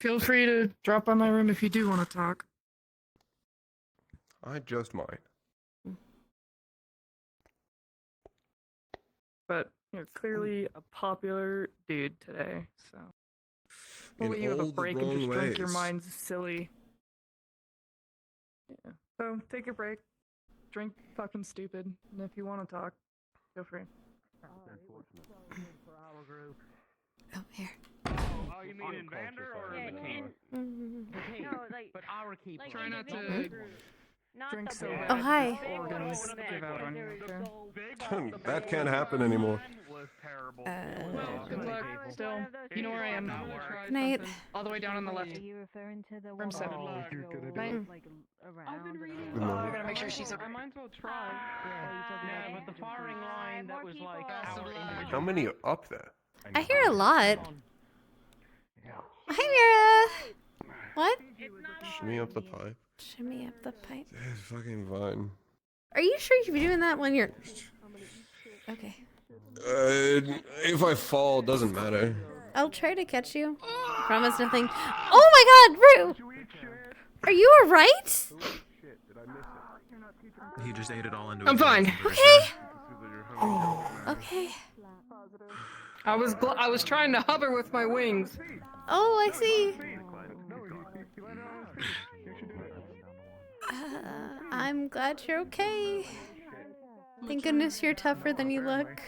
Feel free to drop by my room if you do want to talk. I just might. But you're clearly a popular dude today, so we'll In let you have a all the break and just wrong drink your ways. mind's silly. Yeah. So take your break. Drink fucking stupid. And if you want to talk, feel free. Oh, here. Oh, you mean in Vander or in the king? No, like, but our keep. Like Try not to drink so bad. Oh, hi. Organs give out on you, okay? That can't happen anymore. Good luck. Still, you know where I am. Good night. All the way down on the left. Are you referring to the Room 7. Night. Good morning. I gotta make sure she's. I might as well try. Yeah, but the firing line, that was like our individual. How many are up there? I hear a lot. Hi, Mira. What? Shimmy up the pipe. Shimmy up the pipe. It's fucking fine. Are you sure you should be doing that when you're... Okay. If I fall, it doesn't matter. I'll try to catch you. Promise nothing. Oh my god, Rue! Are you alright? He just ate it all into I'm fine. Okay. Okay. I was trying to hover with my wings. Oh, I see. I'm glad you're okay. Thank goodness you're tougher than you look.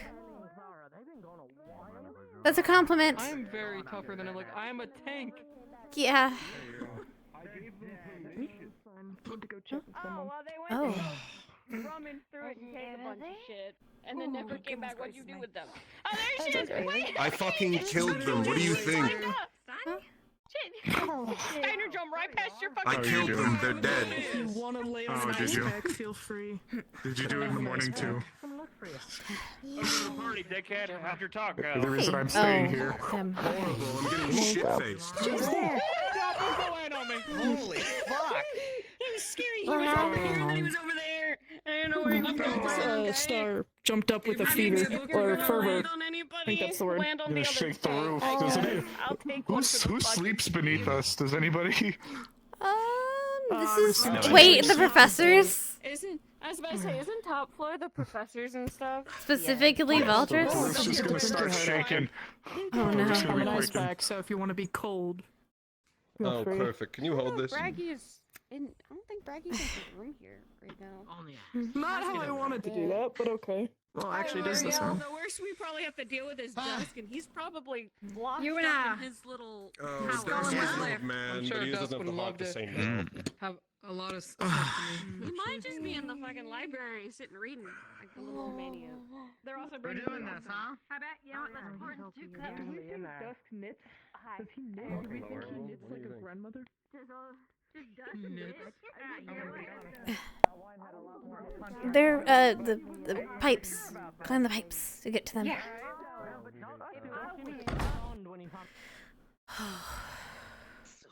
That's a compliment. I'm very tougher than I look. I am a tank. Yeah. Oh, well, they Oh. went rumming through it and came a bunch of shit, and then never came back. What'd you do with them? Oh, there she is! Wait! I fucking killed them. What do you think? Shit! Steiner jumped right past your fucking. I killed them. They're dead. If you want to lay on my back, feel free. Did you do it in the morning too? Party, dickhead. How'd your talk go? The reason I'm staying here. Horrible. I'm getting shit-faced. Holy fuck! He was scary. He was over here, and then he was over there. I don't know where he was going. Star jumped up with a fever or a fervor. I think that's the word. Land on Gonna the shake the other roof. side. Does any, I'll take who one for the fucking- sleeps beneath us? Does anybody? This is... Wait, the professors? I was about to say, isn't top floor the professors and stuff? Specifically The Valdris? roof's just gonna start shaking. Oh no. I'm an ice pack, so if you want to be cold, feel Oh, free. perfect. Can you hold this? Braggy is in. I don't think Braggy's in the room here right now. Not how I wanted to do that, but okay. Well, actually, it is this room. The worst we probably have to deal with is Dusk, and he's probably locked You up and in his little Oh, house. there's well. his old man, I'm sure but he Gus doesn't have would the love heart to to- say no. Have a lot of stuff to me. He might just be in the fucking library sitting reading like a little old maniac. They're also We're doing this, huh? I bet you know what? Let's pour two cups. Do you think Dusk knits? Does he knit? Do we think he knits like a grandmother? They're, the pipes. Climb the pipes to get to them.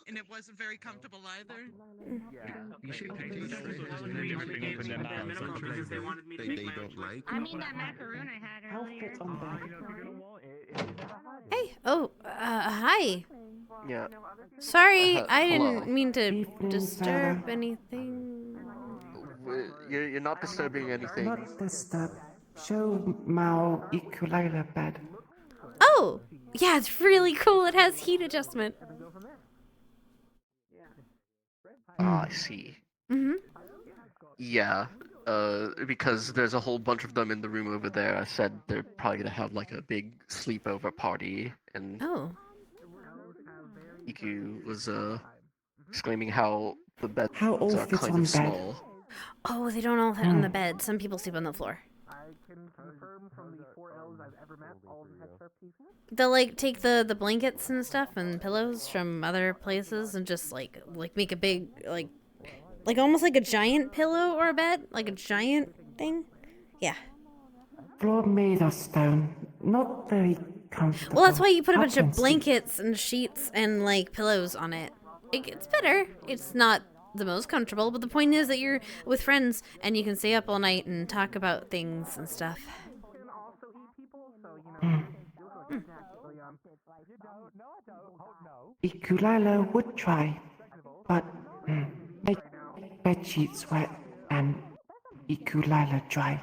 And it wasn't very comfortable either. You should take these They don't like. I mean that macaroon I had earlier. Hey, oh, hi. Yeah. Sorry, I hello. didn't mean to disturb anything. You're not disturbing anything. Not disturb. Show Mao ukulele bed. Oh, yeah, it's really cool. It has heat adjustment. Ah, I see. Mm-hmm. Yeah. Because there's a whole bunch of them in the room over there. I said they're probably gonna have like a big sleepover party, and Oh. Iku was exclaiming how the beds How all are fits kind on of bed? small. Oh, they don't all fit on the bed. Some people sleep on the floor. They'll like take the blankets and stuff and pillows from other places and just like make a big like almost like a giant pillow or a bed, like a giant thing. Yeah. Floor made of stone. Not very comfortable. Well, that's why you put a I bunch of can sleep. blankets and sheets and like pillows on it. It's better. It's not the most comfortable, but the point is that you're with friends and you can stay up all night and talk about things and stuff. Ikulala would try, but my bed sheets wet and Ikulala dry.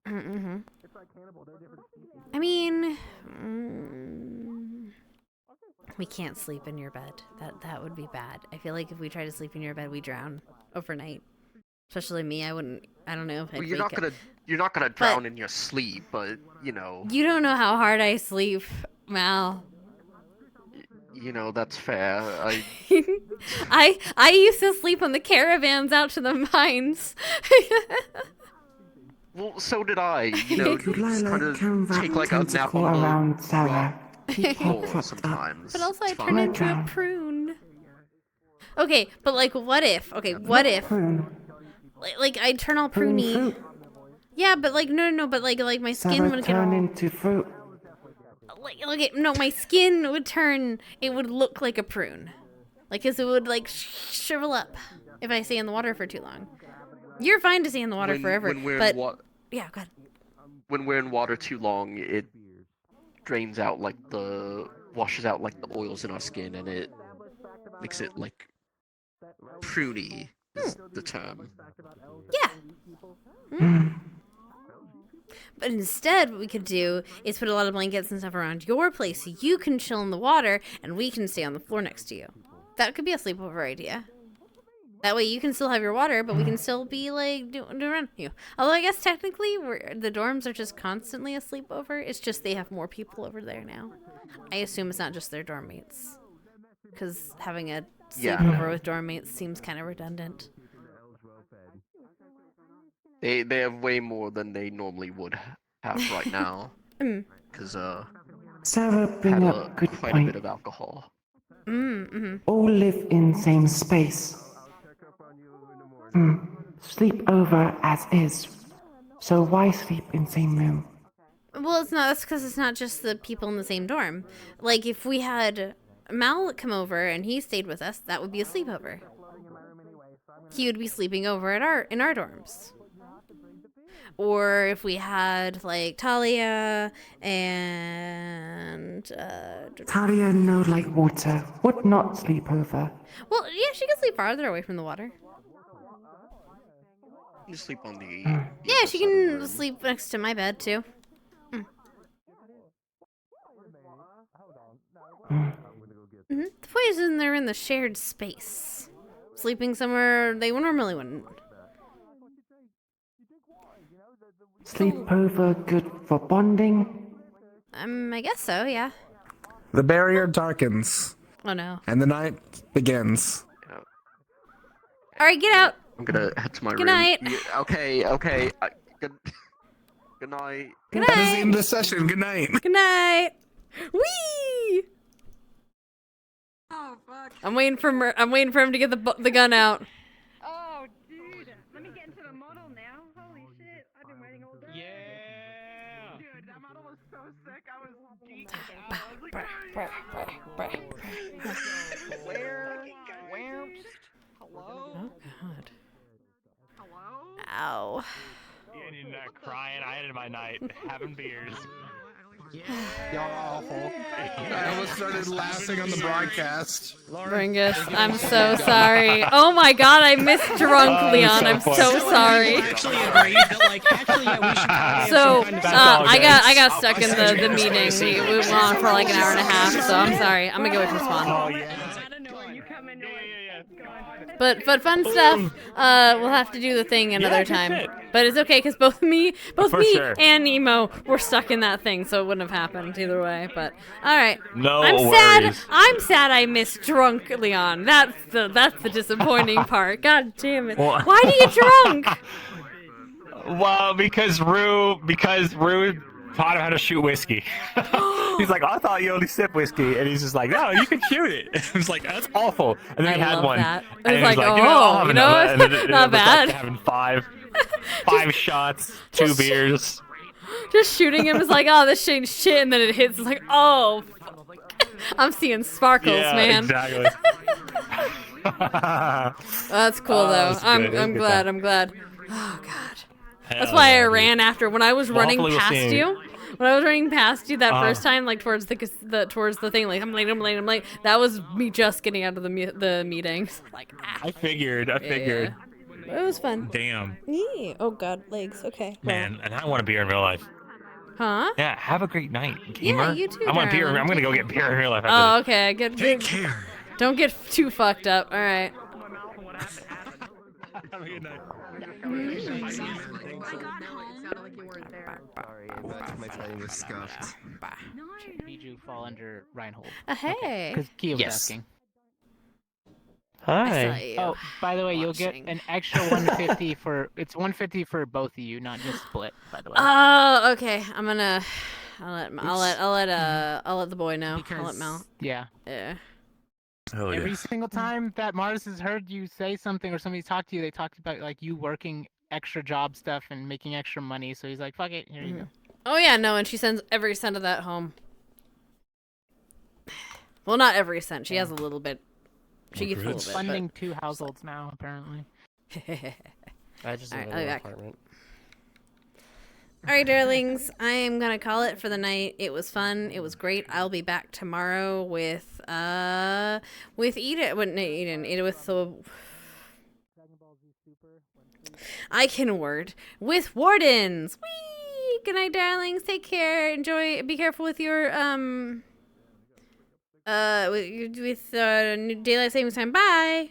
Mm-hmm. I mean, we can't sleep in your bed. That would be bad. I feel like if we try to sleep in your bed, we drown overnight. Especially me. I don't know if I'd Well, you're wake up. not gonna drown in your sleep, but you know. You don't know how hard I sleep, Mal. You know, that's fair. I used to sleep on the caravans out to the mines. Well, so did I. You know, just kind of take like a nap on around the Sarah. floor sometimes. But also I It's turn fine. into a prune. Okay, but like what if? Okay, what if? Like I'd turn all pruny. Fruit. Yeah, but like no, but like my skin Sarah would get turn all... into fruit. Like no, my skin would turn. It would look like a prune, like 'cause it would like shrivel up if I stay in the water for too long. You're fine to stay in the water forever, when we're but in yeah, go ahead. when we're in water too long, it drains out washes out like the oils in our skin, and it makes it like pruny is the term. Yeah. But instead, what we could do is put a lot of blankets and stuff around your place so you can chill in the water and we can stay on the floor next to you. That could be a sleepover idea. That way you can still have your water, but we can still be like doing around you. Although I guess technically the dorms are just constantly a sleepover. It's just they have more people over there now. I assume it's not just their dorm mates. Because having a sleepover with dorm mates seems kind of redundant. They have way more than they normally would have right now. Because Sarah bring up good quite point. a bit of alcohol. All live in same space. Sleep over as is. So why sleep in same room? Well, it's not. That's because it's not just the people in the same dorm. Like, if we had Mal come over and he stayed with us, that would be a sleepover. He would be sleeping over at in our dorms. Or if we had, like, Talia and... Talia no like water. Would not sleep over. Well, yeah, she could sleep farther away from the water. You sleep on the... Yeah, she can sleep next to my bed, too. The point is when they're in the shared space. Sleeping somewhere they normally wouldn't. Sleepover good for bonding? I guess so, yeah. The barrier darkens. Oh no. And the night begins. Alright, get out! I'm gonna head to my room. Good night. Yeah, okay. Good night. Good That is the night! end of the session. Good night. Good night! Whee! Oh fuck. I'm waiting for him to get the gun out. Oh dude, let me get into the model now. Holy shit, I've been waiting all day. Yeah. Dude, that model was so sick. I was geeked out. I was like, Where? Hello? Oh god. Hello? Ow. Yeah, you're not crying. I ended my night having beers. Y'all are awful. I almost started laughing on the broadcast. Ringus, I'm so sorry. Oh my god, I missed drunk Leon. I'm so sorry. Actually agreed that, like, actually, yeah, we should probably So, have some kind of I got stuck in the meeting. We went on for like an hour and a half, so I'm sorry. I'm gonna go away from spawn. But fun stuff. We'll have to do the thing another time. But it's okay because both me sure. and Nemo were stuck in that thing, so it wouldn't have happened either way. But all right. No worries. I'm sad I missed drunk Leon. That's the disappointing part. God damn it. Well- Why do you get drunk? Well, because Rue taught him how to shoot whiskey. He's like, I thought you only sip whiskey, and he's just like, no, you can shoot it. It was like, that's awful. And then I he had love one, that. and It was he was like, like, I'll have oh, another. And then it not was bad. like having five shots, 2 beers. Just shooting him is like, oh, this ain't shit, and then it hits. It's like, oh, fuck. I'm seeing sparkles, Yeah, man. exactly. That's cool though. That's good. It was a I'm good glad. time. I'm glad. Oh god. That's Hell why yeah, I dude. ran after when I was Well, running hopefully we'll past see- you. When I was running past you that Uh-huh. first time, like towards towards the thing, like I'm late. That was me just getting out of the meeting. Like I figured. yeah. It was fun. Damn. Yeah. Oh god, legs. Okay. well. Man, and I want a beer in real life. Huh? Yeah, have a great night, gamer. Yeah, you too, I want beer. darling. I'm gonna go get beer in real life. Oh, After okay. Take care. Don't get too fucked up. All right. Have a good night. Sorry, my timing was scuffed. Did you fall under Reinhold? Hey. Because Kia was Yes. asking. Hi. Oh, by the way, you'll get an extra 150 for it's 150 for both of you, not just split. By the way. Oh, okay. I'm gonna. I'll let the boy know. I'll let Mel. Yeah. Yeah. Oh, Every single time that Mars has heard you say something or somebody talk to you, they talked about like you working extra job stuff and making extra money. So he's like, "Fuck it, here you go." Oh yeah, no, and she sends every cent of that home. Well, not every cent. She has a little bit. She gets a little bit. Funding 2 households now, apparently. I just Alright, live I'll in be an back. apartment. All right, darlings. I am gonna call it for the night. It was fun. It was great. I'll be back tomorrow with Eden. Well, no, Eden with the. I can word with wardens. Whee! Good night, darlings. Take care. Enjoy. Be careful with your with daylight savings time. Bye.